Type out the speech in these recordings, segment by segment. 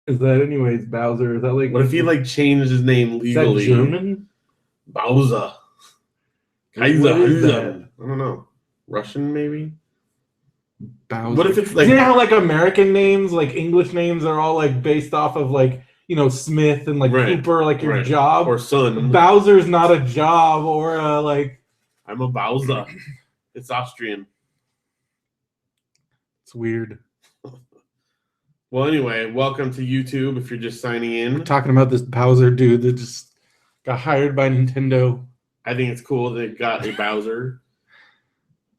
is that anyways? Bowser? Is that like? What if he like changed his name legally? Is that German? Bowser. Kaiser. What is that? I don't know. Russian maybe. Bowser. What if it's like? You know how like American names, like English names, are all like based off of like Smith and like Cooper, like your job or son. Bowser's not a job or like. I'm a Bowser. It's Austrian. It's weird. Well, anyway, welcome to YouTube. If you're just signing in, we're talking about this Bowser dude that just got hired by Nintendo. I think it's cool they got a Bowser.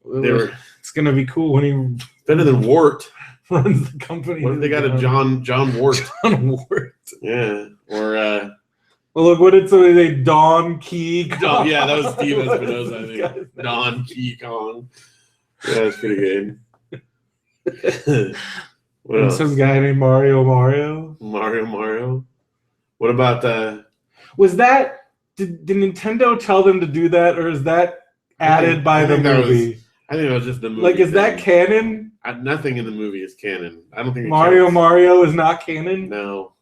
It's gonna be cool when he better than Wart runs the company. What if they got a John Wart? John Wart. Yeah, or well, look, what did somebody say? Don Key Kong. Yeah, that was Steve Espinosa, I think. Don Key Kong. Yeah, that's pretty good. What else? Some guy named Mario. What about was that did Nintendo tell them to do that, or is that added by the movie? I think it was just the movie. Like, is that canon? Nothing in the movie is canon. I don't think Mario is not canon. No,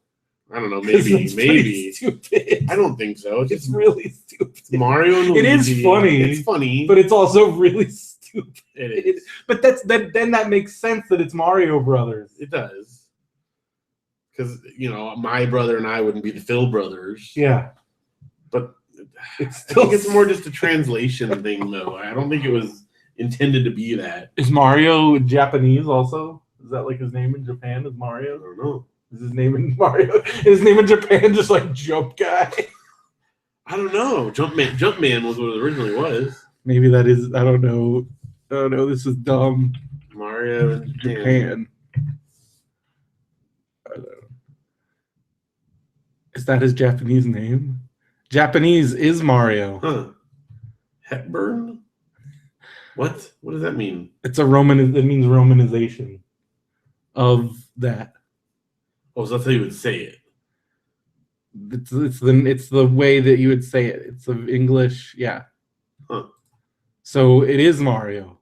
I don't know. Maybe. Stupid. I don't think so. It's really stupid. Mario and Luigi. It is funny. It's funny, but it's also really stupid. It is. But then that makes sense that it's Mario Brothers. It does. Because my brother and I wouldn't be the Phil brothers. Yeah. But I think it's more just a translation thing, though. I don't think it was intended to be that. Is Mario Japanese also? Is that like his name in Japan? Is Mario? I don't know. Is his name in Mario? Is his name in Japan just like Jump Guy? I don't know. Jumpman was what it originally was. Maybe that is. I don't know. Oh no, this is dumb. Mario in Japan. I don't know. Is that his Japanese name? Japanese is Mario. Huh. Hepburn? What? What does that mean? It's a Roman. It means Romanization of that. Oh, so that's how you would say it. It's the way that you would say it. It's the English, yeah. Huh. So it is Mario.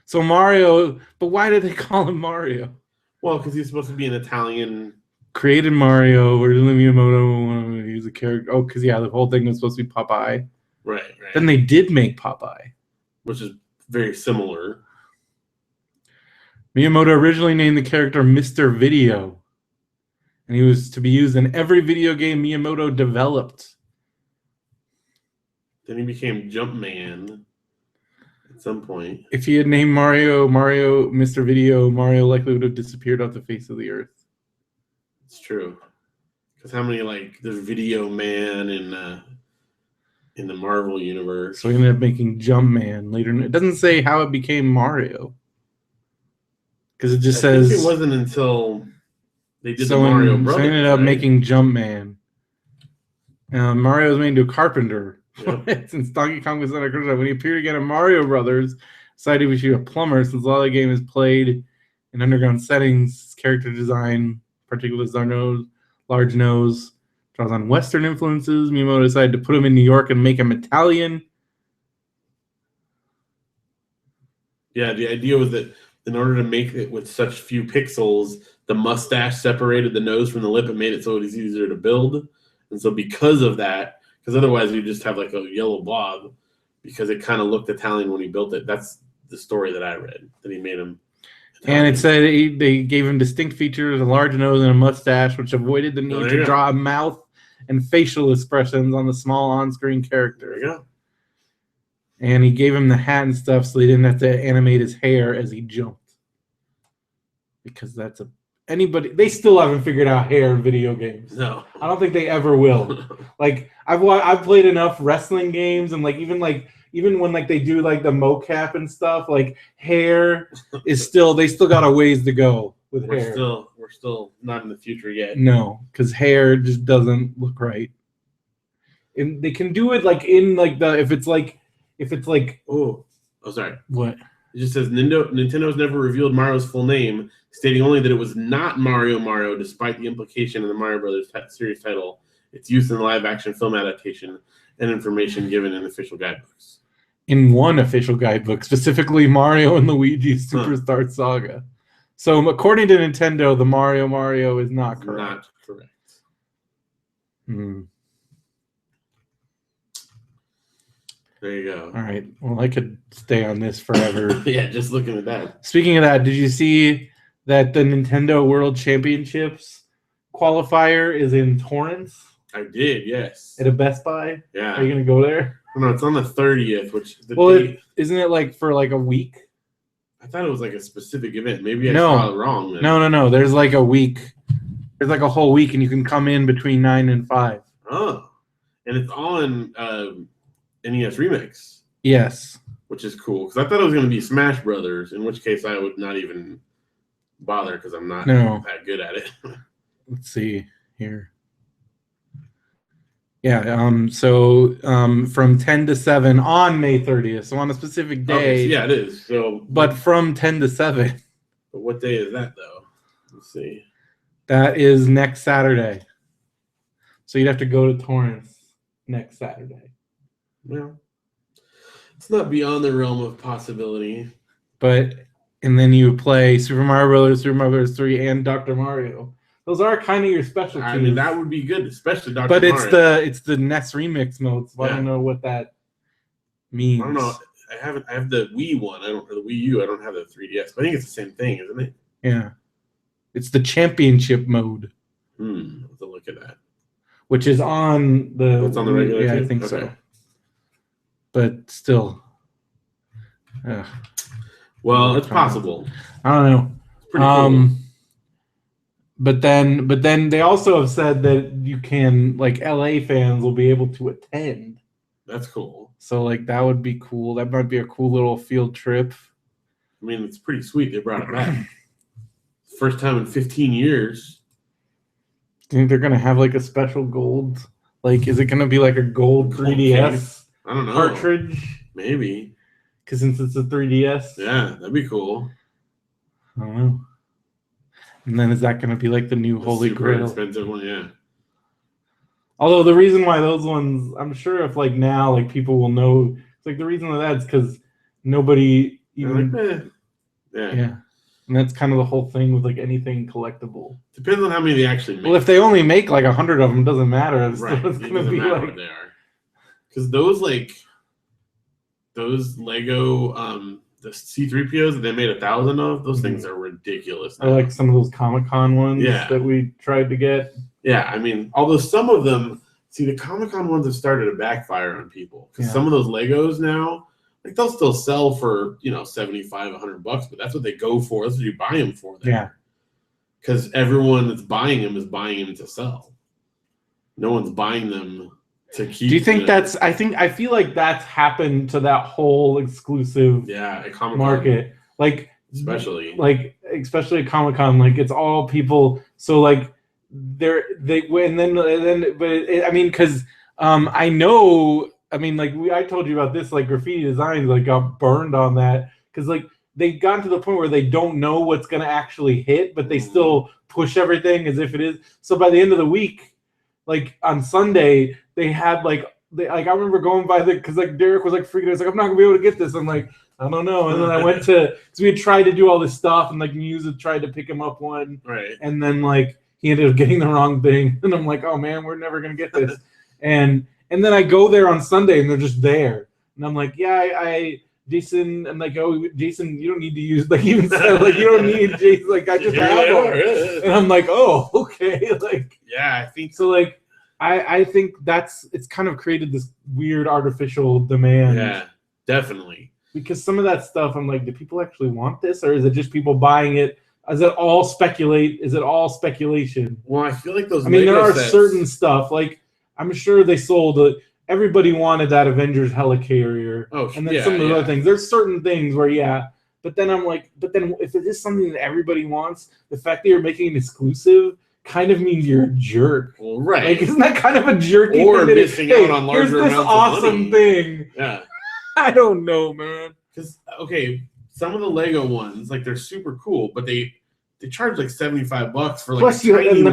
So Mario, but why did they call him Mario? Well, because he's supposed to be an Italian. Created Mario. Originally Miyamoto. He's a character. Oh, because the whole thing was supposed to be Popeye. Right. Then they did make Popeye, which is very similar. Miyamoto originally named the character Mr. Video, and he was to be used in every video game Miyamoto developed. Then he became Jumpman at some point. If he had named Mario Mr. Video, Mario likely would have disappeared off the face of the earth. It's true. Because how many there's Video Man in the Marvel universe? So he ended up making Jumpman later. It doesn't say how it became Mario. Because it just says it wasn't until they did the Mario Brothers. So he ended up making Jumpman. Mario was made into a carpenter. Yep. Since Donkey Kong was under control. When he appeared again in Mario Brothers, decided he should be a plumber since a lot of the game is played in underground settings. Character design, particularly his large nose, draws on Western influences. Miyamoto decided to put him in New York and make him Italian. Yeah, the idea was that in order to make it with such few pixels, the mustache separated the nose from the lip and made it so it was easier to build. And so because of that, because otherwise we just have like a yellow blob, because it kind of looked Italian when he built it. That's the story that I read, that he made him Italian. And it said they gave him distinct features, a large nose and a mustache, which avoided the need to draw a mouth and facial expressions on the small on-screen character. There you go. And he gave him the hat and stuff so he didn't have to animate his hair as he jumped. Because that's they still haven't figured out hair in video games. No. I don't think they ever will. I've played enough wrestling games, and even when they do the mocap and stuff, hair is they still got a ways to go with hair. We're still not in the future yet. No, because hair just doesn't look right. And they can do it if it's sorry. What? It just says Nintendo's never revealed Mario's full name, stating only that it was not Mario, despite the implication in the Mario Brothers series title, its use in the live-action film adaptation, and information given in official guidebooks. In one official guidebook, specifically Mario and Luigi's Superstar Saga. So according to Nintendo, the Mario is not correct. Not correct. There you go. All right. Well, I could stay on this forever. Yeah, just looking at that. Speaking of that, did you see that the Nintendo World Championships qualifier is in Torrance? I did, yes. At a Best Buy? Yeah. Are you going to go there? No, it's on the 30th, which isn't it like for like a week? I thought it was like a specific event. Maybe I saw it wrong. Then. No. There's like a week. There's like a whole week, and you can come in between 9 and 5. Oh. And it's on NES Remix. Yes. Which is cool, because I thought it was going to be Smash Brothers, in which case I would not even bother, because I'm not that good at it. Let's see here. Yeah, so from 10 to 7 on May 30th, so on a specific day. Okay, so yeah, it is. So, but from 10 to 7. But what day is that, though? Let's see. That is next Saturday. So you'd have to go to Torrance next Saturday. Well, it's not beyond the realm of possibility. And then you play Super Mario Brothers, Super Mario Brothers 3, and Dr. Mario. Those are kind of your specialties. I mean, that would be good, especially Dr. But Mario. it's the NES Remix mode, so I don't know what that means. I don't know. I have the Wii one. Or the Wii U. I don't have the 3DS. But I think it's the same thing, isn't it? Yeah. It's the championship mode. Let's look at that. Which is on the. It's on the regular. Yeah, I think so. But still. Well, it's possible. I don't know. It's pretty cool. But then they also have said that you can, like, LA fans will be able to attend. That's cool. So, like, that would be cool. That might be a cool little field trip. I mean, it's pretty sweet they brought it back. First time in 15 years. Do you think they're going to have, like, a special gold? Like, is it going to be, like, a gold 3DS I don't know. cartridge? Maybe. Because since it's a 3DS? Yeah, that'd be cool. I don't know. And then is that going to be like the new Holy Grail? Expensive one, yeah. Although the reason why those ones, I'm sure if like now like people will know, it's like the reason for that is because nobody even. Yeah. And that's kind of the whole thing with like anything collectible. Depends on how many they actually make. Well, if they only make like 100 of them, it doesn't matter. It's right. It's going to be like what they are. Because those Lego the C-3POs that they made 1,000 of, those things are ridiculous. I like some of those Comic-Con ones that we tried to get. Yeah, I mean, although some of them, the Comic-Con ones have started to backfire on people. Because some of those Legos now, like they'll still sell for, $75, $100, but that's what they go for. That's what you buy them for. Yeah. Because everyone that's buying them is buying them to sell. No one's buying them to keep. Do you think I feel like that's happened to that whole exclusive market. Like especially at Comic-Con, like it's all people. So like I know, I told you about this, like Graffiti Designs like got burned on that because like they've gotten to the point where they don't know what's going to actually hit, but they still push everything as if it is. So by the end of the week, like on Sunday, they had I remember going by because like Derek was like freaking out. He's like, I'm not gonna be able to get this. I'm like, I don't know. And then I went because we had tried to do all this stuff, and like Muse had tried to pick him up one, right? And then like he ended up getting the wrong thing, and I'm like, oh man, we're never gonna get this. and then I go there on Sunday, and they're just there, and I'm like, yeah, Jason, and like, oh, Jason, you don't need to use, like, even said, like, you don't need Jason, like, I just have one. And I'm like, oh, okay, like, yeah, I think so. Like, I think it's kind of created this weird artificial demand. Yeah, definitely. Because some of that stuff, I'm like, do people actually want this, or is it just people buying it? Is it all speculation? Well, I feel like those. There are certain stuff, like I'm sure they sold it. Everybody wanted that Avengers helicarrier. Oh, and then some of the other things. There's certain things where, but then I'm like, if it is something that everybody wants, the fact that you're making it exclusive kind of means you're a jerk. Well, right. Like, isn't that kind of a jerky or thing? Missing out on larger here's this amounts awesome of money. Thing. Yeah. I don't know, man. Because, some of the Lego ones, like, they're super cool, but they charge like $75 for like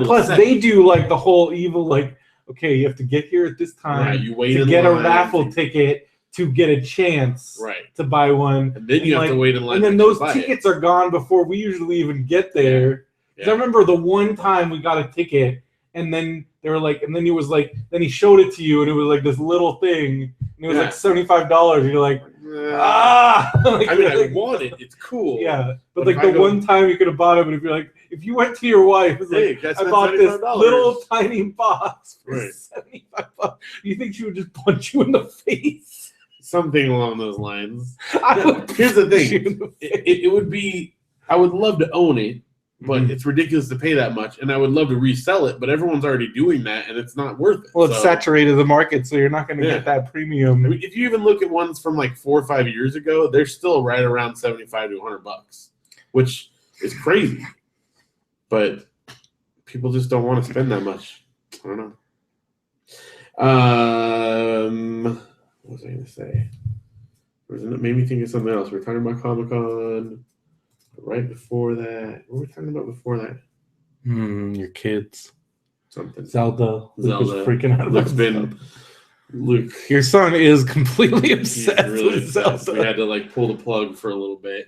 plus they do like the whole evil, like, okay, you have to get here at this time you wait to get a raffle ticket to get a chance to buy one. And then you have to wait in line. And then those tickets are gone before we usually even get there. Yeah. I remember the one time we got a ticket, and then they were like, and then he was like, then he showed it to you, and it was like this little thing, and it was like $75. And you're like, like, I mean, I want it. It's cool. Yeah, but like the one time you could have bought it, but if you're like, if you went to your wife, it's like, I bought this little tiny box for $75. You think she would just punch you in the face? Something along those lines. Here's the thing. It would be, I would love to own it, but it's ridiculous to pay that much. And I would love to resell it, but everyone's already doing that, and it's not worth it. Well, it's saturated the market, so you're not going to get that premium. I mean, if you even look at ones from like 4 or 5 years ago, they're still right around $75 to $100, which is crazy. But people just don't want to spend that much. I don't know. What was I going to say? It made me think of something else. We were talking about Comic-Con. Right before that, what were we talking about before that? Your kids. Something. Zelda. Luke was freaking out about Luke. Your son is completely obsessed with Zelda. We had to like pull the plug for a little bit.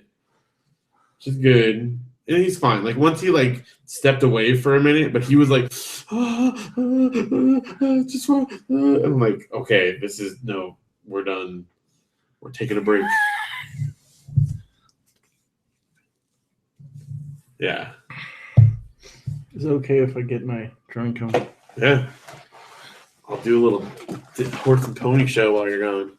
Which is good. And he's fine. Like once he like stepped away for a minute, but he was like, just want. I'm like, okay, we're done. We're taking a break. Yeah. Is it okay if I get my drink on? Yeah. I'll do a little horse and pony show while you're gone.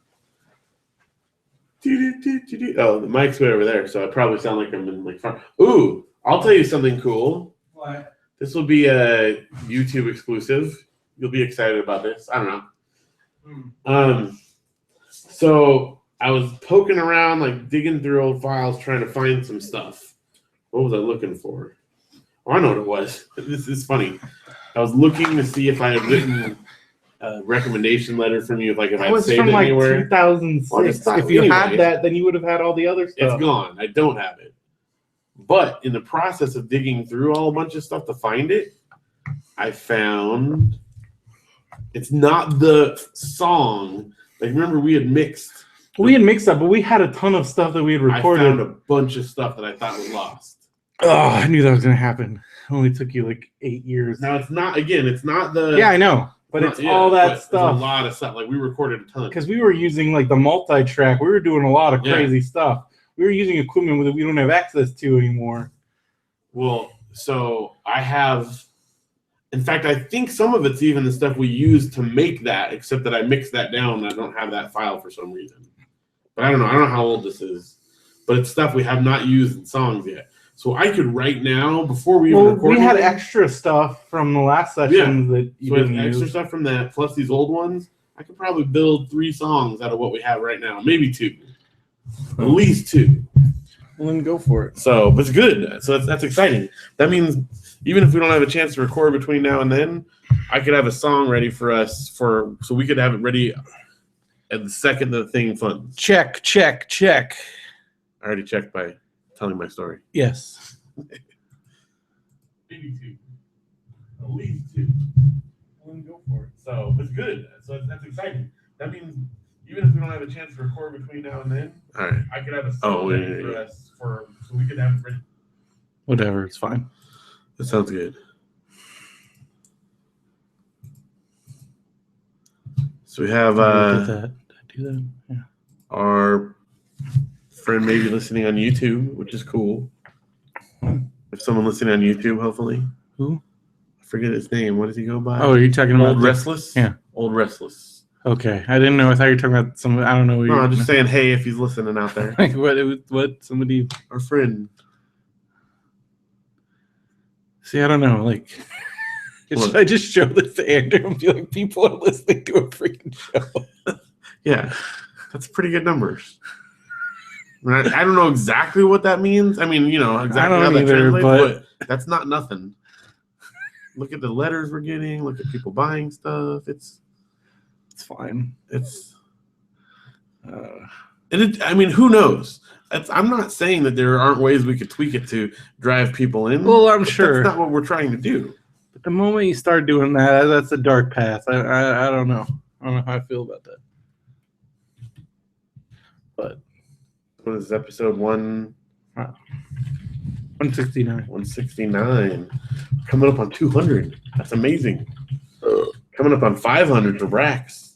Oh, the mic's way over there, so I probably sound like I'm in like front. Ooh, I'll tell you something cool. What? This will be a YouTube exclusive. You'll be excited about this. I don't know. So I was poking around, like digging through old files, trying to find some stuff. What was I looking for? Oh, I know what it was. This is funny. I was looking to see if I had written a recommendation letter from you, like if I had saved it anywhere. It was from like 2006. If you had that, then you would have had all the other stuff. It's gone. I don't have it. But in the process of digging through a bunch of stuff to find it, I found it's not the song. Like remember we had mixed. We had mixed up, but we had a ton of stuff that we had recorded. I found a bunch of stuff that I thought was lost. Oh, I knew that was going to happen. It only took you like 8 years. Now, it's not the... Yeah, I know. But it's all that stuff. It's a lot of stuff. Like, we recorded a ton. Because we were using, like, the multi-track. We were doing a lot of crazy stuff. We were using equipment that we don't have access to anymore. Well, so I have... In fact, I think some of it's even the stuff we used to make that, except that I mixed that down and I don't have that file for some reason. But I don't know. I don't know how old this is. But it's stuff we have not used in songs yet. So I could right now, before we even record. We had extra stuff from the last sessions that you didn't use. Extra stuff from that, plus these old ones. I could probably build 3 songs out of what we have right now, maybe 2, at least 2. Well, then go for it. So, but it's good. So that's exciting. That means even if we don't have a chance to record between now and then, I could have a song ready for us so we could have it ready at the second the thing funds. Check. I already checked by telling my story. Yes. Maybe 2. At least 2. Well, go for it. So it's good. So that's exciting. That means even if we don't have a chance to record between now and then, all right, I could have a song ready for us so we could have it ready. Whatever, it's fine. That sounds good. So we have Did I do that? Yeah. Our friend maybe listening on YouTube, which is cool. If someone listening on YouTube, hopefully. Who? I forget his name. What does he go by? Oh, are you talking about Old Restless? Yeah. Old Restless. Okay. I didn't know. I thought you were talking about some. I don't know. No, I'm just saying, hey, if he's listening out there. Like what? Somebody. Our friend. See, I don't know. Like, should I just show this to Andrew and be like, people are listening to a freaking show? Yeah. That's pretty good numbers. I don't know exactly what that means. I mean, exactly how that translates, but that's not nothing. Look at the letters we're getting. Look at people buying stuff. It's fine. I mean, who knows? I'm not saying that there aren't ways we could tweak it to drive people in. Well, I'm sure that's not what we're trying to do. But the moment you start doing that, that's a dark path. I don't know. I don't know how I feel about that. But what is this, episode 169. 169. Coming up on 200. That's amazing. Coming up on 500 for Brax.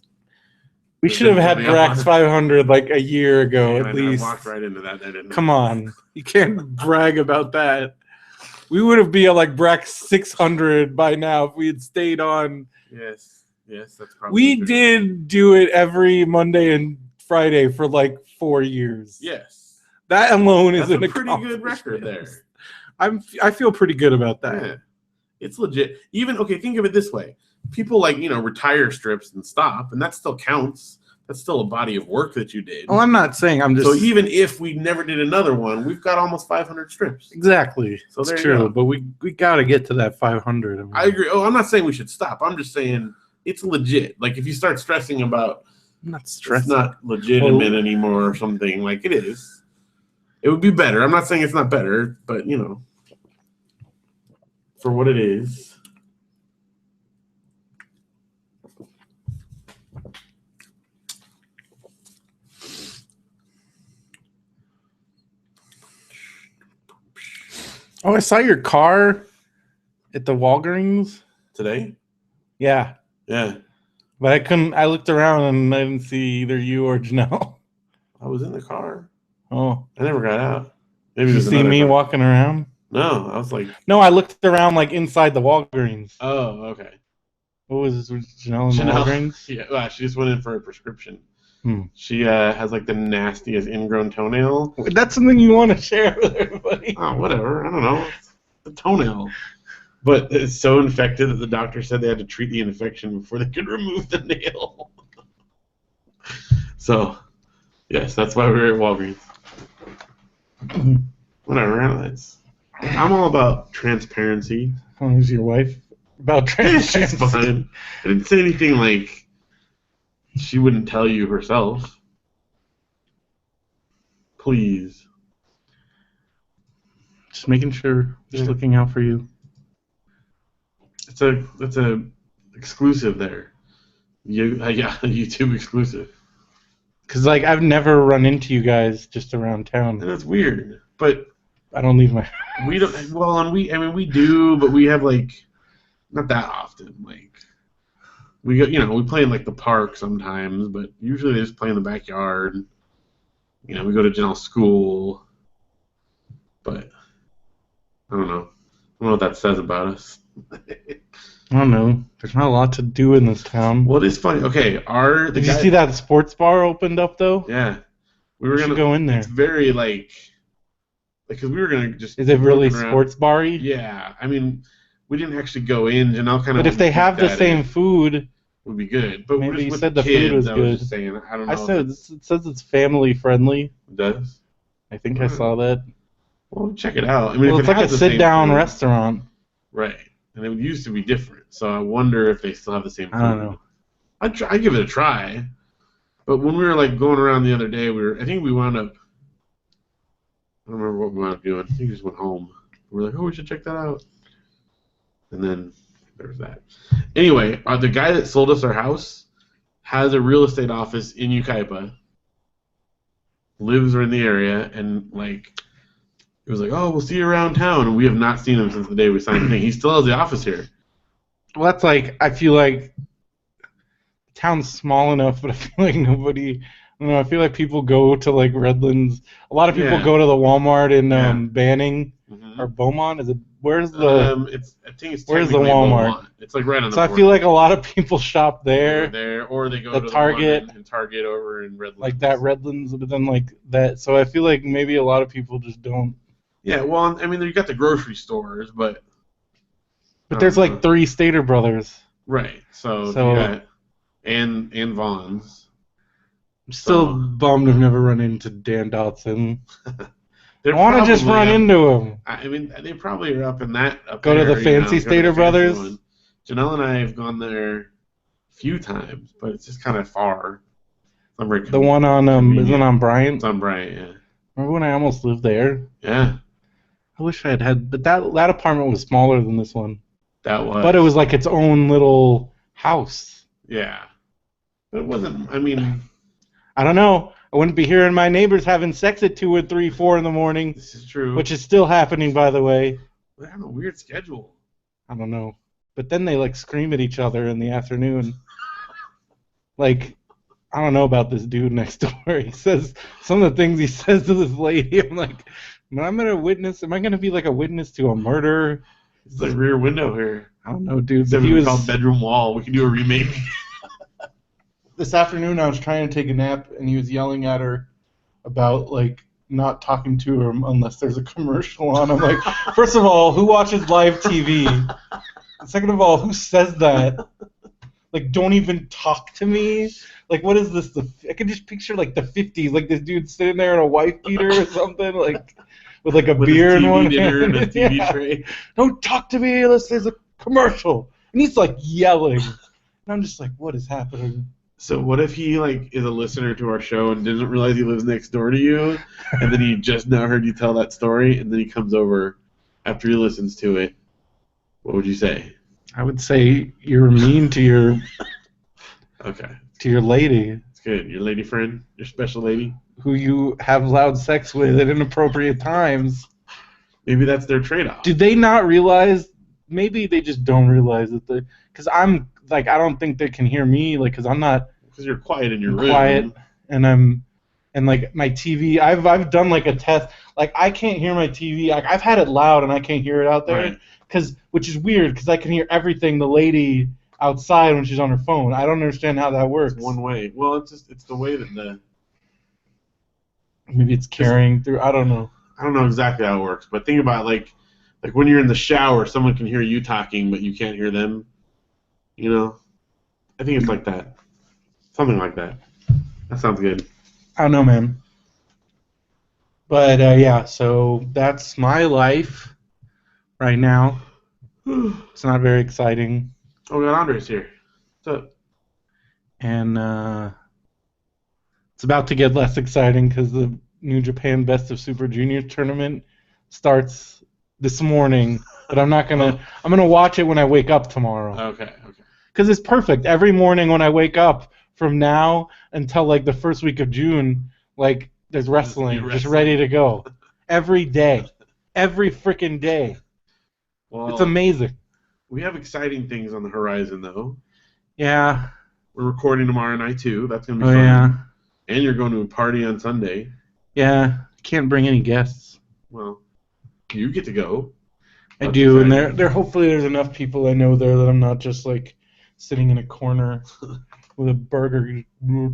We should have had Brax 500 like a year ago at least. I walked right into that. Come on. You can't brag about that. We would have been like Brax 600 by now if we had stayed on. Yes, that's probably We true. did do it every Monday and Friday for like 4 years. Yes. That alone is a pretty good record there. I feel pretty good about that. Yeah. It's legit. Even, okay, think of it this way. People retire strips and stop, and that still counts. That's still a body of work that you did. Well, I'm not saying I'm just. So even if we never did another one, we've got almost 500 strips. Exactly. So it's true, but we got to get to that 500. I agree. Oh, I'm not saying we should stop. I'm just saying it's legit. Like if you start stressing about, I'm not stressing. It's not legitimate anymore or something, like it is. It would be better. I'm not saying it's not better, but for what it is. Oh, I saw your car at the Walgreens Today? Yeah. Yeah. But I couldn't. I looked around and I didn't see either you or Janelle. I was in the car. Oh. I never got out. Maybe Did you see me walking around? No, I was like. No, I looked around like inside the Walgreens. Oh, okay. What was this? Was Janelle in the Walgreens? Yeah, well, she just went in for a prescription. She has like the nastiest ingrown toenail. That's something you want to share with everybody. Oh, whatever. I don't know. It's the toenail. But it's so infected that the doctor said they had to treat the infection before they could remove the nail. So, yes, that's why we were at Walgreens. Whatever. I'm all about transparency. Who's your wife? About transparency. She's fine. I didn't say anything like she wouldn't tell you herself. Please. Just making sure. Just looking out for you. It's a exclusive there. YouTube exclusive. Because like I've never run into you guys just around town. And that's weird. But I don't leave my. We don't. Well, and we do, but we have like not that often. Like we go, we play in like the park sometimes, but usually they just play in the backyard. We go to Janelle's school, but I don't know. I don't know what that says about us. I don't know. There's not a lot to do in this town. Well, it's funny. Okay, did you see that sports bar opened up though? Yeah, we were gonna go in there. It's very because we were gonna just. Is it really sports bar-y? Yeah, I mean, we didn't actually go in. Janelle kind of. But if they have the same food, it would be good. But maybe you with said the food was I good. was just saying, I don't know. I said it says it's family friendly. It does. I think I saw that. Well, check it out. I mean, it's like a sit-down restaurant. Right. And it used to be different, so I wonder if they still have the same food. I don't know. I give it a try, but when we were like going around the other day, I think we wound up. I don't remember what we wound up doing. I think we just went home. We were like, oh, we should check that out. And then there's that. Anyway, the guy that sold us our house has a real estate office in Yucaipa. Lives in the area, and like. He was like, oh, we'll see you around town. And we have not seen him since the day we signed the thing. He still has the office here. Well, that's like, I feel like the town's small enough, but I feel like nobody, I don't know, I feel like people go to like Redlands. A lot of people go to the Walmart in Banning or Beaumont. Where's the, I think it's where's the Walmart? Beaumont. It's like right on the border. I feel like a lot of people shop there. Or they go to Target. The Target over in Redlands. Like that Redlands, but then like that. So I feel like maybe a lot of people just don't. Yeah, well, I mean, you got the grocery stores, but there's like 3 Stater Brothers. Right. So you got and Vaughn's. I'm still bummed I've never run into Dan Dotson. I want to just run into him. I mean, they probably are up in that. Go to the fancy Stater Brothers. Janelle and I have gone there a few times, but it's just kind of far. The one on isn't on Bryant? It's on Bryant, yeah. Remember when I almost lived there? Yeah. I wish I had, but that apartment was smaller than this one. That was. But it was like its own little house. Yeah. It wasn't, I mean. I don't know. I wouldn't be hearing my neighbors having sex at 2 or 3, 4 in the morning. This is true. Which is still happening, by the way. They have a weird schedule. I don't know. But then they like scream at each other in the afternoon. Like, I don't know about this dude next door. He says some of the things he says to this lady. I'm like, am I going to be like a witness to a murder? It's the rear window here. I don't know, dude. But he was called bedroom wall. We can do a remake. This afternoon I was trying to take a nap and he was yelling at her about like not talking to her unless there's a commercial on. I'm like, first of all, who watches live TV? Second of all, who says that? Like, don't even talk to me. Like, what is this? I can just picture like the 50s, like this dude sitting there in a wife beater or something, like with like a beer in one hand. And a TV tray. Don't talk to me unless there's a commercial. And he's like yelling, and I'm just like, what is happening? So what if he like is a listener to our show and didn't realize he lives next door to you, and then he just now heard you tell that story, and then he comes over after he listens to it? What would you say? I would say you're mean to your okay. To your lady. It's good. Your lady friend, your special lady, who you have loud sex with at inappropriate times. Maybe that's their trade-off. Do they not realize? Maybe they just don't realize that because I'm like I don't think they can hear me like because I'm not. Because you're quiet in your room. Quiet, and like my TV. I've done like a test. Like I can't hear my TV. Like I've had it loud and I can't hear it out there. Right. Which is weird because I can hear everything the lady outside when she's on her phone. I don't understand how that works. It's one way. Well, it's the way that maybe it's carrying through. I don't know. I don't know exactly how it works, but think about like when you're in the shower, someone can hear you talking, but you can't hear them. You know, I think it's like that. Something like that. That sounds good. I don't know, man. But yeah, so that's my life right now. It's not very exciting. Oh, we got Andres here. What's up? And it's about to get less exciting because the New Japan Best of Super Junior tournament starts this morning. But I'm gonna watch it when I wake up tomorrow. Okay. Because it's perfect. Every morning when I wake up from now until like the first week of June, like there's wrestling just ready to go. Every day. Every freaking day. Well, it's amazing. We have exciting things on the horizon, though. Yeah. We're recording tomorrow night, too. That's going to be fun. Yeah. And you're going to a party on Sunday. Yeah. Can't bring any guests. Well, you get to go. I do, and there hopefully there's enough people I know there that I'm not just, like, sitting in a corner with a burger. I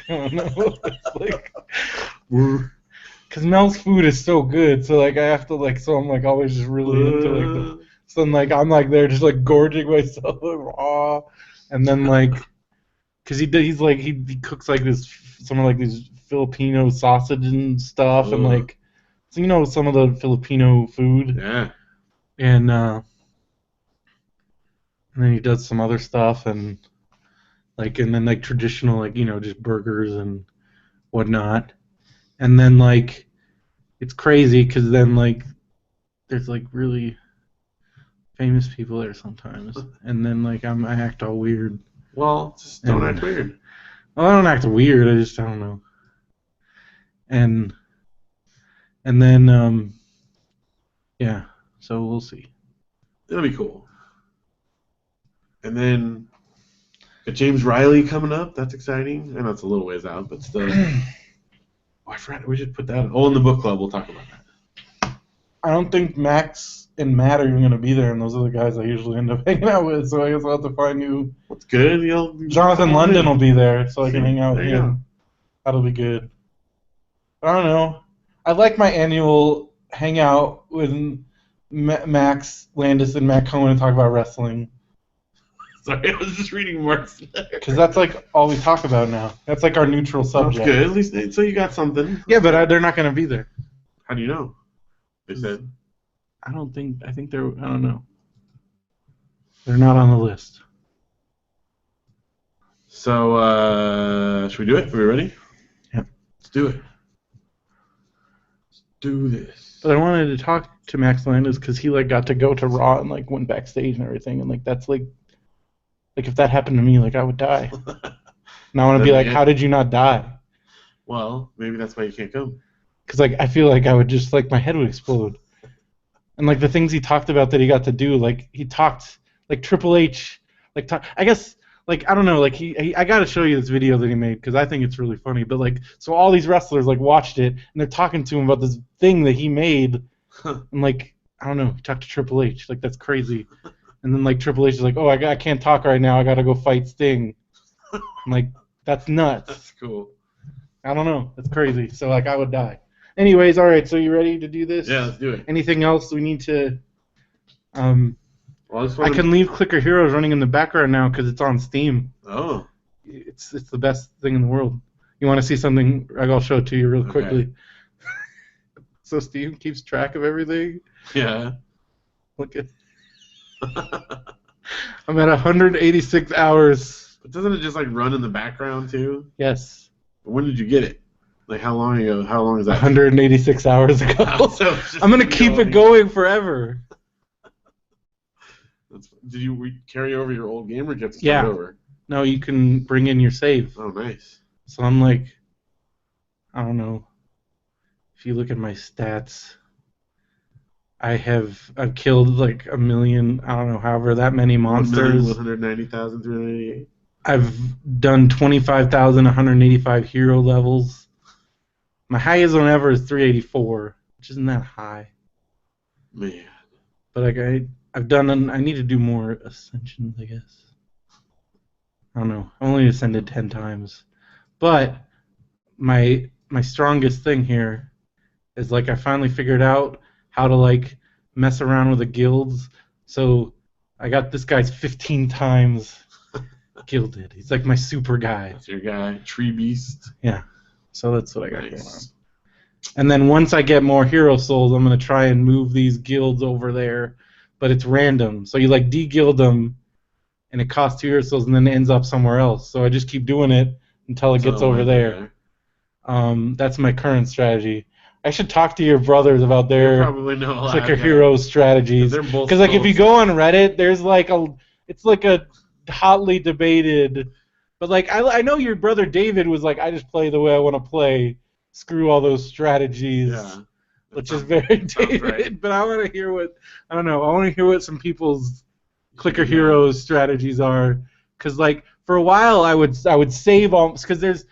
don't know. It's like... Because Mel's food is so good, so, like, I have to, like, so I'm, like, always just really into, like, so I'm like there just like gorging myself raw, and then like, cause he cooks like some of like these Filipino sausage and stuff, and like, so you know some of the Filipino food. Yeah. And then he does some other stuff and then like traditional like just burgers and whatnot, and then like it's crazy because then like there's like really famous people there sometimes, and then like I act all weird. Well, just don't act weird. Well, I don't act weird. I don't know. And then yeah. So we'll see. It'll be cool. And then got James Riley coming up. That's exciting. I know it's a little ways out, but still. I forgot. We should put that. In the book club, we'll talk about that. I don't think Max and Matt are even going to be there, and those are the guys I usually end up hanging out with, so I guess I'll have to find new... What's good? Jonathan London will be there, so I can hang out with him. That'll be good. I don't know. I like my annual hangout with Max Landis and Matt Cohen and talk about wrestling. Sorry, I was just reading Mark's letter. Because that's like all we talk about now. That's like our neutral subject. That's good. At least so you got something. Yeah, but they're not going to be there. How do you know? They said. I think they're. I don't know. They're not on the list. So should we do it? Are we ready? Yep. Let's do it. Let's do this. But I wanted to talk to Max Landis because he like got to go to Raw and like went backstage and everything, and like that's like if that happened to me, like I would die. And I want to be like, how did you not die? Well, maybe that's why you can't come. Because like I feel like I would just like my head would explode. And like the things he talked about that he got to do, like he talked like Triple H, like I guess like I don't know, like I got to show you this video that he made because I think it's really funny. But like so all these wrestlers like watched it and they're talking to him about this thing that he made, and like I don't know, he talked to Triple H, like that's crazy. And then like Triple H is like, oh I can't talk right now, I got to go fight Sting. I'm like that's nuts. That's cool. I don't know, that's crazy. So like I would die. Anyways, all right. So you ready to do this? Yeah, let's do it. Anything else we need to? Well, I can leave Clicker Heroes running in the background now because it's on Steam. Oh. It's the best thing in the world. You want to see something? I'll show it to you real quickly. So Steam keeps track of everything. Yeah. Look at. I'm at 186 hours. But doesn't it just like run in the background too? Yes. When did you get it? Like how long ago? How long is that? 186 hours ago. So I'm gonna keep it going forever. Did you carry over your old game or did you have to start over? No, you can bring in your save. Oh, nice. So I'm like, I don't know. If you look at my stats, I've killed like 1 million. I don't know, however that many monsters. 190,388. I've done 25,185 hero levels. My highest one ever is 384, which isn't that high. Man. But like I've done. I need to do more ascensions, I guess. I don't know. I only ascended 10 times, but my strongest thing here is like I finally figured out how to like mess around with the guilds. So I got this guy's 15 times gilded. He's like my super guy. That's your guy, Tree Beast. Yeah. So that's what I got going on. And then once I get more hero souls, I'm gonna try and move these guilds over there, but it's random. So you like de-guild them, and it costs 2 hero souls, and then it ends up somewhere else. So I just keep doing it until it gets over there. That's my current strategy. I should talk to your brothers about their Clicker Heroes strategies. Because like if you go on Reddit, there's like it's like a hotly debated. But like I know your brother David was like, I just play the way I want to play. Screw all those strategies. Yeah, which is very David. Right. But I want to hear what I want to hear what some people's Clicker Heroes strategies are. Because like for a while I would save all because there's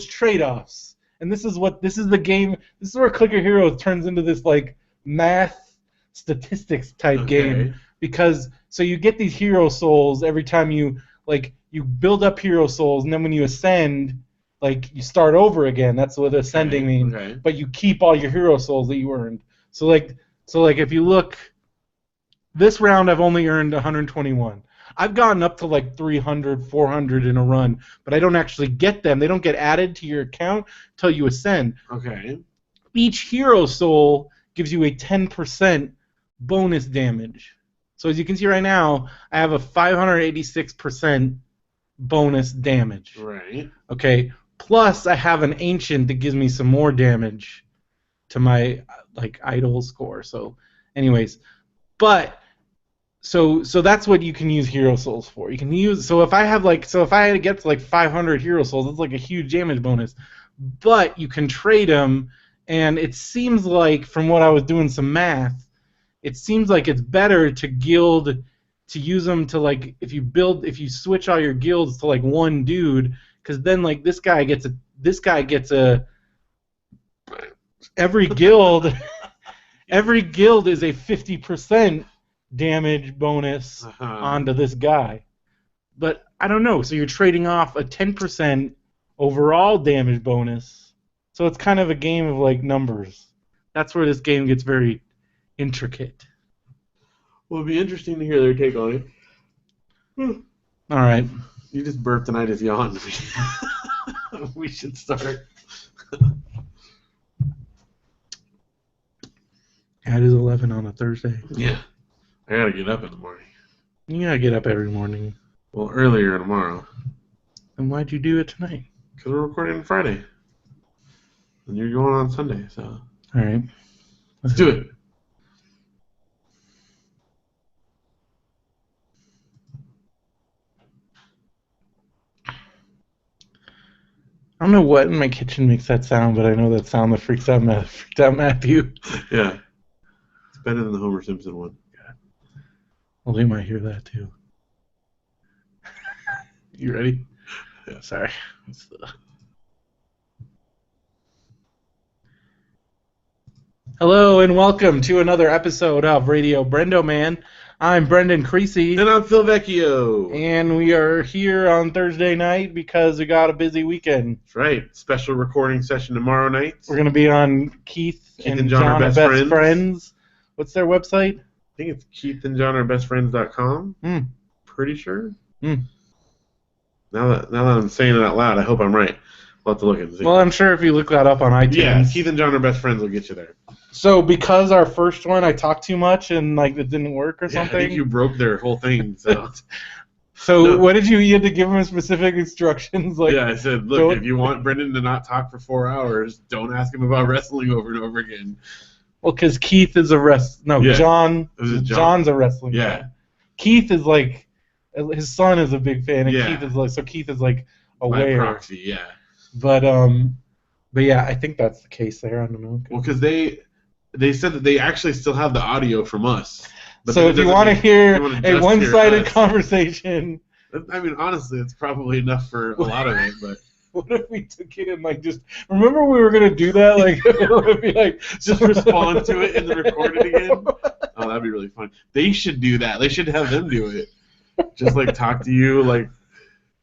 trade-offs. And this is the game. This is where Clicker Heroes turns into this like math statistics type game, because so you get these hero souls every time you build up hero souls, and then when you ascend, like you start over again. That's what ascending means. Okay. But you keep all your hero souls that you earned. So like if you look, this round I've only earned 121. I've gotten up to like 300, 400 in a run, but I don't actually get them. They don't get added to your account until you ascend. Okay. Each hero soul gives you a 10% bonus damage. So as you can see right now, I have a 586% bonus damage. Right. Okay. Plus, I have an ancient that gives me some more damage to my like idol score. So, anyways, but. So that's what you can use hero souls for. You can use if I had to get to like 500 hero souls, it's like a huge damage bonus. But you can trade them, and it seems like from what I was doing some math, it seems like it's better to use them to like if you switch all your guilds to like one dude, because then like this guy gets a every guild is a 50% damage bonus onto this guy. But I don't know, so you're trading off a 10% overall damage bonus. So it's kind of a game of like numbers. That's where this game gets very intricate. Well, it'll be interesting to hear their take on it. All right. You just burped and I just yawned. We should start. It is 11 on a Thursday. Yeah. I gotta get up in the morning. You gotta get up every morning. Well, earlier tomorrow. Then why'd you do it tonight? Because we're recording on Friday. And you're going on Sunday, so. All right. Let's do it. I don't know what in my kitchen makes that sound, but I know that sound that freaked out Matthew. Yeah. It's better than the Homer Simpson one. Well, they might hear that too. You ready? Yeah. Sorry. Hello and welcome to another episode of Radio BrendoMan. I'm Brendan Creasy. And I'm Phil Vecchio. And we are here on Thursday night because we got a busy weekend. That's right. Special recording session tomorrow night. We're going to be on Keith and John are best friends. What's their website? I think it's keithandjohnarbestfriends.com. Pretty sure. Now that I'm saying it out loud, I hope I'm right. We'll have to look at it. Well, I'm sure if you look that up on iTunes. Yeah, Keith and John are best friends will get you there. So because our first one, I talked too much and like it didn't work or something? I think you broke their whole thing. So no. What did you had to give them specific instructions? Like, yeah, I said, look, if you want Brendan to not talk for 4 hours, don't ask him about wrestling over and over again. Well, because Keith is John's a wrestling guy. Keith is like, his son is a big fan, and Keith is like aware. By proxy, yeah. But yeah, I think that's the case there. I don't know. Well, because they said that they actually still have the audio from us. But so if you want to hear a one-sided conversation, I mean, honestly, it's probably enough for a lot of it. But what if we took it and like just remember we were gonna do that? Like, it'd be like just respond to it and then record it again. Oh, that'd be really fun. They should do that. They should have them do it. Just like talk to you like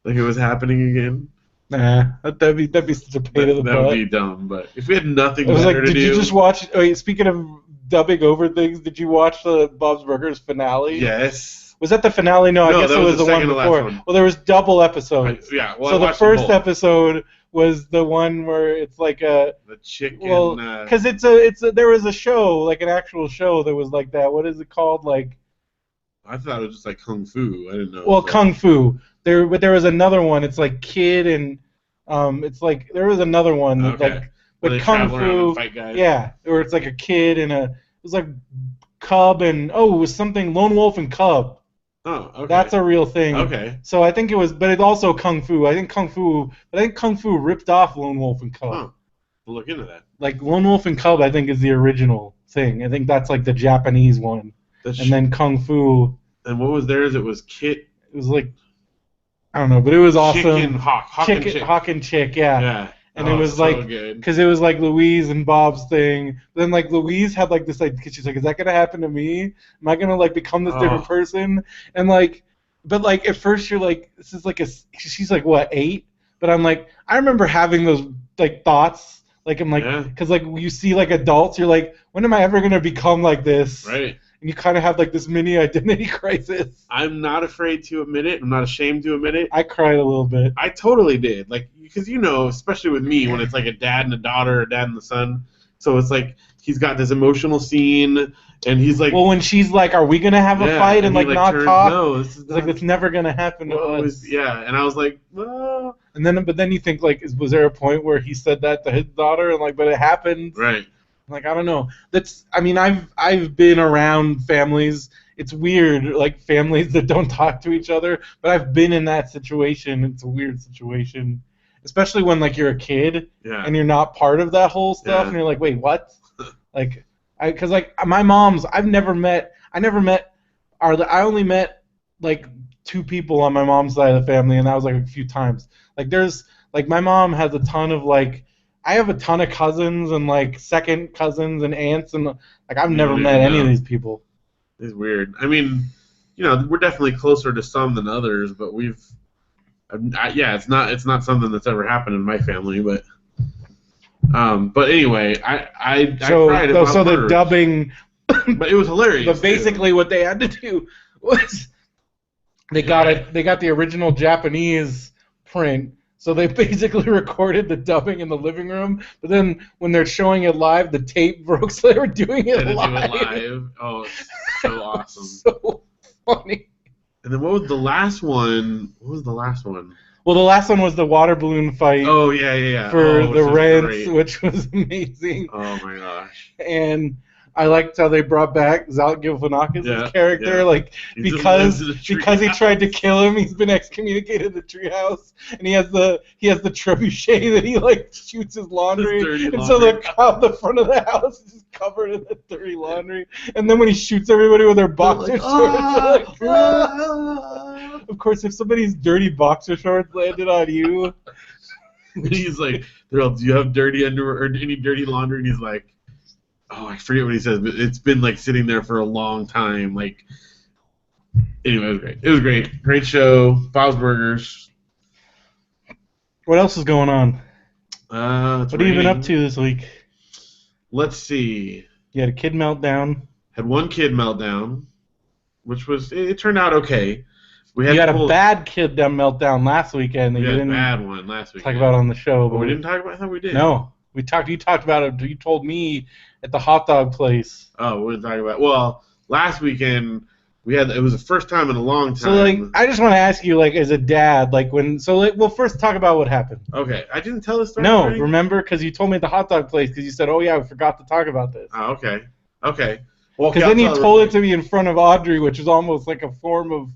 it was happening again. Nah, that'd be such a pain in the butt. That would be dumb. But if we had nothing better to do, did you just watch? Wait, speaking of dubbing over things, did you watch the Bob's Burgers finale? Yes. Was that the finale? No, I guess it was the one before. Well, there was double episodes. Well, so the first episode was the one where it's like the chicken. Well, because there was a show, like an actual show that was like that. What is it called? Like, I thought it was just like Kung Fu. I didn't know. Well, Kung Fu. But there was another one. It's like Kid and it's like there was another one. Okay. Like, but Kung Fu. Fight guys. Yeah, where it's like a kid and it was like Cub and it was something Lone Wolf and Cub. Oh, okay. That's a real thing. Okay. So I think it was, but it's also Kung Fu. I think Kung Fu ripped off Lone Wolf and Cub. Oh, we'll look into that. Like Lone Wolf and Cub, I think is the original thing. I think that's like the Japanese one. And then Kung Fu. And what was theirs? It was Kit. It was like, I don't know, but it was awesome. Hawk and Chick, yeah. Yeah. And it was like, because it was like Louise and Bob's thing. But then like Louise had like this, like, she's like, is that gonna happen to me? Am I gonna like become this different person? And like, but like at first you're like, this is like she's like what 8? But I'm like, I remember having those like thoughts. Like I'm like, because like you see like adults, you're like, when am I ever gonna become like this? Right. And you kind of have like this mini identity crisis. I'm not afraid to admit it. I'm not ashamed to admit it. I cried a little bit. I totally did. Like, because especially with me, when it's like a dad and a daughter, a dad and the son. So it's like he's got this emotional scene, and he's like, well, when she's like, "Are we gonna have a fight and like not talk?" No, this is like it's never gonna happen to us. And I was like, well. And then you think like, was there a point where he said that to his daughter, and like, but it happened, right? Like, I don't know. I've been around families. It's weird, like families that don't talk to each other. But I've been in that situation. It's a weird situation, especially when like you're a kid and you're not part of that whole stuff, and you're like, wait, what? Like, because like my mom's, I only met like 2 people on my mom's side of the family, and that was like a few times. Like there's like my mom has a ton of like. I have a ton of cousins and like second cousins and aunts and like I've never met any of these people. It's weird. I mean, we're definitely closer to some than others, but it's not something that's ever happened in my family, but anyway, I cried about so the dubbing, but it was hilarious. But basically, what they had to do was they got the original Japanese print. So they basically recorded the dubbing in the living room, but then when they're showing it live, the tape broke, so they were doing it live. Oh, so awesome. So funny. And then what was the last one? Well, the last one was the water balloon fight. Oh, yeah. For the rents, which was amazing. Oh, my gosh. And I liked how they brought back Zalt Galifianakis' character, like because he tried to kill him, he's been excommunicated the treehouse, and he has the trebuchet that he like shoots his laundry, and so the front of the house is just covered in the dirty laundry, and then when he shoots everybody with their boxer shorts, of course, if somebody's dirty boxer shorts landed on you, he's like, do you have dirty underwear or any dirty laundry? And he's like, oh, I forget what he says, but it's been like sitting there for a long time. Like, anyway, it was great. It was great. Great show. Bob's Burgers. What else is going on? What have you been up to this week? Let's see. You had a kid meltdown. Had one kid meltdown, which was, it turned out okay. You had a bad kid meltdown last weekend. We had a bad one last weekend. Talk about on the show. But we didn't talk about it? I thought we did. No. You talked about it. You told me at the hot dog place. Oh, we didn't talk about it. Well, last weekend, it was the first time in a long time. So, like, I just want to ask you, like, as a dad, like, we'll first talk about what happened. Okay. I didn't tell this story No, already? remember? Because you told me at the hot dog place, because you said, oh, yeah, I forgot to talk about this. Oh, okay. Okay. Well, because then you told it to me in front of Audrey, which is almost like a form of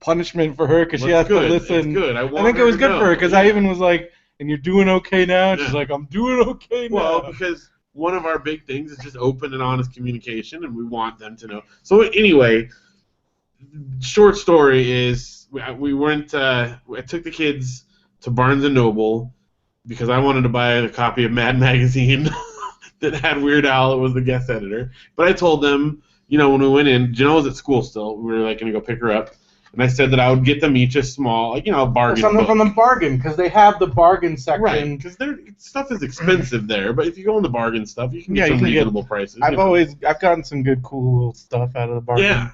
punishment for her, because she has to listen. It's good. I think it was good for her, because I even was like, and you're doing okay now? And she's like, I'm doing okay now. Well, because one of our big things is just open and honest communication, and we want them to know. So anyway, short story is we went. I took the kids to Barnes & Noble because I wanted to buy a copy of Mad Magazine that had Weird Al. It was the guest editor. But I told them, when we went in, Janelle was at school still. We were like going to go pick her up. And I said that I would get them each a small, bargain something book. From the bargain, because they have the bargain section. Right, because stuff is expensive there, but if you go in the bargain stuff, you can get some reasonable prices. I've gotten some good, cool stuff out of the bargain. Yeah.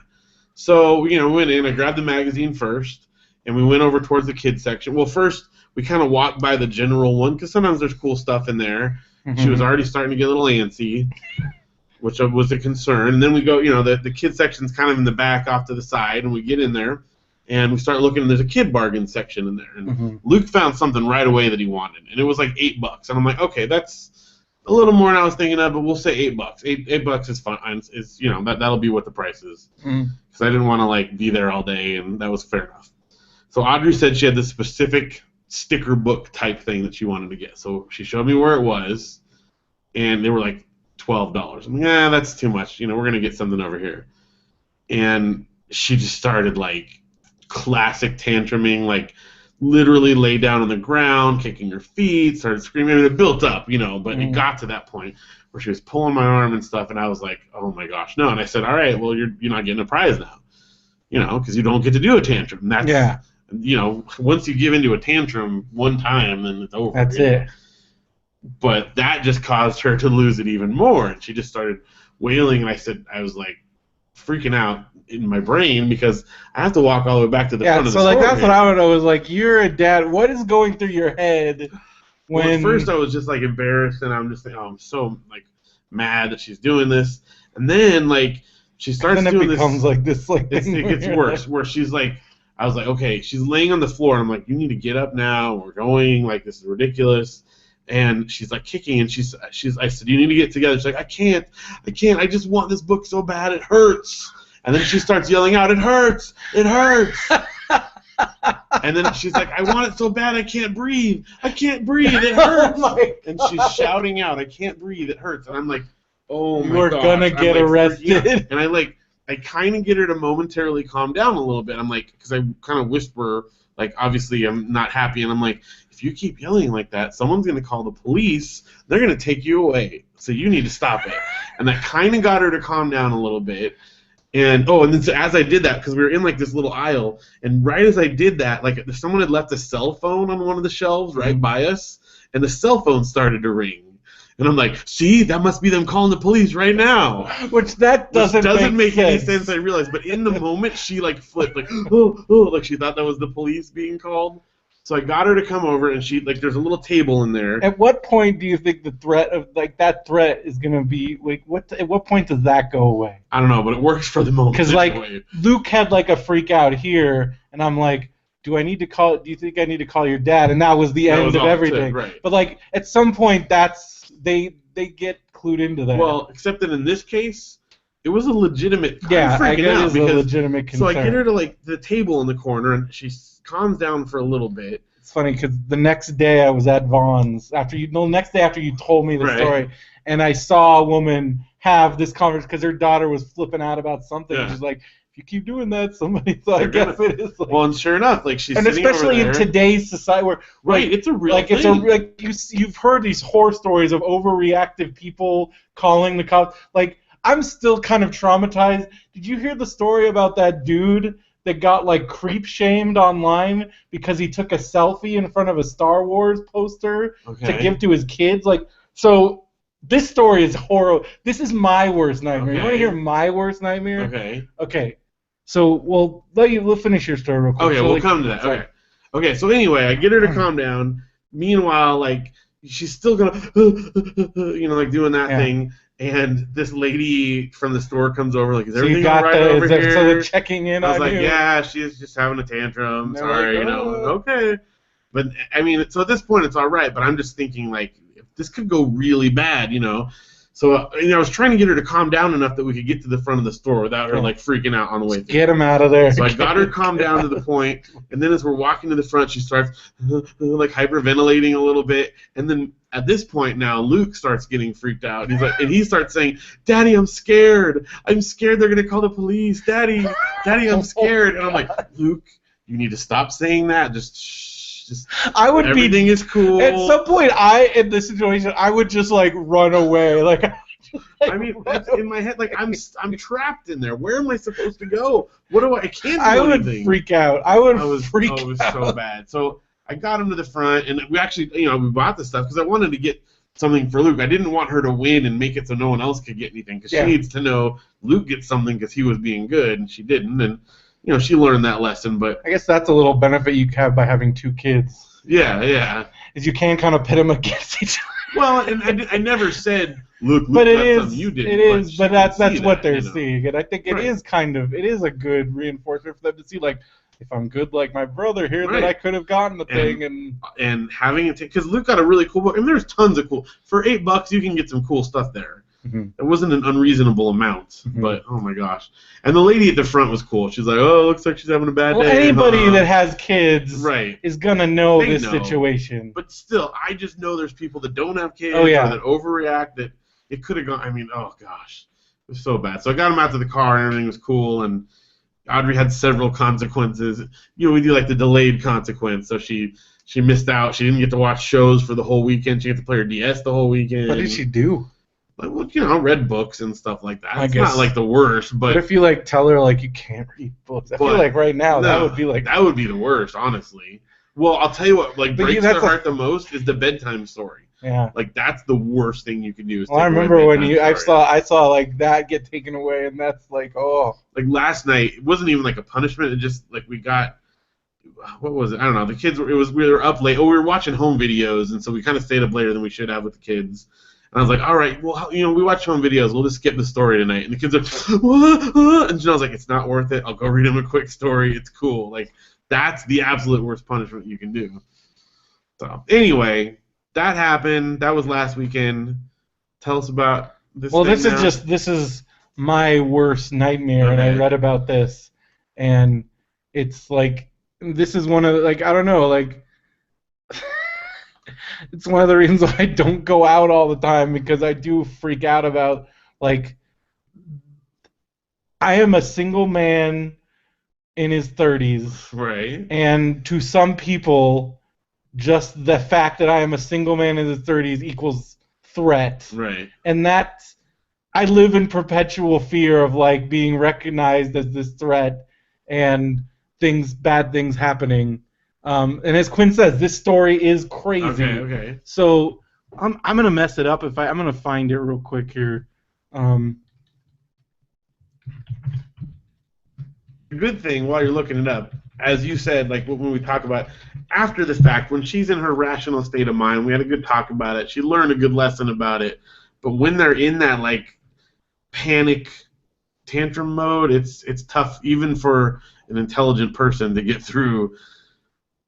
So, we went in, I grabbed the magazine first, and we went over towards the kids section. Well, first, we kind of walked by the general one, because sometimes there's cool stuff in there. Mm-hmm. She was already starting to get a little antsy, which was a concern. And then we go, the kids section's kind of in the back off to the side, and we get in there, and we start looking, and there's a kid bargain section in there. And Luke found something right away that he wanted, and it was like $8. And I'm like, okay, that's a little more than I was thinking of, but we'll say $8. $8 is fine. It's that'll be what the price is. Because I didn't want to be there all day, and that was fair enough. So Audrey said she had this specific sticker book type thing that she wanted to get. So she showed me where it was, and they were like $12. I'm like, that's too much. We're going to get something over here. And she just started, classic tantruming, literally lay down on the ground, kicking her feet, started screaming. I mean, it built up, but it got to that point where she was pulling my arm and stuff, and I was like, oh, my gosh, no. And I said, all right, well, you're not getting a prize now, because you don't get to do a tantrum. That's, once you give into a tantrum one time, then it's over. That's it. But that just caused her to lose it even more, and she just started wailing, and I was freaking out in my brain because I have to walk all the way back to the front of the store. Yeah, so that's what I would know is you're a dad. What is going through your head when? Well, at first I was just embarrassed, and I'm just I'm so mad that she's doing this, and then she starts doing this. And it becomes this it gets worse. Where she's I was okay, she's laying on the floor, and I'm like, you need to get up now. We're going. This is ridiculous. And she's kicking, and I said, you need to get together. She's like, I can't. I just want this book so bad, it hurts. And then she starts yelling out, it hurts. And then she's like, I want it so bad, I can't breathe. It hurts. And she's shouting out, I can't breathe, it hurts. And I'm like, oh my You're gosh. gonna get arrested. And I kind of get her to momentarily calm down a little bit. I'm because I kind of whisper, obviously I'm not happy, and I'm like, if you keep yelling like that, someone's going to call the police. They're going to take you away. So you need to stop it. And that kind of got her to calm down a little bit. And then so as I did that, because we were in this little aisle, and right as I did that, someone had left a cell phone on one of the shelves right by us, and the cell phone started to ring. And I'm like, see, that must be them calling the police right now. Which doesn't make any sense, I realize. But in the moment, she flipped, oh, she thought that was the police being called. So I got her to come over, and she there's a little table in there. At what point do you think the threat of that threat is gonna be at what point does that go away? I don't know, but it works for the moment. Because Luke had a freak out here, and I'm like, do you think I need to call your dad? And that was the end of everything. Right. But at some point, they get clued into that. Well, except that in this case, it was a legitimate. Yeah, I'm freaking out it is a because legitimate concern. so I get her to like the table in the corner, and she calms down for a little bit. It's funny because the next day I was at Vaughn's next day after you told me the story, and I saw a woman have this conversation because her daughter was flipping out about something. Yeah. She's like, "If you keep doing that, somebody." So I guess it is. Like, well, and sure enough, like she's and sitting especially over there. in today's society, where right, it's a real like thing. it's a like you've heard these horror stories of overreactive people calling the cops. Like I'm still kind of traumatized. Did you hear the story about that dude that got like creep shamed online because he took a selfie in front of a Star Wars poster to give to his kids? Like, so this story is horrible. This is my worst nightmare. You want to hear my worst nightmare? Okay. So we'll finish your story real quick. Okay, we'll come to that. Sorry. Okay. So anyway, I get her to calm down. Meanwhile, like she's still gonna, like doing that thing. And this lady from the store comes over, like, is everything all right over here? So they're checking in on you? I was like, yeah, she's just having a tantrum. Sorry, like, okay. But, I mean, so at this point, it's all right. But I'm just thinking, like, if this could go really bad, So, I was trying to get her to calm down enough that we could get to the front of the store without her, like, freaking out on the way through. Get him out of there. So I got her calmed down to the point, and then as we're walking to the front, she starts, like, hyperventilating a little bit. And then at this point now, Luke starts getting freaked out. And he starts saying, Daddy, I'm scared. I'm scared they're going to call the police. Daddy, I'm scared. And I'm like, Luke, you need to stop saying that. Just everything is cool. At some point, in this situation, I would just like run away. Like, I mean, that's in my head. Like, I'm trapped in there. Where am I supposed to go? What do I can't do I would anything. Freak out. I was freak out. It was so bad. So I got him to the front, and we actually, we bought the stuff because I wanted to get something for Luke. I didn't want her to win and make it so no one else could get anything because she needs to know Luke gets something because he was being good, and she didn't. And she learned that lesson. But I guess that's a little benefit you have by having two kids. Yeah. Is you can kind of pit them against each other. Well, and I never said, Luke, but it is. You did. It is, but that's what they're seeing, seeing, and I think it is it is a good reinforcement for them to see, like, if I'm good like my brother here, that I could have gotten the thing, and having it because Luke got a really cool book, and there's tons of cool. For $8, you can get some cool stuff there. Mm-hmm. It wasn't an unreasonable amount, but oh my gosh! And the lady at the front was cool. She's like, "Oh, looks like she's having a bad day." Anybody that has kids, is gonna know this situation. But still, I just know there's people that don't have kids or that overreact. That it could have gone. I mean, oh gosh, it was so bad. So I got him out to the car, and everything was cool. And Audrey had several consequences. We do like the delayed consequence. So she missed out. She didn't get to watch shows for the whole weekend. She had to play her DS the whole weekend. What did she do? Well, read books and stuff like that. It's not like the worst, but what if you like tell her like you can't read books? I feel like right now that would be like that would be the worst, honestly. Well, I'll tell you what, like breaks their heart the most is the bedtime story. Yeah, like that's the worst thing you can do. I remember when I saw like that get taken away, and that's like like last night it wasn't even like a punishment. It just like we got. What was it? I don't know. The kids we were up late. Oh, we were watching home videos, and so we kind of stayed up later than we should have with the kids. And I was like, all right, well, we watch home videos. We'll just skip the story tonight. And the kids are, what? And Janelle's like, it's not worth it. I'll go read them a quick story. It's cool. Like, that's the absolute worst punishment you can do. So, anyway, that happened. That was last weekend. Tell us about this. Well, this is my worst nightmare, and I read about this. And it's like, this is one of, like, I don't know, like, it's one of the reasons why I don't go out all the time, because I do freak out about, like, I am a single man in his 30s. Right. And to some people, just the fact that I am a single man in his 30s equals threat. Right. And that's, I live in perpetual fear of, like, being recognized as this threat and bad things happening. And as Quinn says, this story is crazy. Okay. So I'm gonna mess it up I'm gonna find it real quick here. The good thing while you're looking it up, as you said, like when we talk about after the fact, when she's in her rational state of mind, we had a good talk about it. She learned a good lesson about it. But when they're in that like panic tantrum mode, it's tough even for an intelligent person to get through.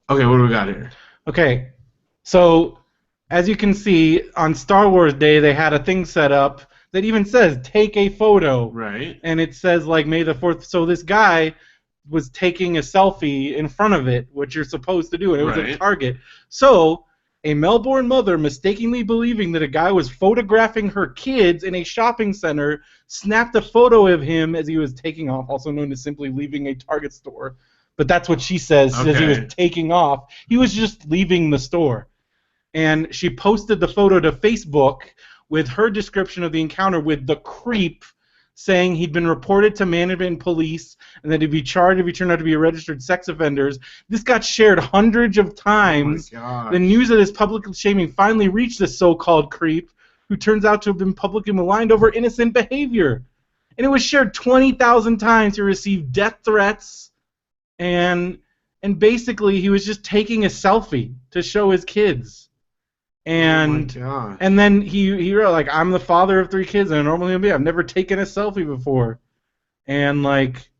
Okay, what do we got here? Okay, so as you can see, on Star Wars Day, they had a thing set up that even says "take a photo," Right. and it says like May the 4th. So this guy was taking a selfie in front of it, which you're supposed to do, and it was at Right. Target. So a Melbourne mother, mistakenly believing that a guy was photographing her kids in a shopping center, snapped a photo of him as he was taking off, also known as simply leaving a Target store. But that's what she says. She says he was Okay. taking off. He was just leaving the store. And she posted the photo to Facebook with her description of the encounter with the creep, saying he'd been reported to management and police and that he'd be charged if he turned out to be a registered sex offender. This got shared hundreds of times. Oh my The gosh. news of this public shaming finally reached the so-called creep, who turns out to have been publicly maligned over innocent behavior. And it was shared 20,000 times. He received death threats, and basically he was just taking a selfie to show his kids. And oh my gosh. and then he wrote like, I'm the father of 3 kids and I normally be. I've never taken a selfie before. And like,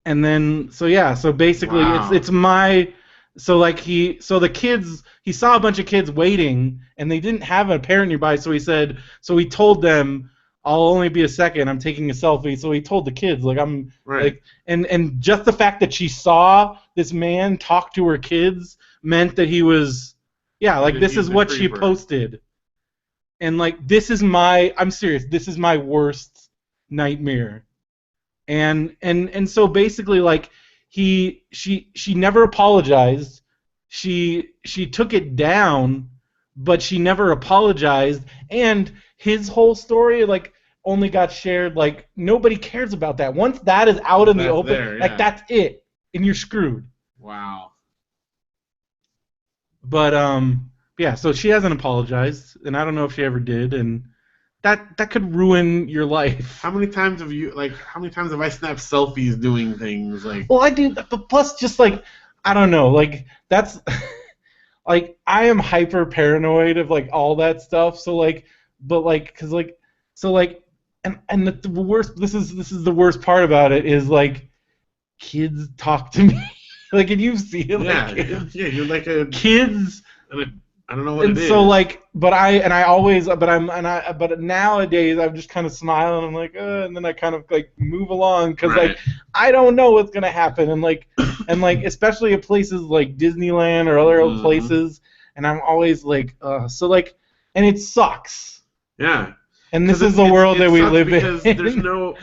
and then so yeah, so basically Wow. it's my, so like he saw a bunch of kids waiting and they didn't have a parent nearby, so he told them, I'll only be a second, I'm taking a selfie. So he told the kids like, I'm Right. like, and just the fact that she saw this man talk to her kids meant that he was, yeah, like this He's is the what she creeper. posted. And like I'm serious, this is my worst nightmare. And so basically like she never apologized. She took it down, but she never apologized. And his whole story like only got shared, like nobody cares about that. Once that is out in the That's open, there, like yeah. that's it. And you're screwed. Wow. But yeah, so she hasn't apologized, and I don't know if she ever did, and that could ruin your life. How many times have I snapped selfies doing things like? Well, I do, but plus just like, I don't know, like that's like I am hyper paranoid of like all that stuff. So like, but like, cause like, so like, and the worst. This is the worst part about it is like, kids talk to me, like, and you see it, Yeah, like kids, yeah, you're like a. kids. I don't know what And it is. so like, I always, but nowadays I'm just kind of smiling. I'm like, and then I kind of like move along because Right. like I don't know what's gonna happen, and like especially at places like Disneyland or other Mhm. places, and I'm always like, so like, and it sucks. Yeah. And this 'Cause is the world that we sucks live because in. there's no.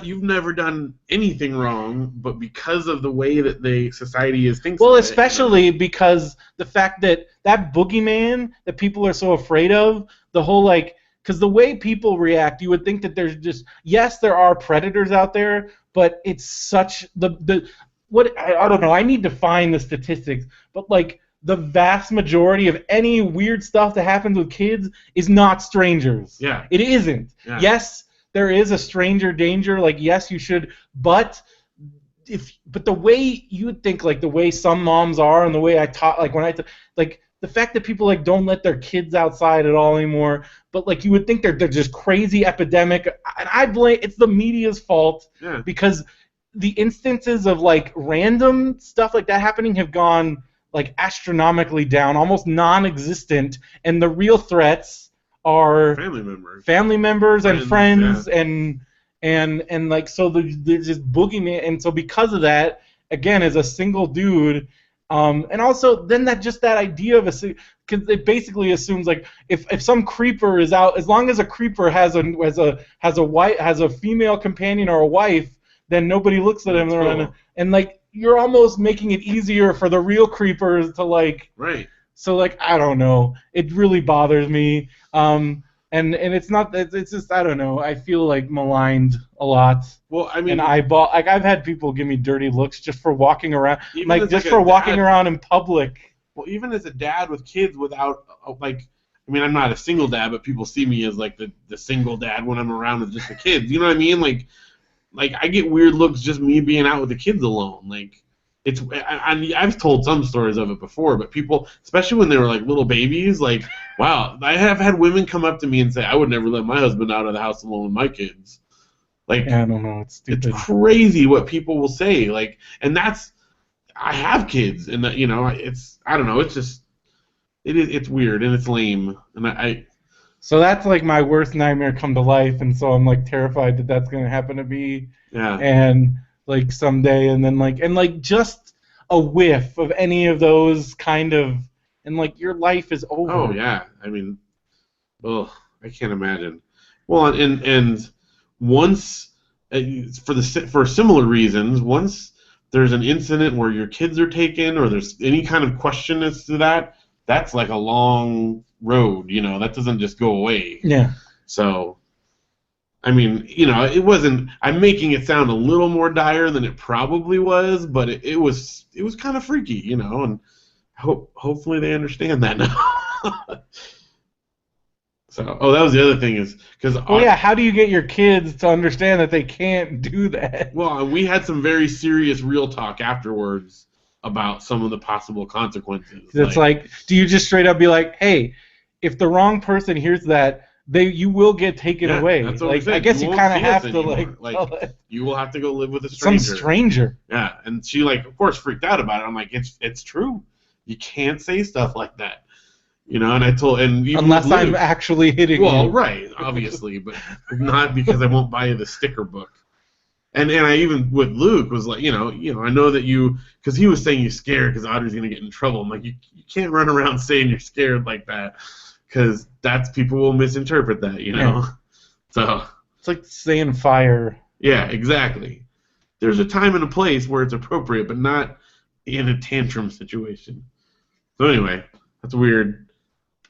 You've never done anything wrong, but because of the way that society is thinking. Well, especially because the fact that boogeyman that people are so afraid of, the whole like, because the way people react, you would think that there's just, yes, there are predators out there, but it's such I don't know. I need to find the statistics, but like the vast majority of any weird stuff that happens with kids is not strangers. Yeah. It isn't. Yeah. Yes, there is a stranger danger. Like, yes, you should, but the way you would think, like the way some moms are, and the way I taught, like when like the fact that people like don't let their kids outside at all anymore, but like you would think they're just crazy epidemic, and I blame it's the media's fault. Yeah. Because the instances of like random stuff like that happening have gone like astronomically down, almost non-existent, and the real threats are family members and friends, yeah. and like, so there's this boogeyman, and so because of that, again, as a single dude, and also then that idea of because it basically assumes like if some creeper is out, as long as a creeper has a female companion or a wife, then nobody looks at him. Cool. And like you're almost making it easier for the real creepers to like. Right. So like, I don't know. It really bothers me. And it's not. It's just, I don't know. I feel like maligned a lot. Well, I mean, and I've had people give me dirty looks just for walking around, like just like for walking around in public. Well, even as a dad with kids, without like, I mean, I'm not a single dad, but people see me as like the single dad when I'm around with just the kids. You know what I mean? Like I get weird looks just me being out with the kids alone. Like I've told some stories of it before, but people, especially when they were like little babies, like, wow, I have had women come up to me and say, I would never let my husband out of the house alone with my kids. Like, I don't know, it's stupid. It's crazy what people will say. Like, and that's, I have kids, and it's I don't know. It's just it's weird and it's lame, and I So that's like my worst nightmare come to life, and so I'm like terrified that that's gonna happen to me. yeah. And like someday, and then like just a whiff of any of those kind of, and like your life is over. Oh yeah. I mean, oh, I can't imagine. Well, and once for similar reasons, once there's an incident where your kids are taken or there's any kind of question as to that, that's like a long road. That doesn't just go away. Yeah. So, I mean, it wasn't. I'm making it sound a little more dire than it probably was, but it was kind of freaky, and hopefully they understand that now. So, that was the other thing is because how do you get your kids to understand that they can't do that? Well, we had some very serious real talk afterwards about some of the possible consequences. It's like, do you just straight up be like, hey, if the wrong person hears that, you will get taken away. That's what like I guess you kind of have to like you will have to go live with a stranger. Some stranger. Yeah, and she of course freaked out about it. I'm like, it's true. You can't say stuff like that. And I told unless I'm actually hitting you. Well, right, obviously, but not because I won't buy you the sticker book. And I even with Luke was like, I know that because he was saying you're scared because Audrey's gonna get in trouble. I'm like, you can't run around saying you're scared like that. Because people will misinterpret that, Yeah. So it's like saying fire. Yeah, exactly. There's a time and a place where it's appropriate, but not in a tantrum situation. So anyway, that's weird.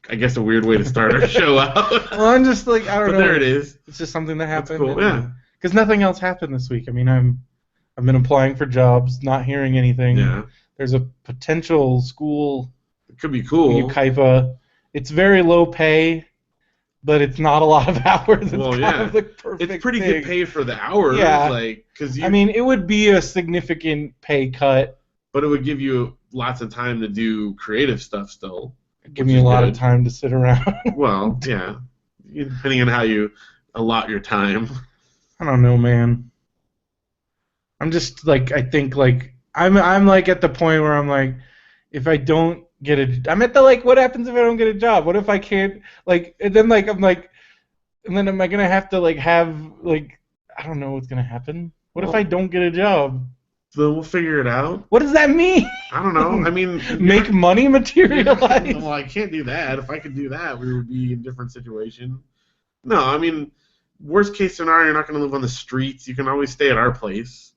I guess a weird way to start our show out. Well, I'm just like, I don't know. There it is. It's just something that happened. That's cool. Yeah. Because nothing else happened this week. I mean, I've been applying for jobs, not hearing anything. Yeah. There's a potential school. It could be cool. Ukaipa. It's very low pay, but it's not a lot of hours. It's kind of the perfect it's pretty thing. good pay for the hours. Yeah. I mean, it would be a significant pay cut. But it would give you lots of time to do creative stuff still. Give me a lot of time to sit around. Well, yeah. Depending on how you allot your time. I don't know, man. I'm just like, I think like, I'm like at the point where I'm like, if I don't get I'm at the like, what happens if I don't get a job? What if I can't, like, and then like, I'm like, and then am I going to have to like have, like, I don't know what's going to happen. What if I don't get a job? So we'll figure it out. What does that mean? I don't know. I mean, make money materialize? Well, I can't do that. If I could do that, we would be in a different situation. No, I mean, worst case scenario, you're not going to live on the streets. You can always stay at our place.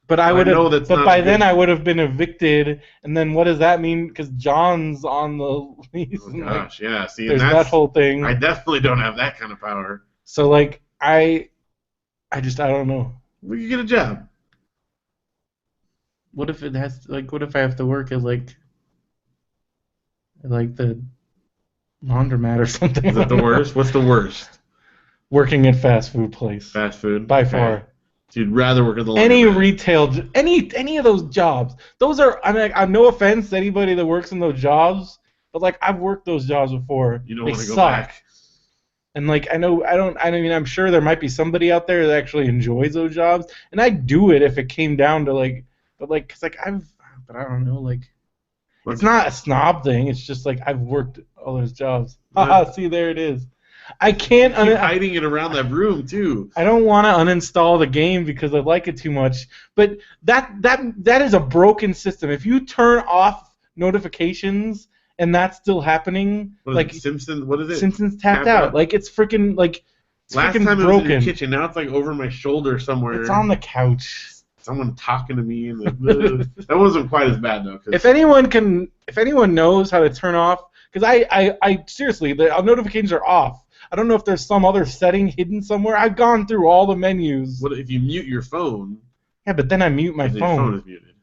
But I would have. But by then I would have been evicted, and then what does that mean? Because John's on the lease. Oh gosh, yeah. See, there's that whole thing. I definitely don't have that kind of power. So like, I don't know. We could get a job. What if it has like? What if I have to work at like the laundromat or something? Is that the worst? What's the worst? Working at fast food place. Fast food. By far. So you'd rather work at the laundromat. Any retail, any of those jobs. Those are. I mean, no offense to anybody that works in those jobs, but like I've worked those jobs before. You don't want to go back. And like I mean, I'm sure there might be somebody out there that actually enjoys those jobs, and I'd do it if it came down to like. But like, cause like but I don't know, like, it's not a snob thing. It's just like I've worked all those jobs. Haha, see, there it is. I can't. Keep hiding it around that room too. I don't want to uninstall the game because I like it too much. But that is a broken system. If you turn off notifications and that's still happening, like Simpsons, what is it? Simpsons tapped out. Like it's freaking like. It's Last freaking time broken. It was in the kitchen. Now it's like over my shoulder somewhere. It's on the couch. Someone talking to me, and that wasn't quite as bad though. If anyone knows how to turn off, because I seriously, the notifications are off. I don't know if there's some other setting hidden somewhere. I've gone through all the menus. What if you mute your phone? Yeah, but then I mute my phone. Your phone is muted.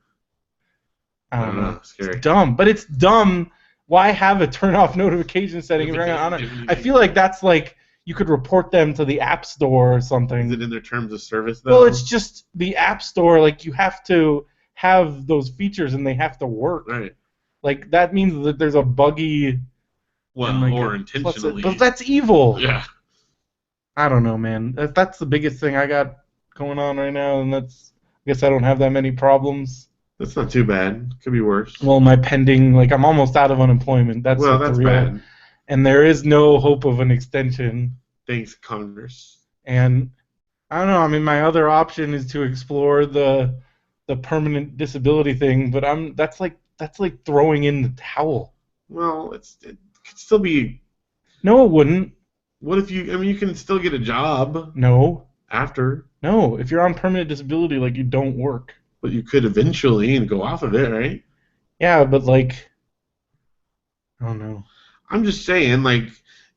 I don't know. Scary. It's dumb, but it's dumb. Why have a turn off notification setting? I feel like that's like. You could report them to the App Store or something. Is it in their terms of service, though? Well, it's just the App Store. Like, you have to have those features, and they have to work. Right. Like, that means that there's a buggy... Well, like or intentionally. But that's evil. Yeah. I don't know, man. That's the biggest thing I got going on right now, and I guess I don't have that many problems. That's not too bad. Could be worse. Well, my pending, like I'm almost out of unemployment. That's Well, like the that's real, bad. and there is no hope of an extension. Thanks, Congress. And I don't know. I mean, my other option is to explore the permanent disability thing, but that's like throwing in the towel. Well, it could still be. No, it wouldn't. What if you? I mean, you can still get a job No, after, no. If you're on permanent disability, like you don't work. but you could eventually and go off of it, right? Yeah, but like I don't know. I'm just saying, like,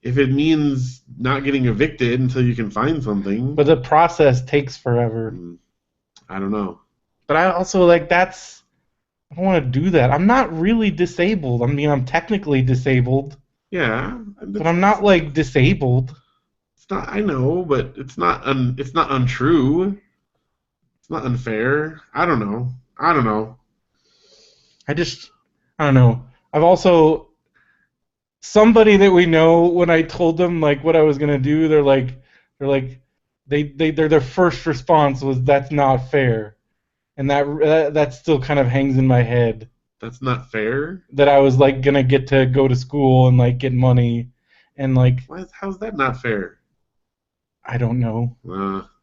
if it means not getting evicted until you can find something, But the process takes forever. I don't know. But I also like I don't want to do that. I'm not really disabled. I mean, I'm technically disabled, Yeah, but I'm not like disabled. It's not. I know, but it's not. It's not untrue. It's not unfair. I don't know. I don't know. I don't know. I've also somebody that we know when I told them like what I was gonna do, they're like their first response was that's not fair, and that still kind of hangs in my head. That's not fair. That I was like gonna get to go to school and like get money, and like How's that not fair? I don't know.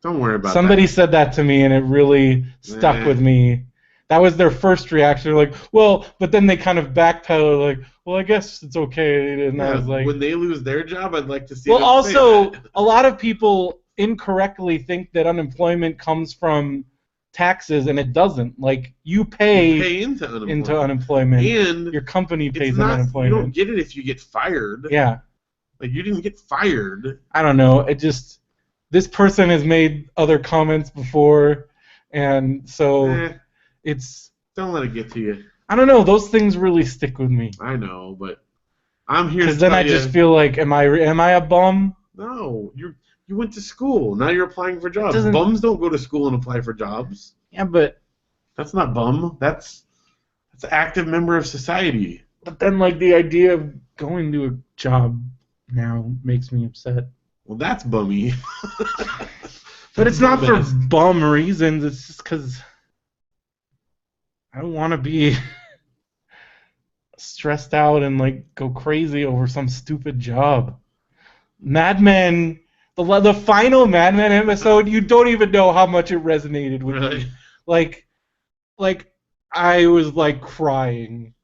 Don't worry about Somebody that. said that to me, and it really stuck with me. That was their first reaction. They're like, well, but then they kind of backpedaled, like, well, I guess it's okay. And I was like, when they lose their job, I'd like to see. well, them also, say that. a lot of people incorrectly think that unemployment comes from taxes, and it doesn't. Like, you pay into unemployment, and your company pays it's not, unemployment. You don't get it if you get fired. Yeah. Like, you didn't get fired. I don't know. It just, this person has made other comments before, and so it's. Don't let it get to you. I don't know. Those things really stick with me. I know, but I'm here. Because then I just feel like, am I a bum? No, you went to school. Now you're applying for jobs. Bums don't go to school and apply for jobs. Yeah, but that's not bum. That's an active member of society. But then, like, the idea of going to a job now makes me upset. Well, that's bummy. But it's not for bum reasons. It's just because I don't want to be stressed out and like go crazy over some stupid job. Mad Men, the final Mad Men episode, you don't even know how much it resonated with me. Like I was like crying.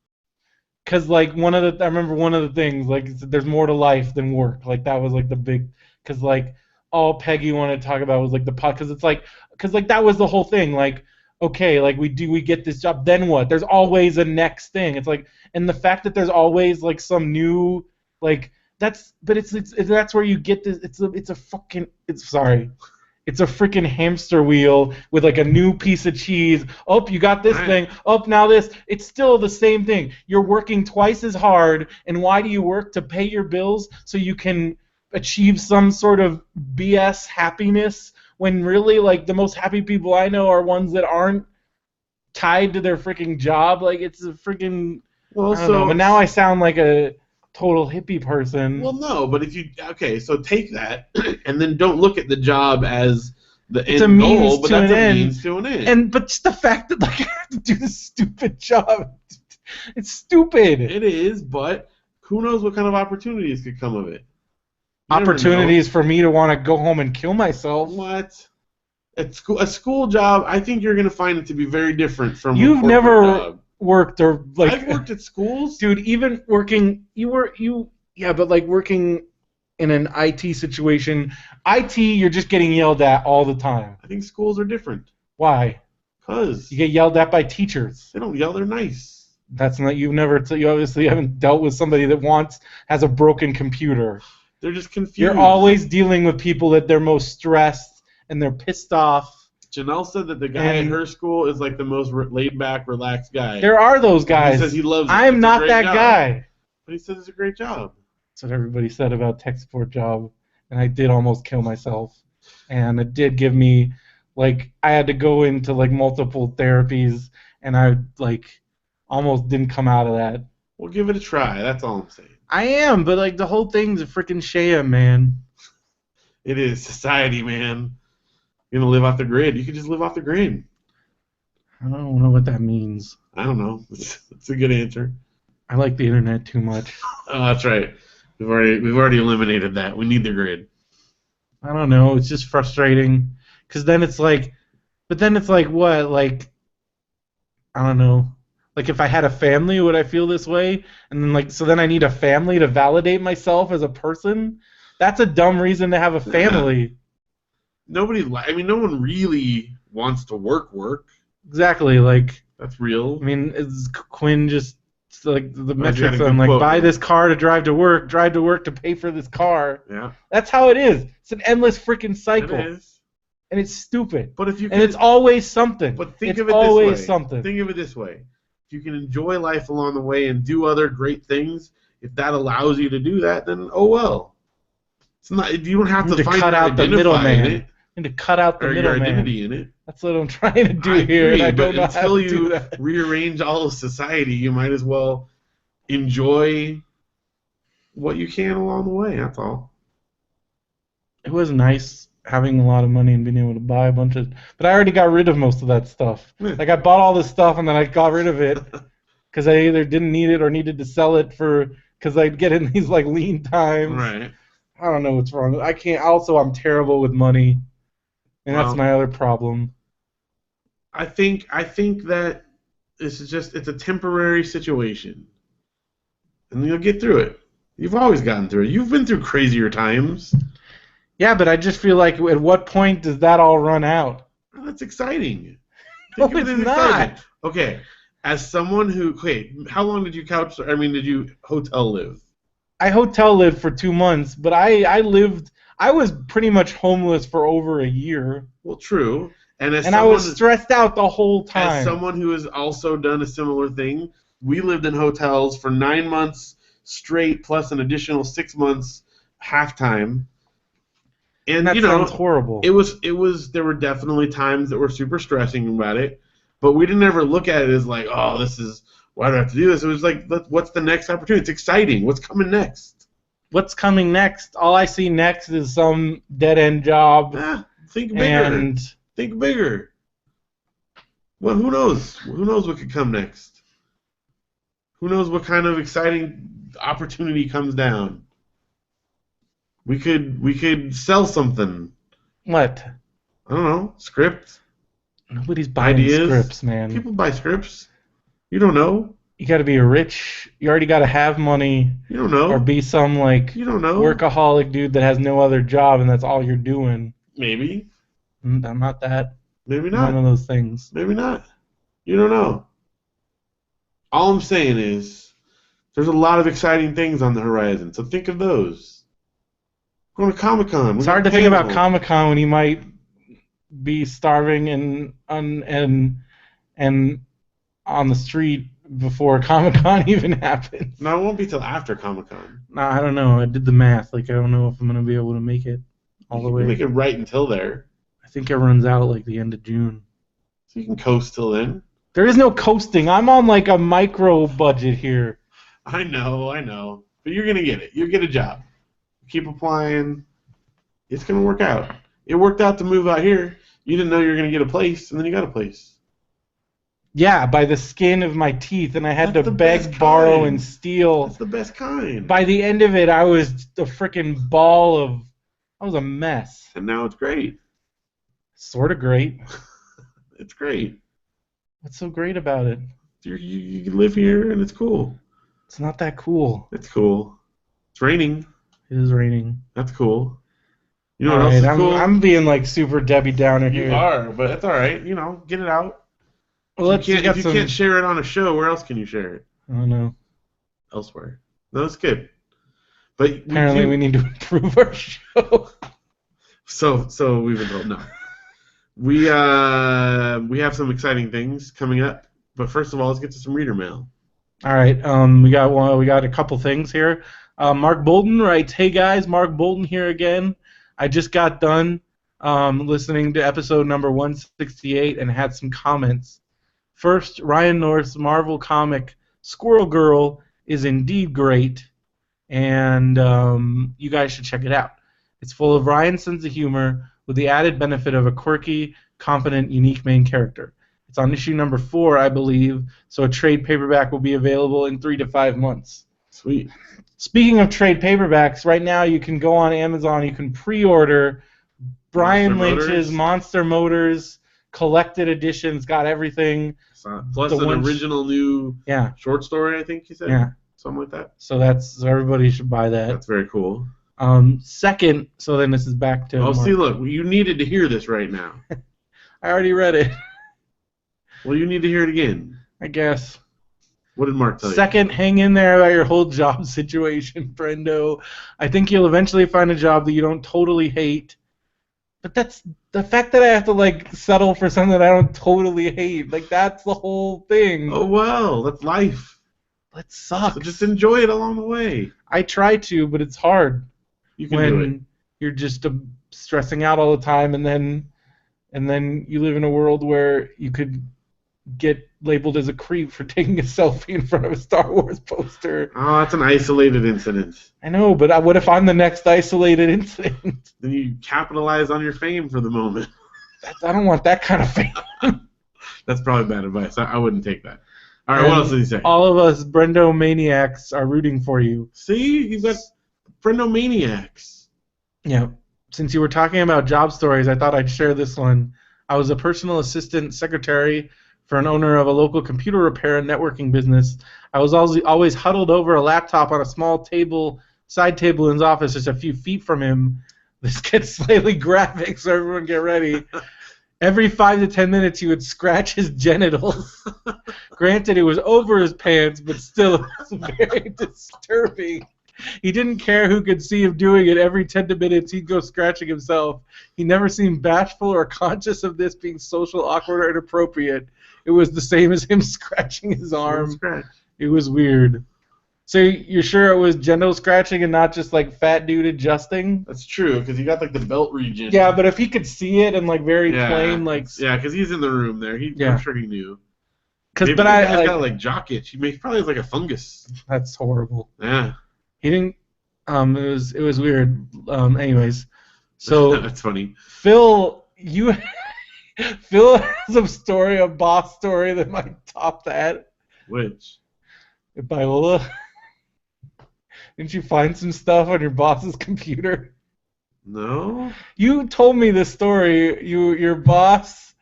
Cause like I remember one of the things, like there's more to life than work. Like that was like the big, cause like all Peggy wanted to talk about was like the pot, cause that was the whole thing. Like, okay, like we get this job, then what? There's always a next thing. It's like, and the fact that there's always like some new, like that's where you get this. It's a freaking hamster wheel with like a new piece of cheese. Oh, you got this thing. Oh, now this. It's still the same thing. You're working twice as hard, and why do you work? To pay your bills so you can achieve some sort of BS happiness, when really like the most happy people I know are ones that aren't tied to their freaking job. Like it's a freaking but now I sound like a total hippie person. Well, no, but so take that and then don't look at the job as the end goal, but that's a means to an end. But just the fact that like I have to do this stupid job, it's stupid. It is, but who knows what kind of opportunities could come of it? Opportunities for me to want to go home and kill myself. What? A school job, I think you're going to find it to be very different from You've never worked or like I've worked at schools. Dude, even working but like working in an IT situation, you're just getting yelled at all the time. I think schools are different. Why? Because you get yelled at by teachers. They don't yell, they're nice. That's not you obviously haven't dealt with somebody that has a broken computer. They're just confused. You're always dealing with people that they're most stressed and they're pissed off. Janelle said that the guy at her school is like the most laid-back, relaxed guy. There are those guys. He says he loves it. I'm not that guy. But he says it's a great job. That's what everybody said about tech support job. And I did almost kill myself. And it did give me, like, I had to go into, like, multiple therapies. And I, like, almost didn't come out of that. Well, give it a try. That's all I'm saying. I am, but, like, the whole thing's a freaking sham, man. It is society, man. You're going to live off the grid. You can just live off the grid. I don't know what that means. I don't know. It's a good answer. I like the internet too much. Oh, that's right. We've already eliminated that. We need the grid. I don't know. It's just frustrating. Because then it's like, but then it's like what? Like, I don't know. Like if I had a family, would I feel this way? And then like, so then I need a family to validate myself as a person? That's a dumb reason to have a family. No one really wants to work. Exactly. Like, That's real. I mean, is Quinn just like the Glad you had metrics a on good like quote, buy man. this car to drive to work to pay for this car. Yeah, That's how it is. It's an endless freaking cycle, it is. and it's stupid. But if you And it's always something. but think It's of it always this way. something. Think of it this way: if you can enjoy life along the way and do other great things, if that allows you to do that, then oh well. It's not. You don't have You need to to find cut your out the identify middleman. in it And to cut out the or your middleman. identity in it. That's what I'm trying to do I here, agree, and I but don't know how until to do you that. rearrange all of society, you might as well enjoy what you can along the way. That's all. It was nice having a lot of money and being able to buy a bunch of, but I already got rid of most of that stuff. Yeah. Like I bought all this stuff and then I got rid of it because I either didn't need it or needed to sell it because I'd get in these like lean times. Right. I don't know what's wrong. I can't. Also, I'm terrible with money, and that's Well, my other problem. I think that it's a temporary situation, and you'll get through it. You've always gotten through it. You've been through crazier times. Yeah, but I just feel like at what point does that all run out? Well, that's exciting. No, Think of it it's as not. excitement. Okay, as someone who how long did you did you hotel live? I hotel lived for 2 months, but I was pretty much homeless for over a year. Well, true. And I was stressed out the whole time. As someone who has also done a similar thing, we lived in hotels for 9 months straight, plus an additional 6 months halftime. And that sounds horrible. It was. There were definitely times that were super stressing about it, but we didn't ever look at it as like, oh, this is why do I have to do this? It was like, what's the next opportunity? It's exciting. What's coming next? What's coming next? All I see next is some dead end job. Think bigger. And think bigger. Well, who knows? Who knows what could come next? Who knows what kind of exciting opportunity comes down? We could sell something. What? I don't know. Script. Nobody's buying Ideas. scripts, man. People buy scripts. You don't know. You got to be rich. You already got to have money. You don't know. Or be some like You don't know. workaholic dude that has no other job and that's all you're doing. Maybe. I'm not that. Maybe not. One of those things. Maybe not. You don't know. All I'm saying is there's a lot of exciting things on the horizon, so think of those. We're going to Comic-Con. It's hard to think about Comic-Con when you might be starving and on the street before Comic-Con even happens. No, it won't be till after Comic-Con. No, I don't know. I did the math. Like, I don't know if I'm going to be able to make it all the way. You can make it right until there. I think it runs out like the end of June. So you can coast till then. There is no coasting. I'm on like a micro budget here. I know. But you're going to get it. You'll get a job. Keep applying. It's going to work out. It worked out to move out here. You didn't know you were going to get a place, and then you got a place. Yeah, by the skin of my teeth, and I had That's to the beg, best borrow, kind. and steal. That's the best kind. By the end of it, I was a freaking ball of... I was a mess. And now it's great. Sort of great. It's great. What's so great about it? You can live here, and it's cool. It's not that cool. It's cool. It's raining. It is raining. That's cool. You know All what else right, is cool? I'm being like super Debbie Downer You here. are, but that's all right. Get it out. Well, If you can't share it on a show, where else can you share it? I don't know. Elsewhere. No, it's good. But Apparently, we need to improve our show. So we've been told no. We have some exciting things coming up, but first of all, let's get to some reader mail. All right, we got a couple things here. Mark Bolton writes, "Hey guys, Mark Bolton here again. I just got done listening to episode number 168 and had some comments. First, Ryan North's Marvel comic Squirrel Girl is indeed great, and you guys should check it out. It's full of Ryan's sense of humor with the added benefit of a quirky, competent, unique main character. It's on issue number 4, I believe. So a trade paperback will be available in 3 to 5 months. Sweet. Speaking of trade paperbacks, right now you can go on Amazon. You can pre-order Brian Lynch's Monster Motors collected editions. Got everything. Plus an original new short story, I think you said. Yeah. Something like that. So everybody should buy that. That's very cool. Second, so then this is back to. Oh, see, look, you needed to hear this right now. I already read it. Well, you need to hear it again. I guess. What did Mark tell you? Second, hang in there about your whole job situation, Brendo. I think you'll eventually find a job that you don't totally hate. But that's the fact that I have to settle for something that I don't totally hate. That's the whole thing. Oh well, that's life. That sucks. So just enjoy it along the way. I try to, but it's hard. You can do it. You're just stressing out all the time, and then you live in a world where you could get labeled as a creep for taking a selfie in front of a Star Wars poster. Oh, that's an isolated incident. I know, but what if I'm the next isolated incident? Then you capitalize on your fame for the moment. I don't want that kind of fame. That's probably bad advice. I wouldn't take that. All right, what else did he say? All of us Brendo maniacs are rooting for you. See, you've got Brendo maniacs. Yeah. Since you were talking about job stories, I thought I'd share this one. I was a personal assistant secretary for an owner of a local computer repair and networking business. I was always huddled over a laptop on a small side table in his office, just a few feet from him. This gets slightly graphic, so everyone get ready. Every 5 to 10 minutes, he would scratch his genitals. Granted, it was over his pants, but still, it was very disturbing. He didn't care who could see him doing it. Every 10 minutes, he'd go scratching himself. He never seemed bashful or conscious of this being social, awkward, or inappropriate. It was the same as him scratching his arm. It was weird. So you're sure it was genital scratching and not just fat dude adjusting? That's true, because he got the belt region. Yeah, but if he could see it and very plain, yeah, because he's in the room there. I'm sure he knew. He's got jock itch. He probably has a fungus. That's horrible. Yeah. He didn't. It was weird. Anyways, so that's funny. Phil has a boss story that might top that. Which? Biola. Didn't you find some stuff on your boss's computer? No. You told me this story. Your boss.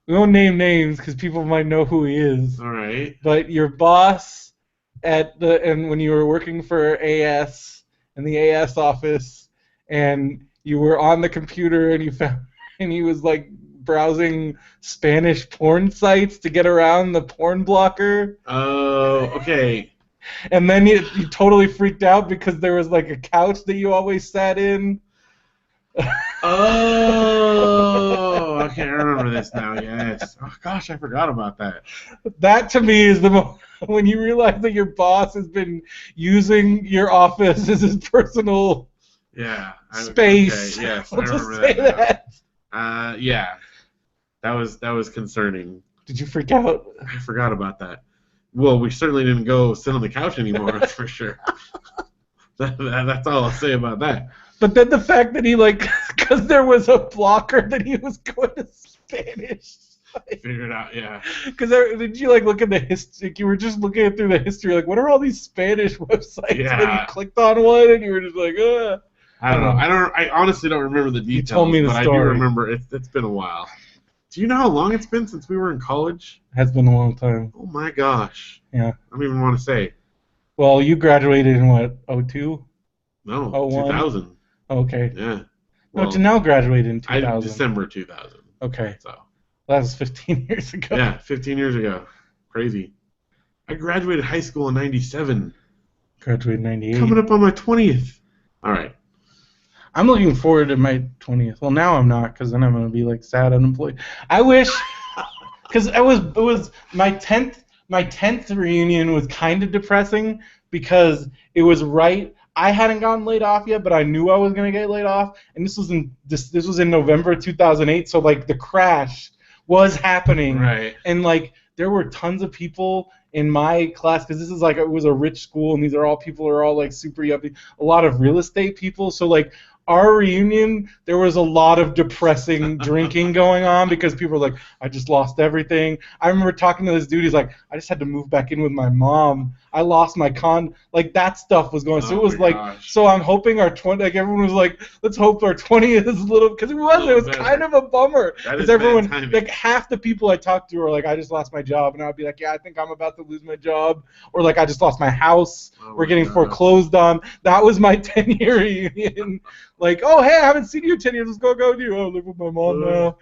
We won't name names because people might know who he is. All right. But your boss and when you were working for AS in the AS office, and you were on the computer and he was browsing Spanish porn sites to get around the porn blocker. Oh, okay. And then you totally freaked out because there was a couch that you always sat in. Oh, okay, I remember this now. Yes. Oh gosh, I forgot about that. That to me is the moment when you realize that your boss has been using your office as his personal space. Okay, yes, I I'll just remember say that. Yeah. That was concerning. Did you freak out? I forgot about that. Well, we certainly didn't go sit on the couch anymore, that's for sure. That's all I'll say about that. But then the fact that he because there was a blocker that he was going to Spanish. Figure it out, yeah. Because did you look at the history? You were just looking through the history, what are all these Spanish websites? Yeah. And you clicked on one, and you were just ugh. I don't know. I honestly don't remember the details. You told me the but story. I do remember it's been a while. Do you know how long it's been since we were in college? It has been a long time. Oh my gosh. Yeah. I don't even want to say. Well, you graduated in what, 02? No, 01? 2000. Okay. Yeah. Well, no, Janelle graduated in 2000. December 2000. Okay. So. That was 15 years ago. Yeah, 15 years ago. Crazy. I graduated high school in 97. Graduated in 98. Coming up on my 20th. All right. I'm looking forward to my 20th. Well, now I'm not, because then I'm going to be sad unemployed. I wish, because it was my 10th reunion was kind of depressing because it was right. I hadn't gotten laid off yet, but I knew I was going to get laid off, and this was in November 2008. So the crash was happening, right? And there were tons of people in my class because this is it was a rich school, and these are all people who are all super yuppie. A lot of real estate people, so our reunion, there was a lot of depressing drinking going on because people were like, I just lost everything. I remember talking to this dude. He's like, I just had to move back in with my mom. I lost my like that stuff was going. So it was like, gosh. so I'm hoping our 20, like everyone was like, let's hope our 20th is a little, because it was better. kind of a bummer. Because everyone, bad timing. like half the people I talked to were like, I just lost my job. And I'd be like, yeah, I think I'm about to lose my job. Or like, I just lost my house. We're getting foreclosed on. That was my 10-year reunion. Like, oh, hey, I haven't seen you in 10 years. Let's go with you. Oh, live with my mom now.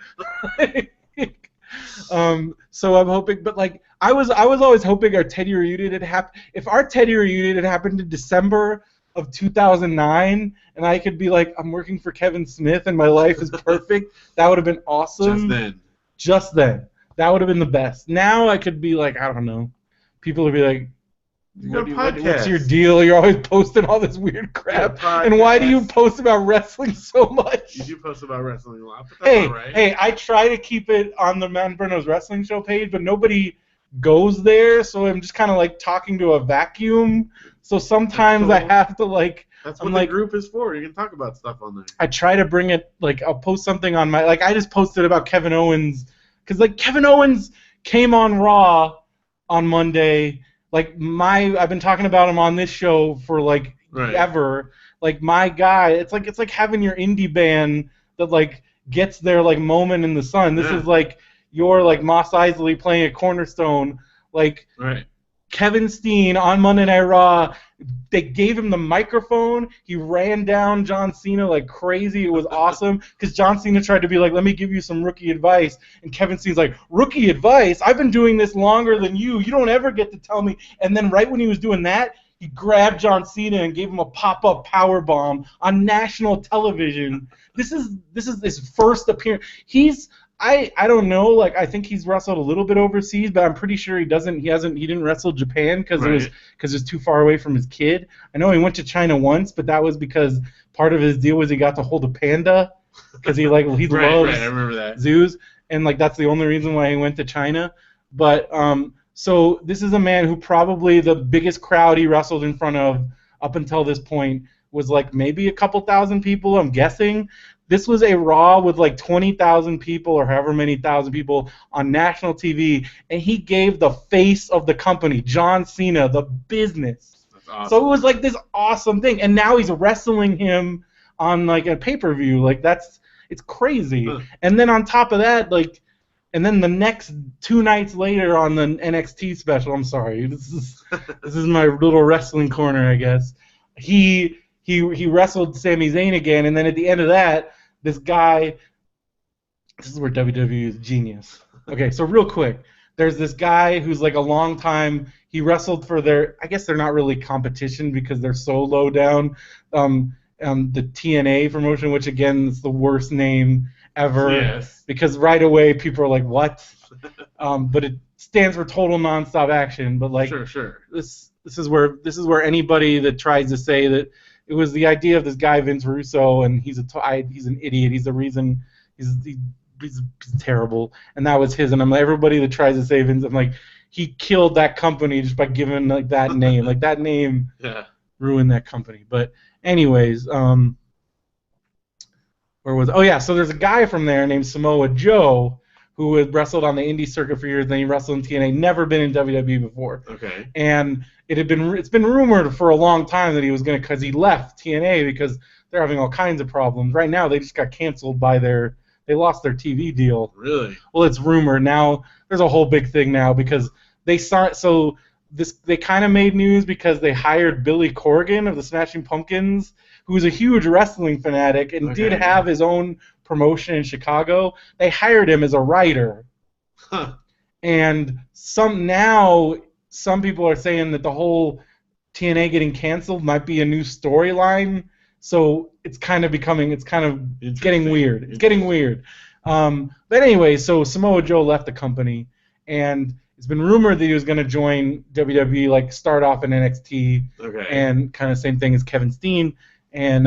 So I'm hoping, but like, I was always hoping our 10-year reunion had happened. If our 10-year reunion had happened in December of 2009, and I could be like, I'm working for Kevin Smith and my life is perfect, that would have been awesome. Just then. That would have been the best. Now I could be like, I don't know. People would be like, what's your deal? You're always posting all this weird crap. And why do you post about wrestling so much? You do post about wrestling a lot. Hey, I try to keep it on the Man Brendo's Wrestling Show page, but nobody goes there, so I'm just kind of like talking to a vacuum. So sometimes I have to like. That's what the group is for. You can talk about stuff on there. I try to bring it, like, I'll post something on my, like, I just posted about Kevin Owens, because, like, Kevin Owens came on Raw on Monday. Like, I've been talking about him on this show for, like, ever. Like, my guy, it's like having your indie band that, like, gets their, like, moment in the sun. This is, like, your, like, Mos Eisley playing a Cornerstone. Like, Kevin Steen on Monday Night Raw, they gave him the microphone. He ran down John Cena like crazy. It was awesome because John Cena tried to be like, let me give you some rookie advice. And Kevin Steen's like, rookie advice? I've been doing this longer than you. You don't ever get to tell me. And then right when he was doing that, he grabbed John Cena and gave him a pop-up power bomb on national television. This is his first appearance. I don't know, like, I think he's wrestled a little bit overseas, but I'm pretty sure he didn't wrestle Japan because it was too far away from his kid. I know he went to China once, but that was because part of his deal was he got to hold a panda because he loves I remember that. zoos, and like that's the only reason why he went to China. But so this is a man who probably the biggest crowd he wrestled in front of up until this point was like maybe a couple thousand people, I'm guessing. This was a Raw with like 20,000 people or however many thousand people on national TV, and he gave the face of the company, John Cena, the business. That's awesome. So it was like this awesome thing, and now he's wrestling him on like a pay-per-view. Like it's crazy. And then on top of that, like, and then the next 2 nights later on the NXT special, I'm sorry, this is my little wrestling corner, I guess. He wrestled Sami Zayn again, and then at the end of that, this guy, this is where WWE is genius. Okay, so real quick, there's this guy who's like a long time, he wrestled for I guess they're not really competition because they're so low down, the TNA promotion, which again is the worst name ever. Yes. Because right away people are like, what? But it stands for Total Nonstop Action. But like, sure. This is where anybody that tries to say that it was the idea of this guy Vince Russo and he's an idiot. He's the reason he's terrible, and that was his. And everybody that tries to say Vince, I'm like, he killed that company just by giving like that name. Like that name ruined that company. But anyways, where was? Oh yeah, so there's a guy from there named Samoa Joe who had wrestled on the indie circuit for years. Then he wrestled in TNA, never been in WWE before. Okay. And it's been rumored for a long time that he was going to, because he left TNA because they're having all kinds of problems. Right now, they just got canceled they lost their TV deal. Really? Well, it's rumored now. There's a whole big thing now because they kind of made news because they hired Billy Corgan of the Smashing Pumpkins, who's a huge wrestling fanatic and did have his own promotion in Chicago. They hired him as a writer. Huh. And some people are saying that the whole TNA getting canceled might be a new storyline. So it's kind of getting weird. It's getting weird. But anyway, so Samoa Joe left the company, and it's been rumored that he was going to join WWE, like start off in NXT, and kind of same thing as Kevin Steen, and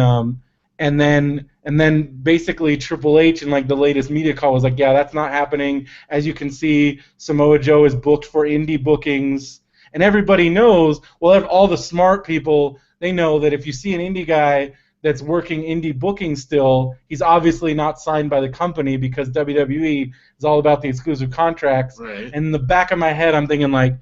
then basically Triple H in like the latest media call was like, yeah, that's not happening. As you can see, Samoa Joe is booked for indie bookings, and everybody knows. Well, all the smart people, they know that if you see an indie guy that's working indie booking still. He's obviously not signed by the company because WWE is all about the exclusive contracts. Right. And in the back of my head, I'm thinking like,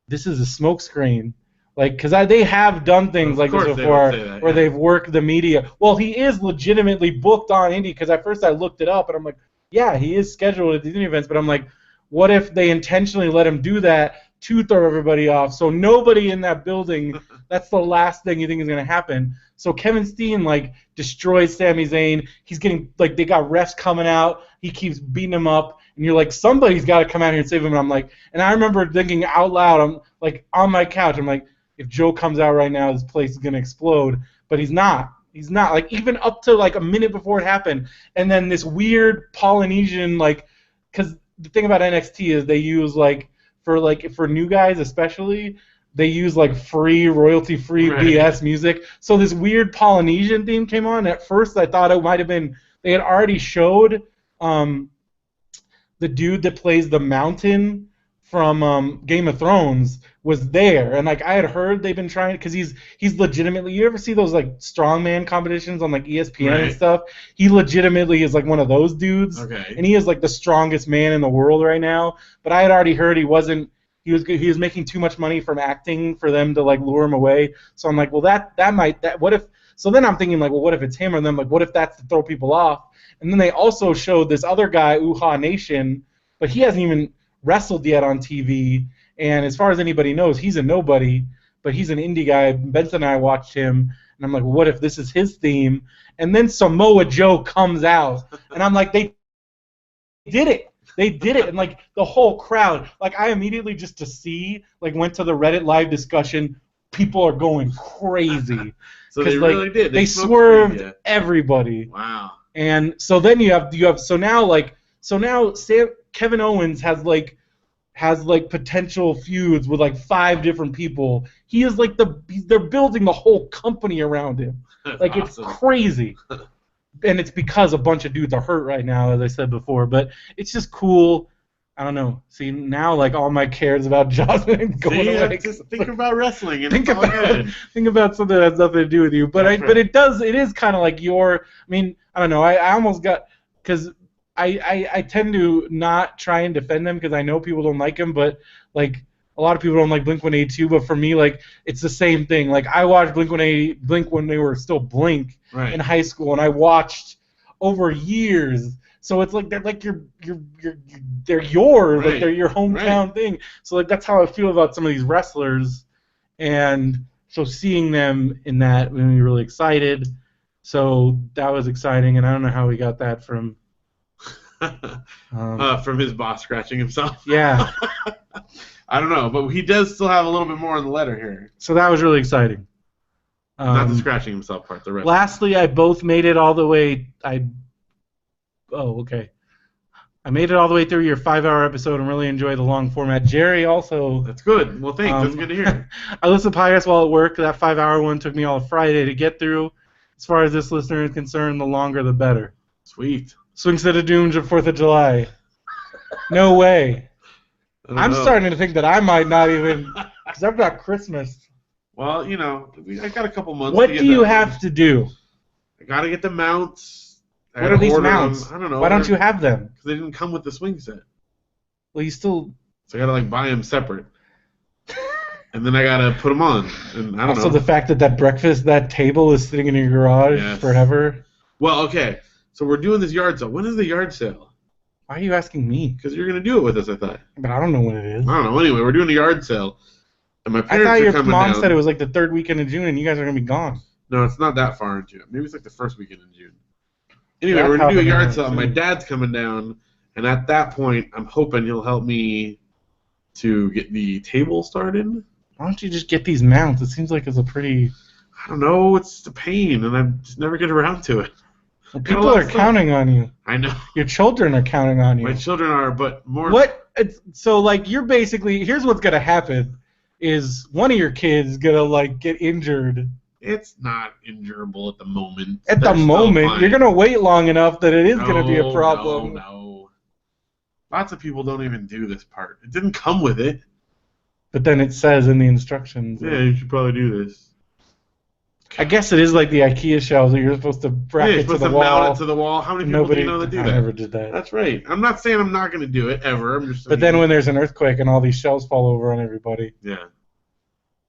this is a smokescreen. Like, because they have done things like this before where they've worked the media. Well, he is legitimately booked on indie because at first I looked it up and I'm like, yeah, he is scheduled at these indie events. But I'm like, what if they intentionally let him do that to throw everybody off? So nobody in that building, that's the last thing you think is going to happen. So Kevin Steen, like, destroys Sami Zayn. He's getting, like, they got refs coming out. He keeps beating him up. And you're like, somebody's got to come out here and save him. And I'm like, and I remember thinking out loud, I'm like, on my couch, I'm like, if Joe comes out right now, this place is going to explode. But he's not. He's not. Like, even up to, like, a minute before it happened. And then this weird Polynesian, like, because the thing about NXT is they use, like, for new guys especially, they use, like, free, royalty-free BS music. So this weird Polynesian theme came on. At first, I thought it might have been, they had already showed the dude that plays the Mountain from Game of Thrones was there, and like I had heard they've been trying, because he's legitimately, you ever see those like strongman competitions on like ESPN and stuff? He legitimately is like one of those dudes, and he is like the strongest man in the world right now. But I had already heard he was making too much money from acting for them to like lure him away. So I'm like, well, what if? So then I'm thinking like, well, what if it's him? And then like, what if that's to throw people off? And then they also showed this other guy, Uha Nation, but he hasn't even wrestled yet on TV. And as far as anybody knows, he's a nobody, but he's an indie guy. Benson and I watched him, and I'm like, well, what if this is his theme? And then Samoa Joe comes out, and I'm like, they did it. They did it. And like the whole crowd, like I immediately just to see, like went to the Reddit live discussion. People are going crazy. So they like, really did. They swerved everybody. Wow. And so then you have Kevin Owens has potential feuds with like 5 different people. He is like they're building the whole company around him. Like awesome. It's crazy. And it's because a bunch of dudes are hurt right now, as I said before. But it's just cool. I don't know. See, now like all my cares about Jocelyn going away. Just think about wrestling and think about something that has nothing to do with you. But it is kind of like I mean, I don't know. I almost got, because I tend to not try and defend them because I know people don't like them, but like a lot of people don't like Blink-182, but for me, like it's the same thing. Like I watched Blink when they were still Blink in high school, and I watched over years. So it's like they're like they're yours, like they're your hometown thing. So like that's how I feel about some of these wrestlers, and so seeing them in that made me really excited. So that was exciting, and I don't know how we got that from his boss scratching himself. Yeah. I don't know, but he does still have a little bit more in the letter here. So that was really exciting. Not the scratching himself part. The rest. Lastly, I both made it all the way. Oh, okay. I made it all the way through your 5-hour episode and really enjoyed the long format. Jerry also. That's good. Well, thanks. That's good to hear. I listened to podcasts while at work. That 5-hour one took me all Friday to get through. As far as this listener is concerned, the longer the better. Sweet. Swing Set of Doom to 4th of July. No way. I'm starting to think that I might not even, because I've got Christmas. Well, you know, I got a couple months. What do you have to do? I got to get the mounts. What are these mounts? I don't know. Why don't you have them? Because they didn't come with the swing set. Well, you still. So I gotta like buy them separate, and then I gotta put them on. And I don't know. Also, the fact that table is sitting in your garage forever. Well, okay. So we're doing this yard sale. When is the yard sale? Why are you asking me? Because you're gonna do it with us, I thought. But I don't know when it is. I don't know. Anyway, we're doing a yard sale, and my parents I thought are coming your mom down. said it was like the 3rd weekend of June, and you guys are gonna be gone. No, it's not that far into it. Maybe it's like the 1st weekend in June. Anyway, we're going to do a yard sale. My dad's coming down, and at that point, I'm hoping he'll help me to get the table started. Why don't you just get these mounts? It seems like it's a pretty... I don't know. It's a pain, and I just never get around to it. Well, people are counting on you. I know. Your children are counting on you. My children are, but more... What? So, like, you're basically... Here's what's going to happen, is one of your kids is going to, like, get injured... It's not injurable at the moment. At the moment, you're going to wait long enough that it is going to be a problem. No. Lots of people don't even do this part. It didn't come with it. But then it says in the instructions. Yeah, you should probably do this. I guess it is like the IKEA shelves that you're supposed to bracket to the wall. Mount it to the wall. How many people do you know that do that? I never did that. That's right. I'm not saying I'm not going to do it ever. But then when there's an earthquake and all these shelves fall over on everybody. Yeah.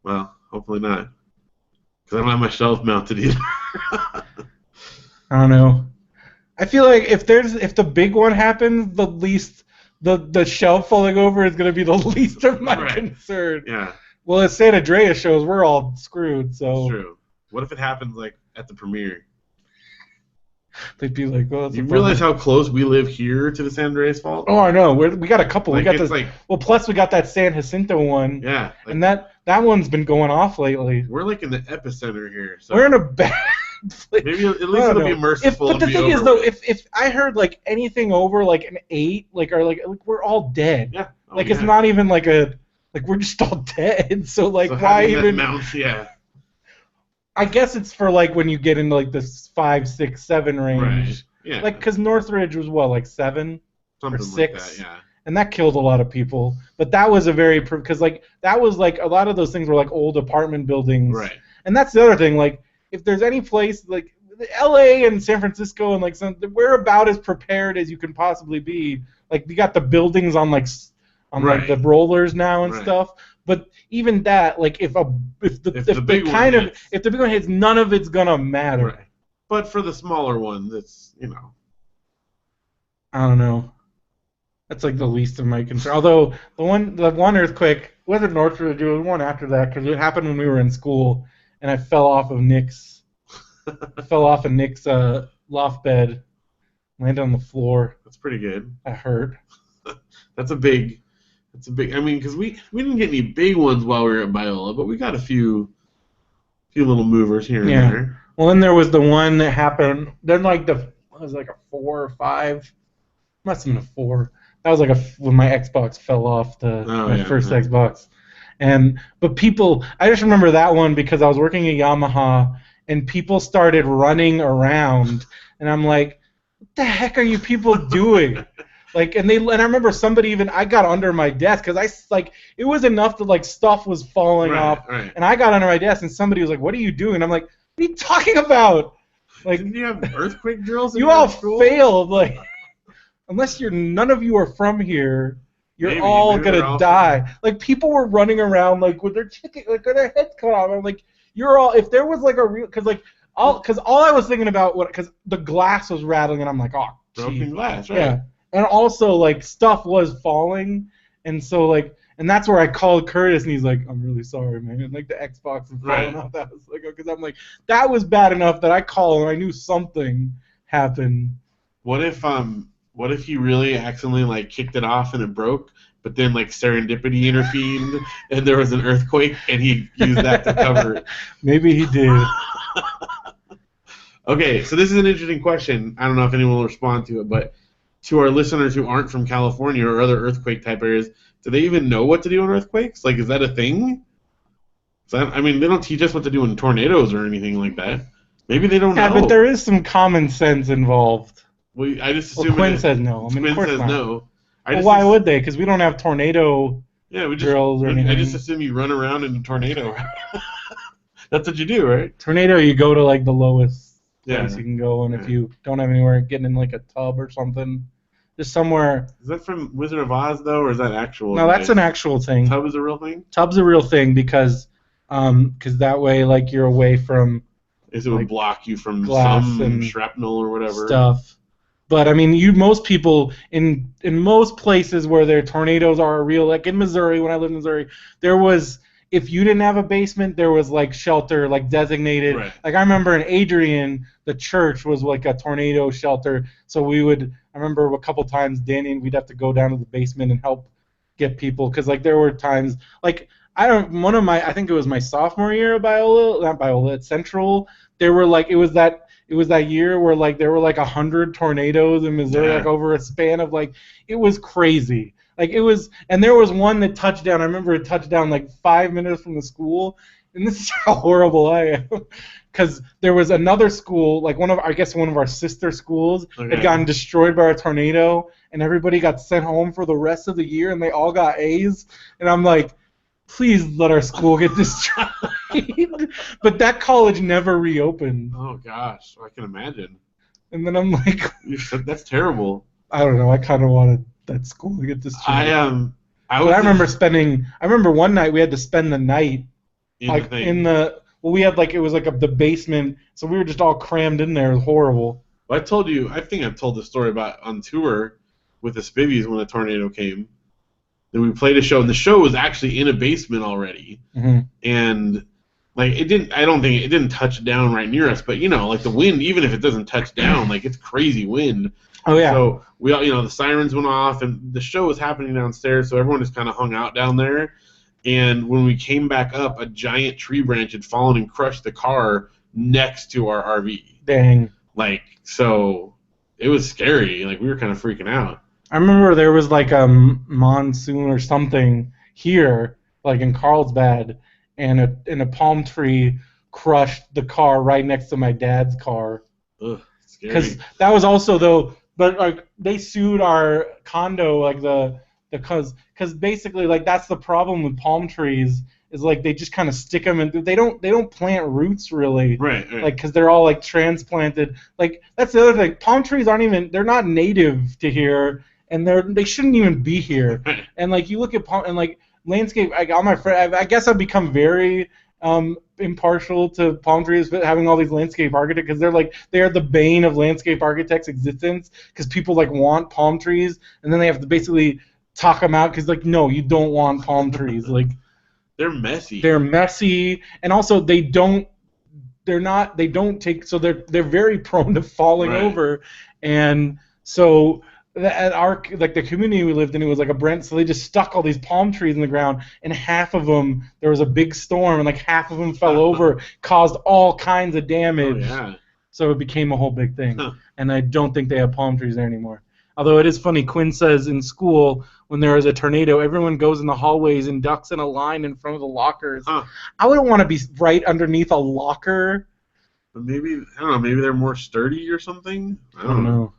Well, hopefully not. Because I don't have my shelves mounted either. I don't know. I feel like if the big one happens, the least the shelf falling over is going to be the least of my concern. Yeah. Well, as San Andreas shows, we're all screwed. So. That's true. What if it happens like at the premiere? They'd be like, "Oh, you realize how close we live here to the San Andreas Fault?" Oh, I know. We got a couple. Like, we got this. Well, plus we got that San Jacinto one. Yeah. And that one's been going off lately. We're like in the epicenter here. So we're in a bad place. Maybe at least it'll be merciful. But the thing is, though, if I heard like anything over like an 8, like we're all dead. Yeah. Oh, it's not even like we're just all dead. So why even? Mounts, yeah. I guess it's for like when you get into like this 5, 6, 7 range. Right. Yeah. Like because Northridge was what, like 7 something or 6. Like that, yeah. And that killed a lot of people. But that was because like that was like a lot of those things were like old apartment buildings. Right. And that's the other thing. Like if there's any place like L.A. and San Francisco and like we're about as prepared as you can possibly be. Like we got the buildings on like the rollers now and stuff. But even that, like if the big one hits, none of it's gonna matter. Right. But for the smaller ones, it's I don't know. That's like the least of my concern. Although the one earthquake wasn't Northridge, it was one after that because it happened when we were in school, and I fell off of Nick's loft bed, landed on the floor. That's pretty good. That hurt. That's a big. I mean, because we didn't get any big ones while we were at Biola, but we got a few little movers here and there. Well, then there was the one that happened. Then it was like a 4 or 5. Must have been a 4. That was like when my Xbox fell off my first Xbox. But people, I just remember that one because I was working at Yamaha and people started running around, and I'm like, what the heck are you people doing? And I remember somebody I got under my desk because it was enough that stuff was falling off, and I got under my desk and somebody was like, "What are you doing?" And I'm like, "What are you talking about?" Didn't you have earthquake drills? You all failed. Unless none of you are from here, you're all gonna die. People were running around with their with their heads cut off. I'm like, you're all. If there was a real, because all I was thinking about because the glass was rattling and I'm like, oh, broken glass, right? Yeah. And also, stuff was falling, and so, and that's where I called Curtis, and he's like, I'm really sorry, man. And, the Xbox is falling off. That was, because I'm like, that was bad enough that I called, and I knew something happened. What if he really accidentally, kicked it off and it broke, but then, serendipity intervened, and there was an earthquake, and he used that to cover it? Maybe he did. Okay, so this is an interesting question. I don't know if anyone will respond to it, but to our listeners who aren't from California or other earthquake-type areas, do they even know what to do in earthquakes? Is that a thing? They don't teach us what to do in tornadoes or anything like that. Maybe they don't know. Yeah, but there is some common sense involved. Well, I just assume Quinn says no. Quinn says no. Why would they? Because we don't have tornado drills or anything. I just assume you run around in a tornado. That's what you do, right? Tornado, you go to the lowest place you can go, and if you don't have anywhere, getting in a tub or something, just somewhere. Is that from Wizard of Oz though, or is that actual? No, that's an actual thing. Tub is a real thing. Tub's a real thing because that way you're away from. It would block you from glass some and shrapnel or whatever stuff. But most people in most places where their tornadoes are real, in Missouri, when I lived in Missouri, there was. If you didn't have a basement, there was shelter, designated. Right. I remember in Adrian, the church was a tornado shelter. So I remember a couple times, Danny and we'd have to go down to the basement and help get people because there were times I think it was my sophomore year at at Central. There were it was that year where there were 100 tornadoes in Missouri over a span of it was crazy. And there was one that touched down. I remember it touched down 5 minutes from the school, and this is how horrible I am. Because there was another school, one of our sister schools, had gotten destroyed by a tornado, and everybody got sent home for the rest of the year, and they all got A's. And I'm like, please let our school get destroyed. But that college never reopened. Oh gosh, I can imagine. And then I'm like, That's terrible. I don't know. I kind of wanted that school to get this. I remember one night we had to spend the night we had it was the basement, so we were just all crammed in there. It was horrible. Well, I think I've told the story about on tour with the Spivvies when a tornado came. Then we played a show, and the show was actually in a basement already, and it didn't touch down right near us, but the wind, even if it doesn't touch down, it's crazy wind. Oh yeah. So we all, the sirens went off, and the show was happening downstairs, so everyone just kind of hung out down there. And when we came back up, a giant tree branch had fallen and crushed the car next to our RV. Dang. So it was scary. We were kind of freaking out. I remember there was a monsoon or something here, in Carlsbad, and a palm tree crushed the car right next to my dad's car. Ugh, scary. Because that was also but they sued our condo because basically that's the problem with palm trees is they just kind of stick them and they don't plant roots really. Right. Because they're all transplanted. That's the other thing. Palm trees they're not native to here, and they shouldn't even be here. And you look at palm and landscape. I guess I've become very impartial to palm trees, but having all these landscape architects because they're the bane of landscape architects' existence because people want palm trees and then they have to basically talk them out because no, you don't want palm trees. They're messy. They're messy, and also they don't take, so they're very prone to falling over, and so at our the community we lived in, it was a Brent, so they just stuck all these palm trees in the ground, and half of them, there was a big storm, and half of them fell over, caused all kinds of damage. Oh, yeah. So it became a whole big thing, and I don't think they have palm trees there anymore. Although it is funny, Quinn says in school when there is a tornado, everyone goes in the hallways and ducks in a line in front of the lockers. I wouldn't want to be right underneath a locker. But maybe, I don't know, maybe they're more sturdy or something? I don't know.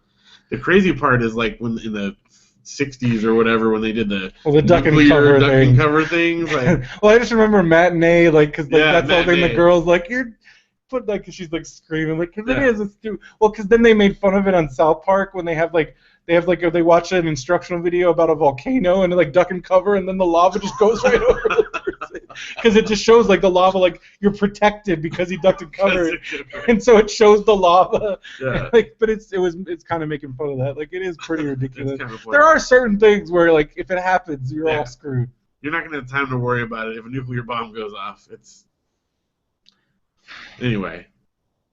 The crazy part is when in the 60s or whatever when they did the duck and cover things. Well, I just remember Matinee, because that's the whole thing. The girls you're put she's screaming because then they made fun of it on South Park when they have they watch an instructional video about a volcano and they duck and cover and then the lava just goes right over the person because it just shows the lava you're protected because he ducked and covered and so it shows the lava. Yeah. But it's kind of making fun of that. It is pretty ridiculous. There are certain things where if it happens you're all screwed. You're not gonna have time to worry about it if a nuclear bomb goes off. Anyway,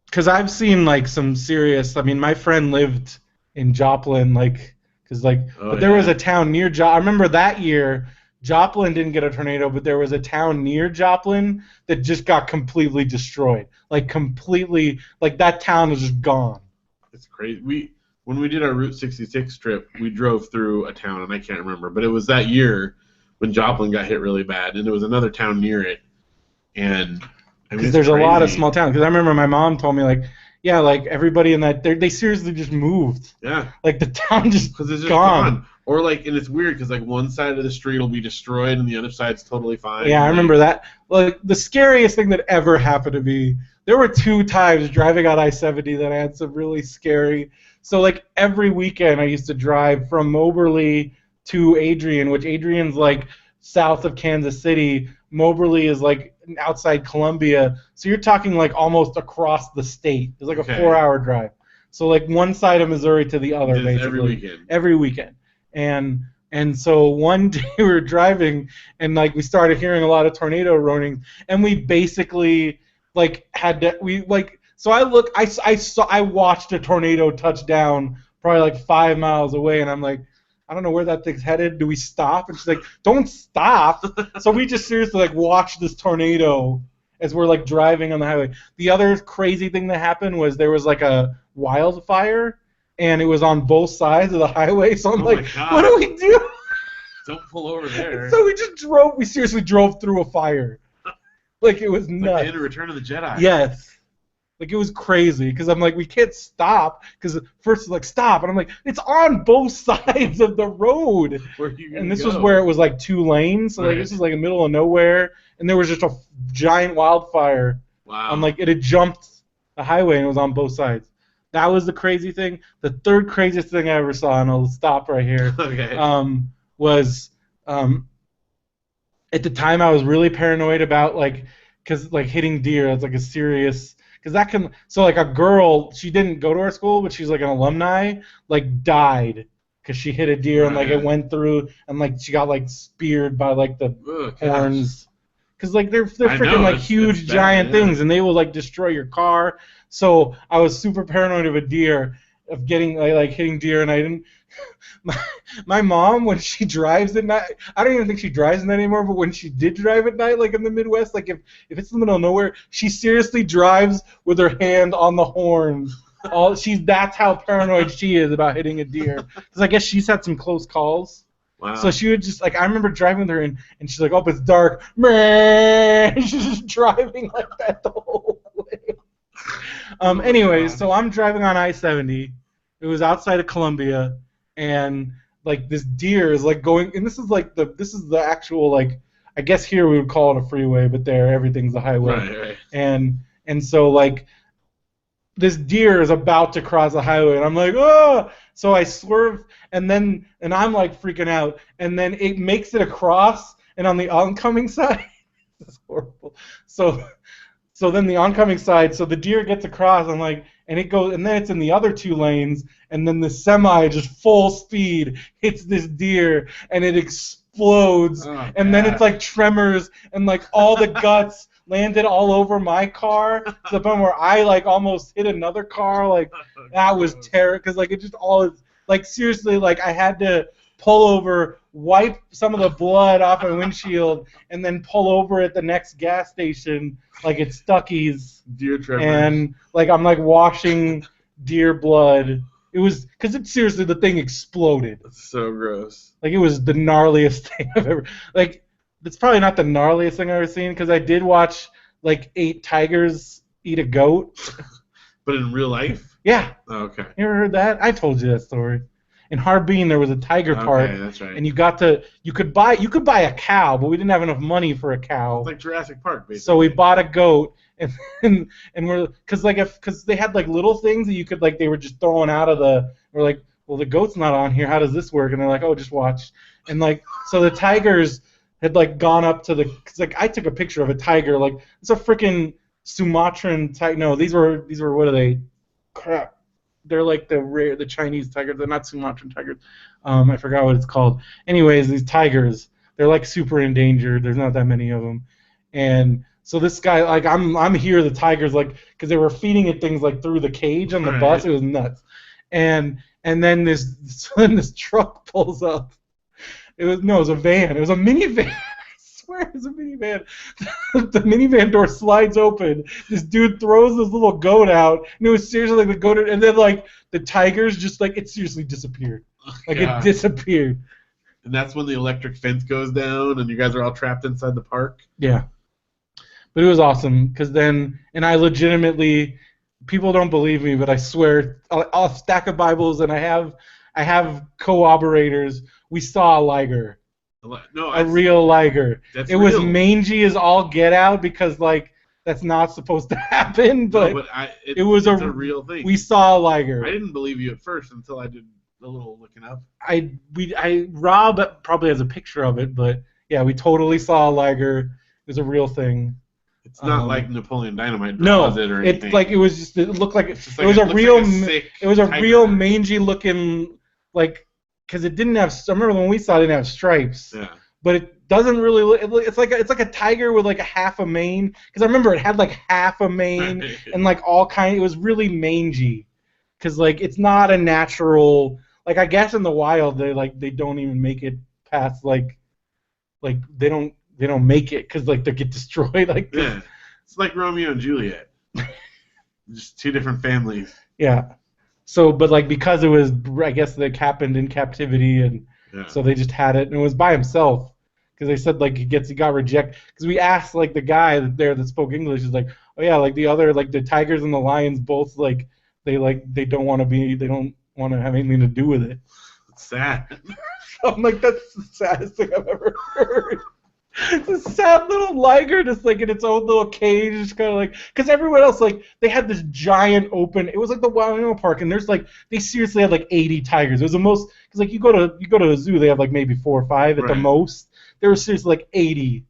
because I've seen some serious. I mean, my friend lived in Joplin, but there was a town near Joplin. I remember that year, Joplin didn't get a tornado, but there was a town near Joplin that just got completely destroyed. Completely, that town was just gone. It's crazy. When we did our Route 66 trip, we drove through a town, and I can't remember, but it was that year when Joplin got hit really bad, and there was another town near it, and. Because there's a lot of small towns. Because I remember my mom told me, everybody in that, they seriously just moved. Yeah. The town just because it's just gone. Or, and it's weird because, one side of the street will be destroyed and the other side's totally fine. Yeah, I remember that. The scariest thing that ever happened to me, there were 2 times driving on I-70 that I had some really scary. So, every weekend I used to drive from Moberly to Adrian, which Adrian's, south of Kansas City. Moberly is, outside Columbia, so you're talking almost across the state. It's a 4-hour drive. So one side of Missouri to the other, basically. Every weekend. And so one day we were driving and we started hearing a lot of tornado warnings and we basically had to so I watched a tornado touch down probably 5 miles away and I'm I don't know where that thing's headed. Do we stop? And she's like, don't stop. So we just seriously watched this tornado as we're driving on the highway. The other crazy thing that happened was there was a wildfire and it was on both sides of the highway. So I'm what do we do? Don't pull over there. So we seriously drove through a fire. It was nuts. In Return of the Jedi. Yes. It was crazy because I'm we can't stop because first it's stop and I'm it's on both sides of the road. Where you and this was where it was 2 lanes, so right. This is in the middle of nowhere and there was just a giant wildfire. Wow. It had jumped the highway and it was on both sides. That was the crazy thing. The third craziest thing I ever saw, and I'll stop right here, Okay. was at the time I was really paranoid about because hitting deer. It's like a serious, because that can, so like a girl, she didn't go to our school, but she's like an alumni, died because she hit a deer and it went through and she got speared by the horns. Because they're freaking huge giant things, and they will destroy your car. So I was super paranoid of a deer, of getting hitting deer, and I didn't. My mom, when she drives at night, I don't even think she drives at night anymore. But when she did drive at night, in the Midwest, if it's in the middle of nowhere, she seriously drives with her hand on the horn. That's how paranoid she is about hitting a deer. Because I guess she's had some close calls. Wow. So she would just I remember driving with her and she's like, oh, it's dark. Man, she's just driving like that the whole way. Anyways, so I'm driving on I-70. It was outside of Columbia, and this deer is going, and this is the actual I guess here we would call it a freeway, but there everything's a highway. Right. And so this deer is about to cross the highway, and I'm like, oh! So I swerve, and I'm freaking out, and then it makes it across, and on the oncoming side, this is horrible. So then the oncoming side, so the deer gets across, and it goes, and then it's in the other two lanes, and then the semi just full speed hits this deer, and it explodes, and then it's tremors, and all the guts landed all over my car to the point where I almost hit another car. That was terror, because it just all seriously, I had to pull over, wipe some of the blood off my windshield, and then pull over at the next gas station at Stuckey's. Deer tremors. And I'm washing deer blood. It was because seriously, the thing exploded. That's so gross. It was the gnarliest thing I've ever it's probably not the gnarliest thing I've ever seen, because I did watch 8 tigers eat a goat. But in real life? Yeah. Oh, okay. You ever heard that? I told you that story. In Harbin, there was a tiger park. Okay, that's right. And you could buy a cow, but we didn't have enough money for a cow. It's like Jurassic Park, basically. So we bought a goat, and we're because they had little things that you could they were just throwing out of the. We're like, well, the goat's not on here. How does this work? And they're like, oh, just watch. And so the tigers had gone up to the, because I took a picture of a tiger, it's a freaking Sumatran tiger. No, these were what are they? Crap, they're the Chinese tigers. They're not Sumatran tigers. I forgot what it's called. Anyways, these tigers, they're super endangered. There's not that many of them, and so this guy, I'm here. The tigers, because they were feeding it things through the cage on the bus. It was nuts, and then this truck pulls up. It was a van. It was a minivan. I swear it was a minivan. The minivan door slides open. This dude throws this little goat out, and it was seriously the goat, and then the tigers just it seriously disappeared. It disappeared. And that's when the electric fence goes down, and you guys are all trapped inside the park. Yeah. But it was awesome, because then, and I legitimately, people don't believe me, but I swear, I'll stack of Bibles, and I have corroborators. We saw a liger. A real liger. It was mangy as all get out, because that's not supposed to happen. But, it was a real thing. We saw a liger. I didn't believe you at first until I did a little looking up. Rob probably has a picture of it, but yeah, we totally saw a liger. It was a real thing. It's not like Napoleon Dynamite draws it or anything. It's it was just, it looked like it was a real, it was a real mangy looking, because it didn't have. I remember when we saw it, didn't have stripes. Yeah. But it doesn't really look. It's like a tiger with a half a mane. Because I remember it had half a mane and all kind. It was really mangy. Because it's not a natural. I guess in the wild they don't even make it past they don't make it, because they get destroyed. Yeah. It's like Romeo and Juliet. Just two different families. Yeah. So, but because it was, I guess that happened in captivity, and so they just had it, and it was by himself, because they said he got rejected. Because we asked the guy there that spoke English, is oh yeah, the other the tigers and the lions both they don't want to have anything to do with it. It's sad. So I'm that's the saddest thing I've ever heard. This sad little liger just like in its own little cage, just kind of like, because everyone else, like, they had this giant open, it was like the wild animal park, and there's like, they seriously had like 80 tigers. It was the most, because like you go to a zoo, they have like maybe 4 or 5 at the most. There were seriously like 80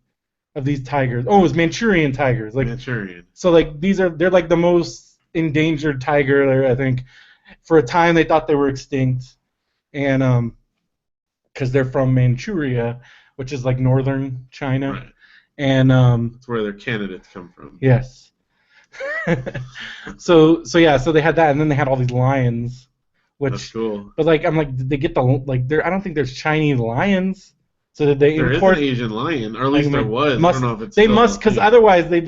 of these tigers. Oh, it was Manchurian tigers. Like Manchurian. So like they're like the most endangered tiger, I think. For a time they thought they were extinct, and because they're from Manchuria, which is like northern China. Right. And that's where their candidates come from. Yes. so they had that, and then they had all these lions, which that's cool. But like I'm like, did they get the like there? I don't think there's Chinese lions. So did they import? There is an Asian lion, or at least there was. I don't know if it's. They must, because otherwise they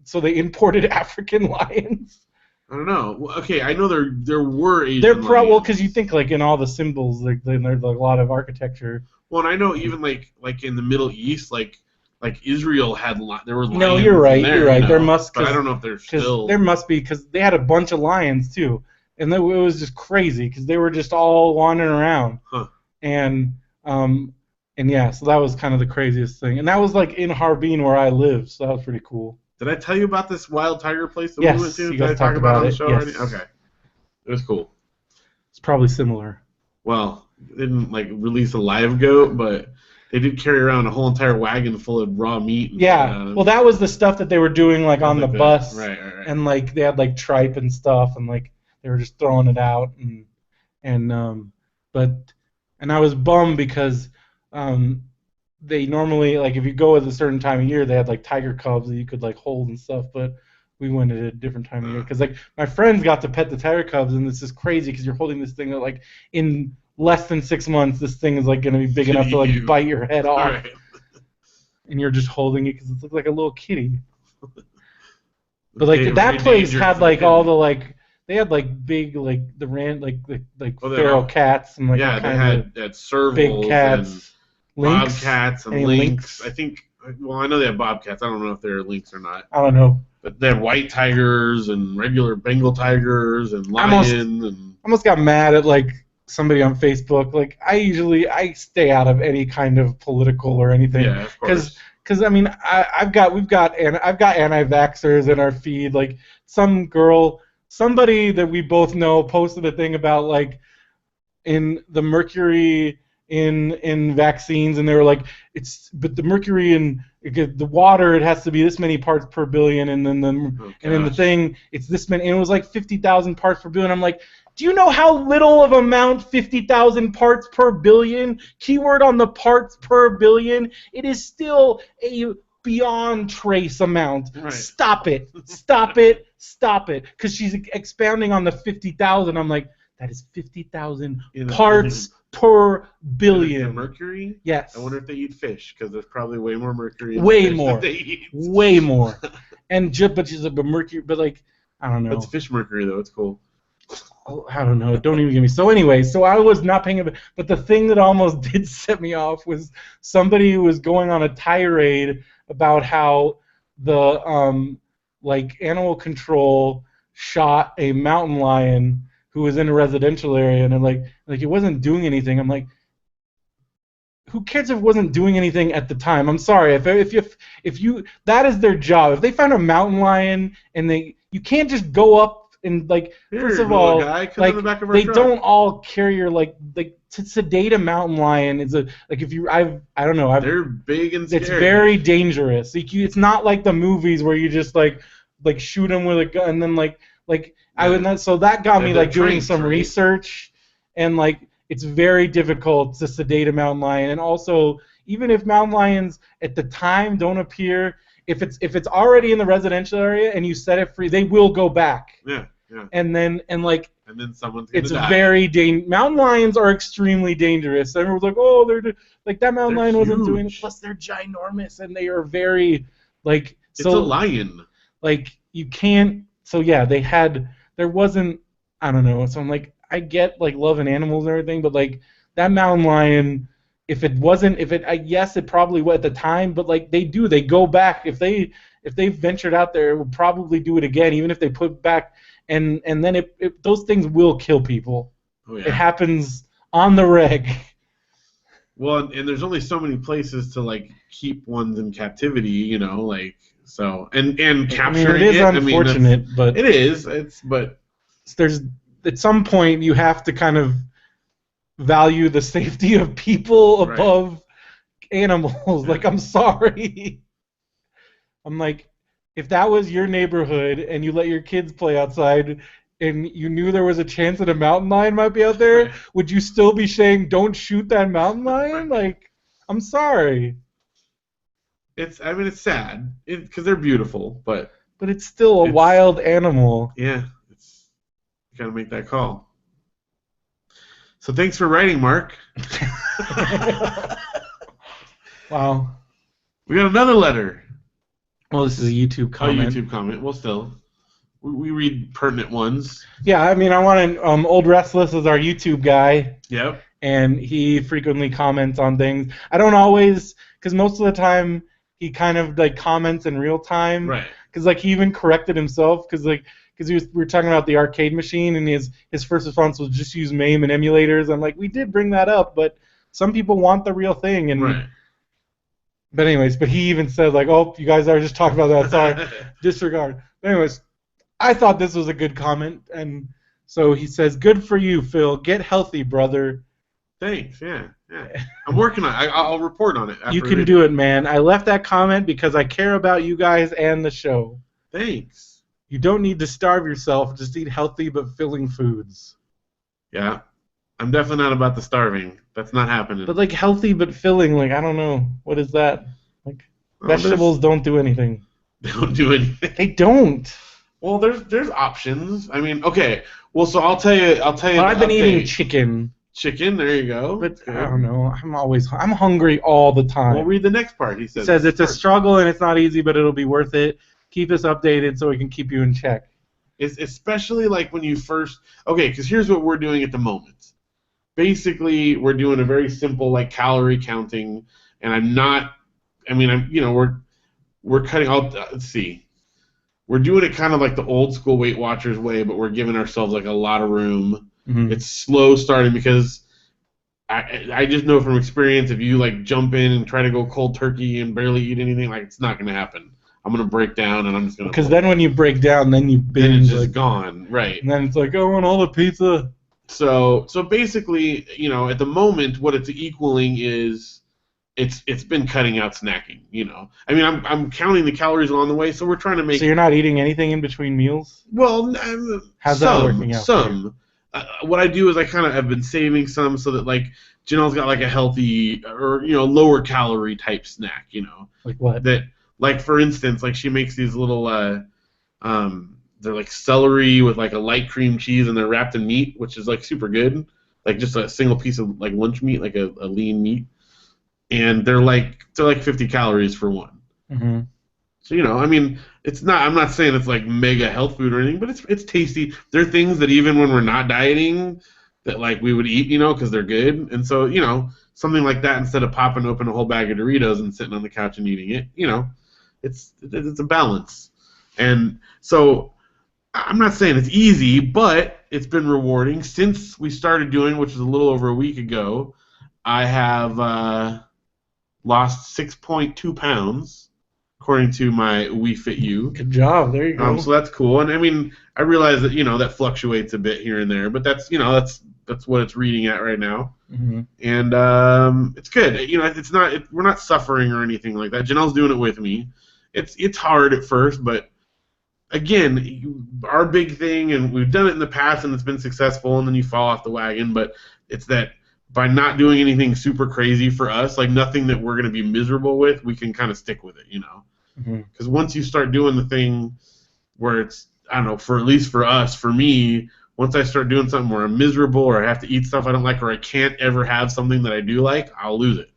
so they imported African lions. I don't know. Well, okay, I know there were Asian lions. Well, because you think like in all the symbols, like there's a lot of architecture. Well, and I know even like in the Middle East, like Israel had there were lions. No, you're right. There, you're right. You know? There must. But I don't know if there's still. There must be, because they had a bunch of lions too, and it was just crazy because they were just all wandering around. Huh. And yeah, so that was kind of the craziest thing, and that was like in Harbin where I live, so that was pretty cool. Did I tell you about this wild tiger place that yes, we went to? You guys talked about it on the show already? Okay. It was cool. It's probably similar. Well, they didn't like release a live goat, but they did carry around a whole entire wagon full of raw meat. Yeah. Well, that was the stuff that they were doing like on the bus. Right. And like they had like tripe and stuff, and like they were just throwing it out, and I was bummed because they normally, like, if you go at a certain time of year, they had like tiger cubs that you could like hold and stuff, but we went at a different time of year because like my friends got to pet the tiger cubs, and this is crazy because you're holding this thing that like in less than 6 months this thing is like going to be big enough to like bite your head off. Right. And you're just holding it because it looks like a little kitty. But like that place had like all the like, they had like big like the feral cats and like they had servals, big cats, lynx, bobcats, and lynx. I think. Well, I know they have bobcats. I don't know if they're lynx or not. I don't know. But they have white tigers and regular Bengal tigers and lions. I almost got mad at like somebody on Facebook. Like I stay out of any kind of political or anything. Yeah, of course. Because I mean I've got anti-vaxxers in our feed. Like somebody that we both know posted a thing about like in the mercury in vaccines, and they were like, but the mercury in the water, it has to be this many parts per billion, and then the thing, it's this many, and it was like 50,000 parts per billion. I'm like, do you know how little of amount 50,000 parts per billion? Keyword on the parts per billion. It is still a beyond trace amount. Right. Stop it. Because she's expounding on the 50,000. I'm like, that is 50,000 parts per billion. Mercury? Yes. I wonder if they eat fish, because there's probably way more mercury in way fish more. Than they eat. Way more. And but she's like, mercury, but like, I don't know. It's fish mercury though. It's cool. I don't know. Don't even get me. So anyway, so I was not paying attention. But the thing that almost did set me off was somebody who was going on a tirade about how the like animal control shot a mountain lion who was in a residential area, and like it wasn't doing anything. I'm like, who cares if it wasn't doing anything at the time? I'm sorry, if you that is their job. If they find a mountain lion and you can't just go up and like, first of all, like they don't all carry like to sedate a mountain lion is a like if you I don't know they're big and scary. It's very dangerous. It's not like the movies where you just like shoot them with a gun and then like. I would not, so that got me like doing some research, and like it's very difficult to sedate a mountain lion, and also even if mountain lions at the time don't appear, if it's already in the residential area and you set it free, they will go back. Yeah. And then someone's gonna die. Very dangerous. Mountain lions are extremely dangerous. Everyone's like, oh, they're like that mountain lion huge. Wasn't doing it. Plus they're ginormous and they are very like. It's a lion. Like you can't. So yeah, there wasn't, I don't know. So I'm like, I get like loving animals and everything, but like that mountain lion, yes, it probably was at the time, but like they go back. If they ventured out there, it would probably do it again, even if they put back, and then those things will kill people. Oh, yeah. It happens on the reg. Well, and there's only so many places to like keep ones in captivity, you know, like so and capturing it is it. unfortunate, but it is. But there's at some point you have to kind of value the safety of people above animals. Like, I'm sorry. I'm like, if that was your neighborhood and you let your kids play outside and you knew there was a chance that a mountain lion might be out there, would you still be saying, don't shoot that mountain lion? Like, I'm sorry. It's sad because they're beautiful, but it's still a wild animal. Yeah, you gotta make that call. So thanks for writing, Mark. Wow. We got another letter. Well, this is a YouTube comment. A YouTube comment. Well, still, we read pertinent ones. Yeah, I mean, I want to. Old Restless is our YouTube guy. Yep. And he frequently comments on things. I don't always, because most of the time he kind of like comments in real time. Right. Because like he even corrected himself. Because we were talking about the arcade machine, and his first response was just use MAME and emulators. I'm like, we did bring that up, but some people want the real thing. And right. But anyways, he even said like, oh, you guys are just talking about that. Sorry, disregard. But anyways, I thought this was a good comment, and so he says, "Good for you, Phil. Get healthy, brother." Thanks. Yeah. I'm working on it. I'll report on it. You can do it, man. I left that comment because I care about you guys and the show. Thanks. You don't need to starve yourself. Just eat healthy but filling foods. Yeah. I'm definitely not about the starving. That's not happening. But like healthy but filling, like I don't know. What is that? Like vegetables don't do anything. They don't do anything. They don't. Well, there's options. I mean, okay. Well, so I'll tell you. Well, I've been eating chicken. Chicken, there you go. But I don't know. I'm hungry all the time. We'll read the next part. He says it's a struggle and it's not easy, but it'll be worth it. Keep us updated so we can keep you in check. It's especially like when you first. Okay, because here's what we're doing at the moment. Basically, we're doing a very simple like calorie counting, and I'm not. I mean, we're cutting out. Let's see. We're doing it kind of like the old school Weight Watchers way, but we're giving ourselves like a lot of room. Mm-hmm. It's slow starting because I just know from experience if you like jump in and try to go cold turkey and barely eat anything, like it's not going to happen. I'm going to break down and I'm just going to. Because then when you break down, then you binge. Then it's just gone, right? And then it's like, I want all the pizza. So basically, at the moment, what it's equaling is. It's been cutting out snacking, I mean, I'm counting the calories along the way, so we're trying to make. So you're not eating anything in between meals? Well, how's that working out? Some. What I do is I kind of have been saving some so that like Janelle's got like a healthy or lower calorie type snack, Like what? That like for instance, like she makes these little they're like celery with like a light cream cheese and they're wrapped in meat, which is like super good, like just a single piece of like lunch meat, like a lean meat. And they're like 50 calories for one. Mm-hmm. So I mean, it's not. I'm not saying it's like mega health food or anything, but it's tasty. There are things that even when we're not dieting, that like we would eat, because they're good. And so something like that instead of popping open a whole bag of Doritos and sitting on the couch and eating it, it's a balance. And so I'm not saying it's easy, but it's been rewarding since we started doing, which was a little over a week ago. I have. Lost 6.2 pounds, according to my WeFitU. Good job. There you go. So that's cool. And I mean, I realize that that fluctuates a bit here and there, but that's that's what it's reading at right now. Mm-hmm. And it's good. It's not. We're not suffering or anything like that. Janelle's doing it with me. It's hard at first, but again, our big thing, and we've done it in the past, and it's been successful, and then you fall off the wagon. But it's that. By not doing anything super crazy for us, like nothing that we're going to be miserable with, we can kind of stick with it, Because once you start doing the thing where it's, I don't know, for at least for us, for me, once I start doing something where I'm miserable or I have to eat stuff I don't like or I can't ever have something that I do like, I'll lose it.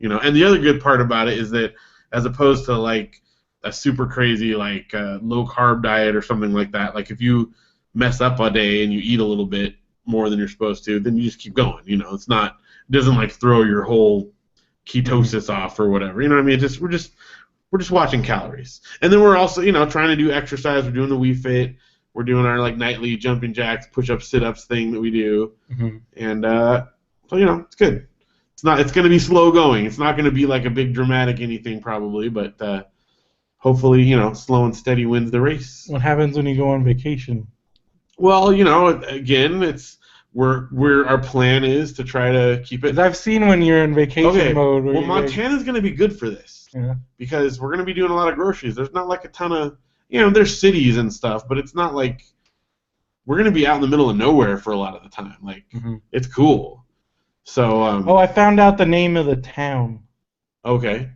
And the other good part about it is that as opposed to like a super crazy like low carb diet or something like that, like if you mess up a day and you eat a little bit more than you're supposed to, then you just keep going. It's not, it doesn't like throw your whole ketosis off or whatever. You know what I mean? We're just watching calories, and then we're also trying to do exercise. We're doing the WeFit. We're doing our like nightly jumping jacks, push-ups, sit-ups thing that we do, and so it's good. It's going to be slow going. It's not going to be like a big dramatic anything probably, but hopefully, slow and steady wins the race. What happens when you go on vacation? Well, again, our plan is to try to keep it. 'Cause I've seen when you're in vacation mode. Well, Montana's going to be good for this. Yeah. Because we're going to be doing a lot of groceries. There's not like a ton of, there's cities and stuff, but it's not like we're going to be out in the middle of nowhere for a lot of the time. Like, It's cool. So. I found out the name of the town. Okay.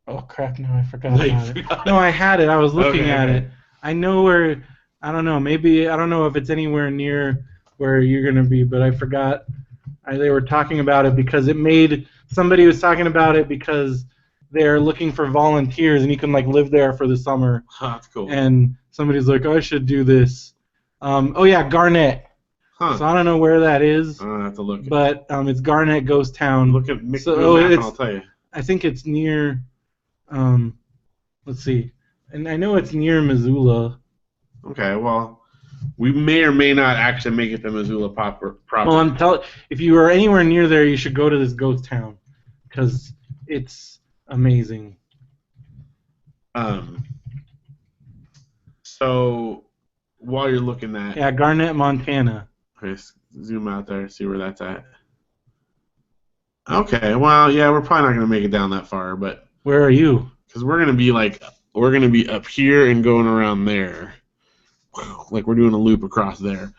Oh crap! No, I forgot about it. No, I had it. I was looking at it. I know where. I don't know. Maybe I don't know if it's anywhere near where you're gonna be, but I forgot. They were talking about it because somebody was talking about it because they're looking for volunteers and you can like live there for the summer. Oh, that's cool. And somebody's like, I should do this. Garnett. Huh. So I don't know where that is. I have to look. But it's Garnett Ghost Town. Look at map and I'll tell you. I think it's near. Let's see. And I know it's near Missoula. Okay, well, we may or may not actually make it to Missoula proper. Well, if you are anywhere near there, you should go to this ghost town because it's amazing. So while you're looking at Garnett, Montana. Okay, zoom out there, see where that's at. Okay, well, yeah, we're probably not gonna make it down that far, but where are you? Because we're gonna be up here and going around there, like we're doing a loop across there.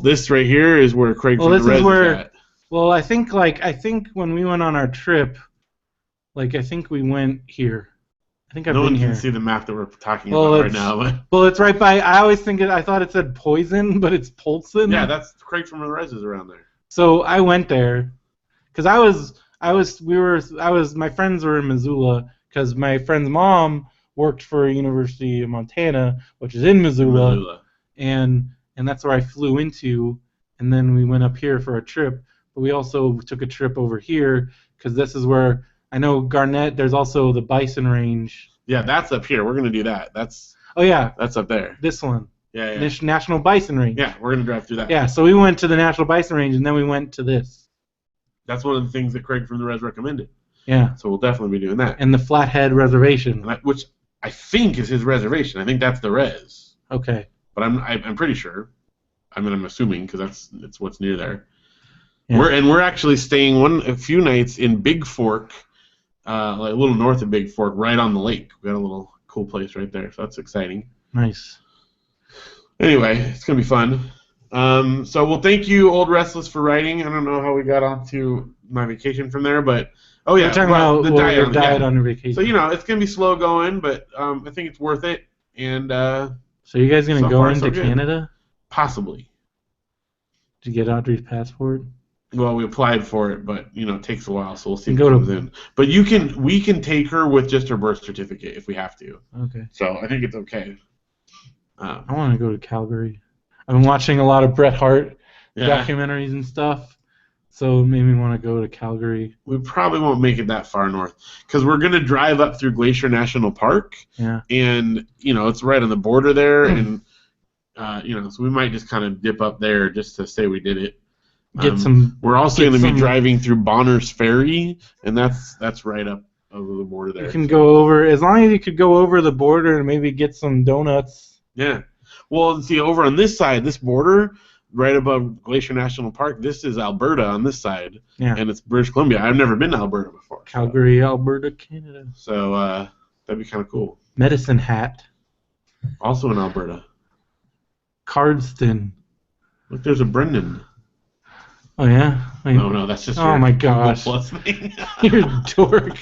This right here is where Craig from the Res is at. Well, I think when we went on our trip, I think we went here. I think I've been here. No one can see the map that we're talking about right now. But. Well, it's right by. I thought it said Poison, but it's Polson. Yeah, that's Craig from the Res is around there. So I went there, because my friends were in Missoula, because my friend's mom worked for University of Montana, which is in Missoula. And that's where I flew into, and then we went up here for a trip. But we also took a trip over here, because this is where. I know Garnett, there's also the Bison Range. Yeah, that's up here. We're going to do that. That's up there. This one. Yeah. National Bison Range. Yeah, we're going to drive through that. Yeah, so we went to the National Bison Range, and then we went to this. That's one of the things that Craig from the Res recommended. Yeah. So we'll definitely be doing that. And the Flathead Reservation. Which I think is his reservation. I think that's the Res. Okay. But I'm pretty sure. I'm assuming, because it's what's near there. Yeah. We're actually staying a few nights in Big Fork, a little north of Big Fork, right on the lake. We got a little cool place right there, so that's exciting. Nice. Anyway, it's gonna be fun. So thank you, Old Restless, for writing. I don't know how we got onto my vacation from there, but we're talking about the diet on your vacation. So it's gonna be slow going, but I think it's worth it. And so you guys gonna go into Canada? Possibly. Did you get Audrey's passport? Well, we applied for it, but it takes a while, so we'll see if it comes in. But we can take her with just her birth certificate if we have to. Okay. So I think it's okay. I want to go to Calgary. I've been watching a lot of Bret Hart documentaries and stuff, so it made me want to go to Calgary. We probably won't make it that far north because we're going to drive up through Glacier National Park. Yeah. And it's right on the border there, and so we might just kind of dip up there just to say we did it. We're also going to be driving through Bonner's Ferry, and that's right up over the border there. You can go over, as long as you could go over the border and maybe get some donuts. Yeah. Well, see, over on this side, this border, right above Glacier National Park, this is Alberta on this side, and it's British Columbia. I've never been to Alberta before. Calgary, Alberta, Canada. So that'd be kind of cool. Medicine Hat. Also in Alberta. Cardston. Look, there's a Brendan. Oh, yeah? No, that's just my gosh. Plus thing. You're a dork.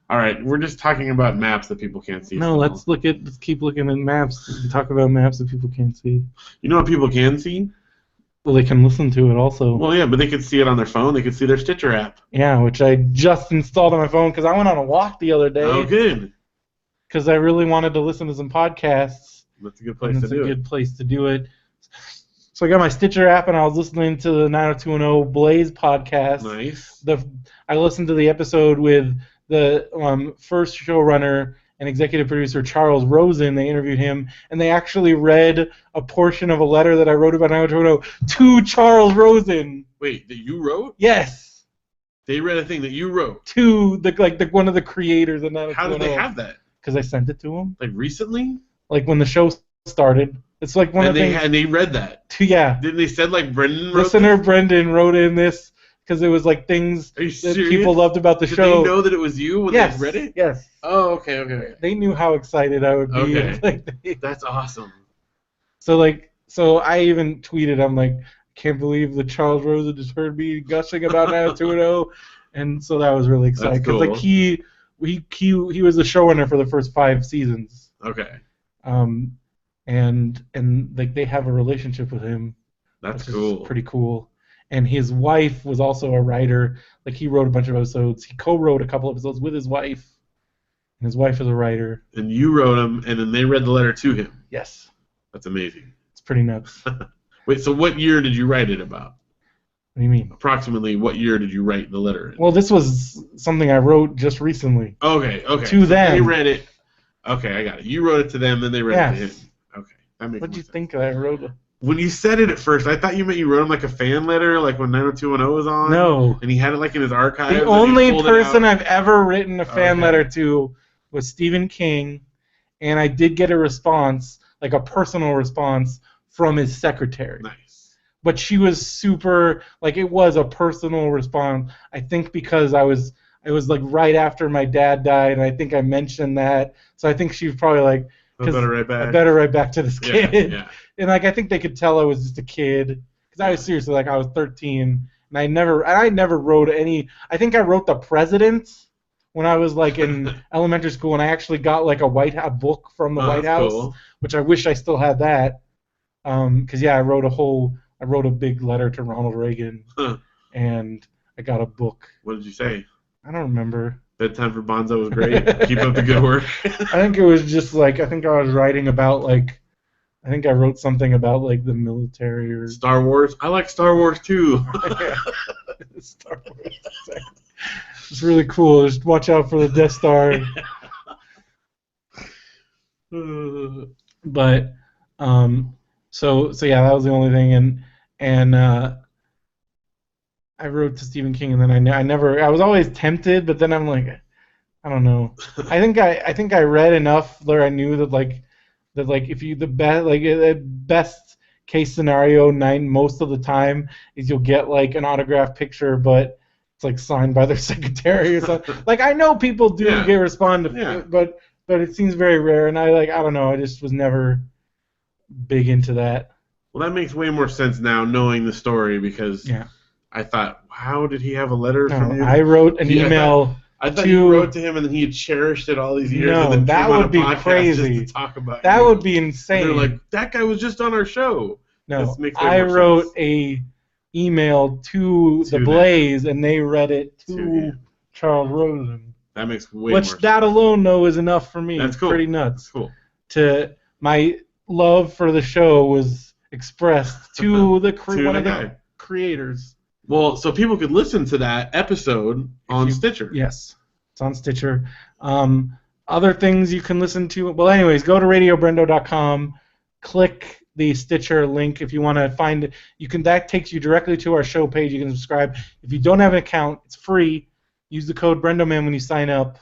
All right, we're just talking about maps that people can't see. No, let's keep looking at maps and talk about maps that people can't see. You know what people can see? Well, they can listen to it also. Well, yeah, but they could see it on their phone. They could see their Stitcher app. Yeah, which I just installed on my phone because I went on a walk the other day. Oh, good. Because I really wanted to listen to some podcasts. That's a good place to do it. That's a good place to do it. So I got my Stitcher app and I was listening to the 90210 Blaze podcast. Nice. I listened to the episode with the first showrunner and executive producer Charles Rosen. They interviewed him, and they actually read a portion of a letter that I wrote about 90210 to Charles Rosen. Wait, that you wrote? Yes. They read a thing that you wrote to the one of the creators of 90210. How did they have that? Because I sent it to them. Like recently? Like when the show started. It's like one of the things. And they read that. Yeah. Didn't they said like Brendan wrote Listener this? Brendan wrote in this because it was like things that people loved about the show. Did they know that it was you when they read it? Yes. Oh, okay. They knew how excited I would be. Okay. That's awesome. So I even tweeted, I'm like, can't believe that Charles Rosa just heard me gushing about 90210. And so that was really exciting because cool. like he was the showrunner for the first 5 seasons. Okay. And like they have a relationship with him. That's which cool. Is pretty cool. And his wife was also a writer. Like he wrote a bunch of episodes. He co-wrote a couple episodes with his wife. And his wife is a writer. And you wrote them, and then they read the letter to him. Yes. That's amazing. It's pretty nuts. Wait, so what year did you write it about? What do you mean? Approximately what year did you write the letter in? Well, this was something I wrote just recently. Okay. To so them. They read it. Okay, I got it. You wrote it to them, then they read it to him. Okay, that makes What'd you sense. think I wrote? When you said it at first, I thought you meant you wrote him like a fan letter, like when 90210 was on. No. And he had it like in his archives. The only person I've ever written a fan letter to was Stephen King, and I did get a response, like a personal response, from his secretary. Nice. But she was super, like it was a personal response. I think because it was like right after my dad died, and I think I mentioned that. So I think she was probably like, I better write back to this kid. Yeah. And like I think they could tell I was just a kid because I was seriously like I was 13 and I never wrote any. I think I wrote the president when I was like in elementary school, and I actually got like a book from the White House, cool. which I wish I still had that. Because I wrote a big letter to Ronald Reagan, and I got a book. What did you say? I don't remember. Bedtime for Bonzo was great. Keep up the good work. I think it was just like I think I was writing about like I think I wrote something about like the military or Star Wars. I like Star Wars too. Star Wars. It's really cool. Just watch out for the Death Star. But so yeah, that was the only thing, and I wrote to Stephen King, and then I was always tempted, but then I'm like, I don't know. I think I read enough where I knew that if you the best case scenario most of the time is you'll get like an autographed picture, but it's like signed by their secretary or something. Like I know people do get responded, but it seems very rare, and I don't know. I just was never big into that. Well, that makes way more sense now, knowing the story, because I thought, how did he have a letter from you? I wrote an email. I thought you wrote to him and then he had cherished it all these years. No, and then that came would on a be podcast crazy. Just to talk about that you. would be insane. And they're like, that guy was just on our show. No, I wrote a email to the Blaze, and they read it to Charles Rosen. That makes way more sense. That alone, though, is enough for me. That's cool. Pretty nuts. That's cool. My love for the show was expressed to one of the creators. Well, so people could listen to that episode on Stitcher. Yes, it's on Stitcher. Other things you can listen to. Well, anyways, go to radiobrendo.com, click the Stitcher link if you want to find it. That takes you directly to our show page. You can subscribe. If you don't have an account, it's free. Use the code BrendoMan when you sign up,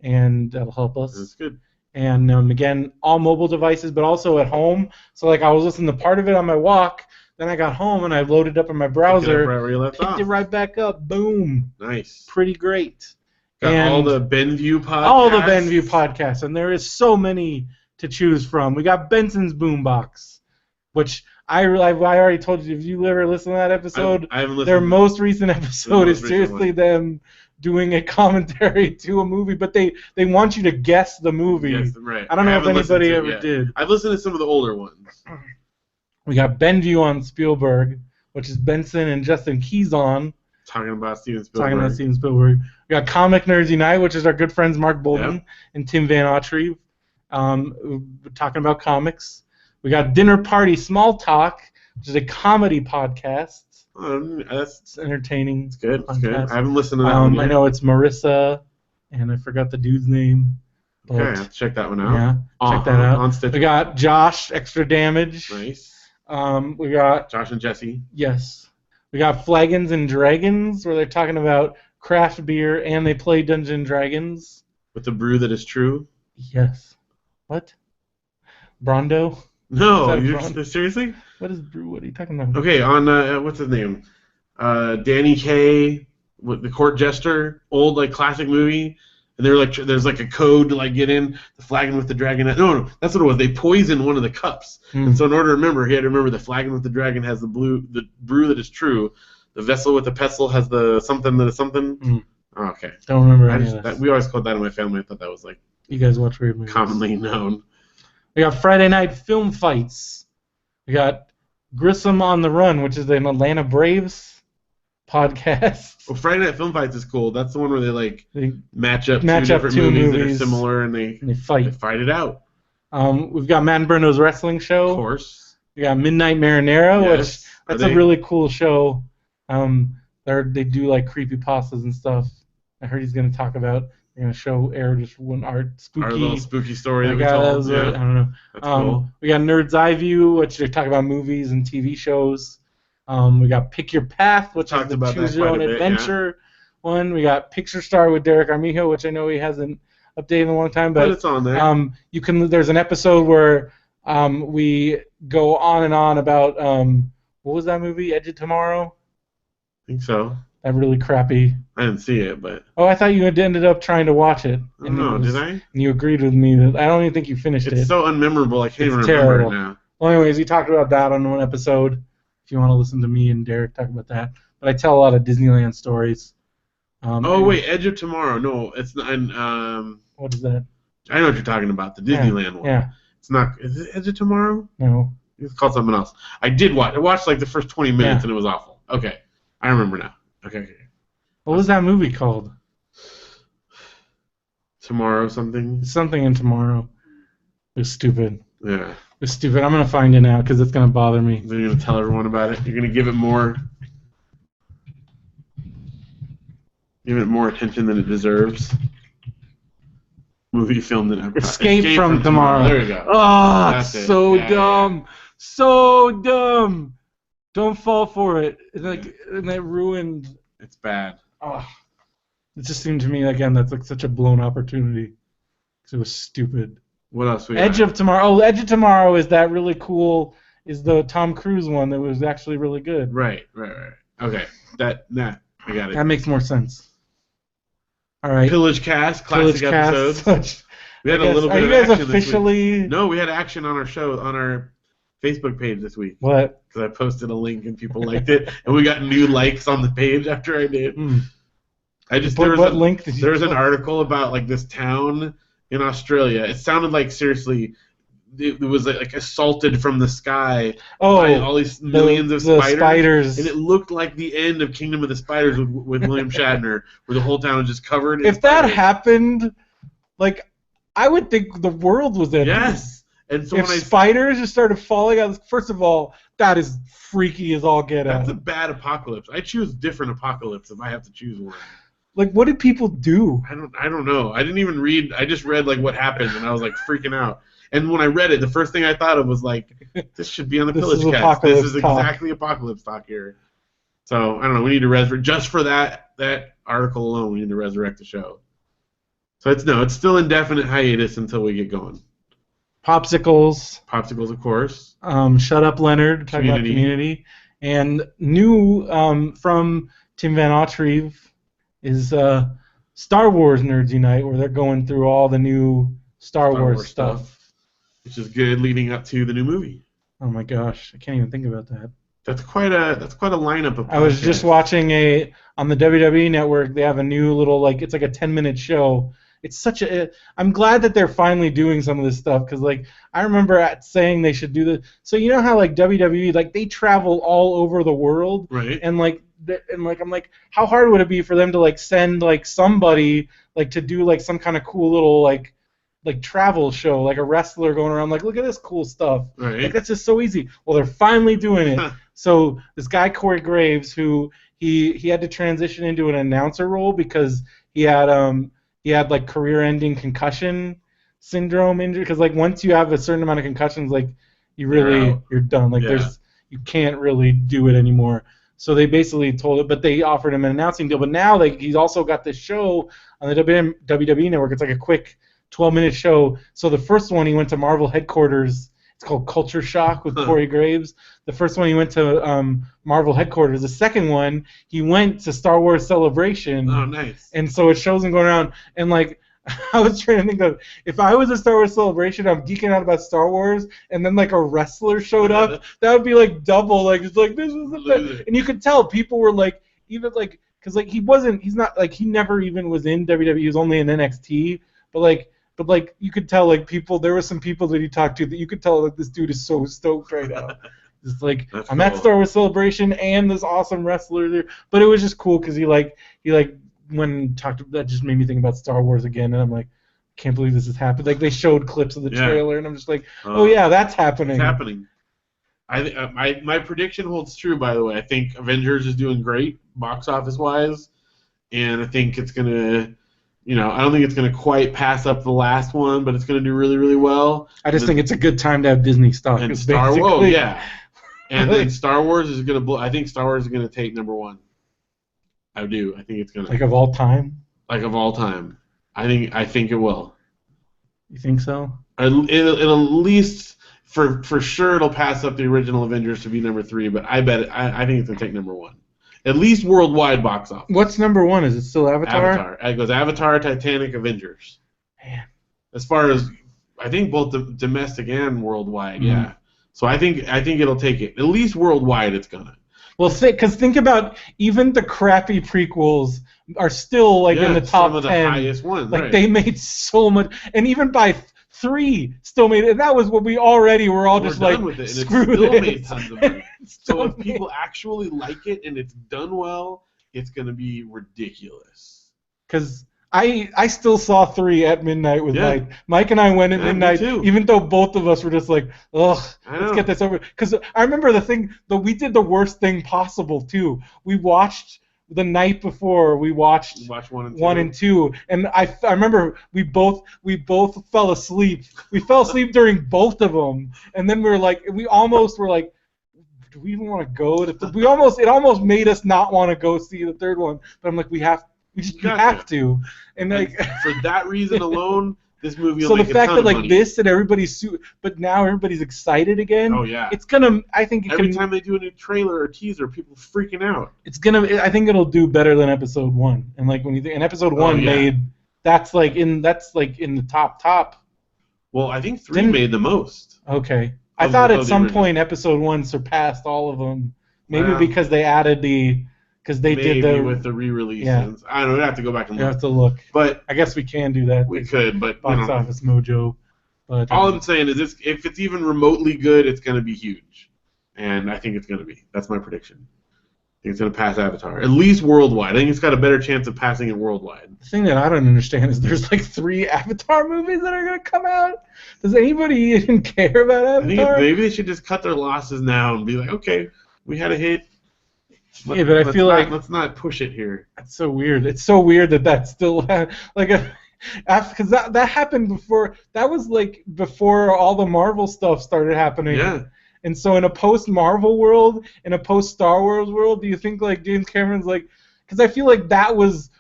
and that'll help us. That's good. And again, all mobile devices, but also at home. So like I was listening to part of it on my walk. Then I got home and I loaded up in my browser, picked it right back up. Boom. Nice. Pretty great. Got all the Benview podcasts. All the Benview podcasts, and there is so many to choose from. We got Benson's Boombox, which I already told you. If you ever listen to that episode, I haven't listened. Their most recent episode is seriously them doing a commentary to a movie, but they want you to guess the movie. Yes, right. I don't know if anybody ever did. I've listened to some of the older ones. We got Benview on Spielberg, which is Benson and Justin Keyson. Talking about Steven Spielberg. We got Comic Nerds Unite, which is our good friends Mark Bolden and Tim Van Autry. Talking about comics. We got Dinner Party Small Talk, which is a comedy podcast. It's entertaining. It's good. It's good. I haven't listened to that one yet. I know it's Marissa, and I forgot the dude's name. Okay, I'll check that one out. Yeah, check that out. On Stitcher. We got Josh, Extra Damage. Nice. We got Josh and Jesse. Yes. We got Flagons and Dragons, where they're talking about craft beer and they play Dungeons and Dragons. With the brew that is true. Yes. What? Brondo? No, seriously? What is brew? What are you talking about? Okay, on what's his name? Danny Kaye, with the court jester, old like classic movie. And they're like, there's like a code to like get in. The flagon with the dragon. No, that's what it was. They poisoned one of the cups, and so in order to remember, he had to remember the flagon with the dragon has the brew that is true. The vessel with the pestle has the something that is something. Oh, okay. Don't remember. We always called that in my family. I thought that was like you guys watch weird movies. Commonly known. We got Friday Night Film Fights. We got Grissom on the Run, which is an Atlanta Braves podcast. Well, Friday Night Film Fights is cool. That's the one where they match up two different movies that are similar and they fight it out. We've got Matt and Brendo's wrestling show. Of course. We got Midnight Marinara, which that's a really cool show. They do like creepypastas and stuff. I heard he's going to talk about. They're going to air just our little spooky story that we told. I don't know. That's cool. We got Nerd's Eye View, which they talk about movies and TV shows. We got Pick Your Path, which is the Choose Your Own Adventure one. We got Picture Star with Derek Armijo, which I know he hasn't updated in a long time, but it's on there. There's an episode where we go on and on about what was that movie? Edge of Tomorrow. I think so. That really crappy. I didn't see it, but I thought you had ended up trying to watch it. No, did I? And you agreed with me that I don't even think you finished it. It's so unmemorable. I can't even remember it now. Well, anyways, he talked about that on one episode. If you want to listen to me and Derek talk about that, but I tell a lot of Disneyland stories. Wait, Edge of Tomorrow. No, it's not. What is that? I know what you're talking about. The Disneyland one. Yeah. It's not. Is it Edge of Tomorrow? No. It's called something else. I did watch. I watched like the first 20 minutes and it was awful. Okay, I remember now. Okay. What was that movie called? Tomorrow something. Something in Tomorrow. It was stupid. Yeah. It's stupid. I'm gonna find it now because it's gonna bother me. You're gonna tell everyone about it. You're gonna give it more attention than it deserves. Movie filmed in Escape from Tomorrow. There you go. Oh, that's so dumb. So dumb. Don't fall for it. And that ruined. It's bad. Oh, it just seemed to me again that's like such a blown opportunity because it was stupid. What else we Edge of Tomorrow. Oh, Edge of Tomorrow is that really cool? Is the Tom Cruise one that was actually really good? Right. Okay, that I got it. That makes more sense. All right. Pillage Cast, classic episodes. We had a little bit of action. Are you guys officially? No, we had action on our show on our Facebook page this week. What? Because I posted a link and people liked it, and we got new likes on the page after I did. What link did you? There was an article about like this town in Australia. It sounded like seriously, it was like assaulted from the sky by all these millions of spiders, and it looked like the end of Kingdom of the Spiders with William Shatner, where the whole town was just covered in If spiders. That happened, like I would think the world was ending. Yes. And so if spiders just started falling out, first of all, that is freaky as all get out. That's a bad apocalypse. I choose different apocalypse if I have to choose one. Like, what did people do? I don't know. I didn't even read. I just read like what happened, and I was like freaking out. And when I read it, the first thing I thought of was like, this should be on the Pillage Cast. This is exactly apocalypse talk here. So I don't know. We need to resurrect just for that article alone. We need to resurrect the show. So it's still indefinite hiatus until we get going. Popsicles, of course. Shut Up, Leonard. Talking about Community, and new from Tim Van Autreve is Star Wars Nerds Unite, where they're going through all the new Star Wars stuff, which is good, leading up to the new movie. Oh my gosh, I can't even think about that. That's quite a lineup of podcasts. I was just watching on the WWE Network. They have a new little it's like a 10-minute show. It's such I'm glad that they're finally doing some of this stuff because I remember saying they should do this. So you know how WWE they travel all over the world, right? And I'm like, how hard would it be for them to send somebody to do some kind of cool little travel show, like a wrestler going around look at this cool stuff. Right. That's just so easy. Well, they're finally doing it. So this guy Corey Graves, who he had to transition into an announcer role because he had career-ending concussion syndrome injury. Because once you have a certain amount of concussions, you're done. You can't really do it anymore. So they basically told it, but they offered him an announcing deal. But now he's also got this show on the WWE Network. It's like a quick 12-minute show. So the first one, he went to Marvel headquarters. It's called Culture Shock with Corey Graves. The first one, he went to Marvel headquarters. The second one, he went to Star Wars Celebration. Oh, nice. And so it shows him going around. And I was trying to think of, if I was a Star Wars Celebration, I'm geeking out about Star Wars, and then a wrestler showed up, that would be double. It's this was the best. And you could tell people were even because he never even was in WWE. He was only in NXT. But you could tell people, there were some people that he talked to that you could tell this dude is so stoked right now. It's I'm cool. At Star Wars Celebration and this awesome wrestler there. But it was just cool because he when talked, that just made me think about Star Wars again, and I'm like, can't believe this has happened. They showed clips of the trailer, and I'm just oh yeah, that's happening. It's happening. My prediction holds true, by the way. I think Avengers is doing great box office wise, and I think it's gonna. I don't think it's going to quite pass up the last one, but it's going to do really, really well. I just think it's a good time to have Disney stock. And Star Wars, yeah. And then Star Wars is going to blow. I think Star Wars is going to take number one. I do. I think it's going to. Of all time? Of all time. I think it will. You think so? It'll at least, for sure, it'll pass up the original Avengers to be number 3, but I think it's going to take number 1. At least worldwide box office. What's number 1? Is it still Avatar? Avatar. It goes Avatar, Titanic, Avengers. Man. As far as, I think both domestic and worldwide, yeah. So I think it'll take it. At least worldwide, it's gonna. Well, because think about, even the crappy prequels are still in the top 10. Some of the highest ones. Right. They made so much, and even by 3 still made it. And that was what we already were all just done with it, screw and it still this. made tons of money. So if people actually like it and it's done well, it's gonna be ridiculous. Because I still saw 3 at midnight with Mike. Mike and I went at midnight, even though both of us were just ugh, let's get this over. Because I remember we did the worst thing possible too. We watched the night before. We watched 1 and 2, and I remember we both fell asleep. We fell asleep during both of them, and then we almost were like, do we even want to go? It almost made us not want to go see the third one. But I'm like, we have to. And for that reason alone, this movie will so make the fact a ton that of money. this and but now everybody's excited again. Oh yeah. It's gonna. I think every time they do a new trailer or teaser, people freaking out. I think it'll do better than episode 1. And when you think, and episode 1 made, that's in the top. Well, I think 3 made the most. Okay. I thought at some point episode 1 surpassed all of them. Maybe because they added because they did with the re-releases. Yeah. I don't know. I have to go back and look. You have to look. But I guess we can do that. We could, but box office mojo. But all I'm saying is, if it's even remotely good, it's going to be huge, and I think it's going to be. That's my prediction. I think it's going to pass Avatar, at least worldwide. I think it's got a better chance of passing it worldwide. The thing that I don't understand is there's 3 Avatar movies that are going to come out. Does anybody even care about Avatar? I think maybe they should just cut their losses now and be like, okay, we had a hit. Yeah, but I feel let's not push it here. That's so weird. It's so weird that's still because that happened before. That was before all the Marvel stuff started happening. Yeah. And so in a post-Marvel world, in a post-Star Wars world, do you think James Cameron's because I feel that was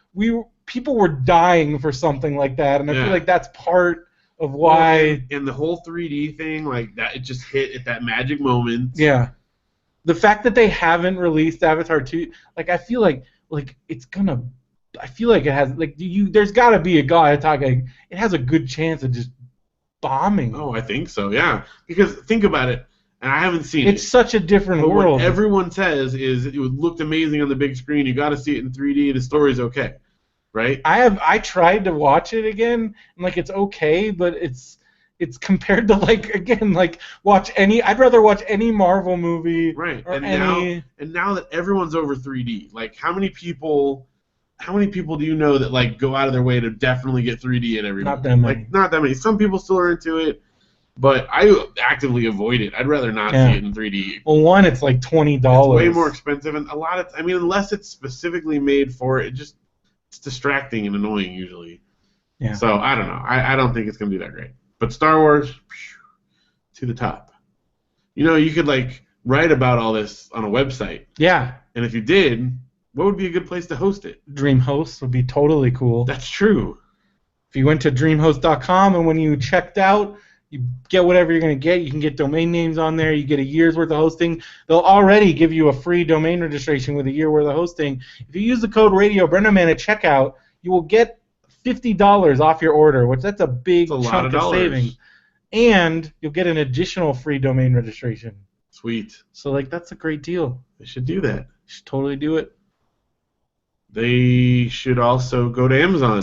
people were dying for something like that, and I feel that's part of why. And the whole 3D thing, that, it just hit at that magic moment. Yeah. The fact that they haven't released Avatar 2, I feel it's gonna. I feel it has there's got to be a it has a good chance of just bombing. Oh, I think so. Yeah, because think about it. And I haven't seen it. It's such a different world. What everyone says is it looked amazing on the big screen. You got to see it in 3D. The story's okay, right? I tried to watch it again, and it's okay, but it's compared to watch any. I'd rather watch any Marvel movie. Right. Or now that everyone's over 3D, how many people do you know that go out of their way to definitely get 3D at every movie? Not that many. Not that many. Some people still are into it. But I actively avoid it. I'd rather not see it in 3D. Well, one, it's $20. It's way more expensive, and a lot of unless it's specifically made for it, it's distracting and annoying usually. Yeah. So I don't know. I don't think it's gonna be that great. But Star Wars, to the top. You could write about all this on a website. Yeah. And if you did, what would be a good place to host it? DreamHost would be totally cool. That's true. If you went to dreamhost.com and when you checked out, you get whatever you're going to get. You can get domain names on there. You get a year's worth of hosting. They'll already give you a free domain registration with a year worth of hosting. If you use the code Radio BrendoMan at checkout, you will get $50 off your order, which that's a big chunk of savings. And you'll get an additional free domain registration. Sweet. So that's a great deal. They should do that. You should totally do it. They should also go to Amazon.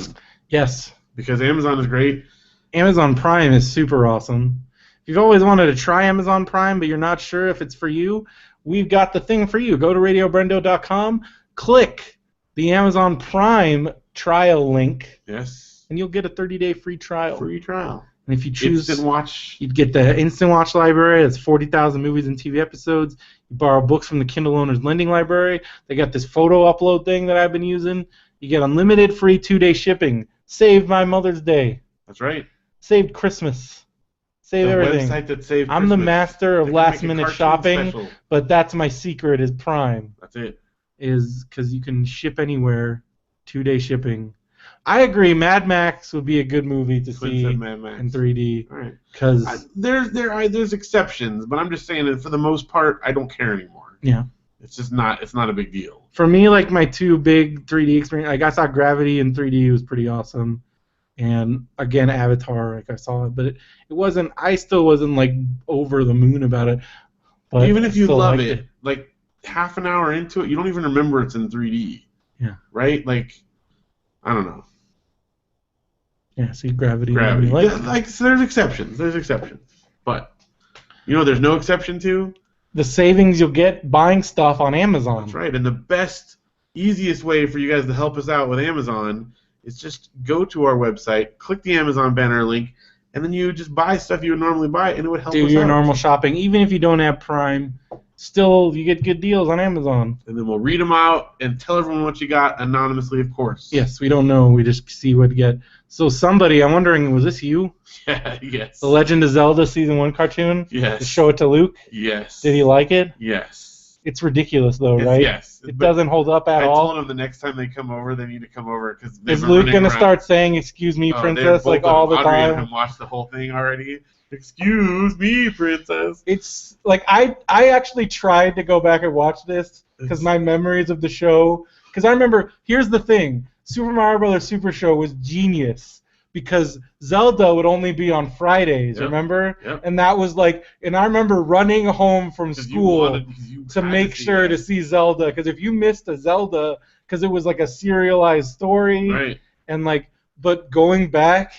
Yes. Because Amazon is great. Amazon Prime is super awesome. If you've always wanted to try Amazon Prime, but you're not sure if it's for you, we've got the thing for you. Go to radiobrendo.com, click the Amazon Prime trial link, yes, and you'll get a 30-day free trial. Free trial. And if you choose Instant Watch, you'd get the Instant Watch library. That's 40,000 movies and TV episodes. You borrow books from the Kindle Owners Lending Library. They got this photo upload thing that I've been using. You get unlimited free 2-day shipping. Saved my Mother's Day. That's right. Saved Christmas. Saved everything. Website that saved I'm Christmas. the master of last-minute shopping, special. but that's my secret is Prime. That's it. Is because you can ship anywhere, 2-day shipping. I agree. Mad Max would be a good movie to see in 3D. All right. Because there's exceptions, but I'm just saying that for the most part, I don't care anymore. Yeah. It's just not. It's not a big deal. For me, my 2 big 3D experience, I saw Gravity in 3D. It was pretty awesome. And again, Avatar, I saw it, but it wasn't. I still wasn't over the moon about it. But even if you love it, half an hour into it, you don't even remember it's in 3D. Yeah. Right? I don't know. Yeah. See, Gravity. So there's exceptions. There's exceptions, but there's no exception to the savings you'll get buying stuff on Amazon. That's right. And the best, easiest way for you guys to help us out with Amazon is just go to our website, click the Amazon banner link, and then you just buy stuff you would normally buy, and it would help us out. Do your normal shopping. Even if you don't have Prime, still you get good deals on Amazon. And then we'll read them out and tell everyone what you got anonymously, of course. Yes, we don't know. We just see what you get. So somebody, I'm wondering, was this you? Yeah, yes. The Legend of Zelda Season 1 cartoon? Yes. To show it to Luke? Yes. Did he like it? Yes. It's ridiculous, though, right? Yes. It doesn't hold up at all. I told him the next time they come over, they need to come over. Is Luke going to start saying, "Excuse me, princess," all the time? Audrey and him watched the whole thing already. Excuse me, princess. It's I actually tried to go back and watch this because my memories of the show. Because I remember, here's the thing: Super Mario Brothers Super Show was genius because Zelda would only be on Fridays. Yep. Remember? Yep. And that was and I remember running home from school to make sure to see Zelda because if you missed a Zelda, because it was a serialized story, right? And but going back.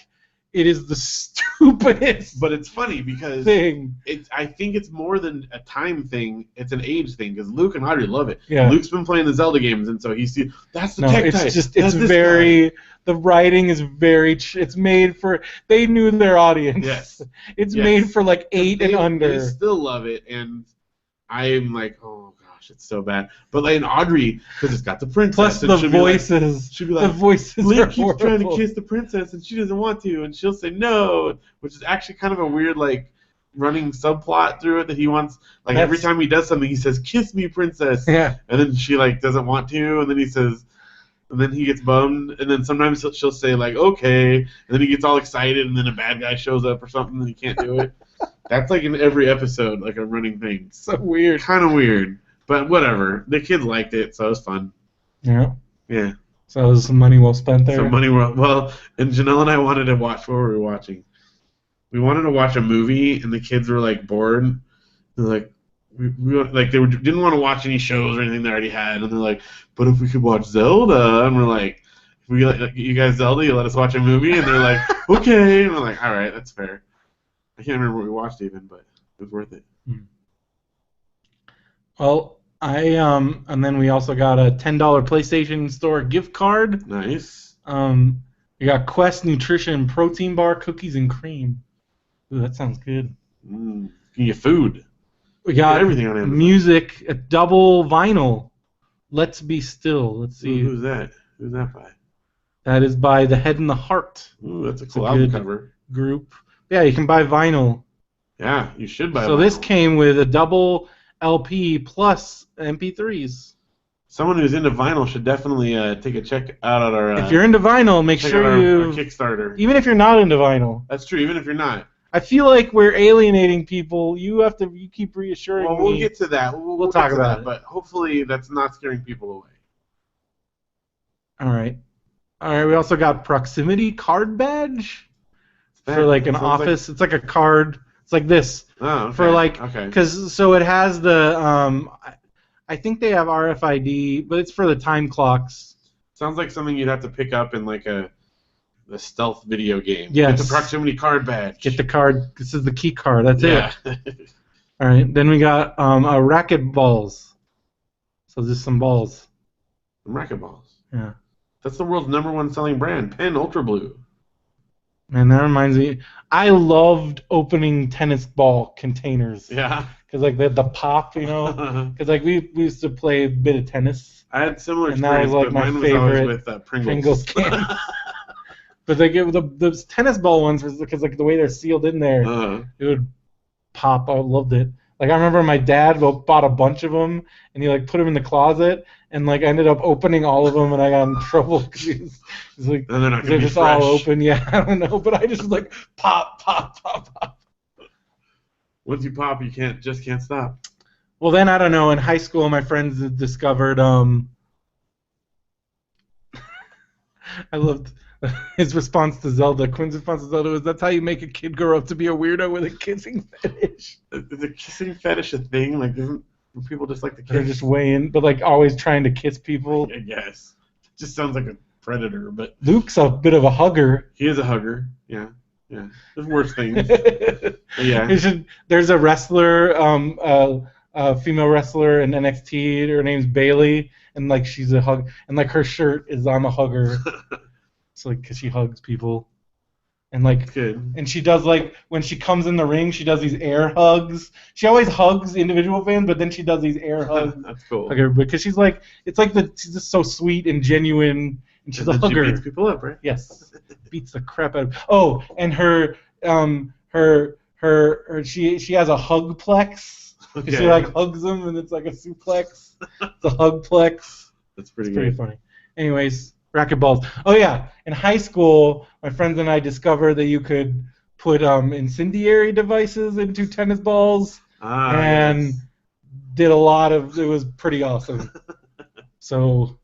It is the stupidest. But it's funny because I think it's more than a time thing. It's an age thing because Luke and Audrey love it. Yeah. Luke's been playing the Zelda games, and so that's the tech type. It's very. The writing is very. It's made for. They knew their audience. Yes. It's made for 8 and under. They still love it, and I'm oh gosh, it's so bad. But and Audrey, because it's got the princess. Plus the voices. She'll be like, the voices Link are keeps trying to kiss the princess, and she doesn't want to, and she'll say no, which is actually kind of a weird running subplot through it that he wants. Every time he does something, he says, "Kiss me, princess." Yeah. And then she doesn't want to, and then he says. And then he gets bummed, and then sometimes she'll say okay, and then he gets all excited, and then a bad guy shows up or something, and he can't do it. That's in every episode, a running thing. So weird. Kind of weird, but whatever. The kids liked it, so it was fun. Yeah. Yeah. So it was some money well spent there. Some money well, and Janelle and I wanted to watch. What were we watching? We wanted to watch a movie, and the kids were bored. They're didn't want to watch any shows or anything they already had, and they're like, but if we could watch Zelda, and we're like, if we you guys Zelda, you let us watch a movie, and they're like, okay, and we're like, all right, that's fair. I can't remember what we watched even, but it was worth it. Well, and then we also got a $10 PlayStation Store gift card. Nice. We got Quest Nutrition Protein Bar Cookies and Cream. Ooh, that sounds good. You get food. We got everything on Amazon. Music, a double vinyl. Let's Be Still. Let's see. Who's that? Who's that by? That is by The Head and the Heart. Ooh, that's a cool album cover. Group. Yeah, you can buy vinyl. Yeah, you should buy vinyl. So this came with a double LP plus MP3s. Someone who's into vinyl should definitely take a check out at our. If you're into vinyl, make check sure out our you. Kickstarter. Even if you're not into vinyl. That's true. Even if you're not. I feel like we're alienating people. You keep reassuring me. Well, we'll get to that. We'll talk about it. But hopefully that's not scaring people away. All right. We also got proximity card badge for like an office. It's like a card. It's like this. Oh, okay. For like, okay. Because so it has the I think they have RFID, but it's for the time clocks. Sounds like something you'd have to pick up in like the stealth video game. Yes. Get the proximity card badge. Get the card. This is the key card. That's it. it. All right. Then we got racket balls. So just some balls. Some racket balls. Yeah. That's the world's #1 selling brand, Penn Ultra Blue. Man, that reminds me. I loved opening tennis ball containers. Yeah. Because like the pop, you know. Because like we used to play a bit of tennis. I had similar and that experience, was like but my mine favorite was always with Pringles. can. But like the tennis ball ones, because like the way they're sealed in there, it would pop. I loved it. Like I remember my dad bought a bunch of them, and he like put them in the closet, and like I ended up opening all of them, and I got in trouble because he's like, and they're not they're just fresh. all open. Yeah, I don't know, but I just like pop, pop, pop, pop. Once you pop, you can't stop. Well, then I don't know. In high school, my friends discovered. I loved his response to Zelda. Quinn's response to Zelda was, "That's how you make a kid grow up to be a weirdo with a kissing fetish." Is a kissing fetish a thing? Like, isn't people just like to kiss? They're just way in, but like always trying to kiss people. I guess. It just sounds like a predator, but Luke's a bit of a hugger. he is a hugger. Yeah. There's worse things. Yeah. There's a wrestler, a female wrestler in NXT. Her name's Bailey, and like she's a hug, and like her shirt is "I'm a hugger." It's like because she hugs people, and like, good. And she does like when she comes in the ring, she does these air hugs. She always hugs individual fans, but then she does these air hugs. That's cool. Okay, because she's like, it's like she's just so sweet and genuine, and she's a hugger. She beats people up, right? Yes, beats the crap out of. Oh, and her she has a hugplex. Okay. She like hugs them, and it's like a suplex. It's a hugplex. That's pretty Pretty funny. Anyways, racquetballs. Oh yeah, in high school, my friends and I discovered that you could put incendiary devices into tennis balls, and yes. did a lot of. It was pretty awesome. So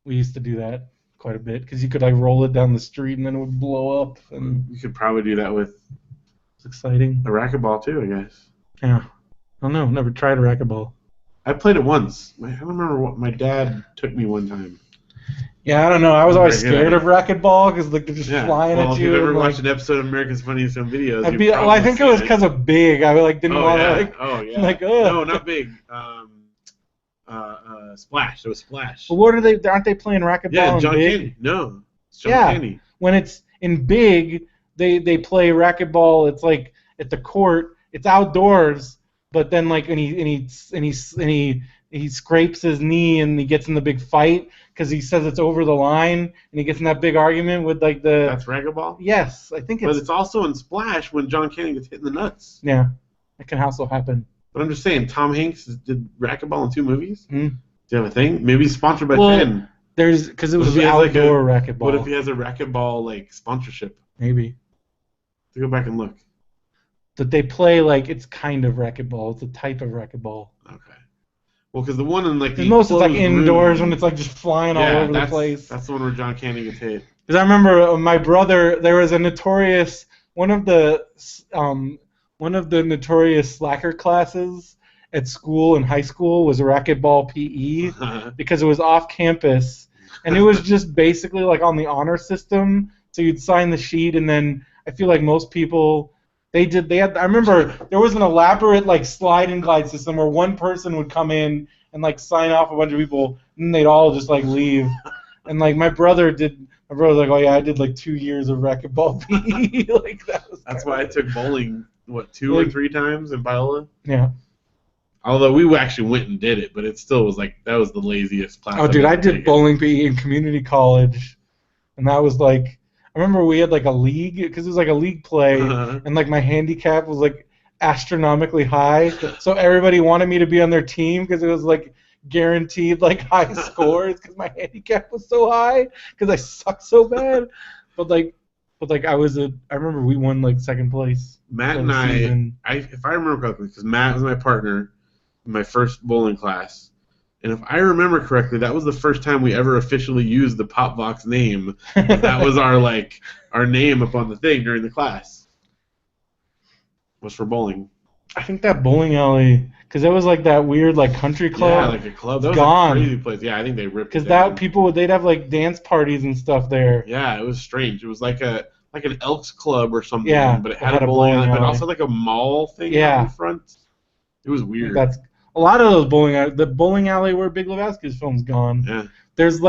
we used to do that quite a bit because you could like roll it down the street and then it would blow up, and you could probably do that with it's exciting. a racquetball too, I guess. Yeah, I don't know. Never tried a racquetball. I played it once. I don't remember what my dad took me one time. Yeah, I don't know. I was always scared of racquetball because like they're just flying at you. If you've ever and, watched an episode of America's Funniest Home Videos, I think it was because of Big. I like didn't want to like. Oh yeah. Like no, not Big. Splash. It was Splash. Well, what are they? Aren't they playing racquetball? Yeah, John in Big? Candy. No, it's John Candy. When it's in Big, they play racquetball. It's like at the court. It's outdoors, but then like and he scrapes his knee and he gets in the big fight because he says it's over the line and he gets in that big argument with like the. That's racquetball. Yes, I think it's. But it's also in Splash when John Candy gets hit in the nuts. Yeah, that can also happen. But I'm just saying, Tom Hanks did racquetball in 2 movies. Mm-hmm. Do you have a thing? Maybe he's sponsored by Penn. Because it was outdoor racquetball. What if he has a racquetball like sponsorship? Maybe. To go back and look. That they play like it's kind of racquetball. It's a type of racquetball. Okay. Well, because the one in like the most it's like indoors when it's like just flying all over the place. That's the one where John Candy gets hit. Because I remember my brother, there was a notorious one of the notorious slacker classes at school in high school was racquetball PE because it was off campus and it was just basically like on the honor system. So you'd sign the sheet and then I feel like most people. I remember there was an elaborate like slide and glide system where one person would come in and like sign off a bunch of people and they'd all just like leave. And like my brother was like, oh yeah, I did like 2 years of racquetball PE. Like that's why I took bowling 2 or 3 times in Biola. Yeah. Although we actually went and did it, but it still was like that was the laziest class. Oh dude, I did bowling PE in community college, and that was like. I remember we had like a league because it was like a league play, and like my handicap was like astronomically high, so everybody wanted me to be on their team because it was like guaranteed like high scores because my handicap was so high because I sucked so bad. But like I remember we won like second place. Matt for and the season. if I remember correctly, because Matt was my partner in my first bowling class, and if I remember correctly, that was the first time we ever officially used the Popvox name. That was our name up on the thing during the class. Was for bowling. I think that bowling alley, because it was like that weird like country club. Yeah, like a club. That was gone. a crazy place. Yeah, I think they ripped it Because down. they'd have like dance parties and stuff there. Yeah, it was strange. It was like an Elks club or something. Yeah, but it had a bowling alley, but also like a mall thing out in front. It was weird. That's a lot of those the bowling alley where Big Lebowski's film's gone. Yeah. There's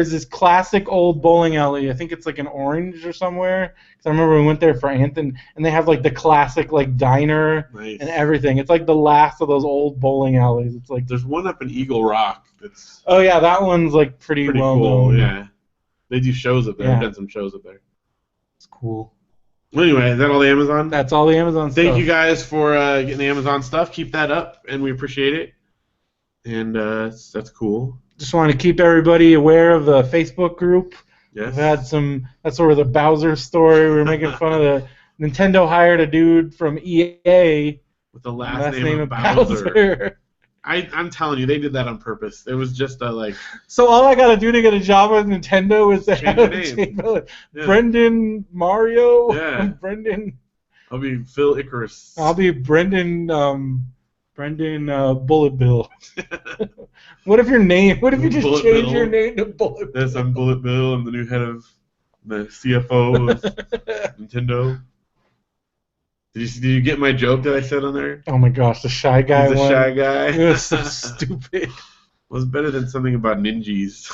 this classic old bowling alley. I think it's like an Orange or somewhere. Because I remember we went there for Anthony, and they have like the classic like diner and everything. It's like the last of those old bowling alleys. It's like there's one up in Eagle Rock that's. Oh yeah, that one's like pretty well cool. known. Yeah, they do shows up there. Yeah. I've done some shows up there. It's cool. Anyway, is that all the Amazon? That's all the Amazon stuff. Thank you guys for getting the Amazon stuff. Keep that up, and we appreciate it. And that's cool. Just want to keep everybody aware of the Facebook group. Yes. We've had that's sort of the Bowser story. We were making fun of the Nintendo hired a dude from EA with the last name of Bowser. I'm telling you, they did that on purpose. It was just So all I gotta do to get a job with Nintendo is to change have your name. Yeah. Brendan Mario. Yeah. Brendan. I'll be Phil Icarus. I'll be Brendan Bullet Bill. What if you just Bullet change Bill. your name to Bullet Bill? Yes, I'm Bullet Bill. I'm the new head of the CFO of Nintendo. Did you get my joke that I said on there? Oh my gosh, the shy guy He's a one. shy guy. It was so stupid. Was better than something about ninjas.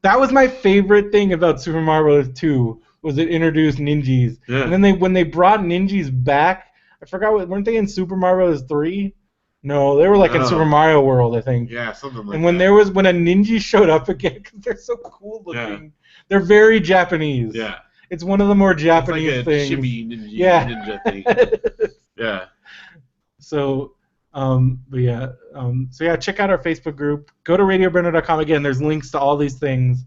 That was my favorite thing about Super Mario Bros. 2 was it introduced ninjas. Yeah. And then when they brought ninjas back, I forgot weren't they in Super Mario Bros. 3? No, they were like in Super Mario World, I think. Yeah, something like and when that. when a ninja showed up again, because they're so cool looking, Yeah. They're very Japanese. Yeah. It's one of the more Japanese it's like a things. chibi ninja thing. Yeah. So, check out our Facebook group. Go to RadioBrendo.com. Again, there's links to all these things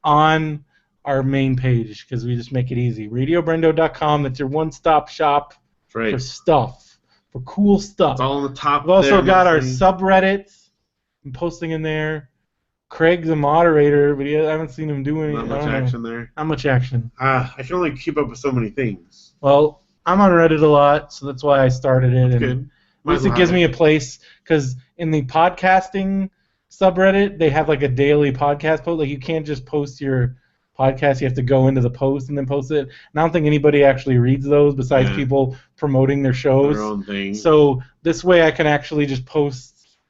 on our main page because we just make it easy. RadioBrendo.com. That's your one-stop shop for stuff, for cool stuff. It's all on the top. We've also got our mostly. subreddits. I'm posting in there. Craig's a moderator, but I haven't seen him do anything. Not much action there. Not much action. I can only keep up with so many things. Well, I'm on Reddit a lot, so that's why I started it. That's and good. At least it gives me a place, because in the podcasting subreddit, they have like a daily podcast post. Like you can't just post your podcast; you have to go into the post and then post it. And I don't think anybody actually reads those besides people promoting their shows. Their own thing. So this way, I can actually just post.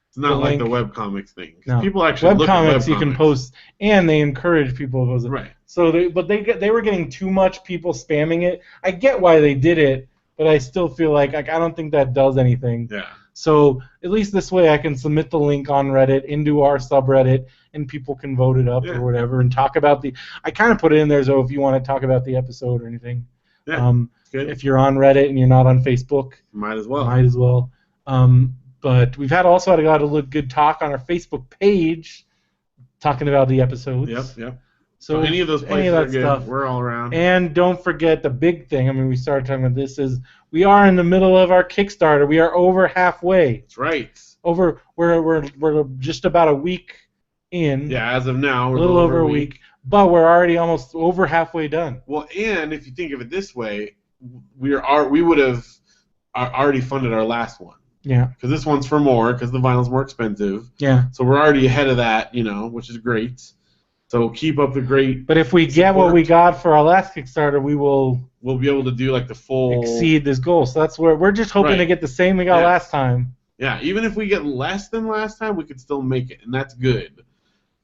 It's not like link. the webcomics thing. No. People actually look at webcomics you can post, and they encourage people to post it. Right. So they were getting too much people spamming it. I get why they did it, but I still feel like I don't think that does anything. Yeah. So at least this way I can submit the link on Reddit into our subreddit, and people can vote it up or whatever and talk about I kind of put it in there so if you want to talk about the episode or anything. Yeah. Good. If you're on Reddit and you're not on Facebook. Might as well. But we've also had a lot of good talk on our Facebook page talking about the episodes. Yep. So any of those places are good. Stuff. We're all around. And don't forget the big thing. I mean, we started talking about this. Is we are in the middle of our Kickstarter. We are over halfway. That's right. We're just about a week in. Yeah, as of now, we're a little over a week. But we're already almost over halfway done. Well, and if you think of it this way, we would have already funded our last one. Yeah. Because this one's for more, because the vinyl's more expensive. Yeah. So we're already ahead of that, which is great. So keep up the great. But if we get what we got for our last Kickstarter, we'll be able to do like the full exceed this goal. So that's where we're just hoping to get the same we got last time. Yeah. Even if we get less than last time, we could still make it, and that's good.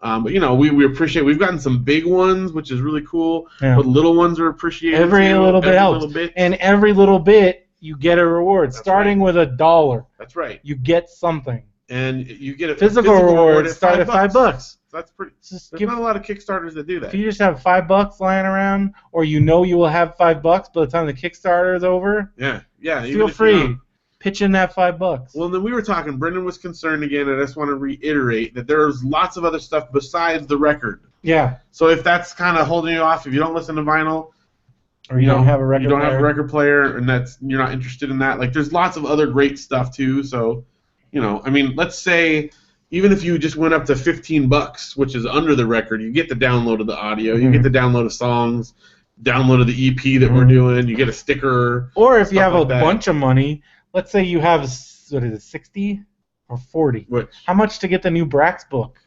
But we appreciate. We've gotten some big ones, which is really cool. Yeah. But little ones are appreciated. Every little bit helps. And every little bit. You get a reward. That's starting with $1. That's right. You get something. And you get a physical reward start at $5. That's pretty. There's not a lot of Kickstarters that do that. If you just have $5 lying around, or you will have $5 by the time the Kickstarter is over. Yeah. Feel free. pitch in that $5. Well, then we were talking. Brendan was concerned again, and I just want to reiterate that there's lots of other stuff besides the record. Yeah. So if that's kind of holding you off, if you don't listen to vinyl, or you don't have a record player. have a record player, and you're not interested in that. Like, there's lots of other great stuff too. So, I mean, let's say even if you just went up to $15, which is under the record, you get the download of the audio, you get the download of songs, download of the EP that we're doing, you get a sticker. Or if you have a bunch of money, let's say you have, 60 or 40. Which? How much to get the new Brax book?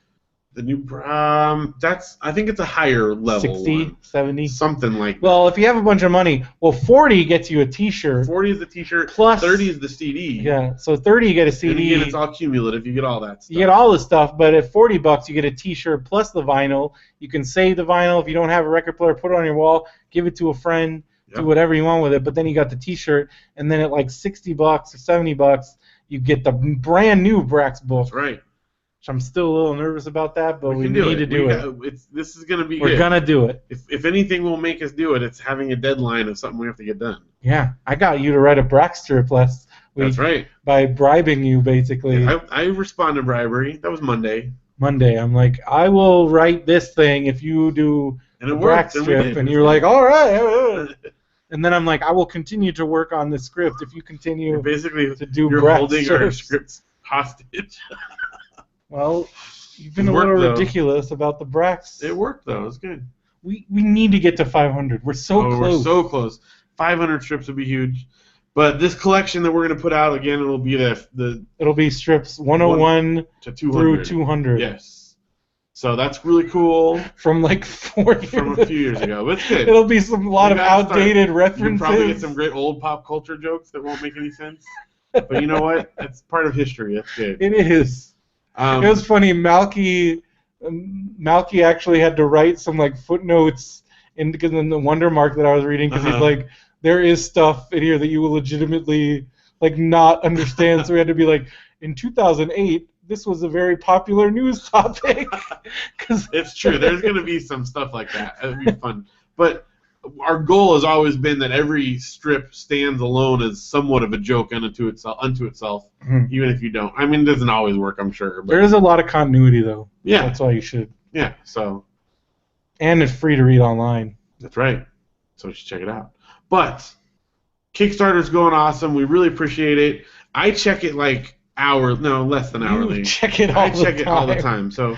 The new, I think it's a higher level 60, one. 70? Something like that. Well, if you have a bunch of money, 40 gets you a T-shirt. 40 is the T-shirt, plus 30 is the CD. Yeah, so 30 you get a CD. And again, it's all cumulative. You get all that stuff. You get all the stuff, but at $40 you get a T-shirt plus the vinyl. You can save the vinyl. If you don't have a record player, put it on your wall, give it to a friend, do whatever you want with it, but then you got the T-shirt, and then at like $60 or $70, you get the brand new Brax book. That's right. Which I'm still a little nervous about that, but we need to do it. This is going to be We're going to do it. If anything will make us do it, it's having a deadline of something we have to get done. Yeah, I got you to write a Brax strip last week. That's right. By bribing you, basically. I responded to bribery. That was Monday. I'm like, I will write this thing if you do and it a worked, Brax strip. And you're like, all right. And then I'm like, I will continue to work on this script if you continue to do you're Brax holding strips. our scripts hostage. Well, you've been a little ridiculous about the Brax. It worked, though. It was good. We need to get to 500. We're so close. We're so close. 500 strips would be huge. But this collection that we're going to put out, again, it'll be it'll be strips 101 to 200. through 200. Yes. So that's really cool. From like 4 years From a few years ago. But it's good. It'll be a lot of outdated references. You can probably get some great old pop culture jokes that won't make any sense. But you know what? That's part of history. That's good. It is. It was funny. Malky actually had to write some like footnotes in the Wonder Mark that I was reading because he's like, there is stuff in here that you will legitimately like not understand. So we had to be like, in 2008, this was a very popular news topic. It's true. There's going to be some stuff like that. It'll be fun. But our goal has always been that every strip stands alone as somewhat of a joke unto itself, even if you don't. I mean, it doesn't always work, I'm sure. But there is a lot of continuity, though. Yeah. That's why you should. Yeah, so. And it's free to read online. That's right. So you should check it out. But Kickstarter's going awesome. We really appreciate it. I check it like less than hourly. You check it all the time. So,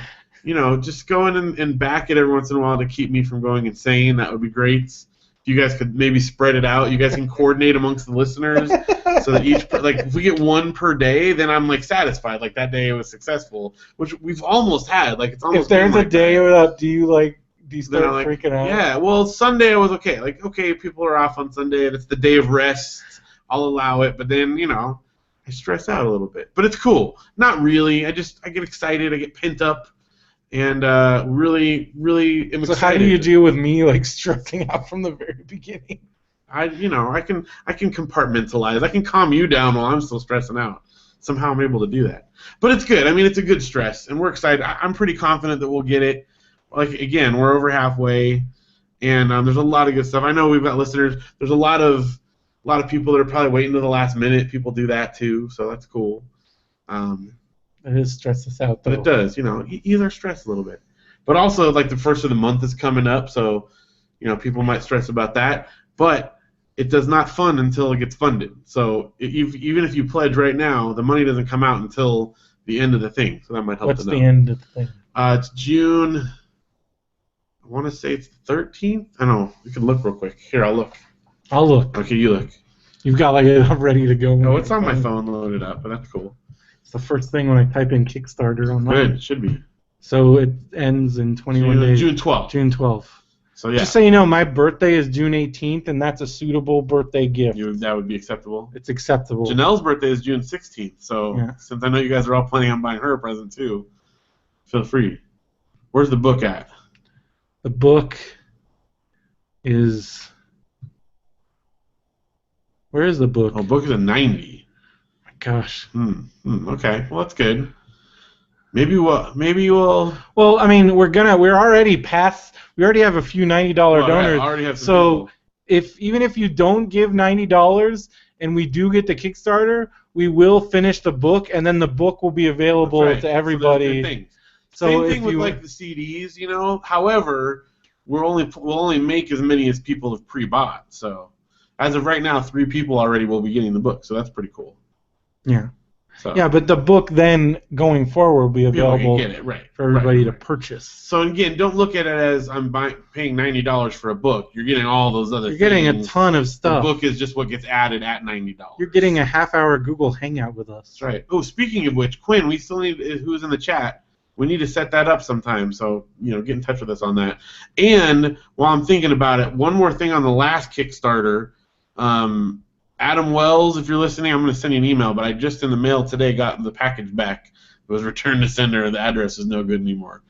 just go in and back it every once in a while to keep me from going insane. That would be great. If you guys could maybe spread it out. You guys can coordinate amongst the listeners so that if we get one per day, then I'm like satisfied. Like that day it was successful, which we've almost had. Like it's almost. If there's a day without, do you start freaking out? Yeah. Well, Sunday I was okay. Like okay, people are off on Sunday. It's the day of rest. I'll allow it. But then I stress out a little bit. But it's cool. Not really. I get excited. I get pent up. And really, really am excited. So how do you deal with me stressing out from the very beginning? I can compartmentalize. I can calm you down while I'm still stressing out. Somehow I'm able to do that. But it's good. I mean, it's a good stress, and we're excited. I'm pretty confident that we'll get it. Again, we're over halfway, and there's a lot of good stuff. I know we've got listeners. There's a lot of people that are probably waiting to the last minute. People do that too, so that's cool. It does stress us out, though. But it does, ease our stress a little bit. But also, the first of the month is coming up, so, people might stress about that. But it does not fund until it gets funded. So even if you pledge right now, the money doesn't come out until the end of the thing. So that might help What's to know. the end of the thing? It's June, I want to say it's the 13th. I don't know. We can look real quick. Here, I'll look. I'll look. Okay, you look. You've got it ready to go. Oh, it's on my phone loaded up, but that's cool. It's the first thing when I type in Kickstarter online. Good, it should be. So it ends in 21 days. June 12th. June 12th. So yeah. Just so you know, my birthday is June 18th, and that's a suitable birthday gift. That would be acceptable. It's acceptable. Janelle's birthday is June 16th, so since I know you guys are all planning on buying her a present too, feel free. Where's the book at? The book is... Where is the book? Oh, book is a 90. My gosh. Okay. Well, that's good. Maybe we'll. Well, I mean, we're already past. We already have a few $90 donors. I already have some so people. even if you don't give $90, and we do get the Kickstarter, we will finish the book, and then the book will be available to everybody. Same thing with like the CDs, However, we'll only make as many as people have pre-bought. So as of right now, 3 people already will be getting the book. So that's pretty cool. Yeah. So. Yeah, but the book then going forward will be available for everybody to purchase. So again, don't look at it as I'm paying $90 for a book. You're getting all those other things. You're getting a ton of stuff. The book is just what gets added at $90. You're getting a half-hour Google Hangout with us. That's right. Oh, speaking of which, Quinn, we still need who's in the chat. We need to set that up sometime. So get in touch with us on that. And while I'm thinking about it, one more thing on the last Kickstarter. Adam Wells, if you're listening, I'm going to send you an email, but I just in the mail today got the package back. It was returned to sender. The address is no good anymore.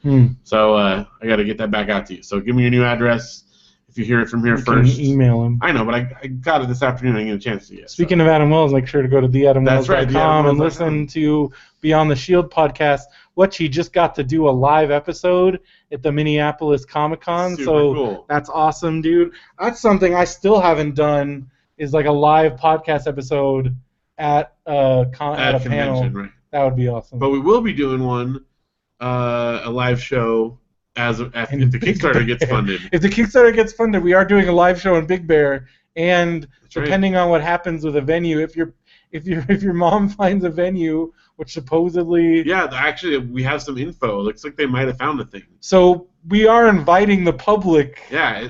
So I got to get that back out to you. So give me your new address if you hear it from here first. Can email him. I know, but I got it this afternoon. I didn't get a chance to yet. Speaking of Adam Wells, make sure to go to theadamwells.com and listen to Beyond the Shield podcast. He just got to do a live episode at the Minneapolis Comic-Con. Super so cool. That's awesome, dude. That's something I still haven't done. Is like a live podcast episode at a panel. Right. That would be awesome. But we will be doing one, a live show if the Kickstarter gets funded. If the Kickstarter gets funded, we are doing a live show in Big Bear, and depending on what happens with a venue, if your mom finds a venue, which supposedly actually we have some info. Looks like they might have found a thing. So we are inviting the public. Yeah,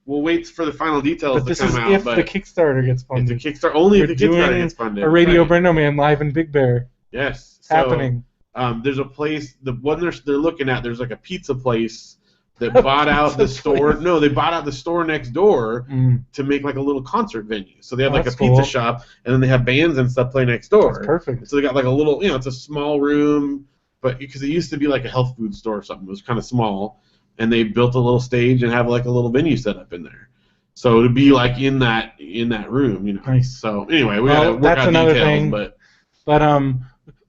we'll wait for the final details to come out. But this is if the Kickstarter gets funded. If the Kickstarter gets funded. A Radio BrendoMan live in Big Bear. Yes. It's happening. There's a place, the one they're looking at, there's like a pizza place that bought out the store. No, they bought out the store next door to make like a little concert venue. So they have like a pizza shop, and then they have bands and stuff play next door. That's perfect. So they got like a little, it's a small room, but because it used to be like a health food store or something. It was kind of small. And they built a little stage and have like a little venue set up in there, so it'd be like in that room, Nice. So anyway, we gotta work out another details, thing. But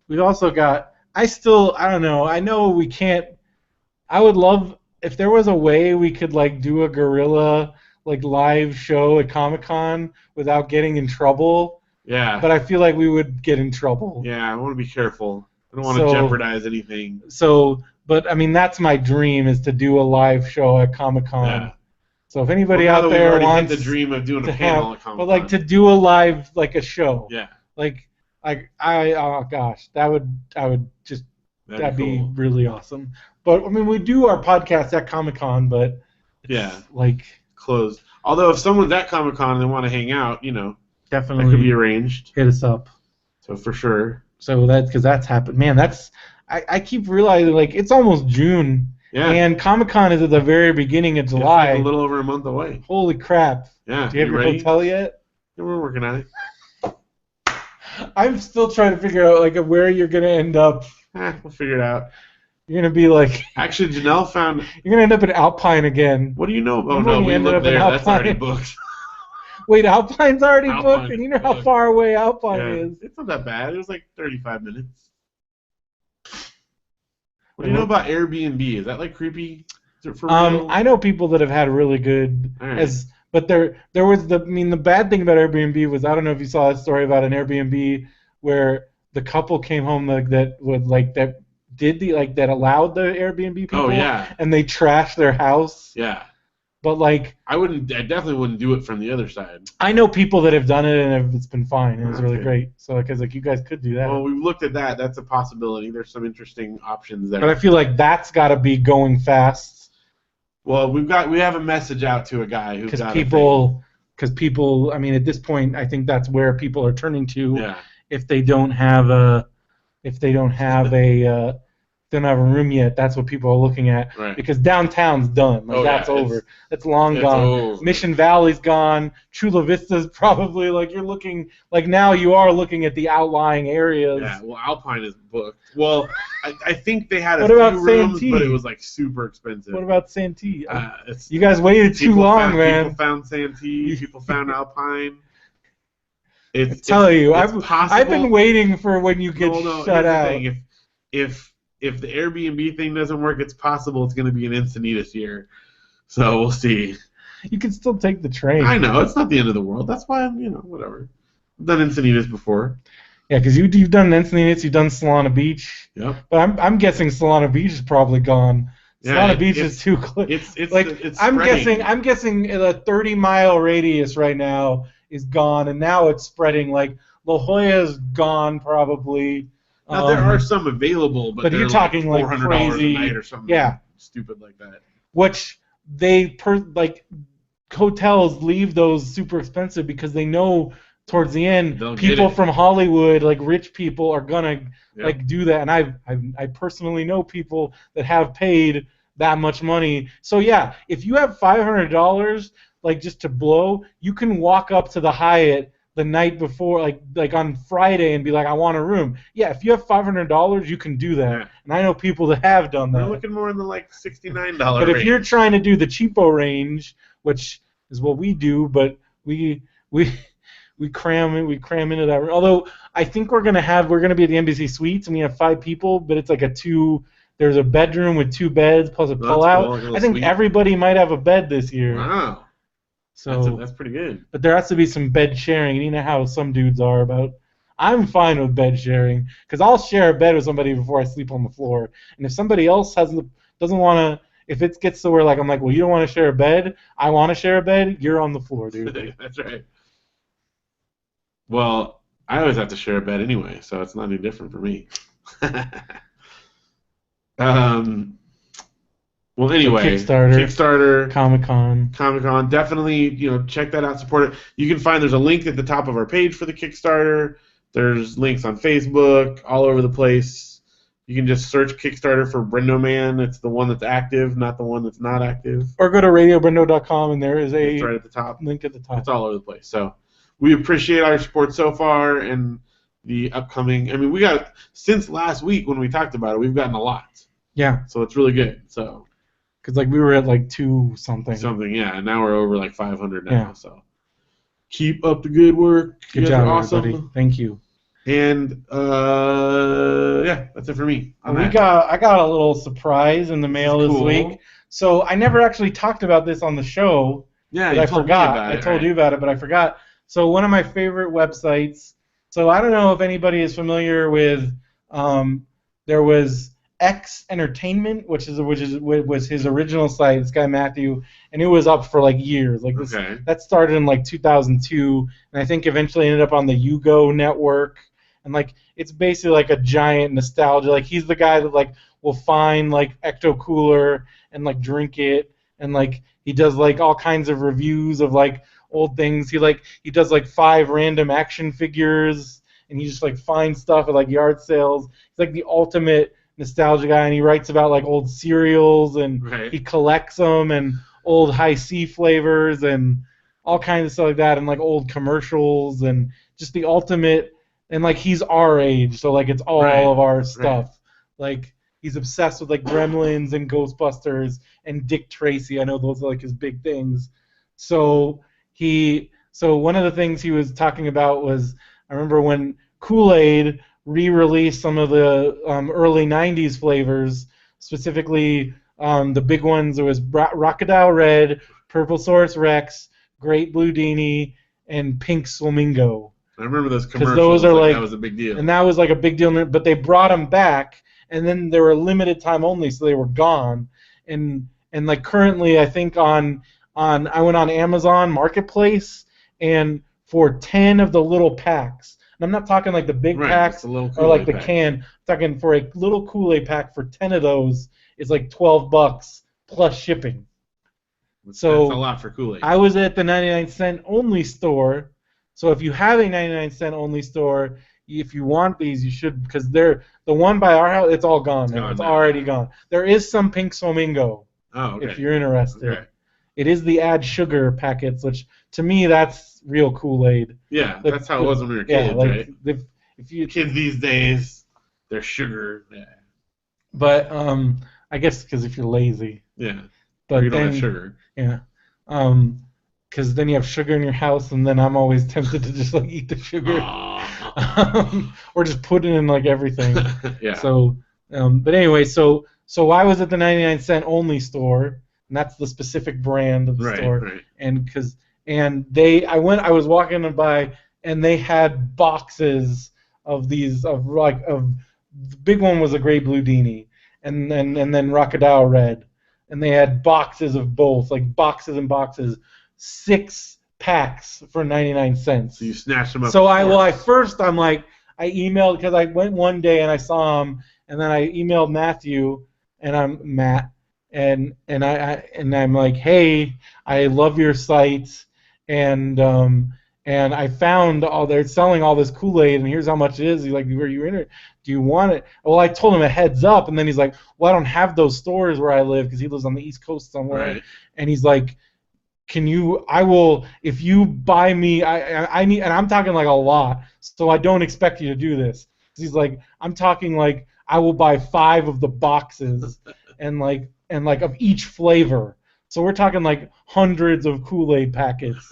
we've also got. I don't know. I know we can't. I would love if there was a way we could like do a guerrilla like live show at Comic-Con without getting in trouble. Yeah. But I feel like we would get in trouble. Yeah, I want to be careful. I don't want to jeopardize anything. But I mean, that's my dream is to do a live show at Comic-Con. Yeah. So if anybody out there wants hit the dream of doing a panel at Comic-Con, but like to do a live like a show. Yeah. Oh gosh, that'd be cool. really awesome. But I mean, we do our podcast at Comic-Con, but it's like closed. Although if someone's at Comic-Con and they want to hang out, definitely that could be arranged. Hit us up. So for sure. So that's happened, man. I keep realizing like it's almost June, and Comic-Con is at the very beginning of July. It's like a little over a month away. Holy crap! Yeah. Do you have your hotel yet? Yeah, we're working on it. I'm still trying to figure out like where you're gonna end up. We'll figure it out. You're gonna be like. Actually, Janelle found. You're gonna end up in Alpine again. What do you know? Oh no, we live there. That's already booked. Wait, Alpine's already booked, and you know how far away Alpine is. It's not that bad. It was like 35 minutes. What do you know about Airbnb? Is that like creepy? For real? I know people that have had really good but there was the bad thing about Airbnb was I don't know if you saw a story about an Airbnb where the couple came home that allowed the Airbnb people. Oh yeah. And they trashed their house. Yeah. But like I definitely wouldn't do it from the other side. I know people that have done it and it's been fine. It was really great. So because like you guys could do that. Well, we've looked at that. That's a possibility. There's some interesting options there. But I feel like that's got to be going fast. Well, we have a message out to a guy who's got because people. I mean, at this point, I think that's where people are turning to. Yeah. If they don't have a room yet, that's what people are looking at. Right. Because downtown's done. That's over. That's long gone. Over. Mission Valley's gone. Chula Vista's probably you're looking now you are looking at the outlying areas. Yeah. Well, Alpine is booked. Well, I think they had a few rooms, Santee? but it was super expensive. What about Santee? You guys waited too long, man. People found Santee. People found Alpine. I've been waiting for when you get shut out. If the Airbnb thing doesn't work, it's possible it's going to be an Encinitas year. So we'll see. You can still take the train. I know it's not the end of the world. That's why whatever. I've done Encinitas before. Yeah, because you've done Encinitas, you've done Solana Beach. Yep. But I'm guessing Solana Beach is probably gone. Yeah, Solana Beach is too close. It's like it's I'm spreading. guessing a 30-mile radius right now is gone, and now it's spreading. Like La Jolla's gone probably. Now there are some available, but you're talking like $400 crazy a night or something. Yeah, stupid like that. Which hotels leave those super expensive because they know towards the end people from Hollywood, like rich people, are gonna do that. And I personally know people that have paid that much money. So yeah, if you have $500 like just to blow, you can walk up to the Hyatt the night before, like on Friday, and be like, I want a room. Yeah, if you have $500, you can do that. Yeah. And I know people that have done that. We're looking more in the like $69 But range. If you're trying to do the cheapo range, which is what we do, but we cram into that. Although I think we're gonna be at the Embassy Suites, and we have 5 people, but it's like there's a bedroom with 2 beds plus a pull-out. Cool, like I think everybody might have a bed this year. Wow. So that's pretty good. But there has to be some bed sharing. You know how some dudes are about. I'm fine with bed sharing because I'll share a bed with somebody before I sleep on the floor. And if somebody else doesn't want to, if it gets to where I'm like, well, you don't want to share a bed, I want to share a bed, you're on the floor, dude. That's right. Well, I always have to share a bed anyway, so it's not any different for me. Well, anyway, so Kickstarter, Comic-Con, definitely, check that out, support it. You can find there's a link at the top of our page for the Kickstarter. There's links on Facebook, all over the place. You can just search Kickstarter for BrendoMan. It's the one that's active, not the one that's not active. Or go to radiobrendo.com, and there is it's right at the top. Link at the top. It's all over the place. So we appreciate our support so far, and the upcoming. I mean, we got since last week when we talked about it, we've gotten a lot. Yeah. So it's really good. So. Because we were at like 2 something. Yeah. And now we're over like 500 now. Yeah. So keep up the good work. Good job, awesome. Everybody. Thank you. And that's it for me. I got a little surprise in the mail this week. So I never actually talked about this on the show. Yeah, I forgot. I told you about it, but I forgot. So one of my favorite websites. So I don't know if anybody is familiar with. There was X Entertainment, which was his original site. This guy Matthew, and it was up for like years. Like this, that started in like 2002, and I think eventually ended up on the Yugo network. And like it's basically like a giant nostalgia. Like he's the guy that like will find like Ecto Cooler and like drink it, and like he does like all kinds of reviews of like old things. He does like 5 random action figures, and he just like finds stuff at like yard sales. He's like the ultimate nostalgia guy, and he writes about like old cereals, and he collects them, and old high C flavors, and all kinds of stuff like that, and like old commercials, and just the ultimate. And like he's our age, so like it's all of our stuff. Like he's obsessed with like Gremlins and Ghostbusters and Dick Tracy. I know those are like his big things. So one of the things he was talking about was, I remember when Kool-Aid re-released some of the early 90s flavors, specifically the big ones. There was Rockadile Red, Purple Saurus Rex, Great Blue Dini, and Pink Flamingo. I remember those commercials. Those are like, that was a big deal. And that was like a big deal, but they brought them back, and then they were limited time only, so they were gone. And like currently, I think I went on Amazon Marketplace, and for 10 of the little packs, and I'm not talking like the big packs or like the can. I'm talking for a little Kool-Aid pack for 10 of those is like $12 plus shipping. So that's a lot for Kool-Aid. I was at the 99-cent only store. So if you have a 99-cent only store, if you want these, you should, because they're the one by our house. It's all gone now. It's already gone. There is some Pink Flamingo. Oh, okay. If you're interested. Okay. It is the add sugar packets, which to me that's real Kool-Aid. Yeah, that's how it was when we were kids, like, right? If you kids these days, they're sugar. Yeah. But I guess because if you're lazy. Yeah. But or you don't have sugar. Yeah. Because then you have sugar in your house, and then I'm always tempted to just like eat the sugar, or just put it in like everything. Yeah. So, but anyway, so I was at the 99-cent only store, and that's the specific brand of the store. Right. I was walking by, and they had boxes of these of the big one was a gray blue Dini, and then Rockadao red, and they had boxes of both, like boxes and boxes, 6 packs for 99 cents. So you snatched them up. So I emailed, because I went one day and I saw them, and then I emailed Matthew, and I'm Matt, and I'm like, hey, I love your site, and I found they're selling all this Kool-Aid, and here's how much it is. He's like, were you in it? Do you want it? Well, I told him a heads up, and then he's like, well, I don't have those stores where I live, because he lives on the East Coast somewhere. Right. And he's like, if you buy me, I need, and I'm talking like a lot, so I don't expect you to do this. He's like, I'm talking like, I will buy 5 of the boxes, and of each flavor. So we're talking like hundreds of Kool-Aid packets.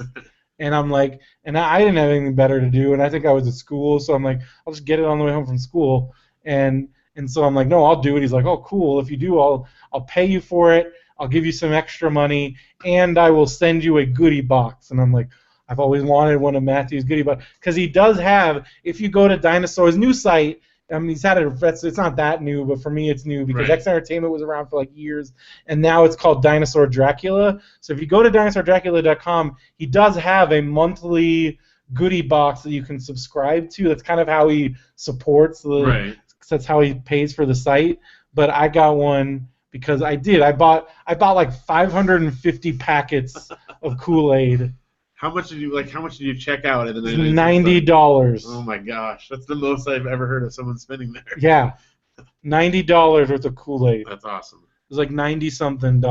And I'm like, and I didn't have anything better to do, and I think I was at school, so I'm like, I'll just get it on the way home from school. And so I'm like, no, I'll do it. He's like, oh, cool. If you do, I'll pay you for it. I'll give you some extra money, and I will send you a goodie box. And I'm like, I've always wanted one of Matthew's goodie box, because he does have. If you go to Dinosaur's new site, I mean, he's had it. It's not that new, but for me, it's new because Right. X Entertainment was around for like years, and now it's called Dinosaur Dracula. So if you go to dinosaurdracula.com, he does have a monthly goodie box that you can subscribe to. That's kind of how he supports the. Right. That's how he pays for the site. But I got one because I did. I bought like 550 packets of Kool-Aid. How much did you check out at the $90. Oh my gosh, that's the most I've ever heard of someone spending there. Yeah, $90 worth of Kool-Aid. That's awesome. It was like $90-something.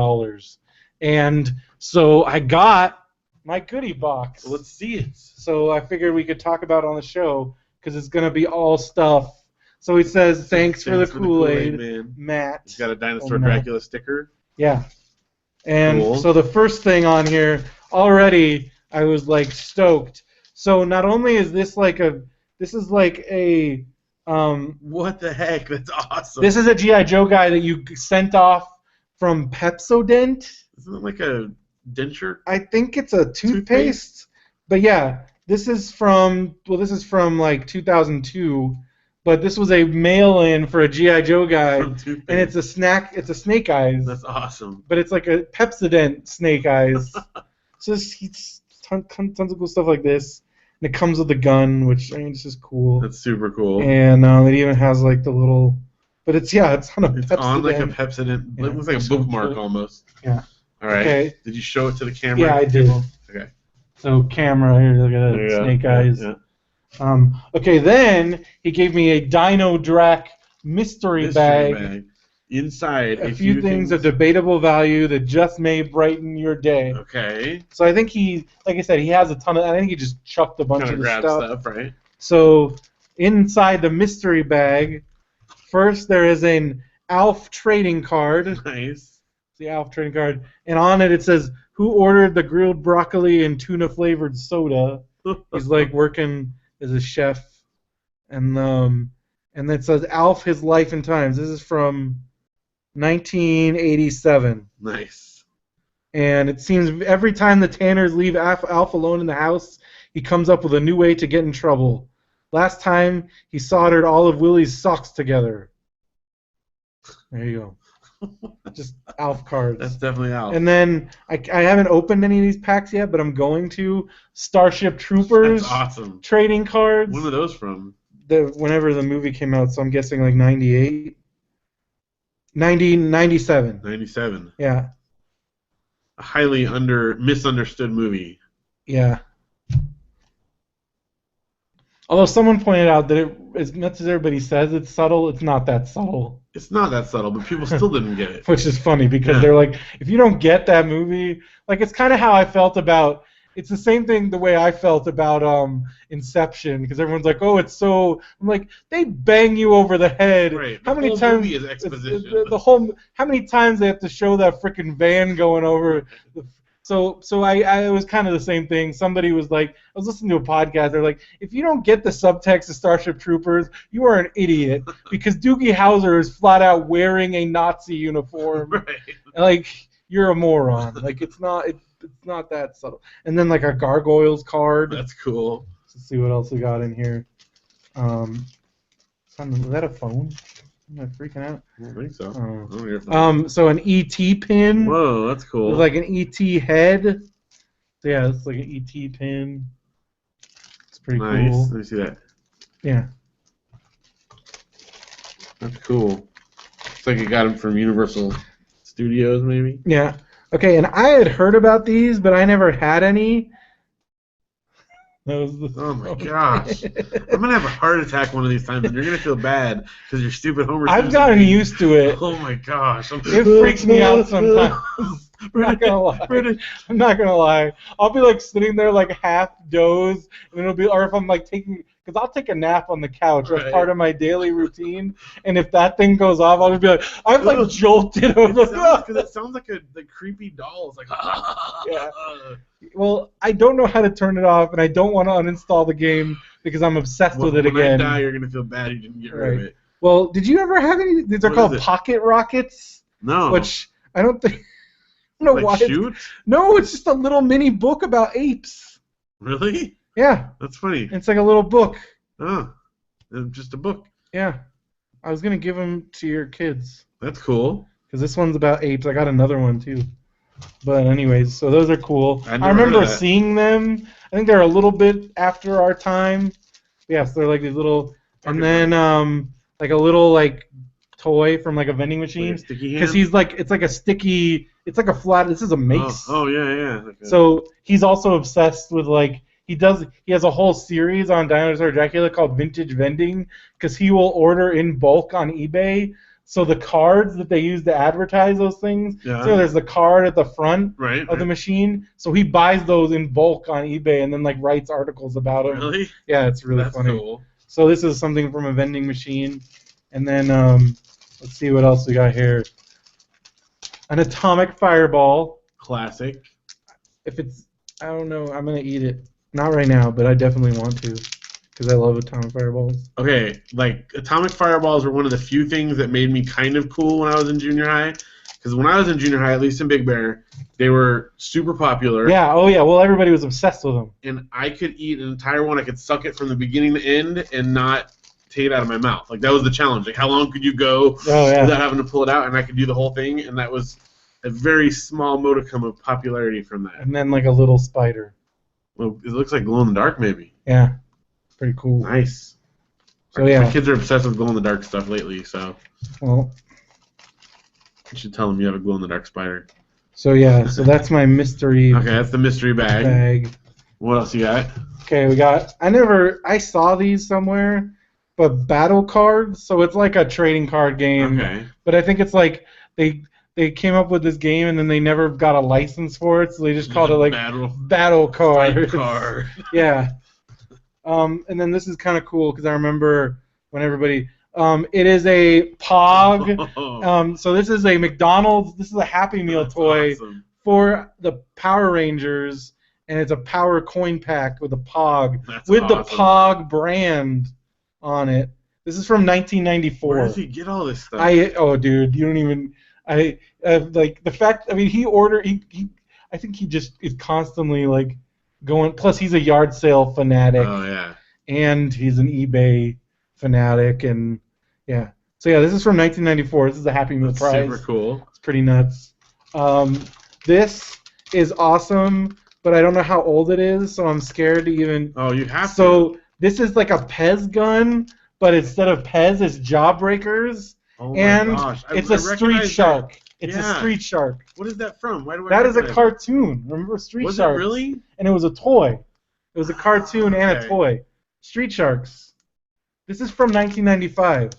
And so I got my goodie box. Well, let's see it. So I figured we could talk about it on the show, because it's going to be all stuff. So he says, thanks for the Kool-Aid, man. Matt. He's got a Dinosaur Dracula sticker. Yeah. And Cool. So the first thing on here, already I was like stoked. So not only is this like a What the heck? That's awesome. this is a G.I. Joe guy that you sent off from Pepsodent. Isn't it like a denture? I think it's a toothpaste. But yeah, this is from like 2002, but this was a mail-in for a G.I. Joe guy, and it's a Snake Eyes. That's awesome. But it's like a Pepsodent Snake Eyes. So it's tons of cool stuff like this. And it comes with the gun, which, I mean, this is cool. That's super cool. And it even has like the little, but it's on a It's Pepsodent. on like a Pepsodent. Yeah, It looks like a bookmark almost. Yeah. All right. Okay. Did you show it to the camera? Yeah, I did. Okay. So camera here, look at There you that, go. Snake Eyes. Yeah. Okay, then he gave me a Dino Drac mystery bag. Inside A few things of debatable value that just may brighten your day. Okay. So I think like I said, he has a ton of. I think he just chucked a bunch Kind of of the grab stuff. stuff, right? So inside the mystery bag, first there is an Alf trading card. Nice. The Alf trading card, and on it says, "Who ordered the grilled broccoli and tuna flavored soda?" He's like working as a chef, and it says Alf: His Life and Times. This is from 1987. Nice. And it seems every time the Tanners leave Alf alone in the house, he comes up with a new way to get in trouble. Last time, he soldered all of Willie's socks together. There you go. Just Alf cards. That's definitely Alf. And then I haven't opened any of these packs yet, but I'm going to. Starship Troopers. That's awesome. Trading cards. When were those from? Whenever the movie came out, so I'm guessing like 98. 97. 97. Yeah. A highly misunderstood movie. Yeah. Although someone pointed out that as much as everybody says it's subtle, it's not that subtle. It's not that subtle, but people still didn't get it. Which is funny because they're like, if you don't get that movie, like it's kind of how I felt about. It's the same thing the way I felt about Inception, because everyone's like, oh, it's so. I'm like, they bang you over the head. Right. How The many whole times? movie is exposition. How many times they have to show that freaking van going over? So I was kind of the same thing. Somebody was like, I was listening to a podcast. They're like, if you don't get the subtext of Starship Troopers, you are an idiot, because Doogie Howser is flat out wearing a Nazi uniform. Right. Like, you're a moron. Like it's not that subtle. And then like a gargoyles card. That's cool. Let's see what else we got in here. Is that a phone? Am I freaking out? I don't think so. So an ET pin. Whoa, that's cool. With like an ET head. So yeah, it's like an ET pin. It's pretty cool. Let me see that. Yeah. That's cool. It's like you got them from Universal Studios, maybe? Yeah. Okay, and I had heard about these, but I never had any. Oh my gosh. I'm going to have a heart attack one of these times, and you're going to feel bad because you're stupid Homer Simpson. I've gotten used to it. Oh my gosh. It freaks me out sometimes. I'm not gonna lie. I'm not gonna lie. I'll be like sitting there like half doze, and it'll be, or if I'm like taking, because I'll take a nap on the couch as part of my daily routine, and if that thing goes off, I'll just be like, I've like jolted over. Because it sounds like the creepy doll. It's like, yeah. Well, I don't know how to turn it off, and I don't want to uninstall the game because I'm obsessed with it again. When I die, you're gonna feel bad you didn't get rid of it. Well, did you ever have any? These are called pocket rockets. No. Which I don't think. I don't know why. Shoot? No, it's just a little mini book about apes. Really? Yeah. That's funny. It's like a little book. Oh, just a book. Yeah. I was gonna give them to your kids. That's cool. Because this one's about apes. I got another one too. But anyways, so those are cool. I remember seeing them. I think they're a little bit after our time. Yes, they're like these little, and then like a little like toy from like a vending machine. Because he's like, it's like a sticky. It's like a flat. This is a mace. Oh yeah. Okay. So he's also obsessed with like he has a whole series on Dinosaur Dracula called Vintage Vending because he will order in bulk on eBay. So the cards that they use to advertise those things, so there's the card at the front of the machine. So he buys those in bulk on eBay and then like writes articles about them. Really? Yeah, it's really funny. Cool. So this is something from a vending machine, and then let's see what else we got here. An atomic fireball. Classic. If it's, I don't know, I'm gonna eat it. Not right now, but I definitely want to. Because I love atomic fireballs. Okay, like atomic fireballs were one of the few things that made me kind of cool when I was in junior high. Because when I was in junior high, at least in Big Bear, they were super popular. Yeah, oh yeah, well everybody was obsessed with them. And I could eat an entire one. I could suck it from the beginning to end and not take it out of my mouth. Like that was the challenge. Like how long could you go without having to pull it out? And I could do the whole thing. And that was a very small modicum of popularity from that. And then like a little spider. Well, it looks like glow in the dark, maybe. Yeah. Pretty cool. Nice. So yeah, my kids are obsessed with glow in the dark stuff lately. So, well, you should tell them you have a glow in the dark spider. So yeah, so that's my mystery. Okay, that's the mystery bag. What else you got? Okay, we got. I saw these somewhere, but battle cards. So it's like a trading card game. Okay. But I think it's like they came up with this game and then they never got a license for it, so they just called it like battle card. Yeah. And then this is kind of cool because I remember when everybody. It is a Pog. So this is a McDonald's. This is a Happy Meal toy for the Power Rangers, and it's a Power coin pack with a Pog the Pog brand on it. This is from 1994. Where does he get all this stuff? Dude, you don't even. Like the fact. I mean, I think he just is constantly like going. Plus, he's a yard sale fanatic. Oh yeah. And he's an eBay fanatic, and yeah. So yeah, this is from 1994. This is a Happy Meal prize. Super cool. It's pretty nuts. This is awesome, but I don't know how old it is, so I'm scared to even. Oh, you have to. So this is like a Pez gun, but instead of Pez, it's Jawbreakers. Oh my gosh. It's a Street Shark. It's a Street Shark. What is that from? Why do I That is a cartoon. Remember Street Sharks? Was it really? And it was a toy. It was a cartoon and a toy. Street Sharks. This is from 1995.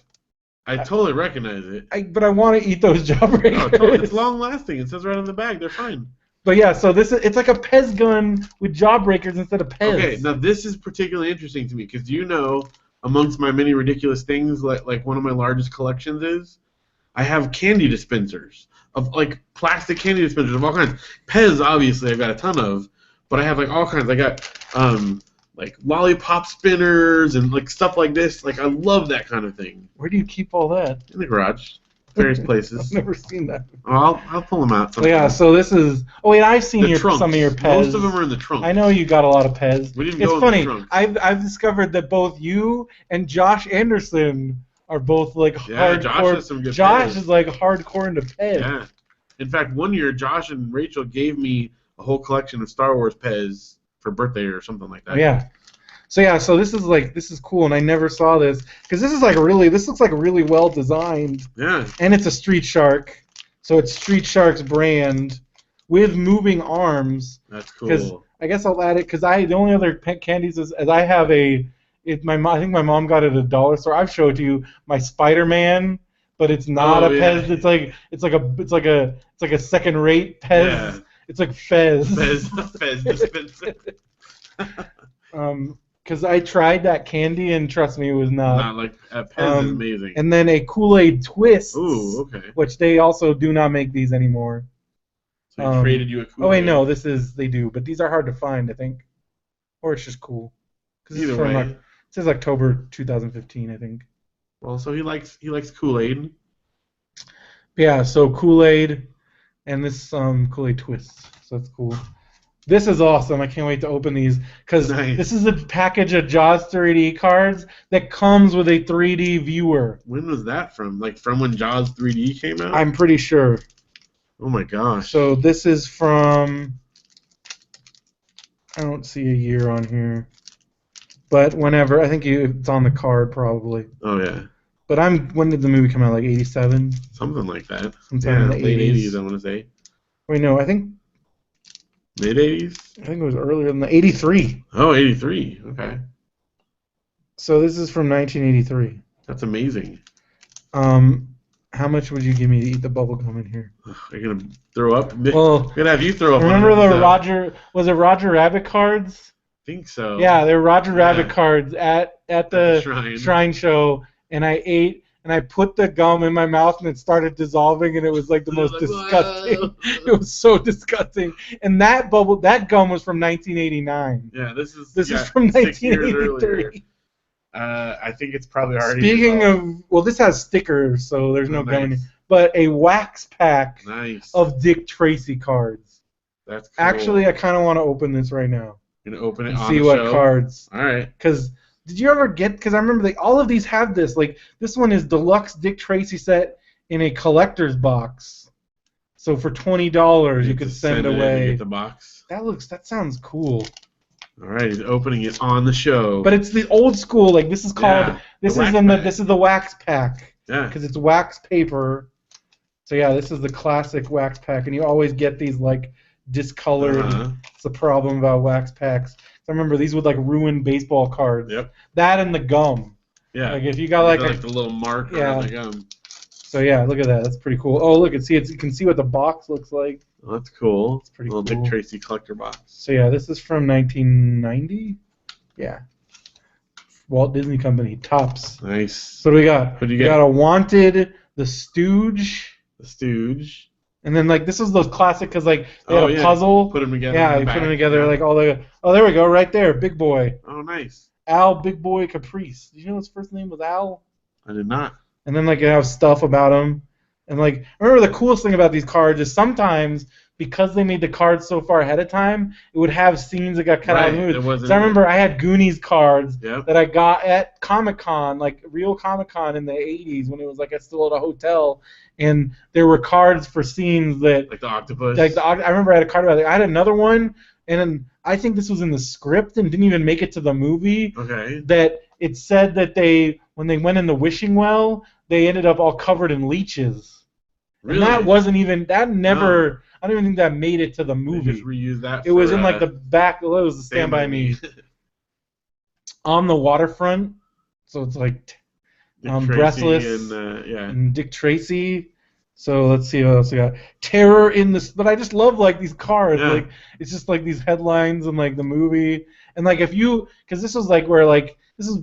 I totally recognize it. But I want to eat those Jawbreakers. No, totally. It's long lasting. It says right on the bag. They're fine. But yeah, so it's like a Pez gun with Jawbreakers instead of Pez. Okay, now this is particularly interesting to me because amongst my many ridiculous things, like one of my largest collections is, I have candy dispensers of like plastic candy dispensers of all kinds. Pez, obviously, I've got a ton of, but I have like all kinds. I got like lollipop spinners and like stuff like this. Like I love that kind of thing. Where do you keep all that? In the garage. various places. I've never seen that. I'll pull them out. So yeah, so this is. Oh wait, I've seen some of your Pez. Most of them are in the trunk. I know you got a lot of Pez. We didn't it's go funny. In the trunk. I've discovered that both you and Josh Anderson are both like hardcore. Josh has some good Josh Pez. is like hardcore into Pez. Yeah. In fact, one year Josh and Rachel gave me a whole collection of Star Wars Pez for birthday or something like that. Yeah. So this is cool, and I never saw this because this looks like really well designed. Yeah. And it's a Street Shark, so it's Street Shark's brand with moving arms. That's cool. I guess I'll add it because the only other candies is I have I think my mom got it at a dollar store. I've showed you my Spider-Man, but it's not a Pez. Yeah. It's like a second rate Pez. Yeah. It's like Fez. Fez dispenser. Because I tried that candy and trust me, it was not. Not like Pez is amazing. And then a Kool-Aid Twist. Ooh, okay. Which they also do not make these anymore. So they traded you a Kool-Aid. Oh wait, no, they do, but these are hard to find, I think, or it's just cool. Either way, it says October 2015, I think. Well, so he likes Kool-Aid. Yeah, so Kool-Aid, and this Kool-Aid Twist, so that's cool. This is awesome. I can't wait to open these because This is a package of Jaws 3D cards that comes with a 3D viewer. When was that from? Like from when Jaws 3D came out? I'm pretty sure. Oh my gosh. So this is from. I don't see a year on here, but whenever I think it's on the card probably. Oh yeah. But when did the movie come out? Like 87? Something like that. Sometime in the late 80s. 80s, I want to say. Wait, no, I think. Mid 80s? I think it was earlier than 83. Oh, 83. Okay. So this is from 1983. That's amazing. How much would you give me to eat the bubble gum in here? Are you gonna throw up? Well, I'm gonna have you throw up. Remember Was it Roger Rabbit cards? I think so. Yeah, they were Roger Rabbit cards at the shrine show, and I ate. And I put the gum in my mouth, and it started dissolving, and it was like the most disgusting. Whoa. It was so disgusting. And that gum was from 1989. Yeah, this is from 1983. I think it's probably already. Speaking of, this has stickers, so there's no gum in it. But a wax pack of Dick Tracy cards. That's cool. Actually, I kind of want to open this right now. You're gonna open it and on see the what show? Cards. All right. Because. Did you ever get? Because I remember all of these have this. Like this one is deluxe Dick Tracy set in a collector's box. So for $20 you could send away. Get the box. That sounds cool. All right, he's opening it on the show. But it's the old school. Like this is called. This is the wax pack. Yeah. Because it's wax paper. So yeah, this is the classic wax pack, and you always get these like discolored. It's the problem about wax packs. I remember these would like ruin baseball cards. Yep. That and the gum. Yeah. Like if you got like the little mark on the gum. So yeah, look at that. That's pretty cool. Oh, look, you can see what the box looks like. Oh, that's cool. It's pretty cool. Dick Tracy collector box. So yeah, this is from 1990. Yeah. Walt Disney Company Tops. Nice. So what do we got? What do you get? We got a Wanted, the Stooge. The Stooge. And then like this was those classic because like they had a puzzle. Put them together. Yeah, you put them together like all the. Oh, there we go, right there, Big Boy. Oh, nice. Al Big Boy Caprice. Did you know his first name was Al? I did not. And then like you have stuff about him, and like I remember the coolest thing about these cards is sometimes because they made the cards so far ahead of time, it would have scenes that got cut out of the movie. So I remember I had Goonies cards that I got at Comic-Con, like real Comic-Con in the 80s when it was like still at a hotel, and there were cards for scenes that like the octopus. I remember I had a card about it. I had another one, and I think this was in the script and didn't even make it to the movie. Okay. That it said that when they went in the wishing well, they ended up all covered in leeches. Really? And that wasn't even never. No. I don't even think that made it to the movie. They just reused that. It was in like the back. It was the Stand By Me. On the waterfront, so it's like Breathless and Dick Tracy. So let's see what else we got. Terror in the. But I just love like these cards. Yeah. Like it's just like these headlines and like the movie and like because this was like where like this is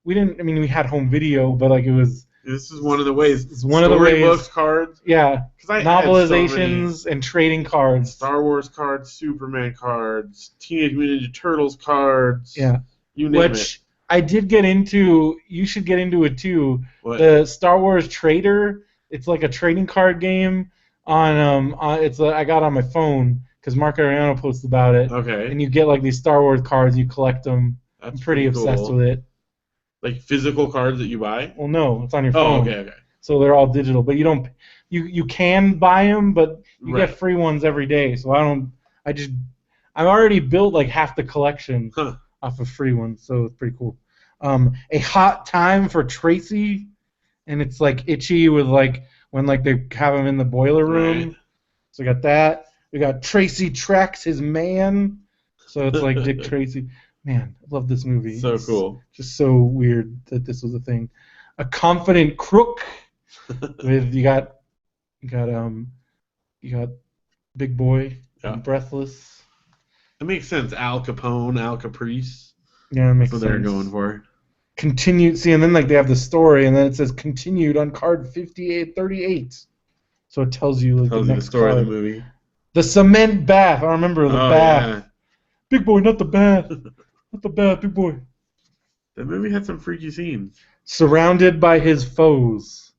we didn't. I mean we had home video, but like it was. This is one of the ways. It's one of the ways. Storybooks cards. Yeah. Novelizations and trading cards. Star Wars cards, Superman cards, Teenage Mutant Ninja Turtles cards. Yeah. You name it. Which I did get into. You should get into it too. What? The Star Wars Trader It's like a trading card game I got on my phone because Mark Ariano posted about it. Okay. And you get like these Star Wars cards, you collect them. That's I'm pretty obsessed cool. with it. Like physical cards that you buy? Well, no, it's on your Oh, phone. okay. So they're all digital, but you can buy them, but you Right. get free ones every day. So I already built like half the collection off of free ones, so it's pretty cool. A Hot Time for Tracy, and it's like itchy with like when like they have him in the boiler room. Right. So we got that. We got Tracy Tracks His Man. So it's like Dick Tracy. Man, I love this movie. So It's cool. just so weird that this was a thing. A Confident Crook with you got Big Boy and Breathless. That makes sense. Al Capone, Al Caprice. Yeah, it makes That's what sense. they're going for. Continued. See, and then like they have the story, and then it says continued on card 5838. So it tells you like Tells the you next the story card. of the movie. The cement bath. I remember the bath. Yeah. Big Boy, not the bath. Not the bath, Big Boy. That movie had some freaky scenes. Surrounded by his foes.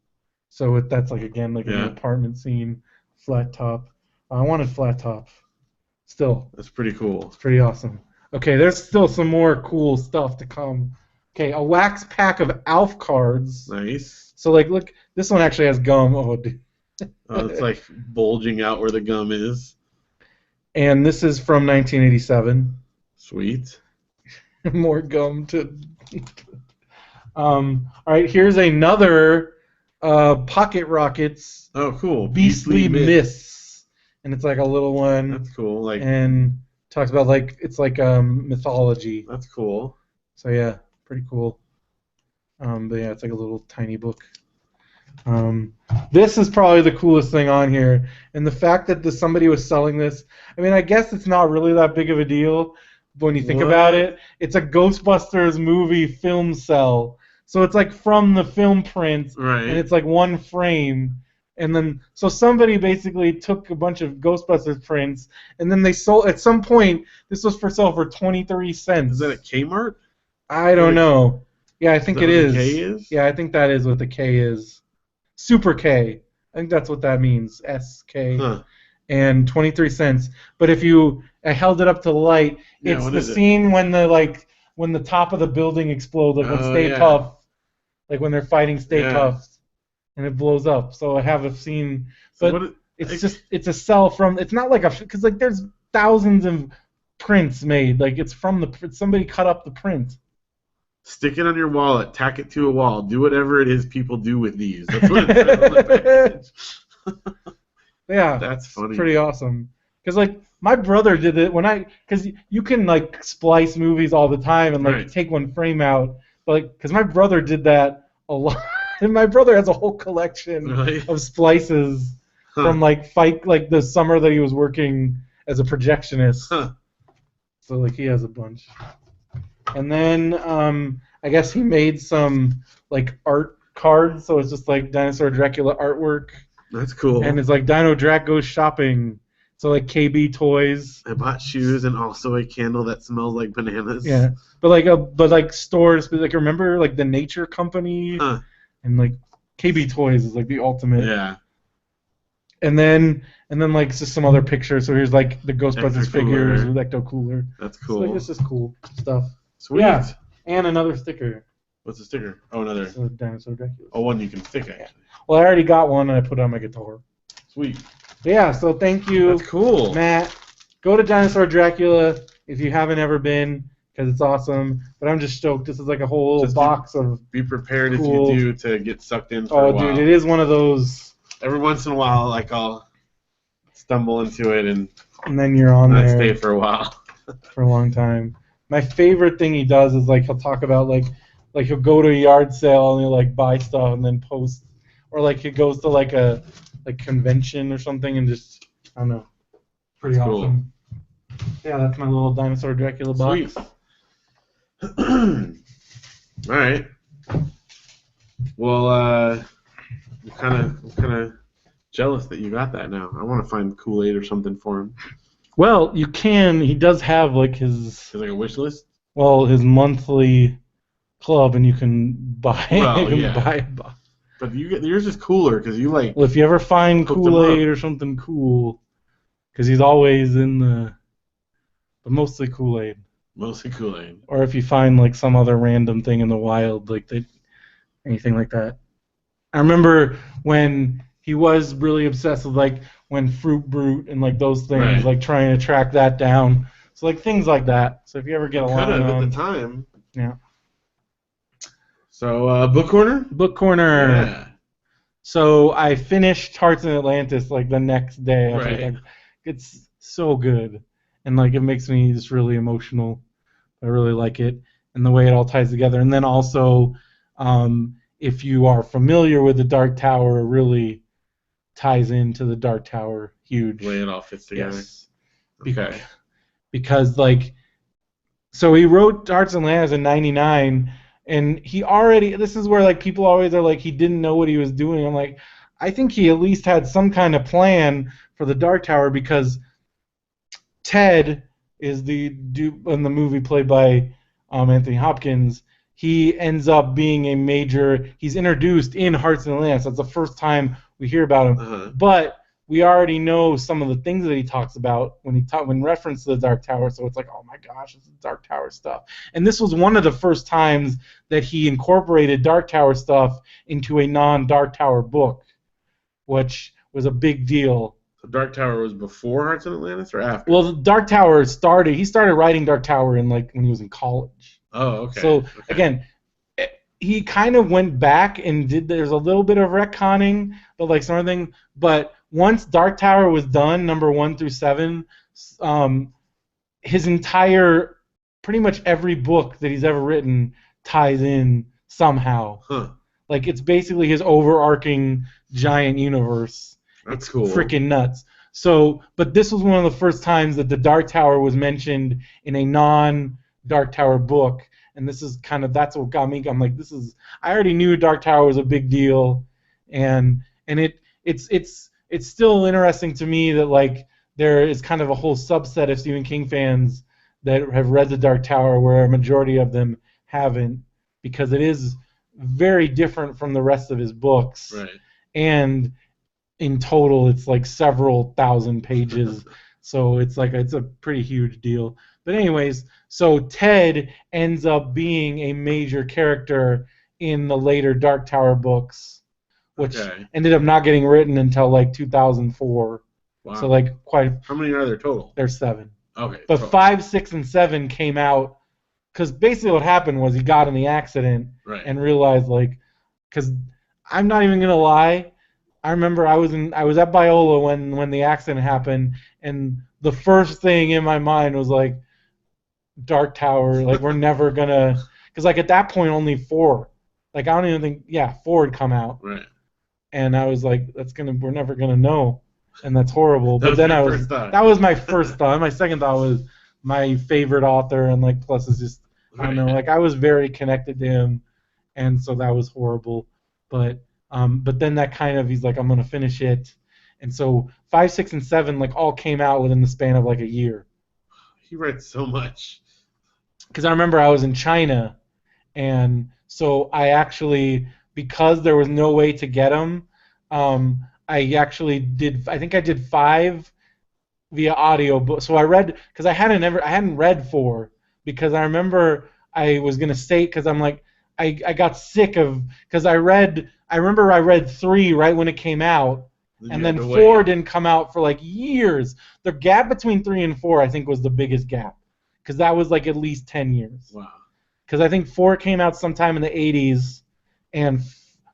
So that's like again like an apartment scene, flat top. I wanted flat top. Still, that's pretty cool. It's pretty awesome. Okay, there's still some more cool stuff to come. Okay, a wax pack of Alf cards. Nice. So like, look, this one actually has gum. Oh, dude. It's like bulging out where the gum is. And this is from 1987. Sweet. More gum to. All right, here's another Pocket Rockets. Oh, cool. Beastly Myths, and it's like a little one. That's cool. Like, and talks about like it's like mythology. That's cool. So yeah, pretty cool. But yeah, it's like a little tiny book. This is probably the coolest thing on here, and the fact that somebody was selling this. I mean, I guess it's not really that big of a deal, but when you think about it, it's a Ghostbusters movie film cell. So it's like from the film print, right? And it's like one frame, and then so somebody basically took a bunch of Ghostbusters prints, and then they sold. At some point, this was for sale for 23 cents. Is that at Kmart? I don't know. Yeah, I think it is. K is? Yeah, I think that is what the K is. Super K. I think that's what that means. SK. Huh. And 23 cents. But if I held it up to the light, it's the scene when the top of the building explodes, like when Stay Puft, like when they're fighting Stay Puft, and it blows up. So I have a scene, but it's a cell from. It's not like because like there's thousands of prints made. Like it's from somebody cut up the print. Stick it on your wallet, tack it to a wall, do whatever it is people do with these. That's what it says on the package. Yeah, that's funny. It's pretty awesome. Because like my brother did it because you can like splice movies all the time and like take one frame out, but like because my brother did that a lot, and my brother has a whole collection of splices from like the summer that he was working as a projectionist. So like he has a bunch. And then I guess he made some like art cards, so it's just like Dinosaur Dracula artwork. That's cool. And it's like Dino Drac goes shopping. So like KB toys. I bought shoes and also a candle that smells like bananas. Yeah, but like stores, but like remember like the Nature Company and like KB toys is like the ultimate. Yeah. And then like just some other pictures. So here's like the Ghostbusters figures with Ecto Cooler. That's cool. So, like, this is cool stuff. Sweet. Yeah. And another sticker. What's the sticker? Oh, another. So Dinosaur Dracula. Oh, one you can stick actually. Well, I already got one and I put it on my guitar. Sweet. Yeah, so thank you. That's cool. Matt, go to Dinosaur Dracula if you haven't ever been, because it's awesome. But I'm just stoked. This is like a whole little box of. Be prepared if you do to get sucked in for a while. Oh, dude, it is one of those. Every once in a while, like I'll stumble into it and then you're on there. Stay for a while. For a long time. My favorite thing he does is like he'll talk about like he'll go to a yard sale and he'll like buy stuff and then post, or like he goes to like a convention or something and just I don't know, pretty awesome. Cool. Yeah, that's my little Dinosaur Dracula box. Sweet. All right. Well, I'm kind of jealous that you got that now. I want to find Kool-Aid or something for him. Well, you can. He does have like his like a wish list. Well, his monthly club, and you can buy. Buy a box. But yours is cooler because you like. Well, if you ever find Cook them Kool-Aid up. or something cool, because he's always in but mostly Kool-Aid. Mostly Kool-Aid. Or if you find like some other random thing in the wild, like anything like that. I remember when he was really obsessed with like when Fruit Brute and like those things, Right. like trying to track that down. So like things like that. So if you ever get a Could line have at on, the time. yeah. So book corner. Book corner. Yeah. So I finished Hearts in Atlantis like the next day. I was Right. like, it's so good, and like it makes me just really emotional. I really like it and the way it all ties together. And then also, if you are familiar with the Dark Tower, it really ties into the Dark Tower huge. The way it all fits together. Yes. Okay. Because like, so he wrote Hearts and Atlantis in '99, and he already. This is where like people always are like he didn't know what he was doing. I'm like, I think he at least had some kind of plan for the Dark Tower because Ted is the dude in the movie played by Anthony Hopkins. He ends up being a major. He's introduced in Hearts and Atlantis. That's the first time we hear about him. Uh-huh. But we already know some of the things that he talks about when reference to the Dark Tower. So it's like, oh my gosh, it's Dark Tower stuff. And this was one of the first times that he incorporated Dark Tower stuff into a non-Dark Tower book, which was a big deal. So Dark Tower was before Hearts and Atlantis or after? Well, Dark Tower he started writing Dark Tower in like when he was in college. Oh, okay. So again, he kind of went back and there's a little bit of retconning, but like something. But once Dark Tower was done, number 1 through 7, his entire, pretty much every book that he's ever written ties in somehow. Huh. Like it's basically his overarching giant universe. That's It's cool. freaking nuts. So, but this was one of the first times that the Dark Tower was mentioned in a non-Dark Tower book, and this is kind of that's what got me. I'm like, I already knew Dark Tower was a big deal, and it's still interesting to me that like there is kind of a whole subset of Stephen King fans that have read the Dark Tower, where a majority of them haven't, because it is very different from the rest of his books, Right. and in total it's like several thousand pages. So it's a pretty huge deal. But anyways, so Ted ends up being a major character in the later Dark Tower books, which ended up not getting written until like 2004. Wow. So like How many are there total? There's 7. Okay. But 5, 6, and 7 came out because basically what happened was he got in the accident and realized like, because I'm not even gonna lie, I remember I was at Biola when the accident happened, and the first thing in my mind was like, Dark Tower, like we're never gonna, because like at that point only 4, like I don't even think 4 had come out, right? And I was like, we're never gonna know, and that's horrible. But then that was my first thought. My second thought was my favorite author, and like plus it's just I don't know, like I was very connected to him, and so that was horrible. But then that kind of, he's like, I'm gonna finish it, and so 5, 6, and 7 like all came out within the span of like a year. He writes so much. Because I remember I was in China, and so I actually, because there was no way to get them, I actually did. I think I did 5 via audio book. So I read, because I hadn't read 4, because I remember I was gonna say, because I'm like, I got sick of, because I remember I read 3 right when it came out, and then 4 didn't come out for like years. The gap between 3 and 4 I think was the biggest gap, because that was like at least 10 years. Wow. Because I think 4 came out sometime in the 80s, and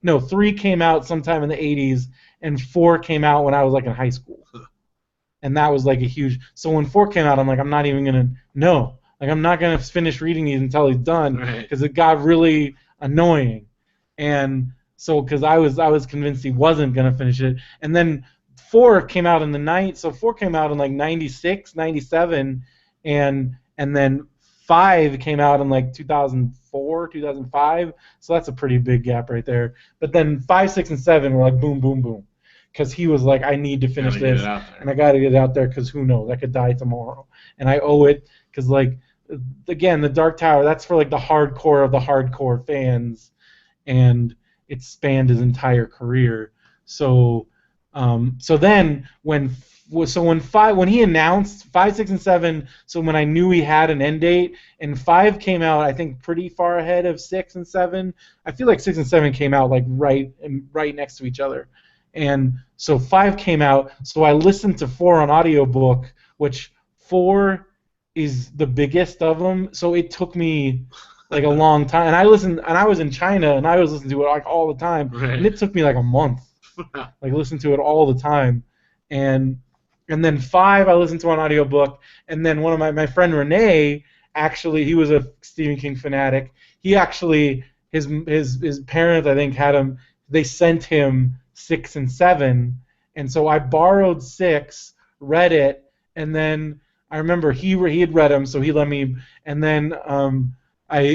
3 came out sometime in the 80s, and 4 came out when I was like in high school. And that was like a huge. So when 4 came out, I'm like, I'm not even gonna I'm not gonna finish reading these until he's done, because it got really annoying. And so because I was convinced he wasn't gonna finish it, and then 4 came out in the night. So 4 came out in like 96, 97, and then 5 came out in like 2004, 2005. So that's a pretty big gap right there. But then 5, 6, and 7 were like boom, boom, boom. Because he was like, I need to finish this, and I got to get it out there, because who knows, I could die tomorrow, and I owe it, because like, again, the Dark Tower, that's for like the hardcore of the hardcore fans, and it spanned his entire career. So so then when he announced 5, 6, and 7, so when I knew he had an end date, and 5 came out, I think pretty far ahead of 6 and 7. I feel like 6 and 7 came out like right next to each other, and so 5 came out. So I listened to 4 on audiobook, which 4 is the biggest of them. So it took me like a long time, and I was in China, and I was listening to it like all the time, Right. and it took me like a month. Like listen to it all the time, and then 5 I listened to on audiobook, and then one of my friend Renee, actually he was a Stephen King fanatic. He actually his parents, I think, they sent him 6 and 7, and so I borrowed 6, read it, and then I remember he had read them, so he let me, and then I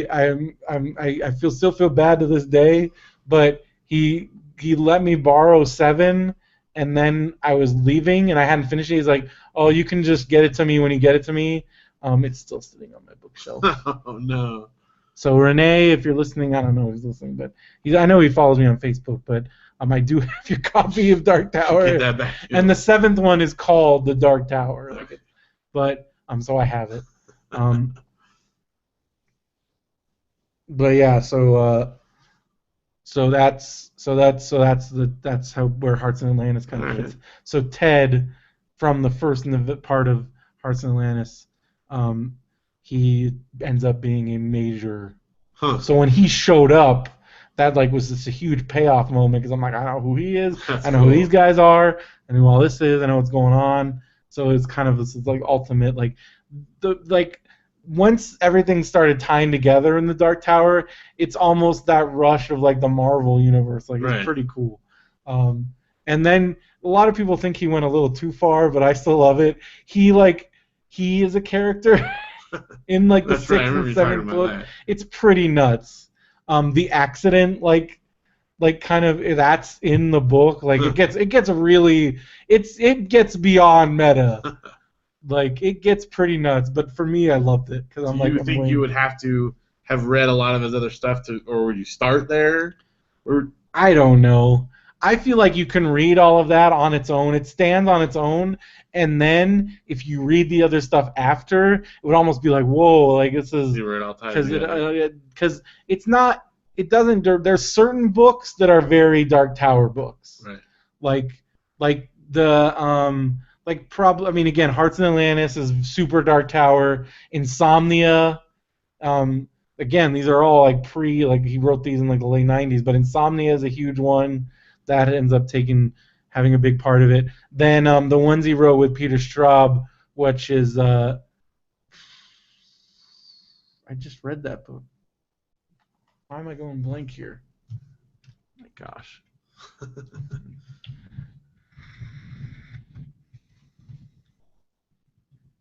still feel bad to this day, but he let me borrow 7, and then I was leaving and I hadn't finished it. He's like, "Oh, you can just get it to me when you get it to me." It's still sitting on my bookshelf. Oh no. So Renee, if you're listening, I don't know if he's listening, but I know he follows me on Facebook. But I do have your copy of Dark Tower. Get that back. And the 7th one is called The Dark Tower. But so I have it. But yeah, so that's how where Hearts and Atlantis kind of fits. So Ted, from the first part of Hearts and Atlantis, he ends up being a major. Huh. So when he showed up, that like was just a huge payoff moment, because I'm like, I know who he is, I know who these guys are, I know who all this is, I know what's going on. So it's kind of this like ultimate once everything started tying together in the Dark Tower, it's almost that rush of like the Marvel universe. Like Right. It's pretty cool. And then a lot of people think he went a little too far, but I still love it. He is a character in like the 6th and 7th book. It's pretty nuts. The accident kind of that's in the book. Like it gets beyond meta. Like it gets pretty nuts, but for me, I loved it because I'm like. Do you think you would have to have read a lot of his other stuff or would you start there? Or I don't know. I feel like you can read all of that on its own. It stands on its own, and then if you read the other stuff after, it would almost be like, whoa, like this is because it's not. It doesn't. There's certain books that are very Dark Tower books, right? Like the I mean, again, Hearts and Atlantis is super Dark Tower. Insomnia, again, these are all like he wrote these in like the late 90s, but Insomnia is a huge one that ends up having a big part of it. Then the ones he wrote with Peter Straub, which is I just read that book. Why am I going blank here? Oh my gosh.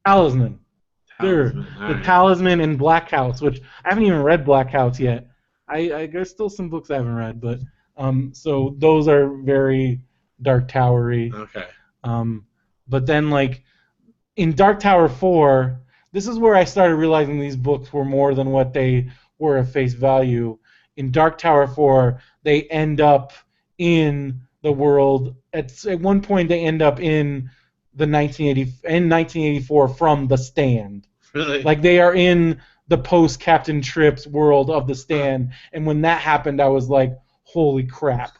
Talisman. The Talisman and Black House, which I haven't even read Black House yet. There's still some books I haven't read, but so those are very Dark Towery. Okay. But then like in Dark Tower 4, this is where I started realizing these books were more than what they were at face value. In Dark Tower 4, they end up in the world. At one point, they end up in 1984 from The Stand. Really? Like they are in the post Captain Trips world of The Stand, and when that happened, I was like, holy crap!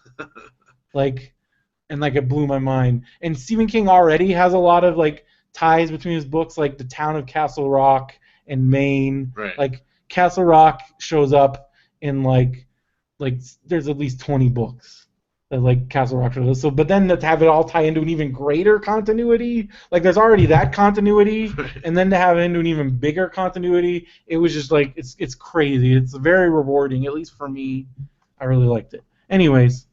It blew my mind. And Stephen King already has a lot of like ties between his books, like the town of Castle Rock and Maine. Right. Like Castle Rock shows up in like there's at least 20 books that like Castle Rock shows up. So, but then to have it all tie into an even greater continuity, like there's already that continuity, and then to have it into an even bigger continuity, it was just like it's crazy. It's very rewarding, at least for me. I really liked it. Anyways,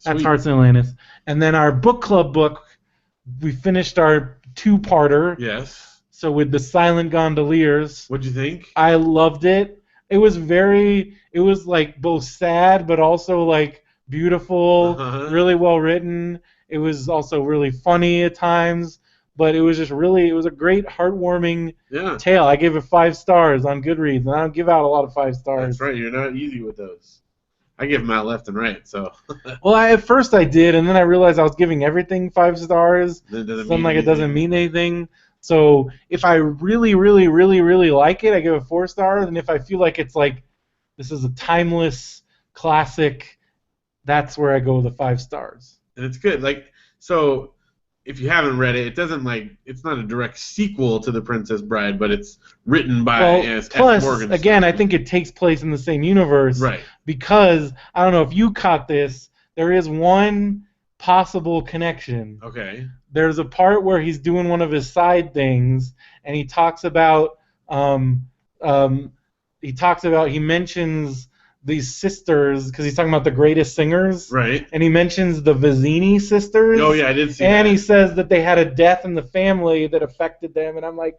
that's Hearts and Atlantis. And then our book club book, we finished our 2-parter. Yes. So with The Silent Gondoliers. What'd you think? I loved it. It was like both sad but also like beautiful, really well written. It was also really funny at times, but it was a great heartwarming tale. I gave it 5 stars on Goodreads, and I don't give out a lot of 5 stars. That's right. You're not easy with those. I give them out left and right. So Well, at first I did, and then I realized I was giving everything 5 stars. it doesn't So I'm mean like, it doesn't anything. mean anything. So if I really, really, really, really like it, I give it 4 stars. And if I feel like it's like this is a timeless classic, that's where I go with the 5 stars. And it's good. Like, so if you haven't read it, it doesn't it's not a direct sequel to The Princess Bride, but it's written by F. Plus, Morgan. again, I think it takes place in the same universe. Right. Because, I don't know if you caught this, there is one possible connection. Okay. There's a part where he's doing one of his side things, and he talks about, he mentions these sisters, because he's talking about the greatest singers. Right. And he mentions the Vizzini sisters. Oh, yeah, I did see and that. he says that they had a death in the family that affected them, and I'm like,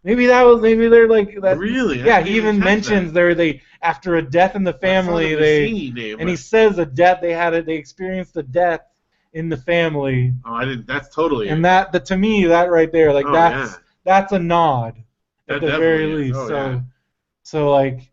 maybe they're like that. Really? Yeah, he even mentions they after a death in the family, he says a death they experienced a death in the family. Oh, I didn't. That's totally. And that to me, that right there, like that's a nod at the very least. So like,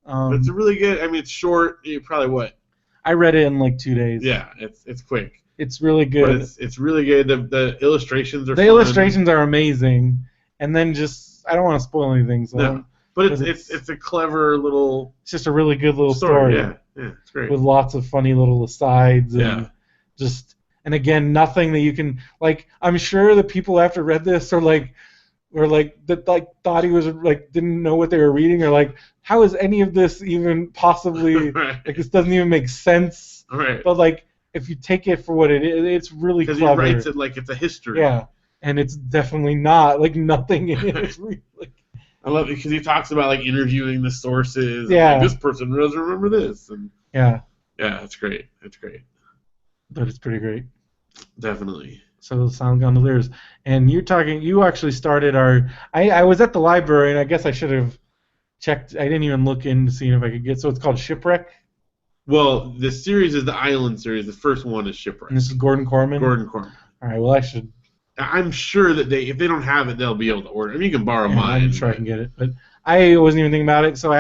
it's a really good. I mean, it's short. You probably what? I read it in like 2 days. Yeah, it's quick. It's really good. But it's really good. The illustrations are. The illustrations are amazing, and then just I don't want to spoil anything. So no, but it's a clever little. It's just a really good little story. Yeah, it's great. With lots of funny little asides and just. And again, nothing that you can like. I'm sure the people after read this are like, thought he was like didn't know what they were reading, or like, how is any of this even possibly like this doesn't even make sense. Right. But like, if you take it for what it is, it's really clever. Because he writes it like it's a history. Yeah, and it's definitely not like nothing in it is really. I love it because he talks about like interviewing the sources. Yeah. And, like, this person doesn't remember this. And yeah, it's great. It's great. But it's pretty great. Definitely. So Sound Gondoliers. And you actually started I was at the library, and I guess I should have checked. I didn't even look in to see if I could get, so it's called Shipwreck? Well, the series is the Island series. The first one is Shipwreck. And this is Gordon Corman? Gordon Corman. All right, well, I should. I'm sure that if they don't have it, they'll be able to order it. I mean, you can borrow mine. I'm sure I can get it. But I wasn't even thinking about it, so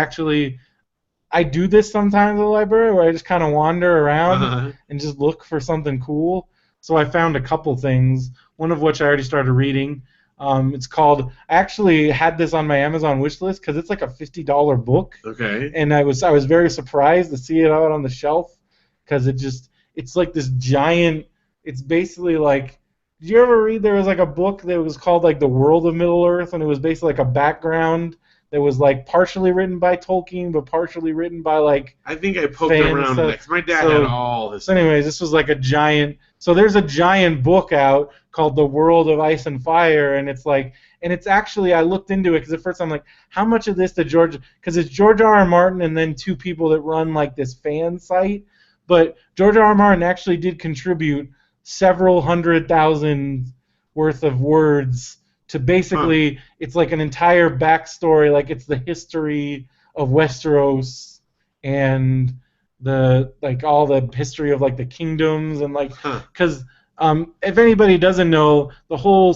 I do this sometimes at the library where I just kind of wander around and just look for something cool. So I found a couple things, one of which I already started reading. It's called, I actually had this on my Amazon wish list because it's like a $50 book. Okay. And I was very surprised to see it out on the shelf because it's like this giant, it's basically like, did you ever read, there was like a book that was called like The World of Middle-earth, and it was basically like a background that was like partially written by Tolkien, but partially written by like I think I poked around next. My dad had all this. So anyways, this was like a giant. So there's a giant book out called The World of Ice and Fire, and it's actually, I looked into it because at first I'm like, how much of this did because it's George R. R. Martin and then 2 people that run like this fan site, but George R. R. Martin actually did contribute several 100,000 worth of words to basically, it's like an entire backstory, like it's the history of Westeros and the like all the history of like the kingdoms and like because if anybody doesn't know, the whole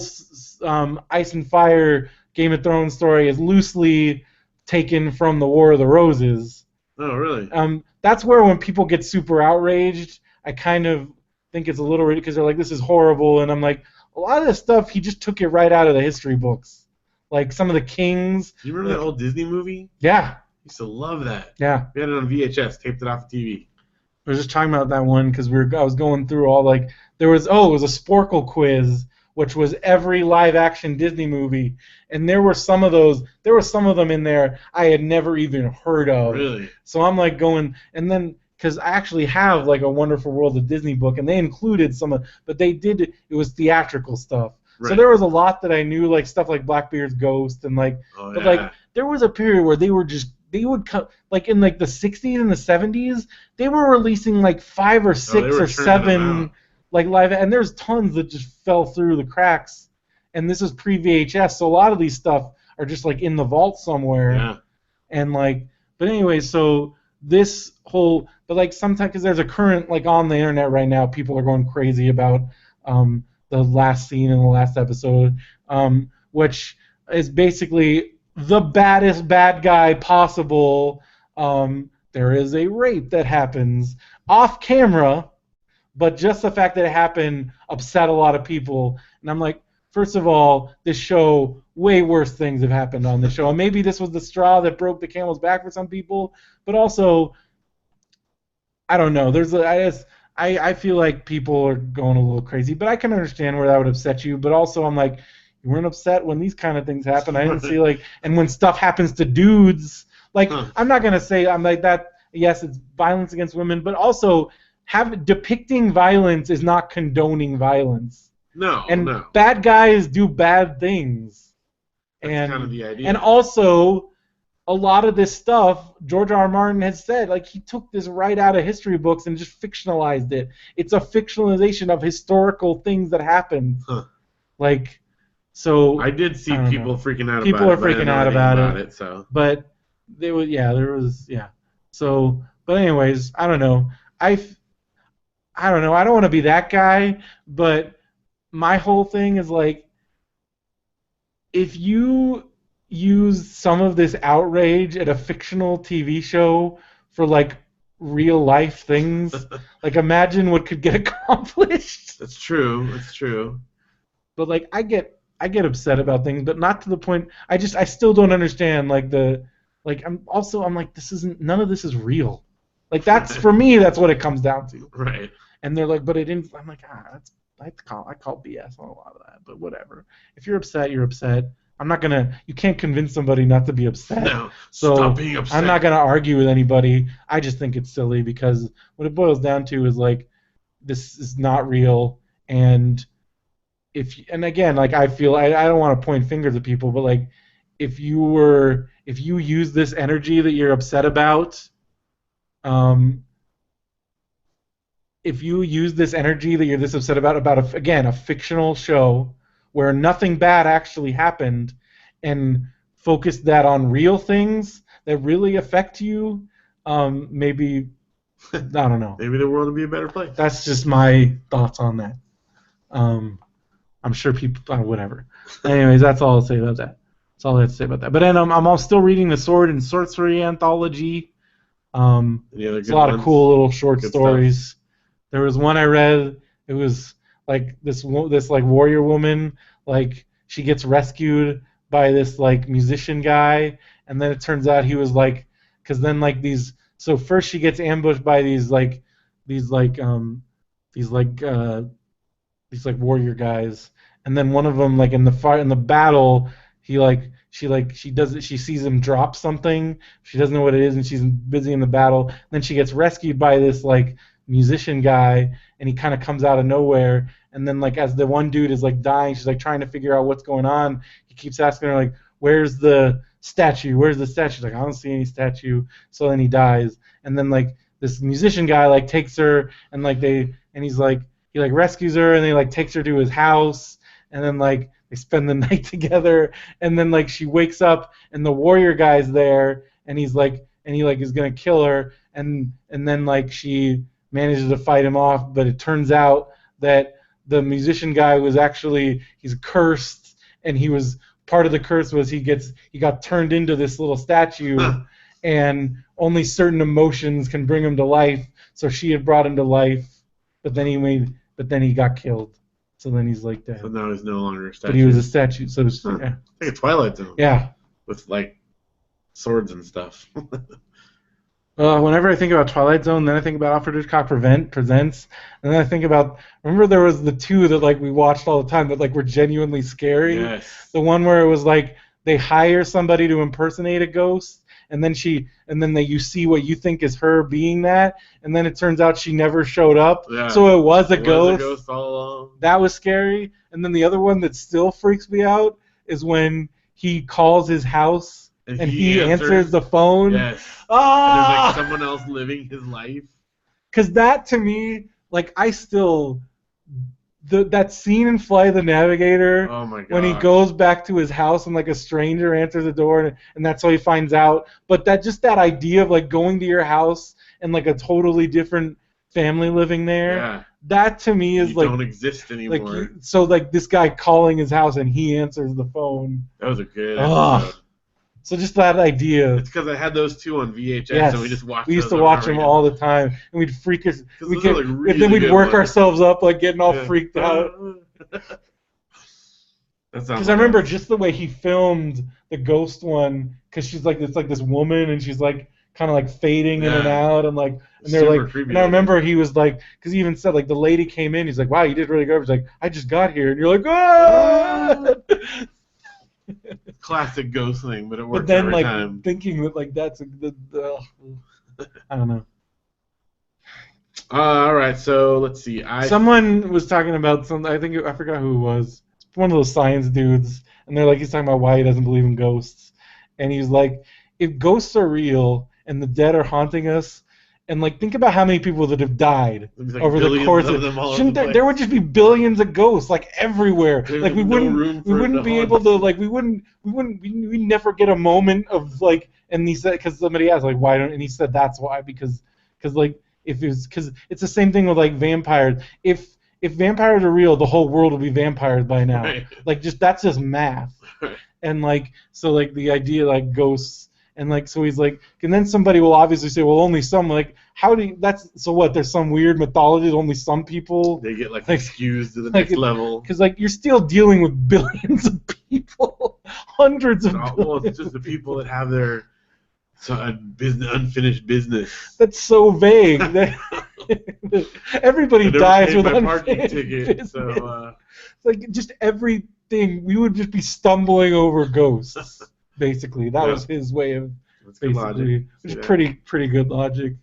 Ice and Fire Game of Thrones story is loosely taken from the War of the Roses. Oh, really? That's where when people get super outraged, I kind of think it's a little ridiculous because they're like, this is horrible, and I'm like, a lot of this stuff he just took it right out of the history books, like some of the kings. Do you remember that old Disney movie? Yeah. I used to love that. Yeah. We had it on VHS, taped it off the TV. I was just talking about that one because I was going through all like it was a Sporkle quiz, which was every live action Disney movie, and there were some of them in there I had never even heard of. Really? So I'm like going, and then because I actually have like a Wonderful World of Disney book, and they included but it was theatrical stuff. Right. So there was a lot that I knew, like stuff like Blackbeard's Ghost and like, but like there was a period where they would come like in like the 60s and the 70s, they were releasing like 5 or 6 or 7 like live, and there's tons that just fell through the cracks. And this is pre-VHS, so a lot of these stuff are just like in the vault somewhere. Yeah. And like, but anyway, so this whole, but like sometimes because there's a current like on the internet right now, people are going crazy about the last scene in the last episode, which is basically the baddest bad guy possible there is a rape that happens off camera, but just the fact that it happened upset a lot of people. And I'm like, first of all, this show, way worse things have happened on the show. And maybe this was the straw that broke the camel's back for some people, but also, I don't know. I feel like people are going a little crazy, but I can understand where that would upset you. But also, I'm like, you weren't upset when these kind of things happen. I didn't see and when stuff happens to dudes, I'm not gonna say I'm like that. Yes, it's violence against women, but also depicting violence is not condoning violence. No. Bad guys do bad things. That's kind of the idea. And also, a lot of this stuff, George R. R. Martin has said, he took this right out of history books and just fictionalized it. It's a fictionalization of historical things that happened. So I did see people freaking out about it. People are freaking out about it. So, but there was. So, but anyways, I don't know. I don't know. I don't want to be that guy, but my whole thing is if you use some of this outrage at a fictional TV show for real life things, imagine what could get accomplished. That's true. But I get upset about things, but not to the point. I still don't understand I'm like, this isn't, none of this is real. That's for me, that's what it comes down to. Right. And they're like, but it didn't. I'm like, I call BS on a lot of that, but whatever. If you're upset, you're upset. I'm not gonna. You can't convince somebody not to be upset. No, so stop being upset. I'm not gonna argue with anybody. I just think it's silly because what it boils down to is this is not real. And again, I feel I don't want to point fingers at people, but if you use this energy that you're upset about, if you use this energy that you're this upset about a fictional show where nothing bad actually happened, and focus that on real things that really affect you, maybe, I don't know. Maybe the world would be a better place. That's just my thoughts on that. I'm sure people, whatever. Anyways, that's all I'll say about that. That's all I have to say about that. But then I'm still reading the Sword and Sorcery anthology. There's a lot of cool little short stories. Stuff. There was one I read. It was this warrior woman. She gets rescued by this musician guy, and then it turns out he was because then these. So first she gets ambushed by these warrior guys, and then one of them in the battle she sees him drop something. She doesn't know what it is, and she's busy in the battle. And then she gets rescued by this musician guy, and he kind of comes out of nowhere. And then as the one dude is dying, she's trying to figure out what's going on. He keeps asking her where's the statue? Where's the statue? She's I don't see any statue. So then he dies. And then this musician guy takes her, and he rescues her, and they takes her to his house, and then they spend the night together, and then she wakes up and the warrior guy's there, and he's and he is gonna kill her, and then she manages to fight him off, but it turns out that the musician guy was he's cursed, and he was part of the curse was he got turned into this little statue, and only certain emotions can bring him to life. So she had brought him to life, but then he got killed. So then he's dead. So now he's no longer a statue. But he was a statue. So it's, yeah. Like a Twilight Zone. Yeah. With swords and stuff. Whenever I think about Twilight Zone, then I think about Alfred Hitchcock Presents, and then I think about, remember there was the two that we watched all the time that were genuinely scary. Yes. The one where it was they hire somebody to impersonate a ghost, and then you see what you think is her being that, and then it turns out she never showed up. Yeah. So it was a ghost. Was a ghost all along. That was scary. And then the other one that still freaks me out is when he calls his house and he answers the phone. Yes. Ah! And there's someone else living his life. Because that to me, I still. That scene in Flight of the Navigator, oh my God, when he goes back to his house and a stranger answers the door, and that's how he finds out. But that idea of going to your house and a totally different family living there, yeah. That to me is don't exist anymore. So this guy calling his house and he answers the phone. That was a good episode. So just that idea. It's because I had those two on VHS, Yes, and we just watched. we used those to watch over them again. all the time, and we'd freak us. We those are, like, and really then we'd good work ones. ourselves up, like getting all freaked out. Because I remember just the way he filmed the ghost one, because she's like it's like this woman, and she's like kind of like fading in and out, and like and they're super like, creepy and I remember he was like, because he even said like the lady came in, he's like, wow, you did really good. He's like, I just got here, and you're like, ah. Classic ghost thing, but it works But then every like time. thinking that like that's I don't know. All right, so let's see. Someone was talking about something. I forgot who it was. It's one of those science dudes, and they're like, he's talking about why he doesn't believe in ghosts, and he's like, if ghosts are real and the dead are haunting us, and like think about how many people that have died like over the course of them all shouldn't there would just be billions of ghosts like everywhere. There's like we wouldn't be able to like we never get a moment of like. And he said, because somebody asked like why don't, and he said that's why, because like if it's because it's the same thing with like vampires. If vampires are real, the whole world will be vampires by now. Right. Like that's just math. Right. And like so like the idea like ghosts. And like so he's like, and then somebody will obviously say, well, only some. Like, how do you? That's so what? There's some weird mythology that only some people. They get like excused to the next level. Because like you're still dealing with billions of people, hundreds of. Well, it's just the people that have their unfinished business. That's so vague. Everybody dies with unfinished business. So like just everything, we would just be stumbling over ghosts. Basically, that was his way of basically, which is pretty good logic.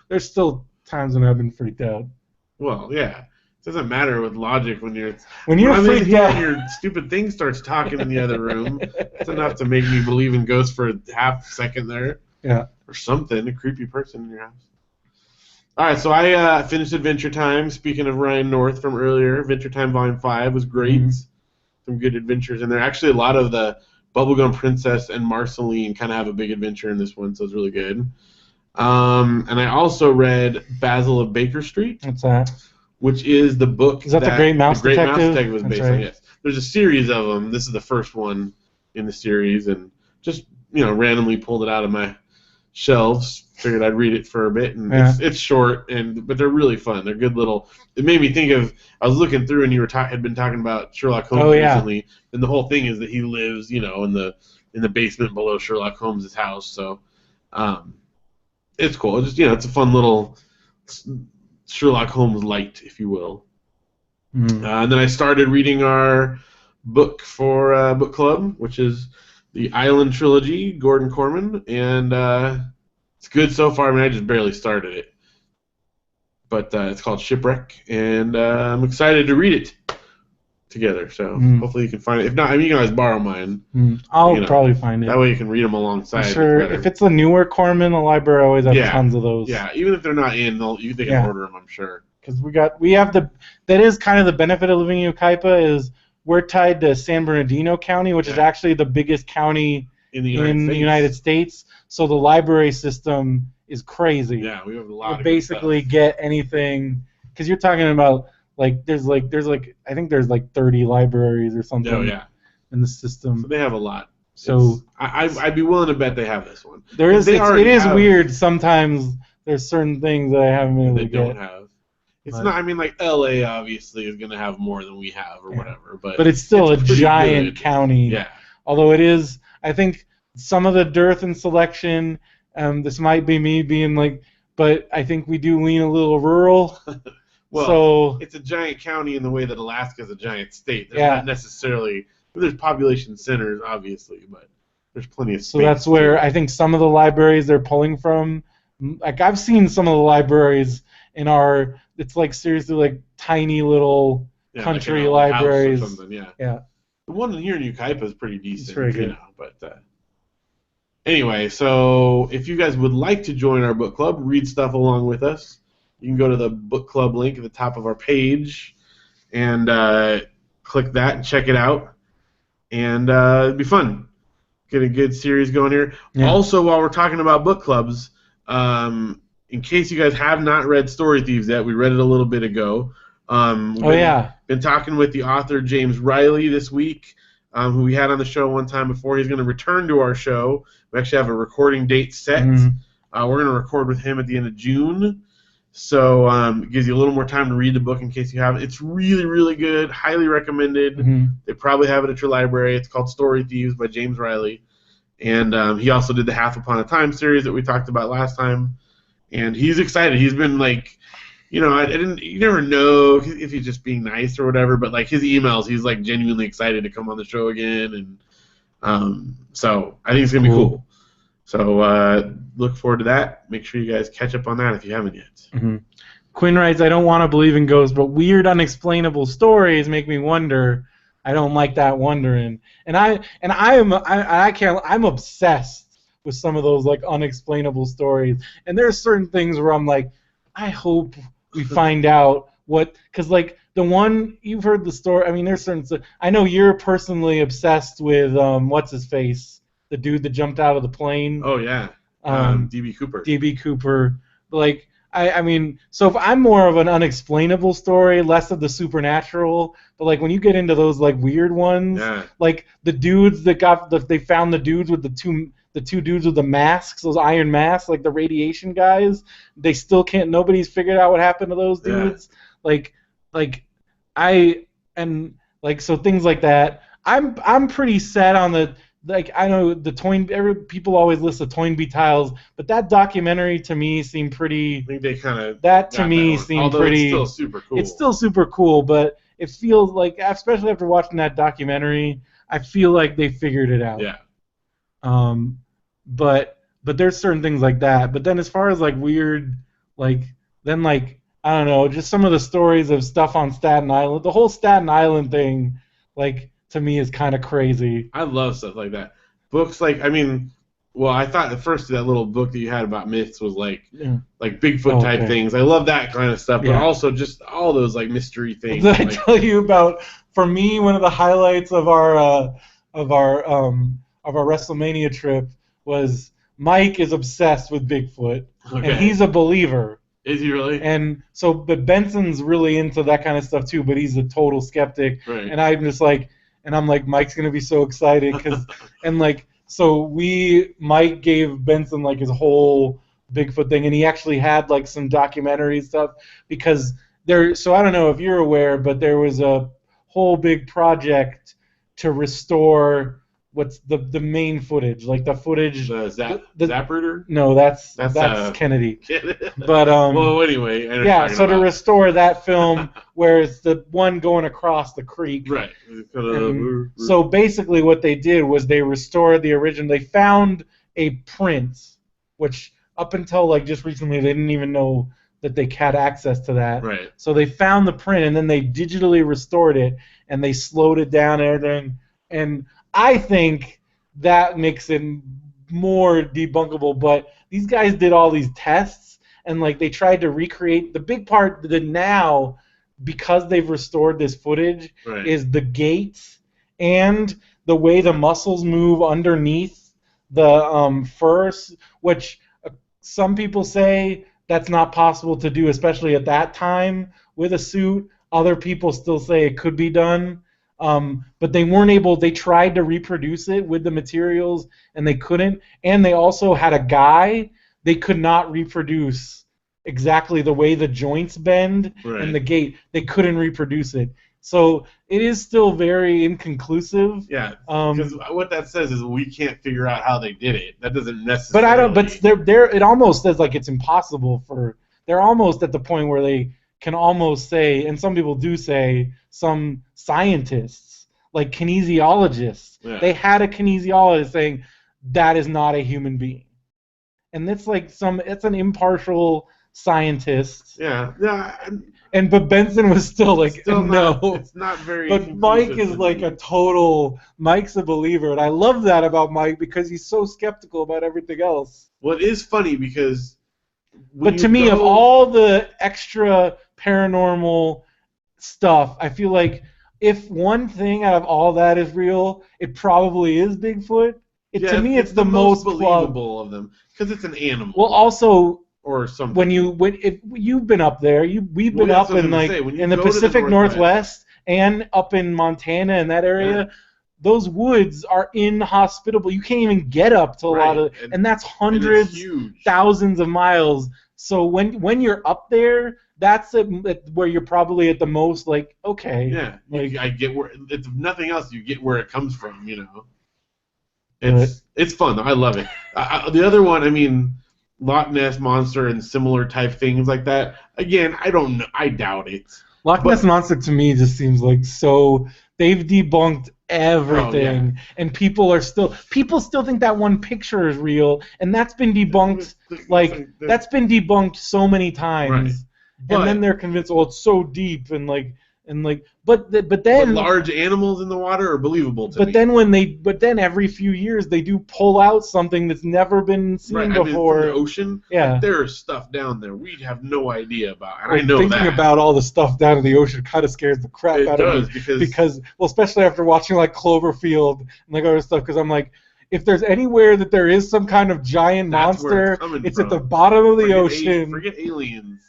There's still times when I've been freaked out. Well, yeah, it doesn't matter with logic when you're freaked out and your stupid thing starts talking in the other room. It's enough to make me believe in ghosts for a half second there. Yeah, or something. A creepy person in your house. All right, so I finished Adventure Time. Speaking of Ryan North from earlier, Adventure Time Volume 5 was great. Mm-hmm. Some good adventures in there. Actually, a lot of the Bubblegum Princess and Marceline kind of have a big adventure in this one, so it's really good. And I also read Basil of Baker Street. What's that? Which is the book is that the Great Mouse Detective? Mouse Detective was based on. Yes, there's a series of them. This is the first one in the series, and just randomly pulled it out of my shelves. Figured I'd read it for a bit, and it's short, but they're really fun. They're good little. It made me think of. I was looking through, and you had been talking about Sherlock Holmes recently, and the whole thing is that he lives, in the basement below Sherlock Holmes' house. So, it's cool. It's just it's a fun little Sherlock Holmes light, if you will. Mm. And then I started reading our book for book club, which is the Island Trilogy, Gordon Corman, and it's good so far. I mean, I just barely started it, but it's called Shipwreck, and I'm excited to read it together. So hopefully you can find it. If not, I mean, you can always borrow mine. I'll probably find it. That way you can read them alongside. I'm sure if it's a newer Corman, the library always has tons of those. Yeah, even if they're not in, they can order them. I'm sure. Because we have that is kind of the benefit of living in Ukaipa is we're tied to San Bernardino County, which is actually the biggest county in the United States. So the library system is crazy. Yeah, we have a lot. You basically get anything because you're talking about there's I think there's 30 libraries or something. Oh yeah. In the system. So they have a lot. So I'd be willing to bet they have this one. There is. It is weird sometimes. There's certain things that I haven't been able to get. They don't have. It's not. I mean, like LA obviously is going to have more than we have or whatever, but it's still a giant county. Yeah. Although it is, I think some of the dearth and selection. This might be me being but I think we do lean a little rural. Well, so it's a giant county in the way that Alaska is a giant state. There's not necessarily. There's population centers, obviously, but there's plenty of space. So that's where I think some of the libraries they're pulling from. Like I've seen some of the libraries in our. It's seriously tiny little country libraries. House or something, yeah. Yeah. The one here in Ukaipa is pretty decent. It's very good. But anyway, so if you guys would like to join our book club, read stuff along with us, you can go to the book club link at the top of our page and click that and check it out. And it'd be fun. Get a good series going here. Yeah. Also, while we're talking about book clubs, in case you guys have not read Story Thieves yet, we read it a little bit ago. Been talking with the author James Riley this week. who we had on the show one time before. He's going to return to our show. We actually have a recording date set. We're going to record with him at the end of June. So it gives you a little more time to read the book in case you haven't. It's really, really good. Highly recommended. They probably have it at your library. It's called Story Thieves by James Riley. And he also did the Half Upon a Time series that we talked about last time. And he's excited. He's been like, you never know if he's just being nice or whatever, but like his emails, he's like genuinely excited to come on the show again. And so I think it's going to be cool. So look forward to that. Make sure you guys catch up on that if you haven't yet. Quinn writes, I don't want to believe in ghosts, but weird unexplainable stories make me wonder. I don't like that wondering. And I'm obsessed with some of those like unexplainable stories. And there's certain things where I'm like, I hope we find out because like the one you've heard the story. I mean, there's certain. I know you're personally obsessed with what's his face, the dude that jumped out of the plane. Oh yeah, D.B. Cooper. D.B. Cooper. Like I mean, so if I'm more of an unexplainable story, less of the supernatural. But like when you get into those like weird ones, like the dudes that they found the dudes with the two dudes with the masks, those iron masks, like the radiation guys, they still can't. Nobody's figured out what happened to those dudes. So things like that. I'm pretty set on the I know the people always list the Toynbee tiles, but that documentary to me seemed pretty. I think they kind of seemed pretty. It's still super cool. It's still super cool, but it feels like, especially after watching that documentary, I feel like they figured it out. Yeah. But there's certain things like that. But then as far as like weird, I don't know, just some of the stories of stuff on Staten Island, the whole Staten Island thing, like to me is kind of crazy. I love stuff like that. Books I thought at first that little book that you had about myths was like Bigfoot type things. I love that kind of stuff, but also just all those like mystery things. Did I tell you about? For me, one of the highlights of our WrestleMania trip was Mike is obsessed with Bigfoot, and he's a believer. Is he really? And so, but Benson's really into that kind of stuff too, but he's a total skeptic. Right. And I'm just like, Mike's gonna be so excited because, Mike gave Benson like his whole Bigfoot thing, and he actually had like some documentary stuff because so I don't know if you're aware, but there was a whole big project to restore what's the main footage, like the footage. The Zapruder? No, that's Kennedy. But well, anyway. To restore that film, where it's the one going across the creek. Right. So basically, what they did was they restored the original. They found a print, which up until like just recently they didn't even know that they had access to that. Right. So they found the print and then they digitally restored it and they slowed it down and everything. And I think that makes it more debunkable, but these guys did all these tests and like they tried to recreate the big part that now, because they've restored this footage, is the gaits and the way the muscles move underneath the fur, which some people say that's not possible to do, especially at that time with a suit. Other people still say it could be done. But they weren't able. They tried to reproduce it with the materials, and they couldn't. And they also had a guy. They could not reproduce exactly the way the joints bend and the gait. They couldn't reproduce it. So it is still very inconclusive. Yeah. Because what that says is we can't figure out how they did it. That doesn't necessarily. But I don't. But they're. It almost says like it's impossible for. They're almost at the point where they can almost say, and some people do say, some scientists, like kinesiologists, they had a kinesiologist saying that is not a human being. And it's like it's an impartial scientist. Yeah. But Benson was still like, no. It's not very. But Mike is like Mike's a believer, and I love that about Mike because he's so skeptical about everything else. Well, it is funny because. But to me, of all the extra paranormal stuff, I feel like if one thing out of all that is real, it probably is Bigfoot. To me, it's the most believable of them because it's an animal. Well, also, or something. If you've been up there, we've been up in like in the Pacific Northwest and up in Montana and that area. those woods are inhospitable. You can't even get up to a lot of, and that's hundreds, thousands of miles. So when you're up there, that's where you're probably at the most like, okay. Yeah, like, I get where, if nothing else, you get where it comes from, you know. It's fun. I love it. The other one, I mean, Loch Ness Monster and similar type things like that. Again, I don't know. I doubt it. Loch Ness Monster to me just seems like so. They've debunked everything, and people still think that one picture is real, and that's been debunked. That's been debunked so many times, right. And then they're convinced, oh, it's so deep, but then large animals in the water are believable to me. But then every few years they do pull out something that's never been seen before. I mean, from the ocean, yeah, there's stuff down there we have no idea about, and I know thinking about all the stuff down in the ocean kind of scares the crap out of me because well, especially after watching like Cloverfield and like other stuff, because I'm like, if there's anywhere that there is some kind of giant monster, it's at the bottom of the ocean. Forget aliens.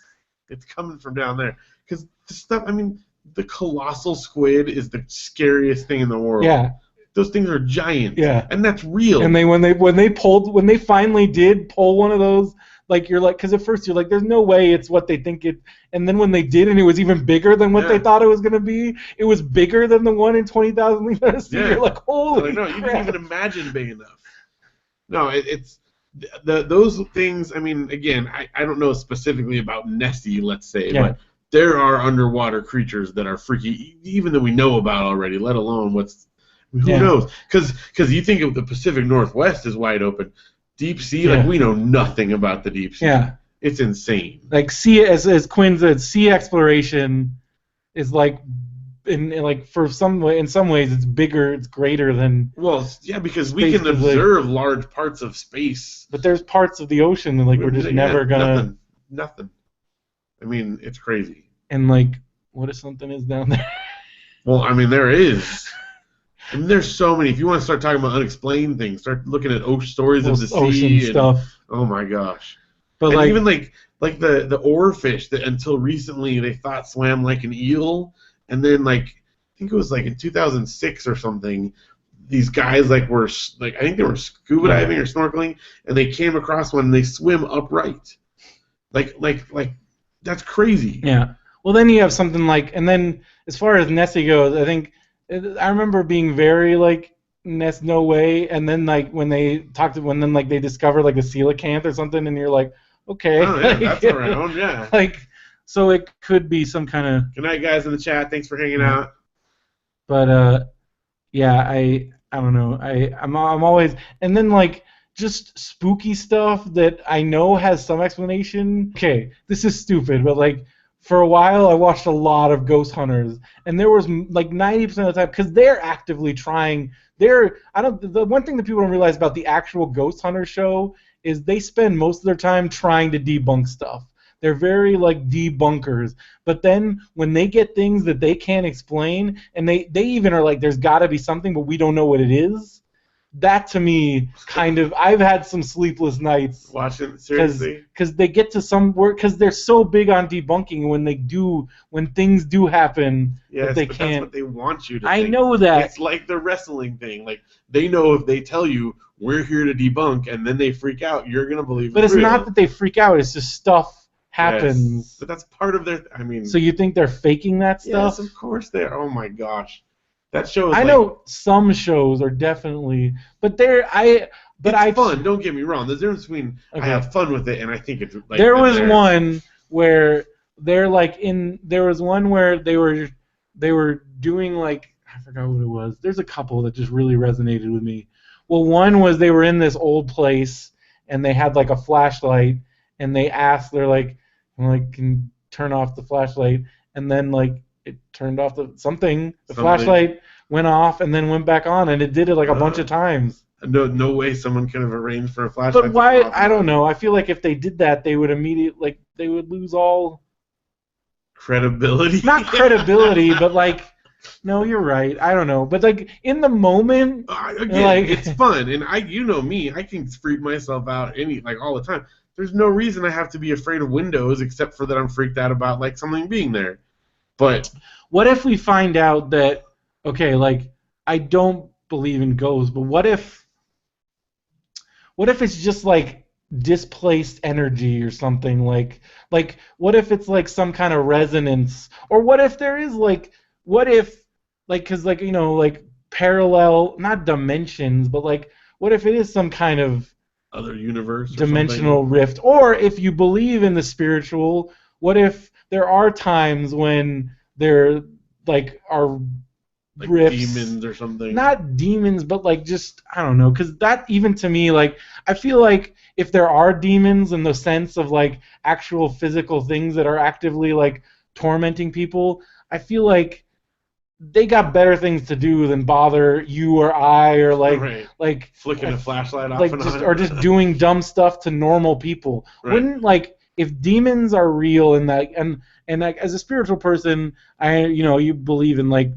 It's coming from down there. Because the stuff, I mean, the colossal squid is the scariest thing in the world. Yeah. Those things are giant. Yeah. And that's real. And when they finally did pull one of those, like you're like, because at first you're like, there's no way it's what they think it. And then when they did, and it was even bigger than what they thought it was going to be, it was bigger than the one in 20,000 Leagues Under the Sea. You're like, holy no, crap. You didn't even imagine big enough. No, it's those things. I mean, again, I don't know specifically about Nessie, let's say, but there are underwater creatures that are freaky, even that we know about already. Let alone who knows? Because you think of the Pacific Northwest is wide open. Deep sea, like we know nothing about the deep sea. Yeah, it's insane. Like sea, as Quinn said, sea exploration is like, in some ways it's bigger, it's greater than. Well, yeah, because we can observe large parts of space. But there's parts of the ocean that we're just never gonna. Nothing. I mean, it's crazy. And like, what if something is down there? Well, I mean, there is. I mean, there's so many. If you want to start talking about unexplained things, start looking at stories of the sea and stuff. Oh my gosh! But and even like the oarfish that until recently they thought swam like an eel, and then I think it was in 2006 or something. These guys were I think they were scuba diving or snorkeling, and they came across one and they swim upright. Like that's crazy. Yeah. Well, then you have something and then as far as Nessie goes, I think. I remember being very Ness, no way, and then when they discover a coelacanth or something, and you're like, okay, oh, yeah, that's around, yeah. So it could be some kind of. Good night, guys in the chat. Thanks for hanging out. But yeah, I don't know. I'm always, and then just spooky stuff that I know has some explanation. Okay, this is stupid, but for a while, I watched a lot of Ghost Hunters, and there was 90% of the time, because they're actively trying. The one thing that people don't realize about the actual Ghost Hunter show is they spend most of their time trying to debunk stuff. They're very debunkers. But then when they get things that they can't explain, and they even are there's got to be something, but we don't know what it is. That to me, I've had some sleepless nights watching, seriously, because they get to some work, because they're so big on debunking. When things do happen, yes, they but can't. That's what they want you to. I think. know that. It's like the wrestling thing. They know if they tell you we're here to debunk, and then they freak out, you're gonna believe. But it's real. not that they freak out. It's just stuff happens. Yes, but that's part of their. I mean. So you think they're faking that stuff? Yes, of course they are. Oh my gosh. That show is I know some shows are definitely, but it's fun. Don't get me wrong. There's a difference between I have fun with it and I think it's there was one where there was one where they were doing I forgot what it was. There's a couple that just really resonated with me. Well, one was they were in this old place and they had a flashlight and they asked, they're can you turn off the flashlight, and then it turned off the flashlight went off and then went back on, and it did it a bunch of times. No way someone could have arranged for a flashlight. But why? I don't know. I feel if they did that, they would immediately they would lose all credibility. Not credibility, but no, you're right. I don't know, but in the moment, again, it's fun, and you know me, I can freak myself out all the time. There's no reason I have to be afraid of windows except for that I'm freaked out about something being there. But what if we find out that I don't believe in ghosts, but what if it's just like displaced energy or something, like what if it's like some kind of resonance, or what if there is like, what if, like, because like, like parallel, not dimensions, but like what if it is some kind of Other universe or dimensional something. rift? Or if you believe in the spiritual, what if there are times when there like are Like rifts, demons or something. not demons, but like just, I don't know, because that, even to me, like, I feel like if there are demons in the sense of like actual physical things that are actively like tormenting people, I feel like they got better things to do than bother you or I, or like Right. like Flicking a flashlight off like and just, on. or just doing dumb stuff to normal people. Right. Wouldn't, like, if demons are real, and that, and like, as a spiritual person, I, you believe in like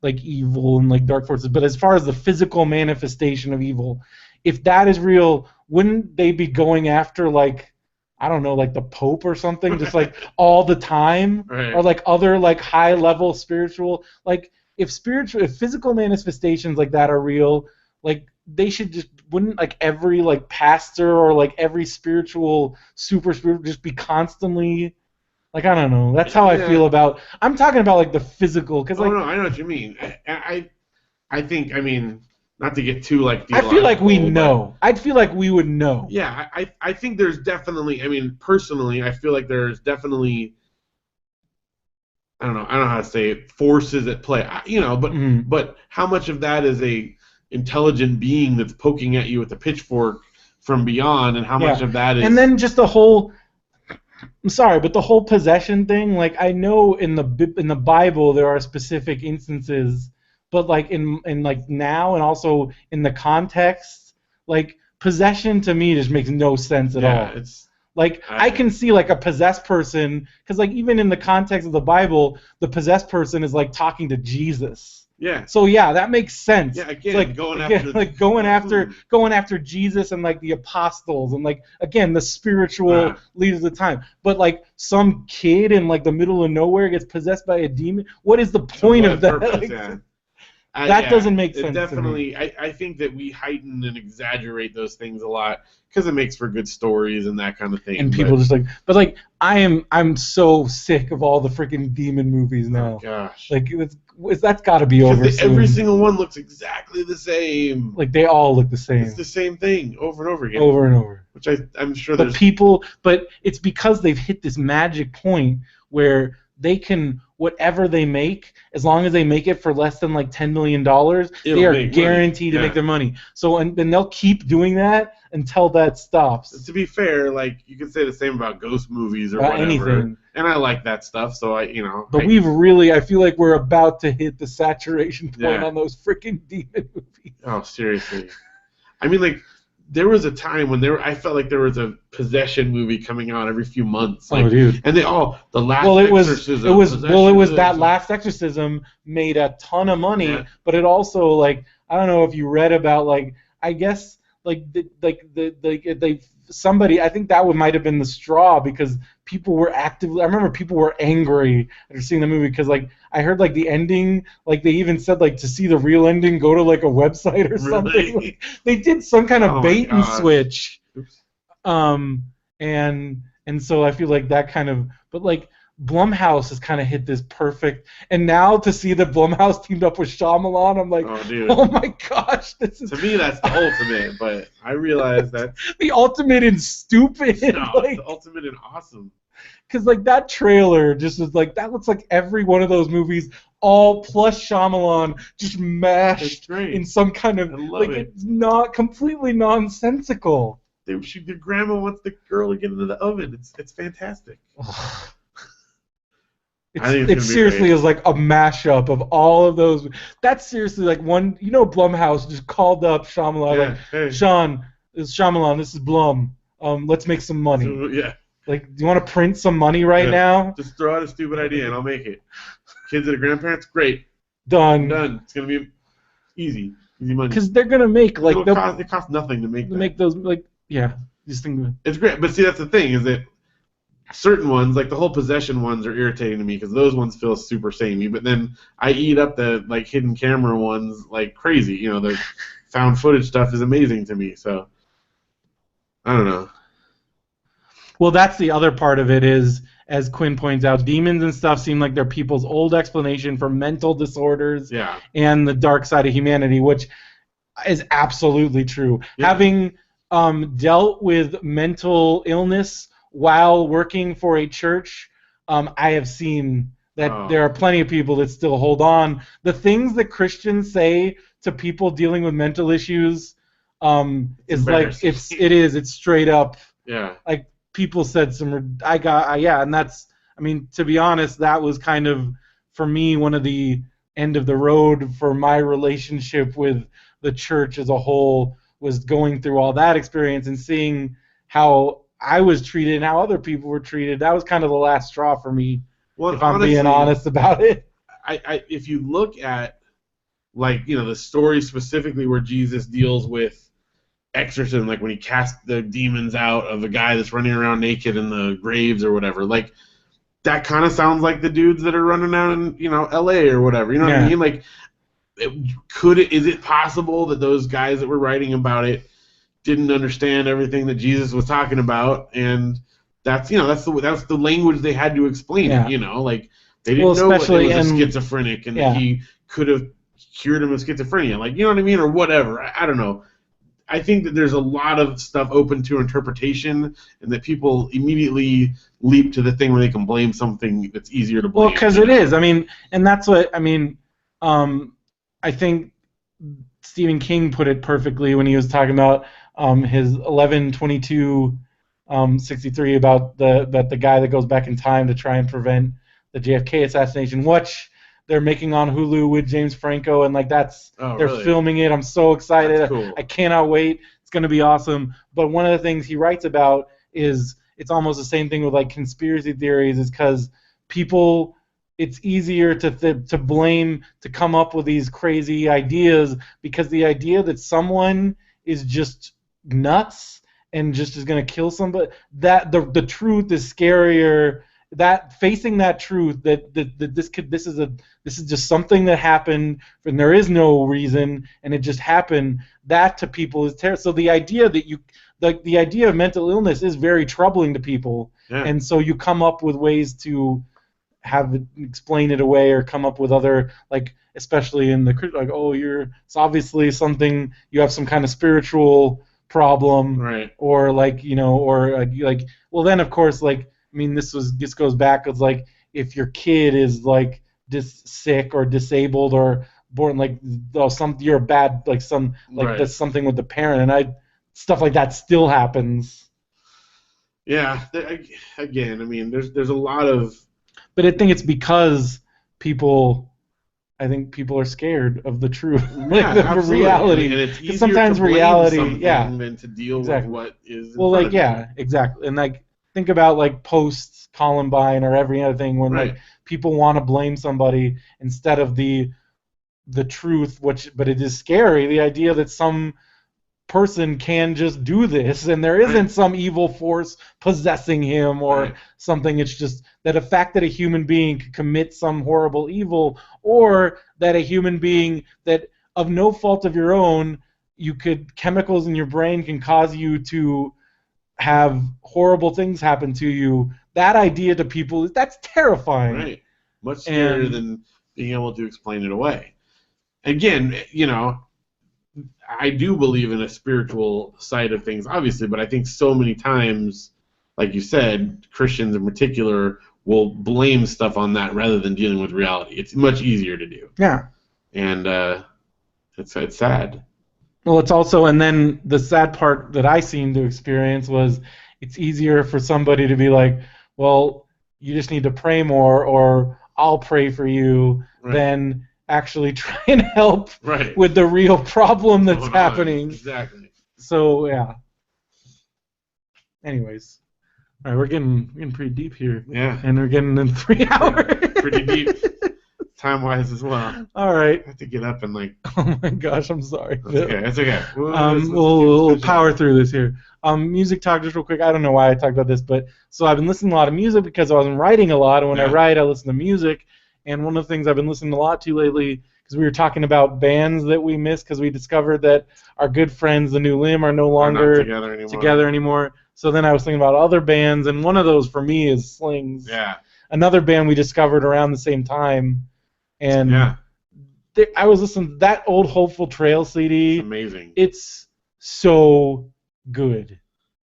evil and like dark forces, but as far as the physical manifestation of evil, if that is real, wouldn't they be going after, like, I don't know, like the Pope or something, just like all the time, Right. or like other like high level spiritual, like, if physical manifestations like that are real, like, they should just, wouldn't like every like pastor or like every spiritual super spiritual just be constantly, like, I don't know, that's how I feel about, I'm talking about like the physical, because like, no, I know what you mean. I think, I mean, not to get too like I feel like we theological, know. I'd feel like we would know. Yeah, I think there's definitely, I mean, personally, I feel like there's definitely, I don't know how to say it, forces at play. But how much of that is a intelligent being that's poking at you with a pitchfork from beyond, and how much of that is, and then just the whole, I'm sorry, but the whole possession thing, like, I know in the Bible there are specific instances, but like in like now, and also in the context, like, possession to me just makes no sense at all. It's like, I can see like a possessed person, because like even in the context of the Bible, the possessed person is like talking to Jesus. Yeah. So yeah, that makes sense. Yeah, again, it's like going after Jesus and like the apostles, and like, again, the spiritual leaders of the time. But like some kid in like the middle of nowhere gets possessed by a demon. What is the point of that? Purpose, that doesn't make sense. Definitely, to me. I think that we heighten and exaggerate those things a lot because it makes for good stories and that kind of thing. And people just like, but like, I'm so sick of all the freaking demon movies now. Oh gosh, like, that's got to be over soon. Every single one looks exactly the same. Like, they all look the same. It's the same thing over and over again. Over and over. Which I'm sure there's people, but it's because they've hit this magic point where they can, whatever they make, as long as they make it for less than like $10 million, they are guaranteed to make their money. So, and they'll keep doing that until that stops. To be fair, like, you could say the same about ghost movies or whatever. Anything. And I like that stuff, so But we've really, I feel like we're about to hit the saturation point on those freaking demon movies. Oh, seriously. I mean, like, there was a time when I felt like there was a possession movie coming out every few months. Like, dude. And they the Last Exorcism. It was that Last Exorcism made a ton of money, but it also, like, I don't know if you read about, like, I guess, somebody, I think that might have been the straw, because people were actively, I remember people were angry after seeing the movie, because like, I heard like the ending, like they even said like to see the real ending, go to like a website or something. Like, they did some kind of bait and switch. And so I feel like that kind of, but like, Blumhouse has kind of hit this perfect, and now to see that Blumhouse teamed up with Shyamalan, I'm like, oh my gosh, this is, to me, that's the ultimate. But I realize that the ultimate in stupid. No, like, the ultimate in awesome. Because like that trailer just was like, that looks like every one of those movies, all plus Shyamalan, just mashed in some kind of, like, it's not completely nonsensical. Their grandma wants the girl to get into the oven. It's fantastic. It seriously is like a mashup of all of those. That's seriously like one. Blumhouse just called up Shyamalan, like, hey. Sean, this is Shyamalan. This is Blum. Let's make some money. Like, do you want to print some money right now? Just throw out a stupid idea and I'll make it. Kids that are grandparents, great. Done. It's gonna be easy money. Because they're gonna make like it costs nothing to make. Make those, like, these things. It's great, but see, that's the thing, is that certain ones, like the whole possession ones, are irritating to me because those ones feel super samey. But then I eat up the like hidden camera ones like crazy. You know, the found footage stuff is amazing to me. So I don't know. Well, that's the other part of it is, as Quinn points out, demons and stuff seem like they're people's old explanation for mental disorders Yeah. and the dark side of humanity, which is absolutely true. Yeah. Having dealt with mental illness while working for a church, I have seen that there are plenty of people that still hold on. The things that Christians say to people dealing with mental issues is like it's straight up. Yeah. Like people said and that's, I mean, to be honest, that was kind of for me one of the end of the road for my relationship with the church as a whole, was going through all that experience and seeing how I was treated and how other people were treated. That was kind of the last straw for me, if I'm being honest about it. If you look at, like, you know, the story specifically where Jesus deals with exorcism, like when he casts the demons out of a guy that's running around naked in the graves or whatever, like that kind of sounds like the dudes that are running out in, you know, LA or whatever. You know what I mean? Like, is it possible that those guys that were writing about it didn't understand everything that Jesus was talking about? And that's, you know, that's the language they had to explain it, you know, like they didn't know that he was a schizophrenic and that he could have cured him of schizophrenia, like, you know what I mean, or whatever. I don't know. I think that there's a lot of stuff open to interpretation, and that people immediately leap to the thing where they can blame something that's easier to blame. Well, because it is. I mean, and that's what, I mean, I think Stephen King put it perfectly when he was talking about his 11/22/63 about the guy that goes back in time to try and prevent the JFK assassination, which they're making on Hulu with James Franco, and like they're filming it. I'm so excited. Cool. I cannot wait. It's going to be awesome. But one of the things he writes about is, it's almost the same thing with like conspiracy theories, is because people, it's easier to blame, to come up with these crazy ideas, because the idea that someone is just nuts and just is going to kill somebody, that the truth is scarier. That facing that truth that this is just something that happened and there is no reason and it just happened, that to people is terrible. So the idea that the idea of mental illness is very troubling to people, and so you come up with ways to have it, explain it away, or come up with other, like, especially in the, like, oh, it's obviously something, you have some kind of spiritual problem, right? Or like, you know, or like well, then of course, like, I mean, this goes back. It's like if your kid is like sick or disabled or born like, oh, you're a bad, like some, like that's something with the parent, and stuff like that still happens. Yeah, again, I mean, there's a lot of, but I think it's because people are scared of the truth, like the reality, and it's easier sometimes to blame reality, than to deal with what is. Well, like, exactly, and like, think about like post Columbine or every other thing when like people want to blame somebody instead of the truth, but it is scary, the idea that some person can just do this and there isn't some evil force possessing him or something. It's just that a fact that a human being could commit some horrible evil, or that a human being that of no fault of your own, chemicals in your brain can cause you to have horrible things happen to you. That idea to people, that's terrifying. Right. Much scarier than being able to explain it away. Again, you know, I do believe in a spiritual side of things, obviously, but I think so many times, like you said, Christians in particular will blame stuff on that rather than dealing with reality. It's much easier to do. Yeah. And it's sad. Well, it's also, and then the sad part that I seem to experience was, it's easier for somebody to be like, well, you just need to pray more, or I'll pray for you, than actually try and help with the real problem that's happening. Exactly. So, yeah. Anyways. All right, we're getting pretty deep here. Yeah. And we're getting in 3 hours. Pretty deep. time-wise as well. All right. I have to get up and like. Oh my gosh, I'm sorry. That's okay. That's okay. We'll power through this here. Music talk just real quick. I don't know why I talked about this, but so I've been listening to a lot of music because I wasn't writing a lot, and when I write, I listen to music. And one of the things I've been listening a lot to lately, because we were talking about bands that we miss, because we discovered that our good friends, the New Limb, are no longer together anymore. So then I was thinking about other bands, and one of those for me is Slings. Yeah. Another band we discovered around the same time, and I was listening to that old Hopeful Trail CD. It's amazing. It's so good.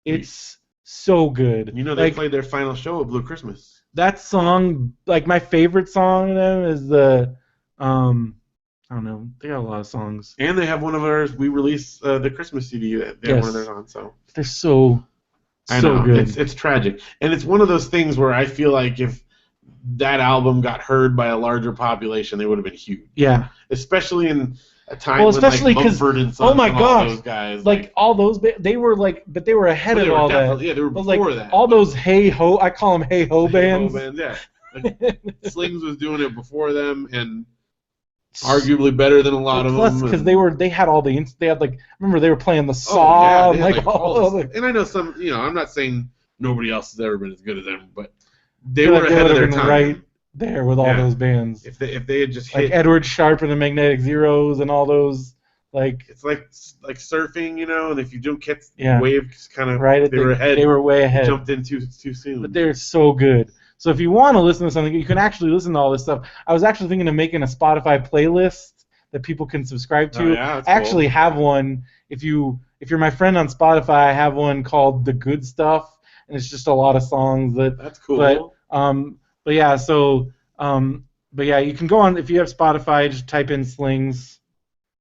It's so good. You know, they played their final show at Blue Christmas. That song, like my favorite song of them is the, I don't know, they got a lot of songs. And they have one of ours. We released the Christmas CD that they have one of theirs on. So they're so good. It's tragic, and it's one of those things where I feel like if that album got heard by a larger population, they would have been huge. Yeah, especially in a time especially when like Mumford and Sons, oh my gosh, those guys, like all those, they were like, but they were ahead of all that. Yeah, they were before that. All those hey ho, I call them hey ho bands. Yeah, like, Slings was doing it before them, and arguably better than a lot of them. Plus, because they had all the they had like, remember they were playing the Saw, and like all and I know some, I'm not saying nobody else has ever been as good as them, but they were ahead of their time. Right there with all those bands. If they had just like hit Edward Sharpe and the Magnetic Zeros and all those, like it's like surfing, and if you don't catch the wave, kind of they were ahead. They were way ahead. Jumped in too soon. But they're so good. So if you want to listen to something, you can actually listen to all this stuff. I was actually thinking of making a Spotify playlist that people can subscribe to. I actually have one. If you're my friend on Spotify, I have one called The Good Stuff, and it's just a lot of songs that's cool. But yeah, you can go on if you have Spotify, just type in Slings.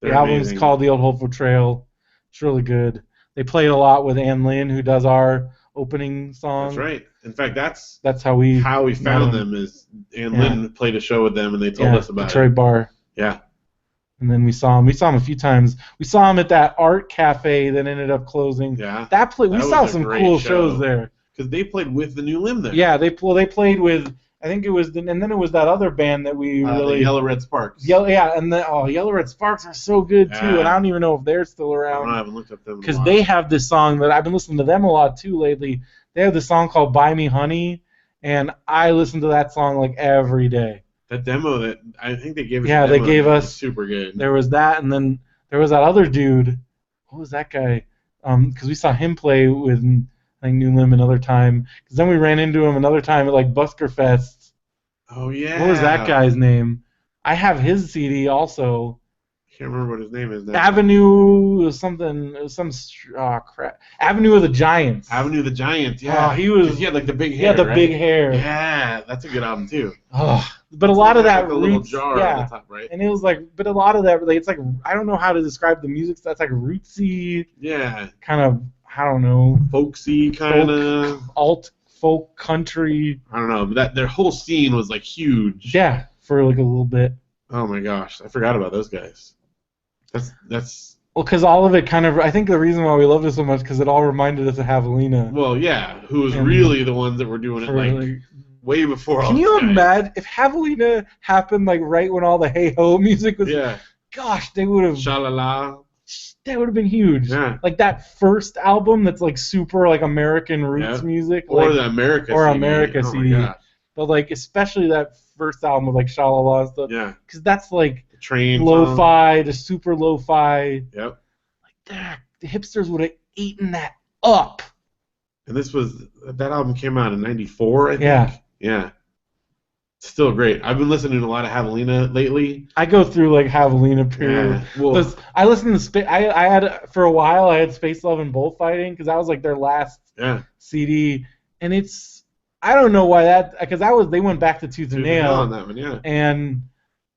The album is called The Old Hopeful Trail. It's really good. They played a lot with Ann Lynn, who does our opening song. That's right. In fact, that's how we found them. Is Ann Lynn played a show with them, and they told us about Detroit bar. Yeah. And then we saw him. We saw him a few times. We saw him at that art cafe that ended up closing. Yeah. We saw some cool shows there. Because they played with the New Limb there. Yeah, they played with. I think it was, and then it was that other band that we really. The Yellow Red Sparks. Yellow Red Sparks are so good too, and I don't even know if they're still around. I haven't looked up them. Because they have this song that I've been listening to them a lot too lately. They have this song called "Buy Me Honey," and I listen to that song like every day. That demo that I think they gave us. Yeah, they gave us super good. There was that, and then there was that other dude. What was that guy? Because we saw him play with. I think New Limb another time, because then we ran into him another time at like Busker Fest. Oh yeah. What was that guy's name? I have his CD also. I can't remember what his name is now. Avenue something. It was some crap. Avenue of the Giants. Avenue of the Giants. Yeah. He was. He had like the big hair. He had the big hair. Yeah, that's a good album too. But a lot of that. Like a little jar on the top, right? And it was like, but a lot of that, it's like, I don't know how to describe the music. That's like rootsy. Yeah. Kind of. I don't know. Folksy kind of. Alt folk country. I don't know, but their whole scene was like huge. Yeah, for like a little bit. Oh my gosh, I forgot about those guys. That's. Well, because all of it kind of, I think the reason why we loved it so much because it all reminded us of Javelina. Well, yeah, who was really the ones that were doing it like way before. Can you imagine if Javelina happened like right when all the Hey Ho music was? Yeah. Gosh, they would have. Sha-la-la. That would have been huge. Yeah. Like that first album that's like super like American roots music. Or like, the America or CD. America CD. My God. But like especially that first album with like Sha-la-la and stuff. Yeah. Because that's like the train lo-fi, the super lo-fi. Yep. Like the hipsters would have eaten that up. And that album came out in '94, I think. Yeah. Yeah. Still great. I've been listening to a lot of Javelina lately. I go through like Javelina period. Yeah. Well, I listened to I had for a while. I had Space Love and Bullfighting because that was like their last CD, and I don't know why because they went back to Tooth and Nail on that one, yeah. And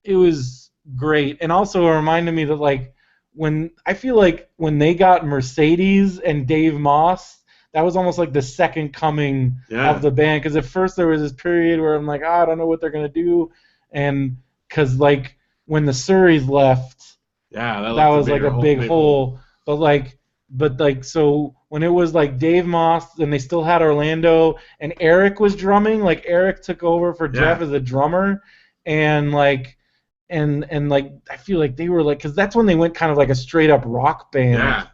it was great, and also it reminded me that like when I feel like when they got Mercedes and Dave Moss. That was almost like the second coming of the band. Because at first there was this period where I'm like, I don't know what they're going to do. And because, like, when the Surreys left, that was like a big hole. But so when it was like Dave Moss and they still had Orlando and Eric was drumming, like Eric took over for Jeff as a drummer. And, like, and like I feel like they were like, because that's when they went kind of like a straight up rock band. Yeah,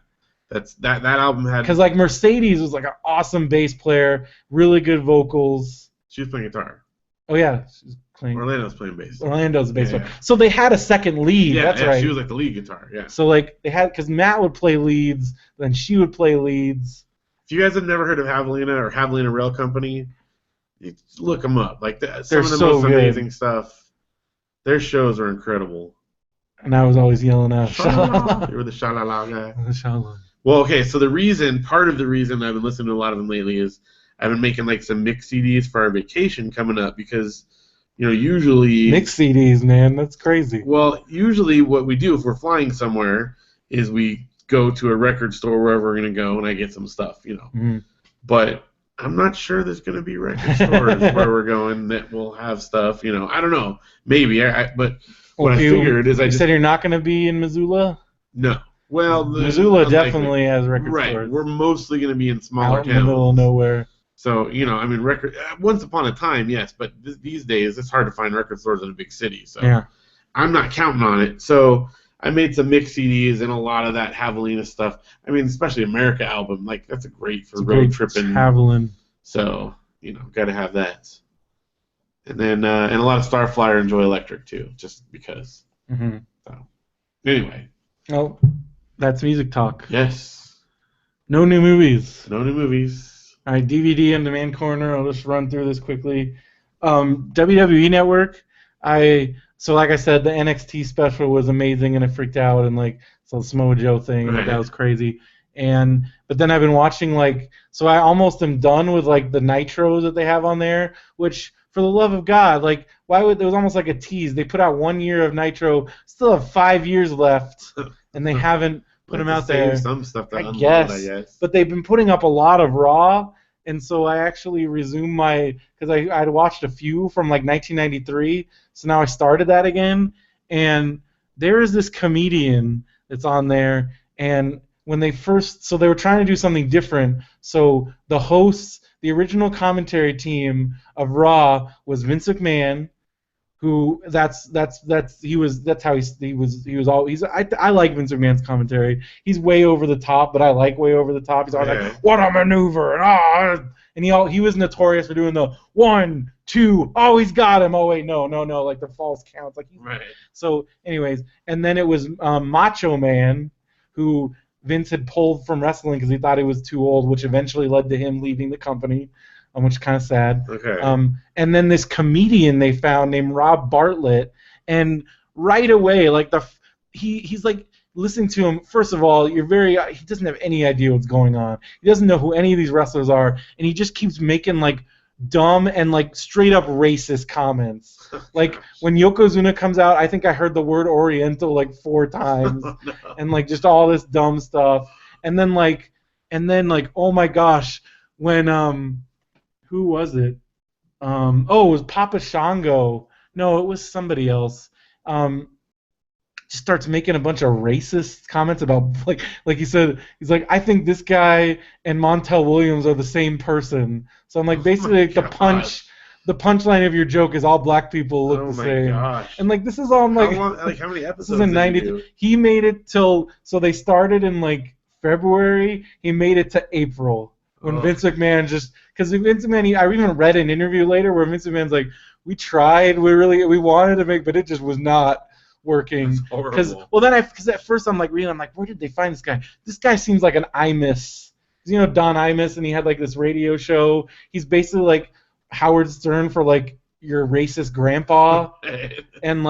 that album had. Because like Mercedes was like an awesome bass player, really good vocals. She was playing guitar. Oh yeah, she was playing. Orlando's playing bass. Orlando's a bass player. Yeah. So they had a second lead. Yeah, that's right. She was like the lead guitar. Yeah. So like they had, because Matt would play leads, then she would play leads. If you guys have never heard of Javelina or Javelina Rail Company, you look them up. Like some of the so most good. amazing stuff. Their shows are incredible. And I was always yelling out. You were the sha-la-la guy. Sha-la. Well, okay, so part of the reason I've been listening to a lot of them lately is I've been making like some mix CDs for our vacation coming up because, usually... Mix CDs, man, that's crazy. Well, usually what we do if we're flying somewhere is we go to a record store wherever we're going to go and I get some stuff, Mm. But I'm not sure there's going to be record stores where we're going that will have stuff, I don't know. Maybe, but what I figured is You said you're not going to be in Missoula? No. Well, Missoula definitely has record stores. Right. We're mostly going to be in smaller out in the middle of nowhere. So, record. Once upon a time, yes, but these days it's hard to find record stores in a big city. So yeah. I'm not counting on it. So I made some mix CDs and a lot of that Javelina stuff. I mean, especially America album. Like that's great for road tripping. Javelin. So got to have that. And then and a lot of Starflyer and Joy Electric too, just because. Mm-hmm. So anyway. Oh. That's music talk. Yes. No new movies. No new movies. All right, DVD on demand corner. I'll just run through this quickly. WWE Network. So like I said, the NXT special was amazing, and I freaked out and like saw the Samoa Joe thing, and that was crazy. But then I've been watching so I almost am done with like the nitros that they have on there, which for the love of God, like why would it was almost like a tease. They put out 1 year of nitro, still have 5 years left, and they haven't put them out there. Some stuff to unload, guess. I guess. But they've been putting up a lot of Raw, and so I actually resumed because I'd watched a few from like 1993, so now I started that again. And there is this comedian that's on there, and when they were trying to do something different. So the hosts, the original commentary team of Raw was Vince McMahon, who I like Vince McMahon's commentary. He's way over the top, but I like way over the top. He's always like, what a maneuver, and he was notorious for doing the 1, 2, oh he's got him, oh wait, no, like the false counts, like So anyways, and then it was Macho Man, who Vince had pulled from wrestling because he thought he was too old, which eventually led to him leaving the company. Which is kind of sad. Okay. And then this comedian they found named Rob Bartlett, and right away, like he's like listening to him. First of all, he doesn't have any idea what's going on. He doesn't know who any of these wrestlers are, and he just keeps making like dumb and like straight up racist comments. Like when Yokozuna comes out, I think I heard the word Oriental like 4 times, and like just all this dumb stuff. And then oh my gosh, when who was it? It was Papa Shango. No, it was somebody else. Just starts making a bunch of racist comments about like he said, he's like, I think this guy and Montel Williams are the same person. So I'm like, basically the punchline of your joke is all black people look the same. Gosh. And like this is all like how many episodes? This is in 90. He made it so they started in like February. He made it to April. When Vince McMahon because Vince McMahon, I even read an interview later where Vince McMahon's like, we tried, we wanted to make, but it just was not working. Because at first I'm like reading, I'm like, where did they find this guy? This guy seems like an Imus. Don Imus, and he had like this radio show. He's basically like Howard Stern for like your racist grandpa, and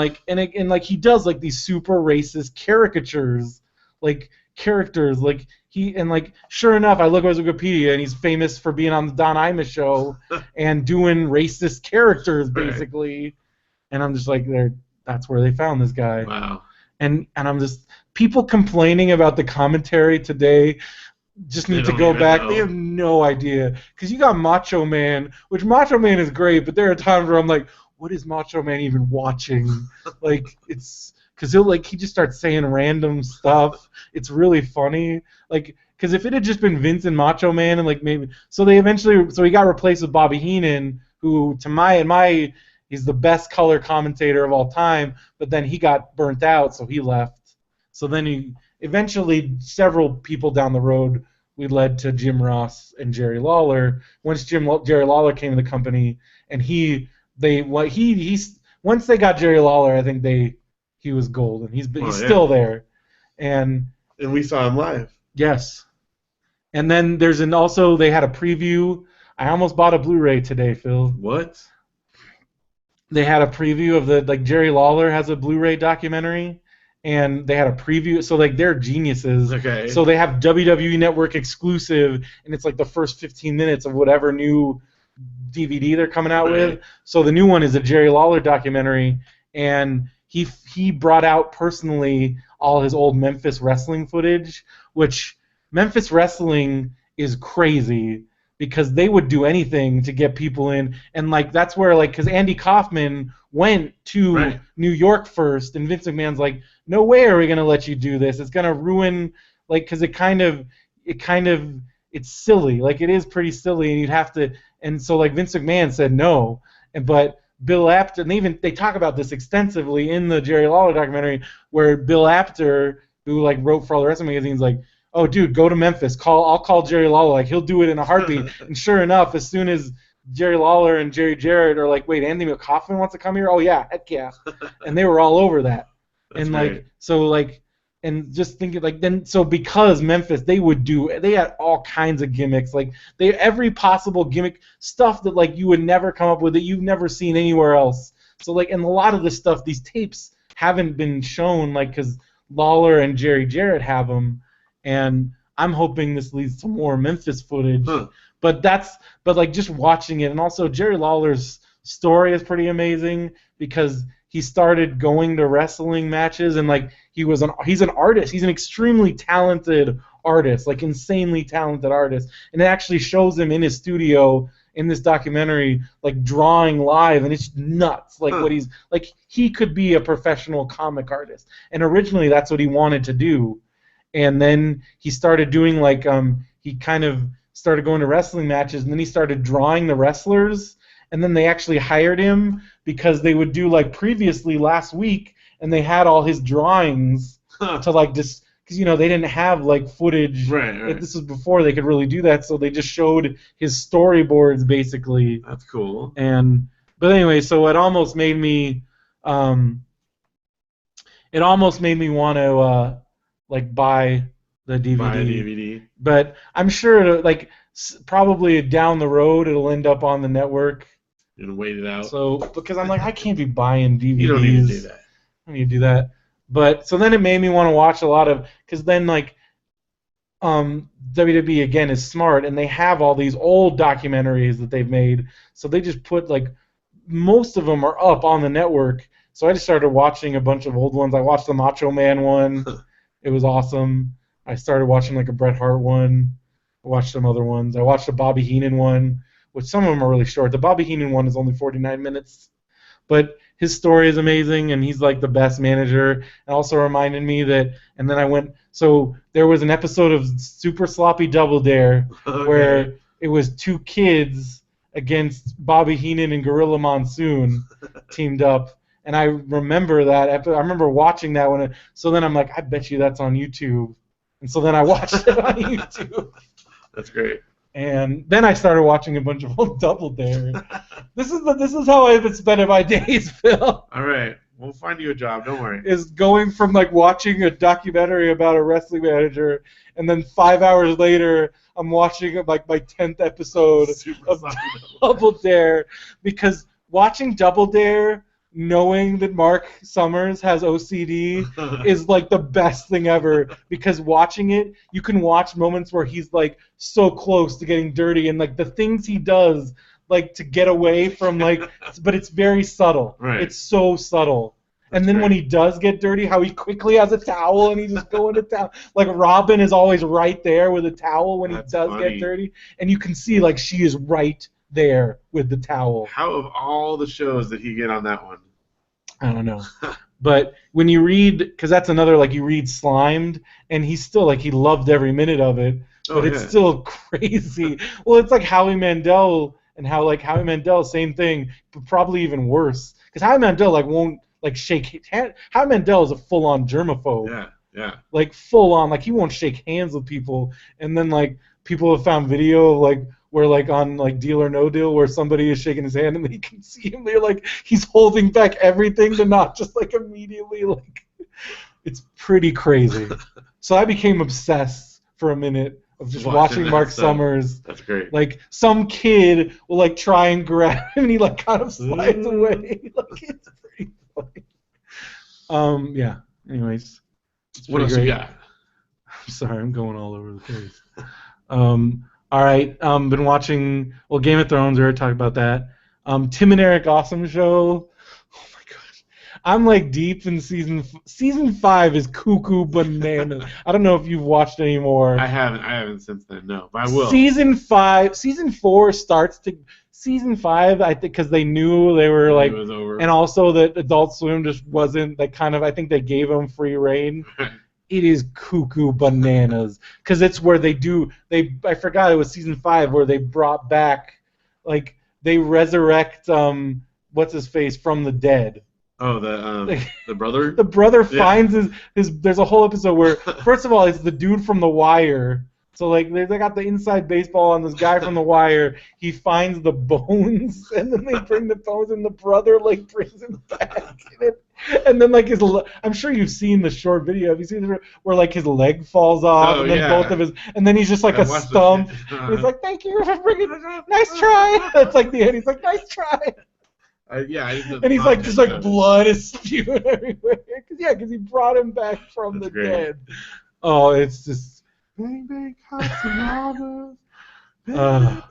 he does like these super racist caricatures, like characters, like. Sure enough, I look at his Wikipedia, and he's famous for being on the Don Imus show and doing racist characters, basically. Right. And I'm just like, that's where they found this guy. Wow. And I'm just, people complaining about the commentary today just need to go back. They have no idea. Because you got Macho Man, which Macho Man is great, but there are times where I'm like, what is Macho Man even watching? It's... Because he just starts saying random stuff. It's really funny. Because if it had just been Vince and Macho Man and he got replaced with Bobby Heenan, who in my He's the best color commentator of all time, but then he got burnt out, so he left. So then eventually, several people down the road, we led to Jim Ross and Jerry Lawler. Once Jerry Lawler came to the company, and once they got Jerry Lawler, I think he was golden. He's still there, and we saw him live. Yes, and then they had a preview. I almost bought a Blu-ray today, Phil. What? They had a preview of Jerry Lawler has a Blu-ray documentary, and they had a preview. So they're geniuses. Okay. So they have WWE Network exclusive, and it's the first 15 minutes of whatever new DVD they're coming out with. So the new one is a Jerry Lawler documentary, and he brought out personally all his old Memphis wrestling footage, which Memphis wrestling is crazy because they would do anything to get people in, and that's where because Andy Kaufman went to New York first, and Vince McMahon's like, no way are we gonna let you do this. It's gonna ruin because it's silly. It is pretty silly, and you'd have to. And so Vince McMahon said no, but Bill Apter, and they talk about this extensively in the Jerry Lawler documentary, where Bill Apter, who wrote for all the wrestling magazines, oh dude, go to Memphis. I'll call Jerry Lawler. He'll do it in a heartbeat. And sure enough, as soon as Jerry Lawler and Jerry Jarrett are wait, Anthony Kaufman wants to come here? Oh yeah, heck yeah. And they were all over that. That's and great. And just thinking so because Memphis, they had all kinds of gimmicks, every possible gimmick stuff that you would never come up with that you've never seen anywhere else. So and a lot of this stuff, these tapes haven't been shown because Lawler and Jerry Jarrett have them, and I'm hoping this leads to more Memphis footage. Huh. But just watching it, and also Jerry Lawler's story is pretty amazing because he started going to wrestling matches, and he's an artist. He's an extremely talented artist, insanely talented artist. And it actually shows him in his studio in this documentary, drawing live, and it's nuts. What he's he could be a professional comic artist. And originally that's what he wanted to do. And then he started doing he kind of started going to wrestling matches, and then he started drawing the wrestlers. And then they actually hired him because they would do previously last week, and they had all his drawings to just because they didn't have footage. Right. This was before they could really do that, so they just showed his storyboards basically. That's cool. But anyway, so it almost made me want to buy the DVD. Buy a DVD. But I'm sure probably down the road it'll end up on the network. And wait it out. So because I'm I can't be buying DVDs. You don't need to do that. I don't need to do that. But so then it made me want to watch a lot of because then WWE again is smart, and they have all these old documentaries that they've made. So they just put most of them are up on the network. So I just started watching a bunch of old ones. I watched the Macho Man one. It was awesome. I started watching a Bret Hart one. I watched some other ones. I watched a Bobby Heenan one, which some of them are really short. The Bobby Heenan one is only 49 minutes. But his story is amazing, and he's the best manager. It also reminded me that, and then I went, so there was an episode of Super Sloppy Double Dare where it was two kids against Bobby Heenan and Gorilla Monsoon teamed up. And I remember that. I remember watching that one. So then I'm I bet you that's on YouTube. And so then I watched it on YouTube. That's great. And then I started watching a bunch of old Double Dare. This is how I've been spending my days, Phil. All right, we'll find you a job. Don't worry. Is going from watching a documentary about a wrestling manager, and then 5 hours later I'm watching my 10th episode of Double Dare, because watching Double Dare, knowing that Mark Summers has OCD is the best thing ever, because watching it, you can watch moments where he's so close to getting dirty, and the things he does to get away from but it's very subtle. Right. It's so subtle. And then when he does get dirty, how he quickly has a towel and he just go into town. Robin is always right there with a towel when he does get dirty, and you can see she is right there with the towel. How of all the shows did he get on that one? I don't know. But when you read, because that's another, you read Slimed, and he's still, he loved every minute of it, but it's still crazy. Well, it's Howie Mandel and how like Howie Mandel, same thing, but probably even worse. Because Howie Mandel like won't like shake hand. Howie Mandel is a full-on germaphobe. Yeah. Like full on, like he won't shake hands with people. And then like people have found video of like where like on like Deal or No Deal where somebody is shaking his hand and then you can see him there like he's holding back everything to not just like immediately like it's pretty crazy. So I became obsessed for a minute of just watching Mark Summers. That's great. Like some kid will like try and grab him and he like kind of slides away. Like it's pretty funny. Yeah. Anyways. What else you got? I'm sorry, I'm going all over the place. All right, been watching Game of Thrones. We already talked about that. Tim and Eric Awesome Show. Oh my gosh, I'm like deep in season 5 is cuckoo banana. I don't know if you've watched any more. I haven't since then. No, but I will. Season 4 starts to. Season 5, I think, because they knew they were like, it was over. And also that Adult Swim just wasn't like kind of. I think they gave them free reign. It is cuckoo bananas because it's where I forgot it was season 5 where they brought back like they resurrect what's his face from the dead. Oh, the brother. The brother finds his. There's a whole episode where first of all it's the dude from The Wire. So like they got the inside baseball on this guy from The Wire. He finds the bones and then they bring the bones and the brother like brings him back. And then like I'm sure you've seen the short video. Have you seen it where like his leg falls off and then both of his and then he's just like a stump. He's like, "Thank you for bringing it. Nice try." That's like the end. He's like, "Nice try." And he's like just like blood is spewing everywhere. Because he brought him back from the dead. Oh, it's just. Bang, bang, cops and robbers.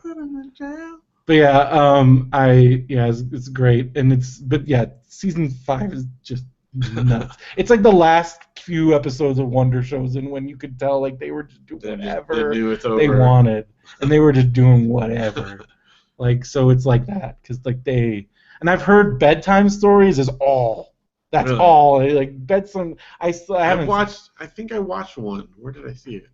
Put them in jail. But yeah, it's great, and season 5 is just nuts. It's like the last few episodes of Wonder Shows, and when you could tell like they were just doing whatever they wanted, and they were just doing whatever. Like so, it's like that because like and I've heard bedtime stories is all. That's really? All like bedtime. I think I watched one. Where did I see it?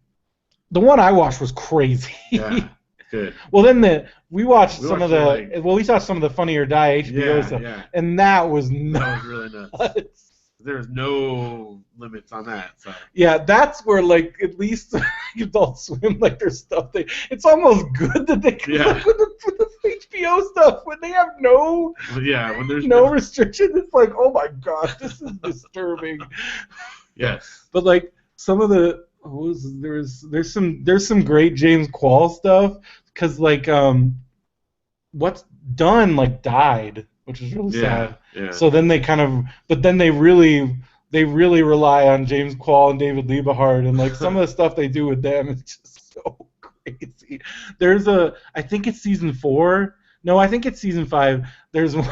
The one I watched was crazy. Yeah, good. Well, then we watched some of the Funny or Die HBO stuff, and that was nuts. That was really nuts. There's no limits on that. So. Yeah, that's where like at least Adult Swim like their stuff. It's almost good that they come up with this HBO stuff when they have when there's no restrictions. It's like, oh my gosh, this is disturbing. Yes. But like some of the. There's some great James Quall stuff because like what's done like died, which is really sad. Yeah. So then they really rely on James Quall and David Liebehart and like some of the stuff they do with them is just so crazy. I think it's season 4. No, I think it's season 5. There's one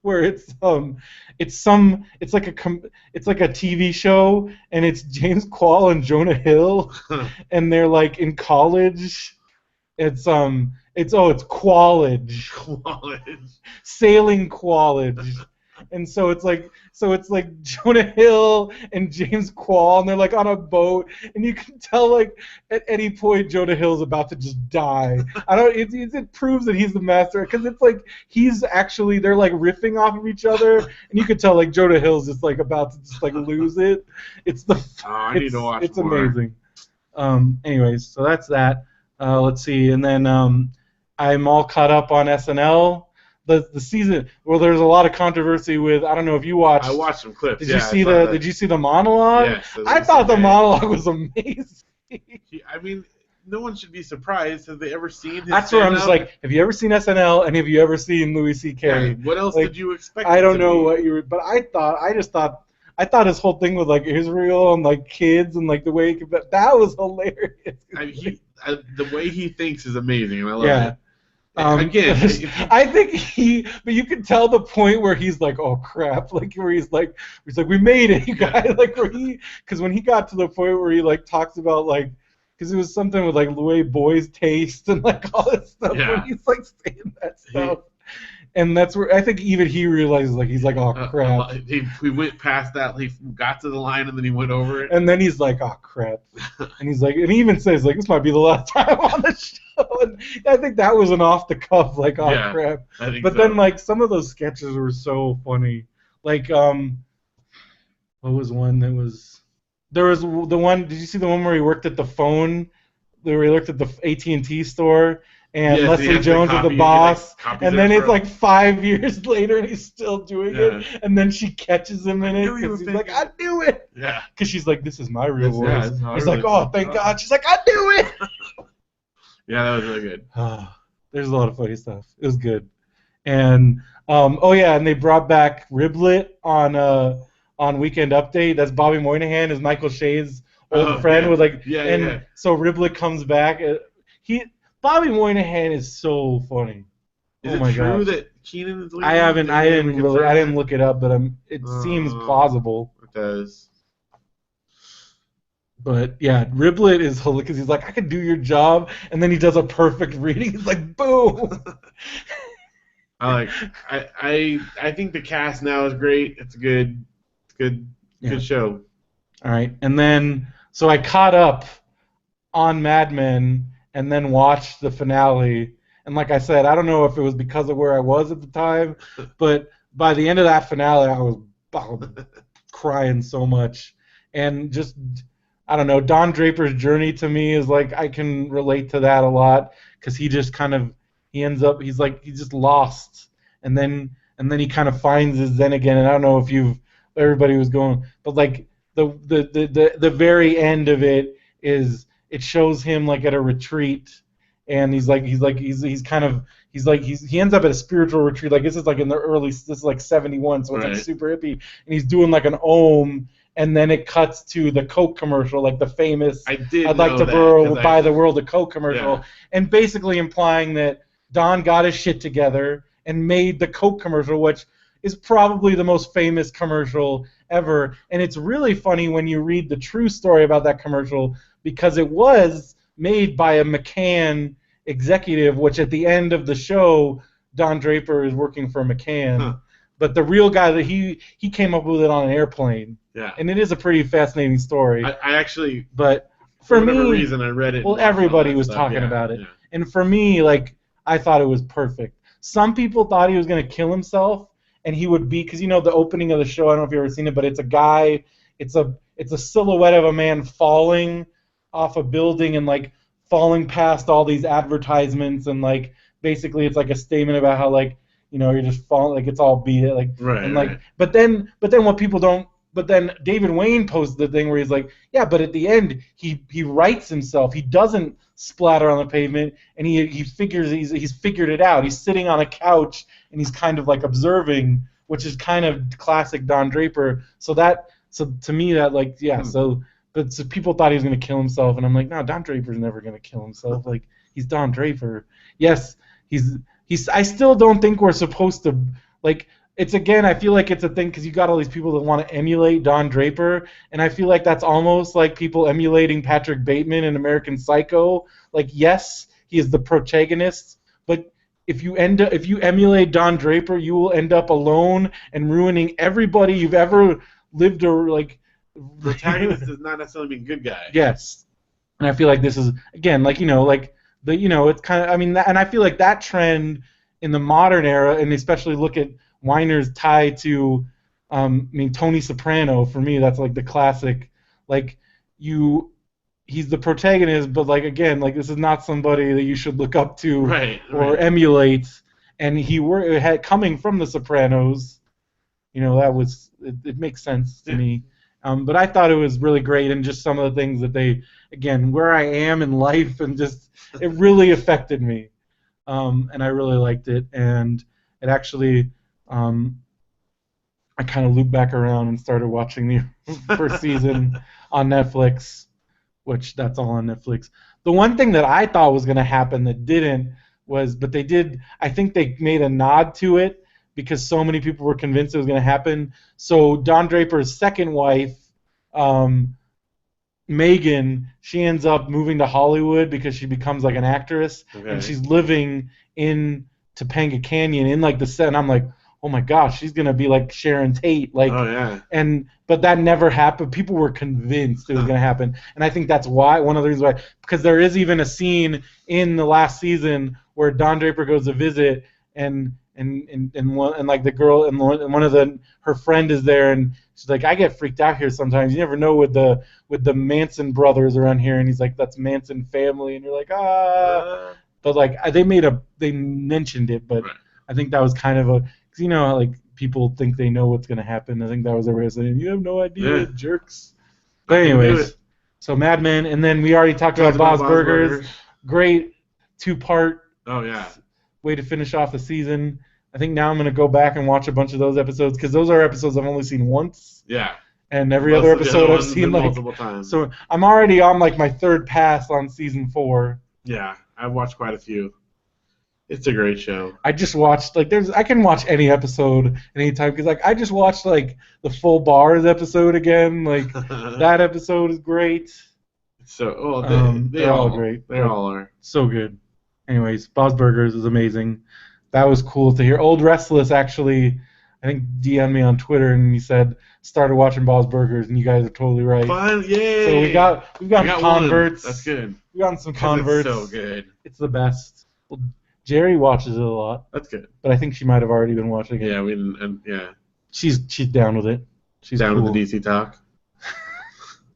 where it's like a TV show and it's James Quall and Jonah Hill and they're like in college. It's Quallage. Sailing Quallage. And so it's like Jonah Hill and James Quall, and they're like on a boat, and you can tell like at any point Jonah Hill's about to just die. It proves that he's the master because it's like they're like riffing off of each other, and you can tell like Jonah Hill's just like about to just like lose it. I need to watch. It's more. Amazing. Anyways, so that's that. Let's see, and then I'm all caught up on SNL. The season, well, there's a lot of controversy with. I don't know if you watched. I watched some clips. Did you see the monologue? Yes. I thought the monologue was amazing. I mean, no one should be surprised. Have they ever seen his That's where I'm just like, have you ever seen SNL and have you ever seen Louis C.K.? Yeah, what else did you expect? I don't know what you were, but I thought his whole thing with like Israel and like kids and like the way that was hilarious. The way he thinks is amazing, and I love it. Again, I think but you can tell the point where he's like, oh crap, like where he's like, we made it, you guys, like because when he got to the point where he like talks about like, because it was something with like the way boys taste and like all this stuff, when he's like saying that stuff, And that's where I think even he realizes, like, he's like, oh crap. We went past that. He got to the line and then he went over it. And then he's like, oh crap. And he's like, and he even says, like, this might be the last time on the show. And I think that was an off the cuff, like, oh crap. I think but so. then, like, some of those sketches were so funny. Like, what was one that was? There was the one. Did you see the one where he worked at the phone? Where he looked at the AT&T store, and Leslie Jones is the boss, and then it's like 5 years later, and he's still doing it, and then she catches him in it because he's like, I knew it. Yeah. Because she's like, this is my real voice. Yeah, he's like, oh, thank God. She's like, I knew it. Yeah, that was really good. There's a lot of funny stuff. It was good. And and they brought back Riblet on Weekend Update. That's Bobby Moynihan, is Michael Shea's old friend with like, so Riblet comes back. Bobby Moynihan is so funny. Is it true that Keenan is leaving? I didn't look it up, but it seems plausible. It does. But yeah, Riblet is hilarious because he's like, I can do your job, and then he does a perfect reading. He's like, boom. I think the cast now is great. It's a good show. All right, and then so I caught up on Mad Men and then watched the finale. And like I said, I don't know if it was because of where I was at the time, but by the end of that finale, I was crying so much. And just, I don't know, Don Draper's journey to me is like, I can relate to that a lot because he just kind of, he's just lost. And then he kind of finds his zen again. And I don't know if everybody was going, but like the very end of it is, it shows him like at a retreat, and he ends up at a spiritual retreat. Like this is like this is like 71, so it's like super hippie, and he's doing like an Om, and then it cuts to the Coke commercial, like the famous I'd like to buy the world a Coke commercial, and basically implying that Don got his shit together and made the Coke commercial, which is probably the most famous commercial ever. And it's really funny when you read the true story about that commercial, because it was made by a McCann executive, which at the end of the show, Don Draper is working for McCann. Huh. But the real guy, that he came up with it on an airplane. Yeah. And it is a pretty fascinating story. I actually, but for whatever me, reason I read it. Well, everybody was talking about it. Yeah. And for me, like, I thought it was perfect. Some people thought he was going to kill himself, and he would be, because the opening of the show, I don't know if you've ever seen it, but it's a guy, it's a silhouette of a man falling off a building and like falling past all these advertisements, and like basically it's like a statement about how like you're just falling, like it's all beat, like but then what people don't, but then David Wayne posted the thing where he's like, yeah, but at the end he writes himself, he doesn't splatter on the pavement, and he figures he's figured it out. He's sitting on a couch and he's kind of like observing, which is kind of classic Don Draper. So to me that like But so people thought he was going to kill himself, and I'm like, no, Don Draper's never going to kill himself. Like, he's Don Draper. Yes, he's. I still don't think we're supposed to, like, it's, again, I feel like it's a thing because you got all these people that want to emulate Don Draper, and I feel like that's almost like people emulating Patrick Bateman in American Psycho. Like, yes, he is the protagonist, but if you emulate Don Draper, you will end up alone and ruining everybody you've ever lived or, like, protagonist does not necessarily mean good guy. Yes, and I feel like this is, again, like it's kind of, I mean, and I feel like that trend in the modern era, and especially look at Weiner's tie to, Tony Soprano. For me, that's like the classic, like he's the protagonist, but like again, like this is not somebody that you should look up to emulate. And coming from the Sopranos, that was it makes sense to me. But I thought it was really great, and just some of the things that they, again, where I am in life, and just it really affected me, and I really liked it. And it actually, I kind of looped back around and started watching the first season on Netflix, which that's all on Netflix. The one thing that I thought was going to happen that didn't was, but they did, I think they made a nod to it, because so many people were convinced it was going to happen. So Don Draper's second wife, Megan, she ends up moving to Hollywood because she becomes like an actress, and she's living in Topanga Canyon in like the set, and I'm like, oh my gosh, she's gonna be like Sharon Tate, like, Oh yeah. but that never happened. People were convinced it was gonna happen, and I think that's why one of the reasons why, because there is even a scene in the last season where Don Draper goes to visit, and like the girl and one of her friend is there, and she's like, I get freaked out here sometimes. You never know with the Manson brothers around here, and he's like, that's Manson family, and you're like, ah. But like they mentioned it, but Right. I think that was kind of because you know how, like people think they know what's gonna happen. I think that was everybody saying, you have no idea, Yeah. jerks. But anyways, so Mad Men, and then we already talked about Bob's Burgers. Great 2-part. Oh yeah. Way to finish off the season. I think now I'm gonna go back and watch a bunch of those episodes because those are episodes I've only seen once. Yeah. And every other episode I've seen like multiple times. So I'm already on like my 3rd pass on season 4. Yeah, I've watched quite a few. It's a great show. I just watched I can watch any episode anytime because like I just watched like the Full Bars episode again. Like that episode is great. So they're all great. They all are so good. Anyways, Bob's Burgers is amazing. That was cool to hear. Old Restless actually, I think, DM'd me on Twitter and he said started watching Bob's Burgers, and you guys are totally right. Fun, yay! So we've got converts. One. That's good. We've gotten some converts. It's so good. It's the best. Well, Jerry watches it a lot. That's good. But I think she might have already been watching it. Yeah, we didn't. Yeah. She's down with it. She's down cool. with the DC talk.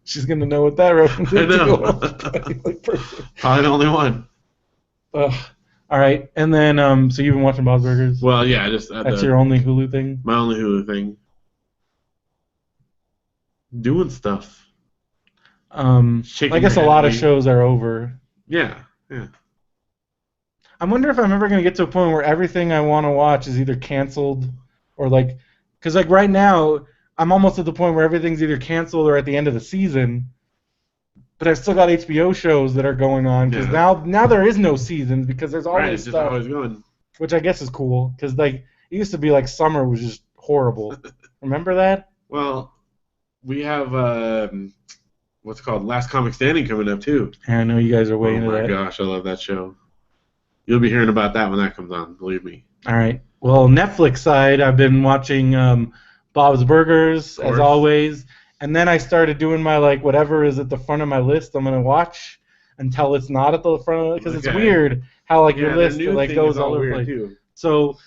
She's gonna know what that reference is. I know. Probably the only one. All right, and then so you've been watching Bob's Burgers? Well, yeah, just that's your only Hulu thing. My only Hulu thing. Doing stuff. I guess a lot of shows are over. Yeah, yeah. I wonder if I'm ever gonna get to a point where everything I want to watch is either canceled or like, because like right now I'm almost at the point where everything's either canceled or at the end of the season. But I've still got HBO shows that are going on because now there is no seasons because there's always it's stuff, just always going. which I guess is cool because like it used to be like summer was just horrible. Remember that? Well, we have what's it called Last Comic Standing coming up too. And I know you guys are way into that. Oh my gosh, I love that show. You'll be hearing about that when that comes on. Believe me. All right. Well, Netflix side, I've been watching Bob's Burgers as always. And then I started doing my, like, whatever is at the front of my list I'm going to watch until it's not at the front of it. Because it's weird how, like, your list like goes all over the place. So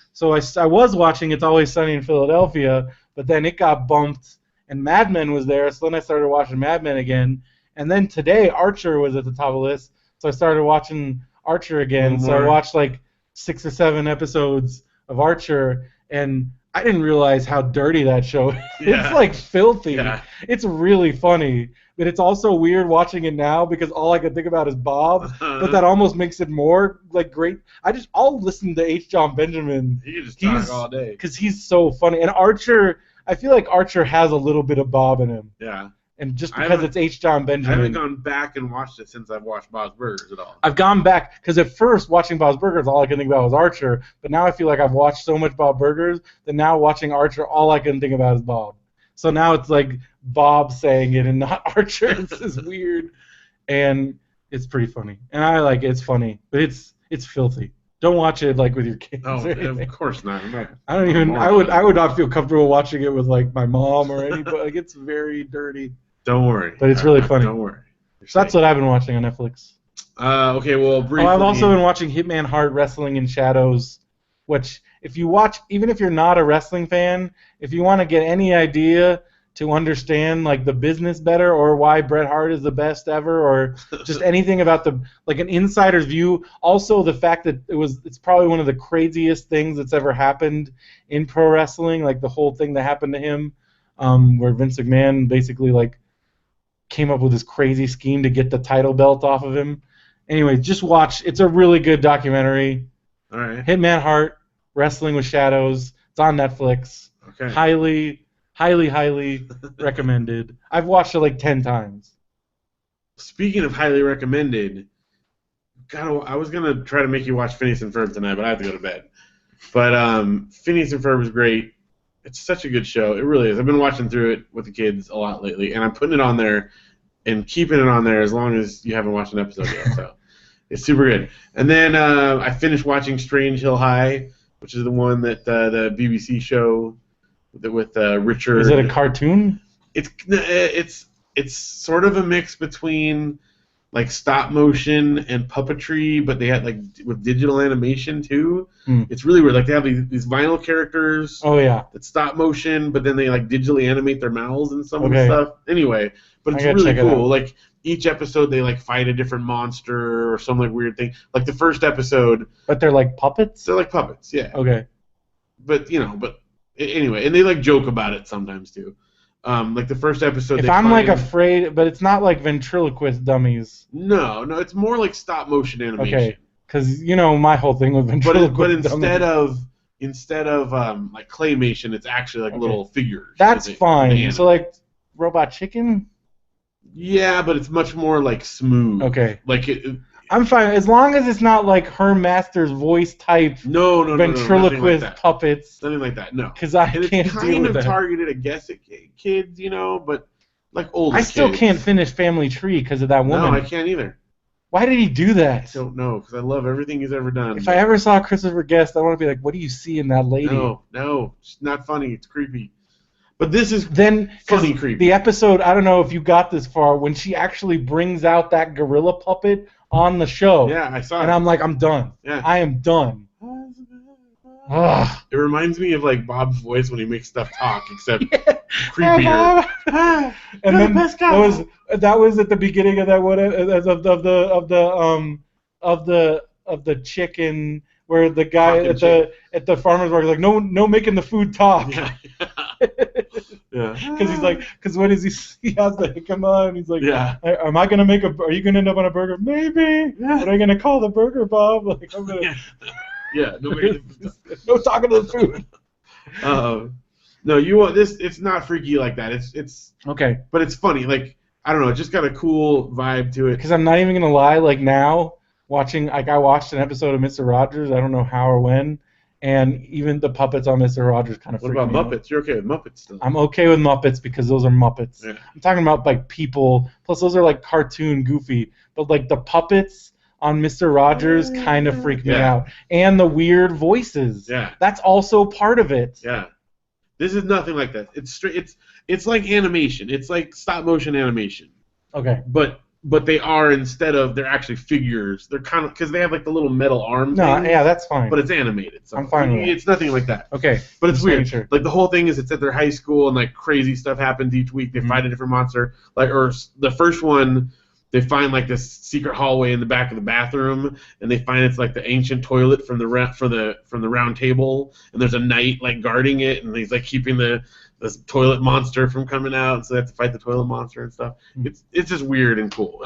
I was watching It's Always Sunny in Philadelphia, but then it got bumped, and Mad Men was there. So then I started watching Mad Men again. And then today, Archer was at the top of the list. So I started watching Archer again. So I watched, like, 6 or 7 episodes of Archer, and I didn't realize how dirty that show is. Yeah. It's like filthy. Yeah. It's really funny. But it's also weird watching it now because all I can think about is Bob. But that almost makes it more like great. I'll listen to H. John Benjamin. He can just talk all day. Because he's so funny. And Archer, I feel like Archer has a little bit of Bob in him. Yeah. And just because it's H. John Benjamin. I haven't gone back and watched it since I've watched Bob's Burgers at all. I've gone back, because at first, watching Bob's Burgers, all I could think about was Archer. But now I feel like I've watched so much Bob Burgers that now watching Archer, all I can think about is Bob. So now it's like Bob saying it and not Archer. It's just weird. And it's pretty funny. And I like it. It's funny. But it's filthy. Don't watch it like with your kids. Oh, of course not. I would not feel comfortable watching it with like my mom or anybody. Like it's very dirty. Don't worry. But it's really funny. Don't worry. So that's what I've been watching on Netflix. Okay, well, briefly. I've also been watching Hitman Hart Wrestling in Shadows, which if you watch, even if you're not a wrestling fan, if you want to get any idea to understand like the business better or why Bret Hart is the best ever or just anything about like an insider's view. Also the fact that it's probably one of the craziest things that's ever happened in pro wrestling, like the whole thing that happened to him, where Vince McMahon basically like came up with this crazy scheme to get the title belt off of him. Anyway, just watch. It's a really good documentary. All right. Hitman Hart, Wrestling with Shadows. It's on Netflix. Okay. Highly recommended. I've watched it like 10 times. Speaking of highly recommended, God, I was going to try to make you watch Phineas and Ferb tonight, but I have to go to bed. But Phineas and Ferb is great. It's such a good show. It really is. I've been watching through it with the kids a lot lately, and I'm putting it on there and keeping it on there as long as you haven't watched an episode yet. So It's super good. And then I finished watching Strange Hill High, which is the one that the BBC show with Richard. Is it a cartoon? It's sort of a mix between like stop motion and puppetry, but they had like with digital animation too. It's really weird. Like they have these vinyl characters. Oh yeah. That stop motion, but then they like digitally animate their mouths and some of the stuff. Anyway, but it's really cool. Like each episode, they like fight a different monster or some like weird thing. Like the first episode. But they're like puppets. They're like puppets, yeah. Okay. But anyway, and they like joke about it sometimes too. Like the first episode. If I'm like afraid, but it's not like ventriloquist dummies. No, it's more like stop motion animation. Okay, because my whole thing with ventriloquist. But instead of like claymation, it's actually like little figures. That's fine. So like Robot Chicken. Yeah, but it's much more like smooth. Okay. Like I'm fine as long as it's not like her master's voice type. No, ventriloquist like puppets. Nothing like that. No. Because I can't deal with that. It's kind of targeted, I guess, at kids, but like older. I still can't finish Family Tree because of that woman. No, I can't either. Why did he do that? I don't know, because I love everything he's ever done. If I ever saw Christopher Guest, I want to be like, what do you see in that lady? No, it's not funny. It's creepy. But this is funny creepy. The episode, I don't know if you got this far, when she actually brings out that gorilla puppet on the show. Yeah, I saw it. And I'm like, I'm done. Yeah. I am done. Ugh. It reminds me of like Bob's voice when he makes stuff talk, except creepier. And then that was at the beginning of that one of the chicken where the guy at the farmer's market is like, no making the food talk. Yeah. Because what is he has the come on, he's like, am I gonna are you gonna end up on a burger? Maybe. Yeah. What are you gonna call the burger, Bob? Like I'm gonna. Yeah. No talking to the food. No, you want this. It's not freaky like that. It's okay, but it's funny. Like I don't know, it just got a cool vibe to it. Because I'm not even gonna lie. Like now, watching, like I watched an episode of Mr. Rogers. I don't know how or when. And even the puppets on Mr. Rogers kind of freak me out. What about Muppets? You're okay with Muppets still? I'm okay with Muppets because those are Muppets. Yeah. I'm talking about like people. Plus, those are like cartoon goofy. But like the puppets on Mr. Rogers kind of freak me out. And the weird voices. Yeah. That's also part of it. Yeah. This is nothing like that. It's straight. It's like animation. It's like stop motion animation. Okay. But they are, instead of, they're actually figures. They're kind of, because they have like the little metal arms. No, yeah, that's fine. But it's animated. So I'm fine with it. It's nothing like that. Okay. But it's weird. Sure. Like the whole thing is it's at their high school and like crazy stuff happens each week. They fight a different monster. Like, or the first one, they find like this secret hallway in the back of the bathroom, and they find it's like the ancient toilet from the round table, and there's a knight like guarding it, and he's like keeping this toilet monster from coming out, and so they have to fight the toilet monster and stuff. It's just weird and cool.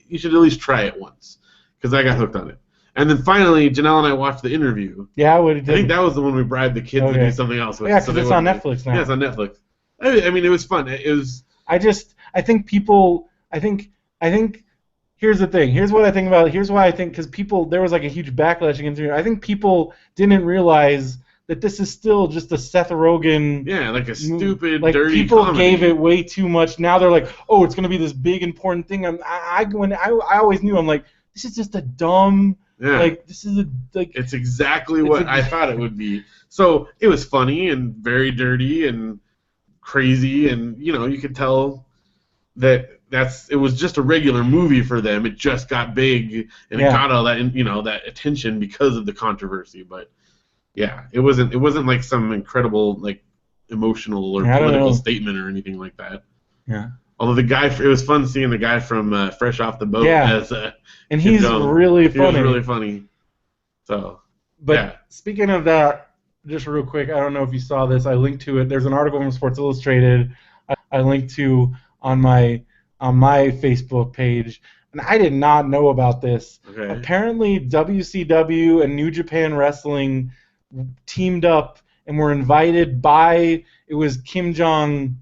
You should at least try it once, because I got hooked on it. And then finally, Janelle and I watched The Interview. Yeah, I think that was the one we bribed the kids to do something else with. Yeah, because it's on Netflix now. Yeah, it's on Netflix. I mean, it was fun. It was. I think here's the thing. Here's what I think about it. Here's why I think, because there was like a huge backlash against it. I think people didn't realize that this is still just a Seth Rogen. Yeah, like a stupid, like dirty people comedy. Gave it way too much. Now they're like, oh, it's gonna be this big important thing. I always knew. I'm like, this is just a dumb. Yeah. Like this is It's exactly what I thought it would be. So it was funny and very dirty and crazy, and you could tell that it was just a regular movie for them. It just got big and it got all that that attention because of the controversy. But yeah, it wasn't like some incredible like emotional or political statement or anything like that. Yeah. Although it was fun seeing the guy from Fresh Off the Boat as and he's really funny. He was really funny. So, but speaking of that, just real quick, I don't know if you saw this. I linked to it. There's an article from Sports Illustrated. I linked to on my Facebook page, and I did not know about this. Okay. Apparently, WCW and New Japan Wrestling teamed up and were invited by. It was Kim Jong.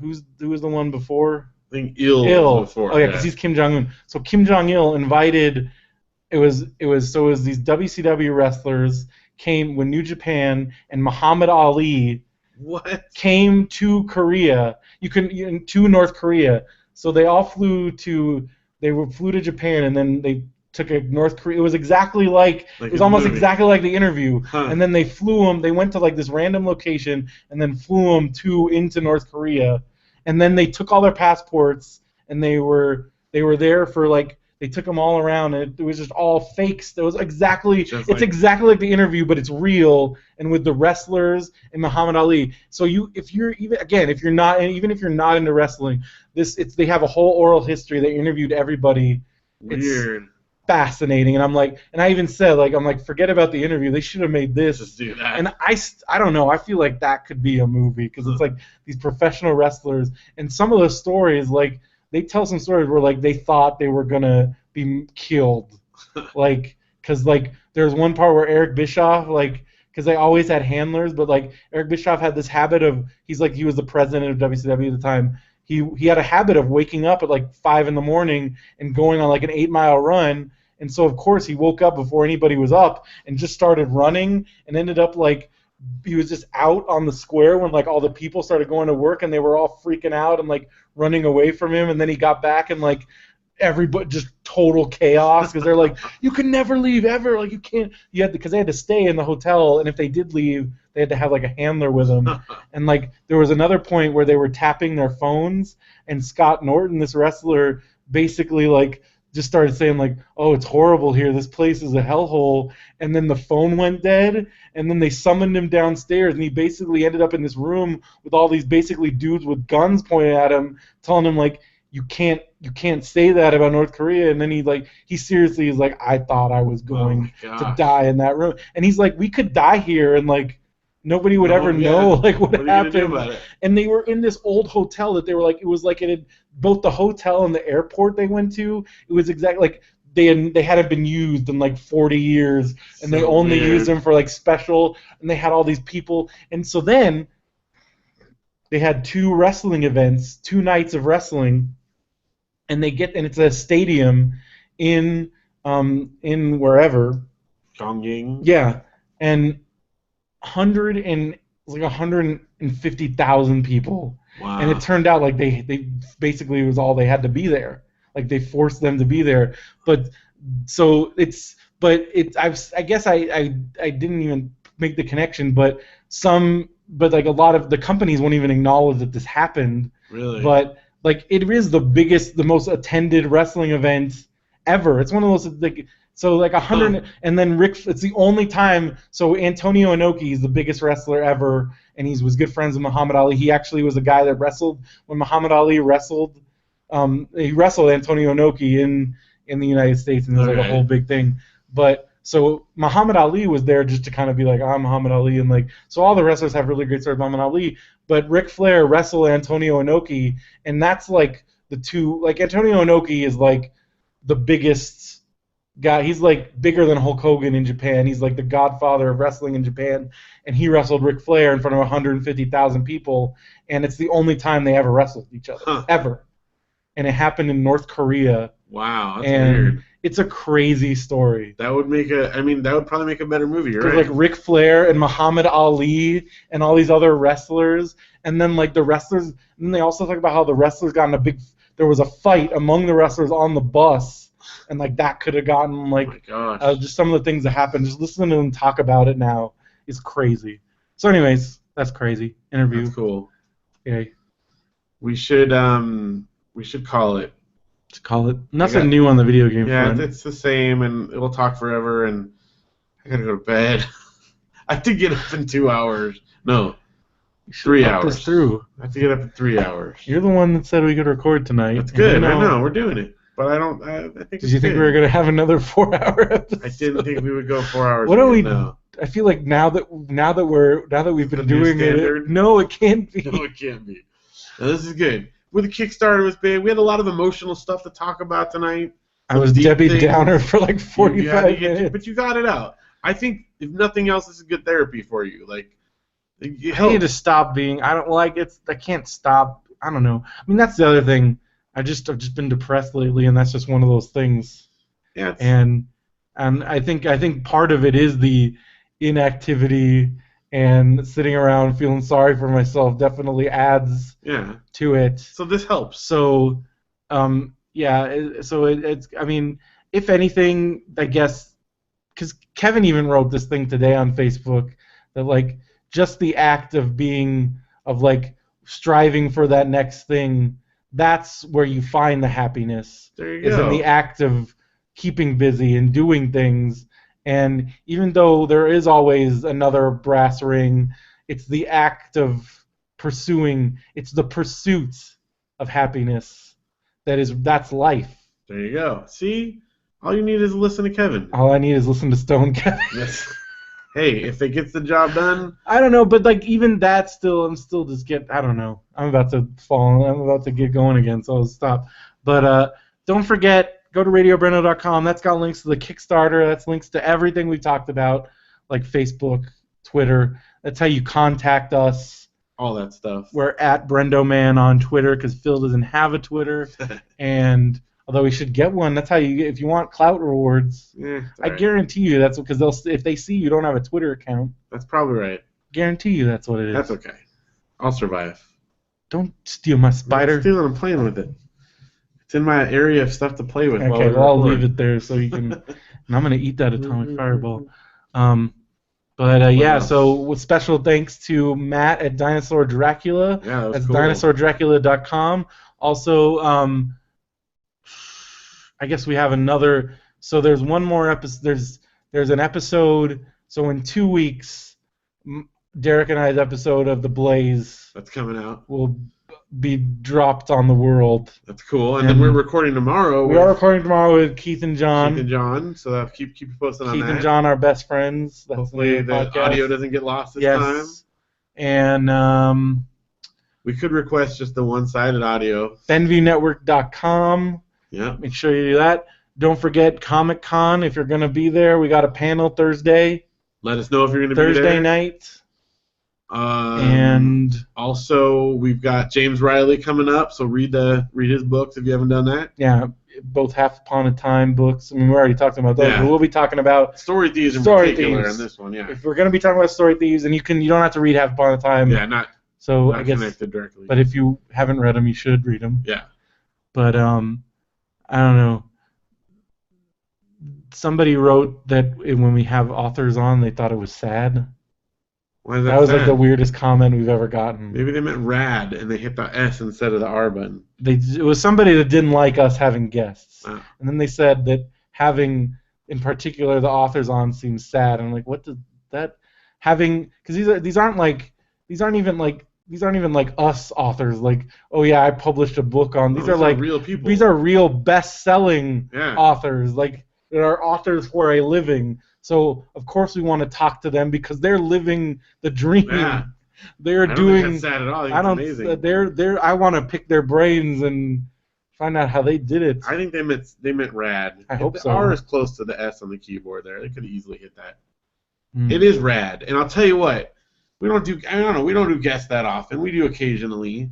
Who was the one before? I think Il. Before. Oh yeah, because he's Kim Jong Un. So Kim Jong Il invited. It was these WCW wrestlers came when New Japan and Muhammad Ali. What? Came to Korea. To North Korea. So they all flew to Japan, and then took a North Korea. It was exactly like it was almost exactly like the interview. And then they flew him. They went to like this random location and then flew him into North Korea. And then they took all their passports and they were there for like they took them all around and it was just all fakes. It was exactly exactly like the interview, but it's real and with the wrestlers and Muhammad Ali. So if you're not into wrestling, they have a whole oral history. They interviewed everybody. Weird. It's fascinating, and I even said forget about the interview. They should have made this. Just do that. And I don't know. I feel like that could be a movie because it's like these professional wrestlers, and some of the stories like they tell some stories where like they thought they were gonna be killed, like because like there's one part where Eric Bischoff because they always had handlers, but like Eric Bischoff had this habit of he was the president of WCW at the time. He had a habit of waking up at like 5 a.m. and going on like an 8-mile run. And so, of course, he woke up before anybody was up and just started running and ended up like he was just out on the square when like all the people started going to work and they were all freaking out and like running away from him. And then he got back and like everybody just total chaos because they're like, you can never leave ever. Like you can't. Because they had to stay in the hotel. And if they did leave, they had to have like a handler with them. And like there was another point where they were tapping their phones and Scott Norton, this wrestler, basically like just started saying like, oh, it's horrible here. This place is a hellhole. And then the phone went dead. And then they summoned him downstairs. And he basically ended up in this room with all these basically dudes with guns pointed at him, telling him like, you can't say that about North Korea. And then he seriously is like, I thought I was going to die in that room. And he's like, we could die here and like nobody would ever know like what happened. And they were in this old hotel that they were like, it was like it had both the hotel and the airport they went to. It was exactly like they hadn't been used in like 40 years and they only used them for like special, and they had all these people. And so then they had 2 wrestling events, 2 nights of wrestling. And it's a stadium in wherever. Chongqing. Yeah, and 150,000 people. Wow. And it turned out like they basically it was all they had to be there. Like they forced them to be there. I guess I didn't even make the connection, but like a lot of the companies won't even acknowledge that this happened. Really? But like it is the biggest, the most attended wrestling event ever. It's one of those like 100, and then it's the only time. So Antonio Inoki is the biggest wrestler ever, and he was good friends with Muhammad Ali. He actually was a guy that wrestled when Muhammad Ali wrestled. He wrestled Antonio Inoki in the United States, and it was like a whole big thing. But so Muhammad Ali was there just to kind of be like, I'm Muhammad Ali, and like so all the wrestlers have really great stories about Muhammad Ali. But Ric Flair wrestled Antonio Inoki, and that's like the two. Like Antonio Inoki is like the biggest guy. He's like bigger than Hulk Hogan in Japan. He's like the godfather of wrestling in Japan, and he wrestled Ric Flair in front of 150,000 people, and it's the only time they ever wrestled each other ever, and it happened in North Korea. Wow, that's weird. It's a crazy story. That would probably make a better movie, right? Like Ric Flair and Muhammad Ali and all these other wrestlers, and then like the wrestlers, and they also talk about how the wrestlers got in there was a fight among the wrestlers on the bus, and like that could have gotten like, oh my gosh. Just some of the things that happened. Just listening to them talk about it now is crazy. So anyways, that's crazy. Interview. That's cool. Okay. We should call it. To call it nothing new on the video game front. Yeah, it's the same, and we'll talk forever, and I gotta go to bed. I have to get up in 2 hours. No, 3 hours. This through. I have to get up in 3 hours. You're the one that said we could record tonight. That's good. I know we're doing it, but I don't. I think. Did you think we were gonna have another 4-hour episode? I didn't think we would go 4 hours. What do we? No. I feel like now that we've been doing it. No, it can't be. No, it can't be. Now, this is good. With the Kickstarter was big. We had a lot of emotional stuff to talk about tonight. I was Debbie Downer for like 45 minutes. But you got it out. I think, if nothing else, this is good therapy for you. Like, I need to stop being. I can't stop. I don't know. I mean, that's the other thing. I've just been depressed lately, and that's just one of those things. Yeah. And I think part of it is the inactivity. And sitting around feeling sorry for myself definitely adds to it. So this helps. So, it's. I mean, if anything, I guess, because Kevin even wrote this thing today on Facebook that like just the act of like striving for that next thing, that's where you find the happiness. There you is in the go. act of keeping busy and doing things. And even though there is always another brass ring, it's the act of pursuing. It's the pursuit of happiness that's life. There you go. See, all you need is listen to Kevin. All I need is listen to Stone Kevin. Yes. Hey, if it gets the job done, I don't know, but like even that I'm still just I don't know. I'm about to fall. I'm about to get going again, so I'll stop. But don't forget, go to radiobrendo.com. That's got links to the Kickstarter. That's links to everything we talked about, like Facebook, Twitter. That's how you contact us. all that stuff. We're at BrendoMan on Twitter because Phil doesn't have a Twitter, and although he should get one, that's how if you want clout rewards. I guarantee you that's because if they see you don't have a Twitter account. That's probably right. Guarantee you that's what it is. That's okay. I'll survive. Don't steal my spider. I'm stealing. I'm playing with it. It's in my area of stuff to play with. Okay, well I'll leave it there so you can. And I'm gonna eat that atomic fireball. Yeah. So with special thanks to Matt at Dinosaur Dracula. Yeah, that was That's cool. dinosaurdracula.com. Also, I guess we have another. So there's one more episode. There's an episode. So in 2 weeks, Derek and I's episode of The Blaze That's coming out. will be dropped on the world. That's cool. And then we're recording tomorrow. We are recording tomorrow with Keith and John. Keith and John. So that keep you posted on that. Keith and John are best friends. That's Hopefully the podcast. audio doesn't get lost this time. And we could request just the one-sided audio. BenviewNetwork.com. Yeah. Make sure you do that. Don't forget Comic-Con if you're going to be there. We got a panel Thursday. Let us know if you're going to be there. Thursday night. And also we've got James Riley coming up, so read his books if you haven't done that. Yeah, both Half Upon a Time books. I mean, we already talked about those, but we'll be talking about Story Thieves in particular on this one. Yeah. If we're going to be talking about Story Thieves, and you don't have to read Half Upon a Time. Yeah, not I guess connected directly. But if you haven't read them, you should read them. Yeah. But I don't know. Somebody wrote that when we have authors on, they thought it was sad. Why is that was sad? like the weirdest comment we've ever gotten. Maybe they meant rad and they hit the S instead of the R button. It was somebody that didn't like us having guests. Oh. And then they said that having, in particular, the authors on seems sad. And I'm like, what does that having? Because these aren't even like us authors. Like, oh yeah, I published a book on. These are like real people. These are real best-selling authors. Like, there are authors for a living. So of course we want to talk to them because they're living the dream. Yeah. They're I don't doing. think that's sad at all. I think it's amazing. I want to pick their brains and find out how they did it. I think they meant rad. I hope so. The R is close to the S on the keyboard there. They could have easily hit that. It is rad, and I'll tell you what. We don't do guests that often. We do occasionally,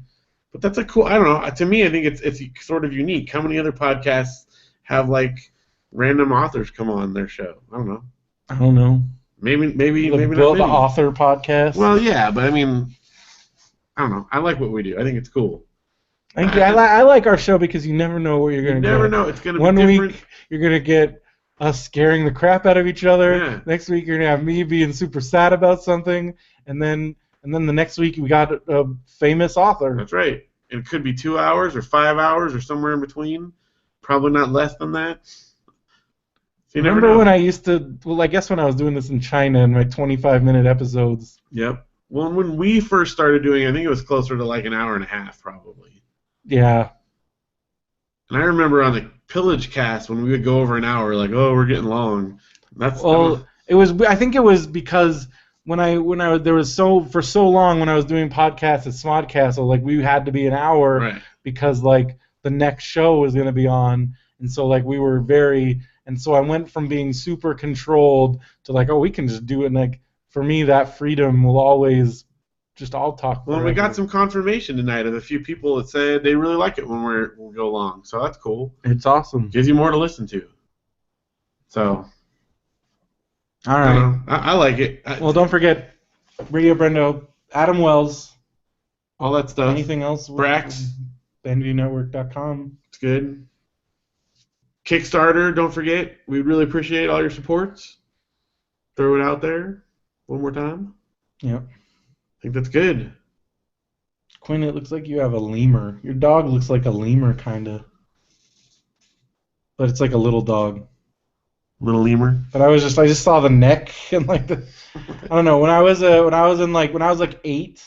but that's a cool. I don't know. To me, I think it's sort of unique. How many other podcasts have like random authors come on their show? I don't know. Maybe not the author podcast. Well, yeah, but I mean, I don't know. I like what we do. I think it's cool. I like our show because you never know what you're going to get. You never know. It's going to be different. 1 week you're going to get us scaring the crap out of each other. Yeah. Next week you're going to have me being super sad about something, and then the next week we got a famous author. That's right. And it could be 2 hours or 5 hours or somewhere in between. Probably not less than that. So you Remember when I used to? Well, I guess when I was doing this in China in my 25-minute episodes. Yep. Well, when we first started doing it, I think it was closer to like an hour and a half, probably. Yeah. And I remember on the Pillage cast when we would go over an hour, like, oh, we're getting long. It was. I think it was because for so long when I was doing podcasts at Smodcastle, like we had to be an hour because like the next show was going to be on, and so like we were very. And so I went from being super controlled to like, oh, we can just do it. And like for me, that freedom will always just I'll talk. Well, we got some confirmation tonight of a few people that said they really like it when we go long. So that's cool. It's awesome. Gives you more to listen to. So. All right. I like it. Well, don't forget Radio Brendo, Adam Wells, all that stuff. Anything else? Brax. BenviewNetwork.com. It's good. Kickstarter, don't forget. We'd really appreciate all your supports. Throw it out there one more time. Yep. I think that's good. Quinn, it looks like you have a lemur. Your dog looks like a lemur, kind of. But it's like a little dog. Little lemur. But I just saw the neck and like the, I don't know. When I was like 8,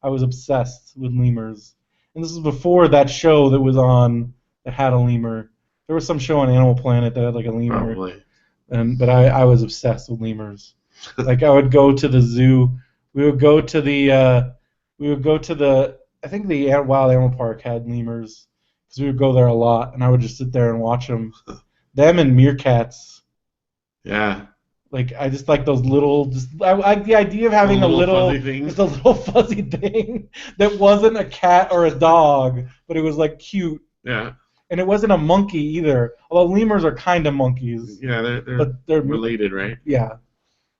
I was obsessed with lemurs. And this was before that show that was on that had a lemur. There was some show on Animal Planet that had like a lemur. Probably. But I was obsessed with lemurs. Like I would go to the zoo. We would go to the I think the Wild Animal Park had lemurs because we would go there a lot, and I would just sit there and watch them. Them and meerkats. Yeah. Like I just like those little. I like the idea of having a little fuzzy thing. just a little fuzzy thing that wasn't a cat or a dog, but it was like cute. Yeah. And it wasn't a monkey either. Although lemurs are kind of monkeys. Yeah, but they're related, right? Yeah.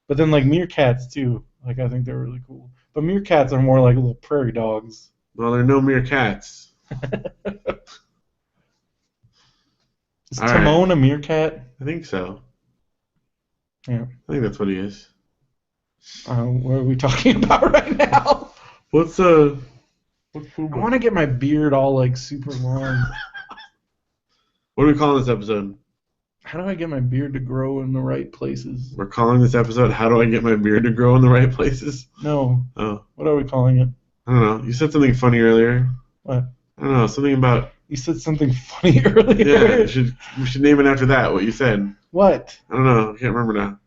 But then like meerkats too. Like I think they're really cool. But meerkats are more like little prairie dogs. Well, there are no meerkats. Is Timon a meerkat? I think so. Yeah. I think that's what he is. What are we talking about right now? What's I want to get my beard all like super long. What are we calling this episode? How do I get my beard to grow in the right places? We're calling this episode "How Do I Get My Beard to Grow in the Right Places?" No. Oh. What are we calling it? I don't know. You said something funny earlier. What? I don't know. Something about. You said something funny earlier. Yeah. We should name it after that. What you said. What? I don't know. I can't remember now.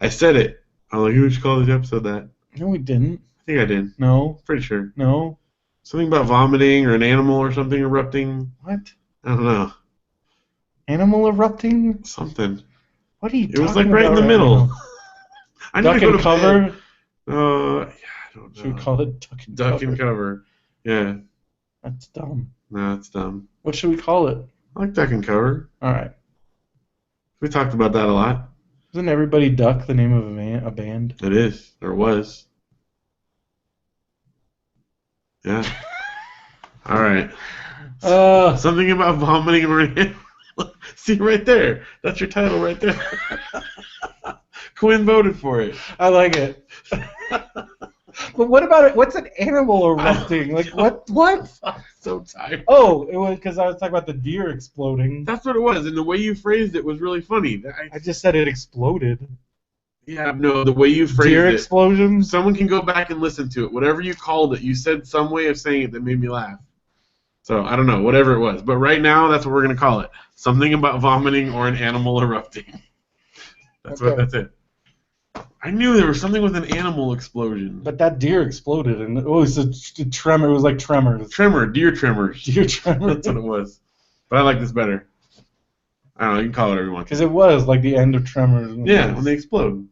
I said it. I'm like, who should call this episode that? No, we didn't. I think I did. No. Pretty sure. No. Something about vomiting or an animal or something erupting. What? I don't know. Animal erupting? Something. What are you talking about? It was like right in the middle. I Duck and cover? Yeah, I don't know. Should we call it duck and cover? Duck and cover. Yeah. That's dumb. No, it's dumb. What should we call it? I like duck and cover. All right. We talked about that a lot. Isn't Everybody Duck the name of a band? It is. Or was. Yeah. All right. Something about vomiting or an See right there. That's your title right there. Quinn voted for it. I like it. But what about it? What's an animal erupting? Like what? What? I'm so tired. Oh, it was because I was talking about the deer exploding. That's what it was, and the way you phrased it was really funny. I just said it exploded. Yeah, no, the way you phrased Deer it. explosion? Someone can go back and listen to it. Whatever you called it, you said some way of saying it that made me laugh. So, I don't know, whatever it was. But right now, that's what we're going to call it. Something about vomiting or an animal erupting. That's it. I knew there was something with an animal explosion. But that deer exploded, and it was a tremor. It was like tremors. Deer tremors. Deer tremors. That's what it was. But I like this better. I don't know, you can call it whatever you want. Because it was like the end of Tremors. Yeah, when they explode.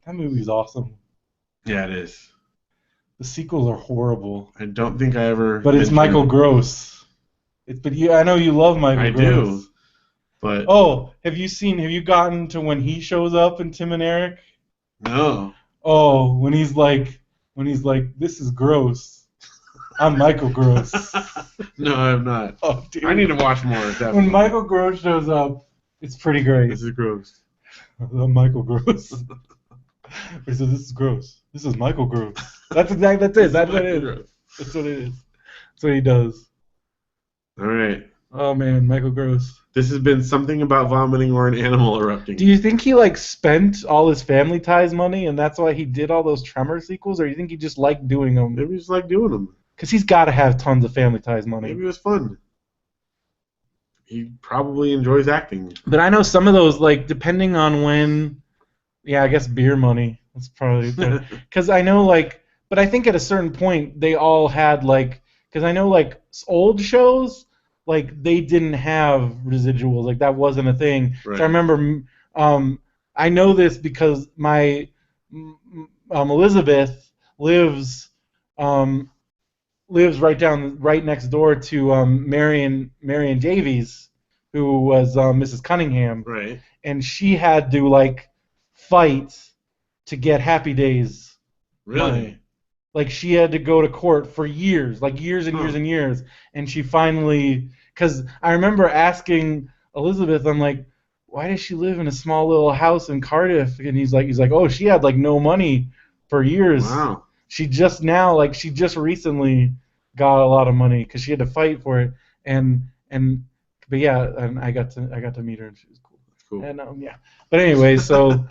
That movie's awesome. Yeah, it is. The sequels are horrible. I don't think I ever. But it's Michael Gross. I know you love Michael Gross. I do. But have you gotten to when he shows up in Tim and Eric? No. Oh, when he's like, this is gross. I'm Michael Gross. No, I'm not. Oh, dude. I need to watch more of that. When Michael Gross shows up, it's pretty great. This is gross. I'm Michael Gross. He said, this is gross. This is Michael Gross. That's it. That's what it is. That's what it is. That's what he does. All right. Oh, man, Michael Gross. This has been something about vomiting or an animal erupting. Do you think he, spent all his Family Ties money, and that's why he did all those Tremor sequels, or do you think he just liked doing them? Maybe he just liked doing them. Because he's got to have tons of Family Ties money. Maybe it was fun. He probably enjoys acting. But I know some of those, depending on when... Yeah, I guess beer money. That's probably... Because I know, But I think at a certain point, they all had, Because I know, old shows... they didn't have residuals. That wasn't a thing. Right. So I remember, I know this because my Elizabeth lives right next door to Marion Davies, who was Mrs. Cunningham. Right. And she had to fight to get Happy Days money. Really? She had to go to court for years, years and years and years, and she finally, because I remember asking Elizabeth, I'm like, why does she live in a small little house in Cardiff? And he's like, oh, she had like no money for years. Wow. She just recently got a lot of money because she had to fight for it. But yeah, and I got to meet her and she was cool. That's cool. And yeah, but anyway, so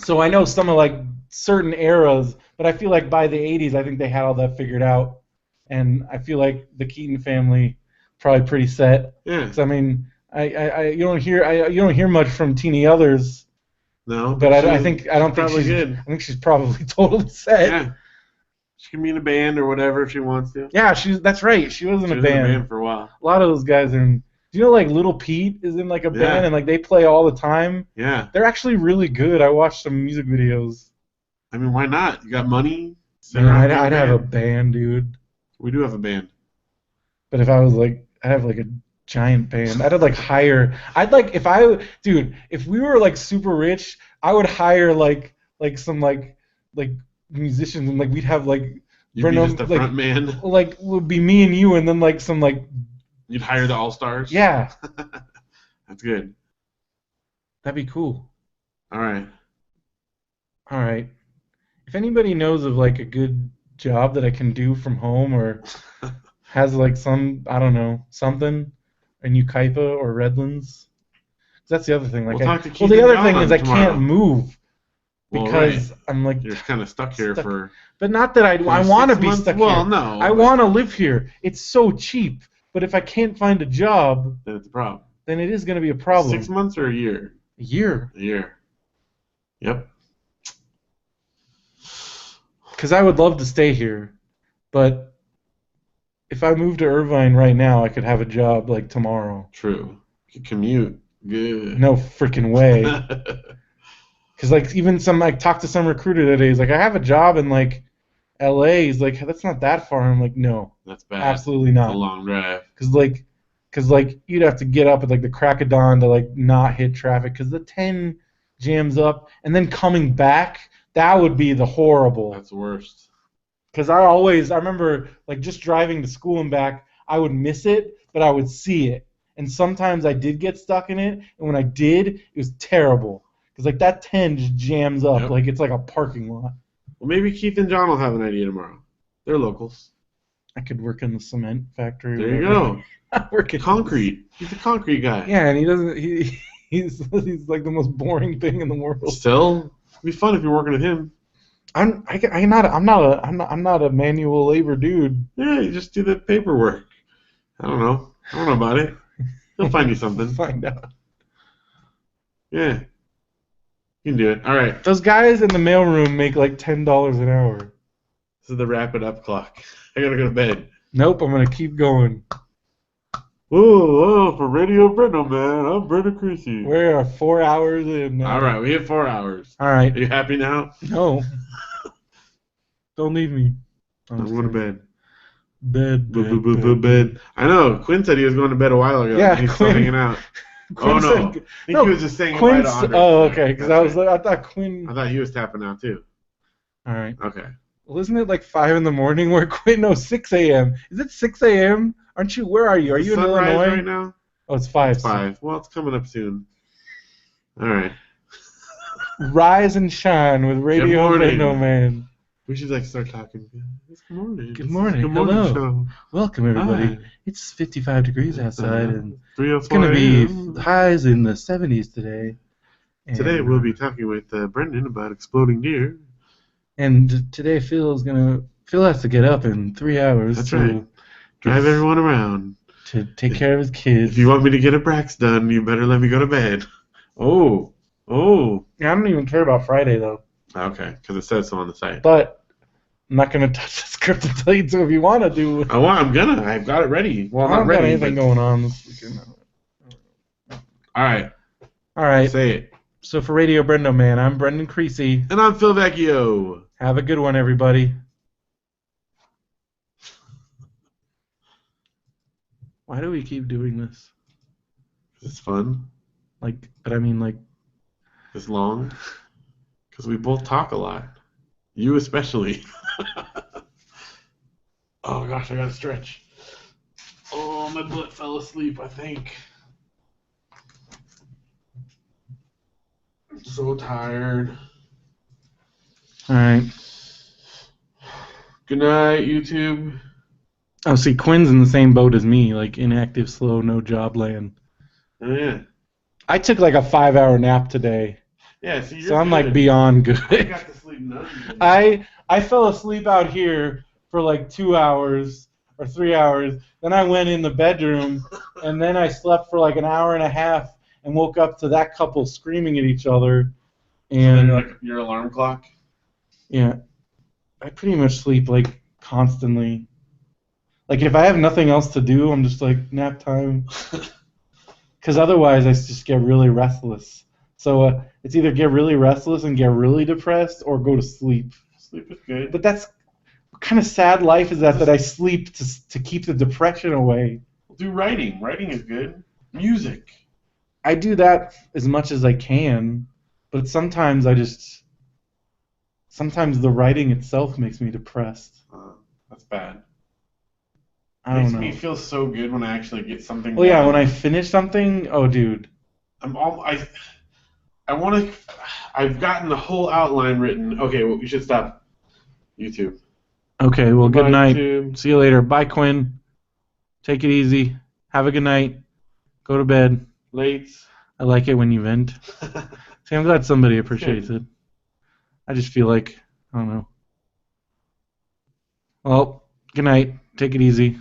so I know some of like certain eras, but I feel like by the 80s, I think they had all that figured out, and I feel like the Keaton family probably pretty set. Yeah. 'Cause, I mean, you don't hear much from Teeny Others, No, but I don't think probably good. I think she's probably totally set. Yeah. She can be in a band or whatever if she wants to. Yeah, that's right. She was in a band for a while. A lot of those guys are in. Do you know like Little Pete is in like a Yeah. band and like they play all the time? Yeah. They're actually really good. I watched some music videos. I mean, why not? You got money? Man, I'd have a band, dude. We do have a band. But if I was like, I'd have like a giant band. I'd like hire. If we were like super rich, I would hire like some like musicians and like we'd have like You'd be just the front man. Like would be me and you and then like some like. You'd hire the all-stars? Yeah. That's good. That'd be cool. All right. If anybody knows of like a good job that I can do from home or has like some, I don't know, something in Ukaipa or Redlands. That's the other thing. Like, the other thing is I can't move because I'm like you're kind of stuck here for. But not that I want to be stuck here. Well, no. I want to live here. It's so cheap. But if I can't find a job, then it's a problem. Then it is going to be a problem. 6 months or a year? A year. A year. Yep. Because I would love to stay here, but if I moved to Irvine right now, I could have a job like tomorrow. True. You could commute. Good. No freaking way. Because like even I talked to some recruiter today. He's like, I have a job in like L.A. He's like, that's not that far. I'm like, no. That's bad. Absolutely not. It's a long drive. Because you'd have to get up at like the crack of dawn to like not hit traffic because the 10 jams up and then coming back, that would be the horrible. That's the worst. Because I remember like just driving to school and back, I would miss it, but I would see it. And sometimes I did get stuck in it, and when I did, it was terrible. Because like that 10 just jams up, like it's like a parking lot. Well, maybe Keith and John will have an idea tomorrow. They're locals. I could work in the cement factory. There you go. Working concrete. He's a concrete guy. Yeah, and he doesn't. He's like the most boring thing in the world. Still, it'd be fun if you're working with him. I'm not a manual labor dude. Yeah, you just do the paperwork. I don't know about it. He'll find you something. Find out. Yeah. You can do it. All right. Those guys in the mailroom make like $10 an hour. This is the wrap it up clock. I gotta go to bed. Nope, I'm gonna keep going. Whoa, for Radio BrendoMan, I'm Brenda Creasy. We are 4 hours in now. All right, we have 4 hours. All right. Are you happy now? No. Don't leave me. I'm going to bed. Bed. I know. Quinn said he was going to bed a while ago. Yeah, He's Quinn. still hanging out. Quinn no. said, I think he was just saying Quinn. goodbye to Andre. Oh, okay. Because I thought Quinn. I thought he was tapping out too. All right. Okay. Well, isn't it like 5 in the morning where Quinn? No, 6 a.m. Is it 6 a.m.? Aren't you? Where are you? Are you in Illinois right now? Oh, it's 5. It's 5. Well, it's coming up soon. All right. Rise and shine with Radio BrendoMan. We should start talking. Good morning. Good morning. Hello. Show. Welcome everybody. Hi. It's 55 degrees outside and it's going to be highs in the 70s today. And today we'll be talking with Brendan about exploding deer. And today Phil has to get up in 3 hours. That's right. Drive everyone around. To take care of his kids. If you want me to get a Brax done, you better let me go to bed. Oh. Yeah, I don't even care about Friday, though. Okay, because it says so on the site. But I'm not going to touch the script until you do if you want to do. Oh, I'm going to. I've got it ready. Well, I don't got anything going on this weekend. All right. Say it. So for Radio BrendoMan, I'm Brendan Creasy. And I'm Phil Vecchio. Have a good one, everybody. Why do we keep doing this? It's fun. It's long. Because we both talk a lot. You especially. Oh gosh, I gotta stretch. Oh, my butt fell asleep, I think. So tired. All right. Good night, YouTube. Oh, see, Quinn's in the same boat as me, like inactive, slow, no job land. Oh yeah. I took like a 5-hour nap today, Yeah. See, you're so I'm good. like beyond I good. got to sleep none. I fell asleep out here for like 2 hours or 3 hours. Then I went in the bedroom, and then I slept for like an hour and a half and woke up to that couple screaming at each other. So they're And like your alarm clock. yeah, I pretty much sleep like constantly. Like if I have nothing else to do, I'm just like nap time. Because otherwise, I just get really restless. So it's either get really restless and get really depressed, or go to sleep. Sleep is good. But that's what kind of sad life is that I sleep to keep the depression away. Do writing. Writing is good. Music. I do that as much as I can, but sometimes sometimes the writing itself makes me depressed. That's bad. I don't know. Makes me feel so good when I actually get something. Well, yeah, when I finish something, oh, dude. I want to. I've gotten the whole outline written. Okay, well, we should stop. YouTube. Okay, well, Goodbye, good night. YouTube. See you later. Bye, Quinn. Take it easy. Have a good night. Go to bed. Late. I like it when you vent. See, I'm glad somebody appreciates it. I just feel like, I don't know. Well, good night. Take it easy.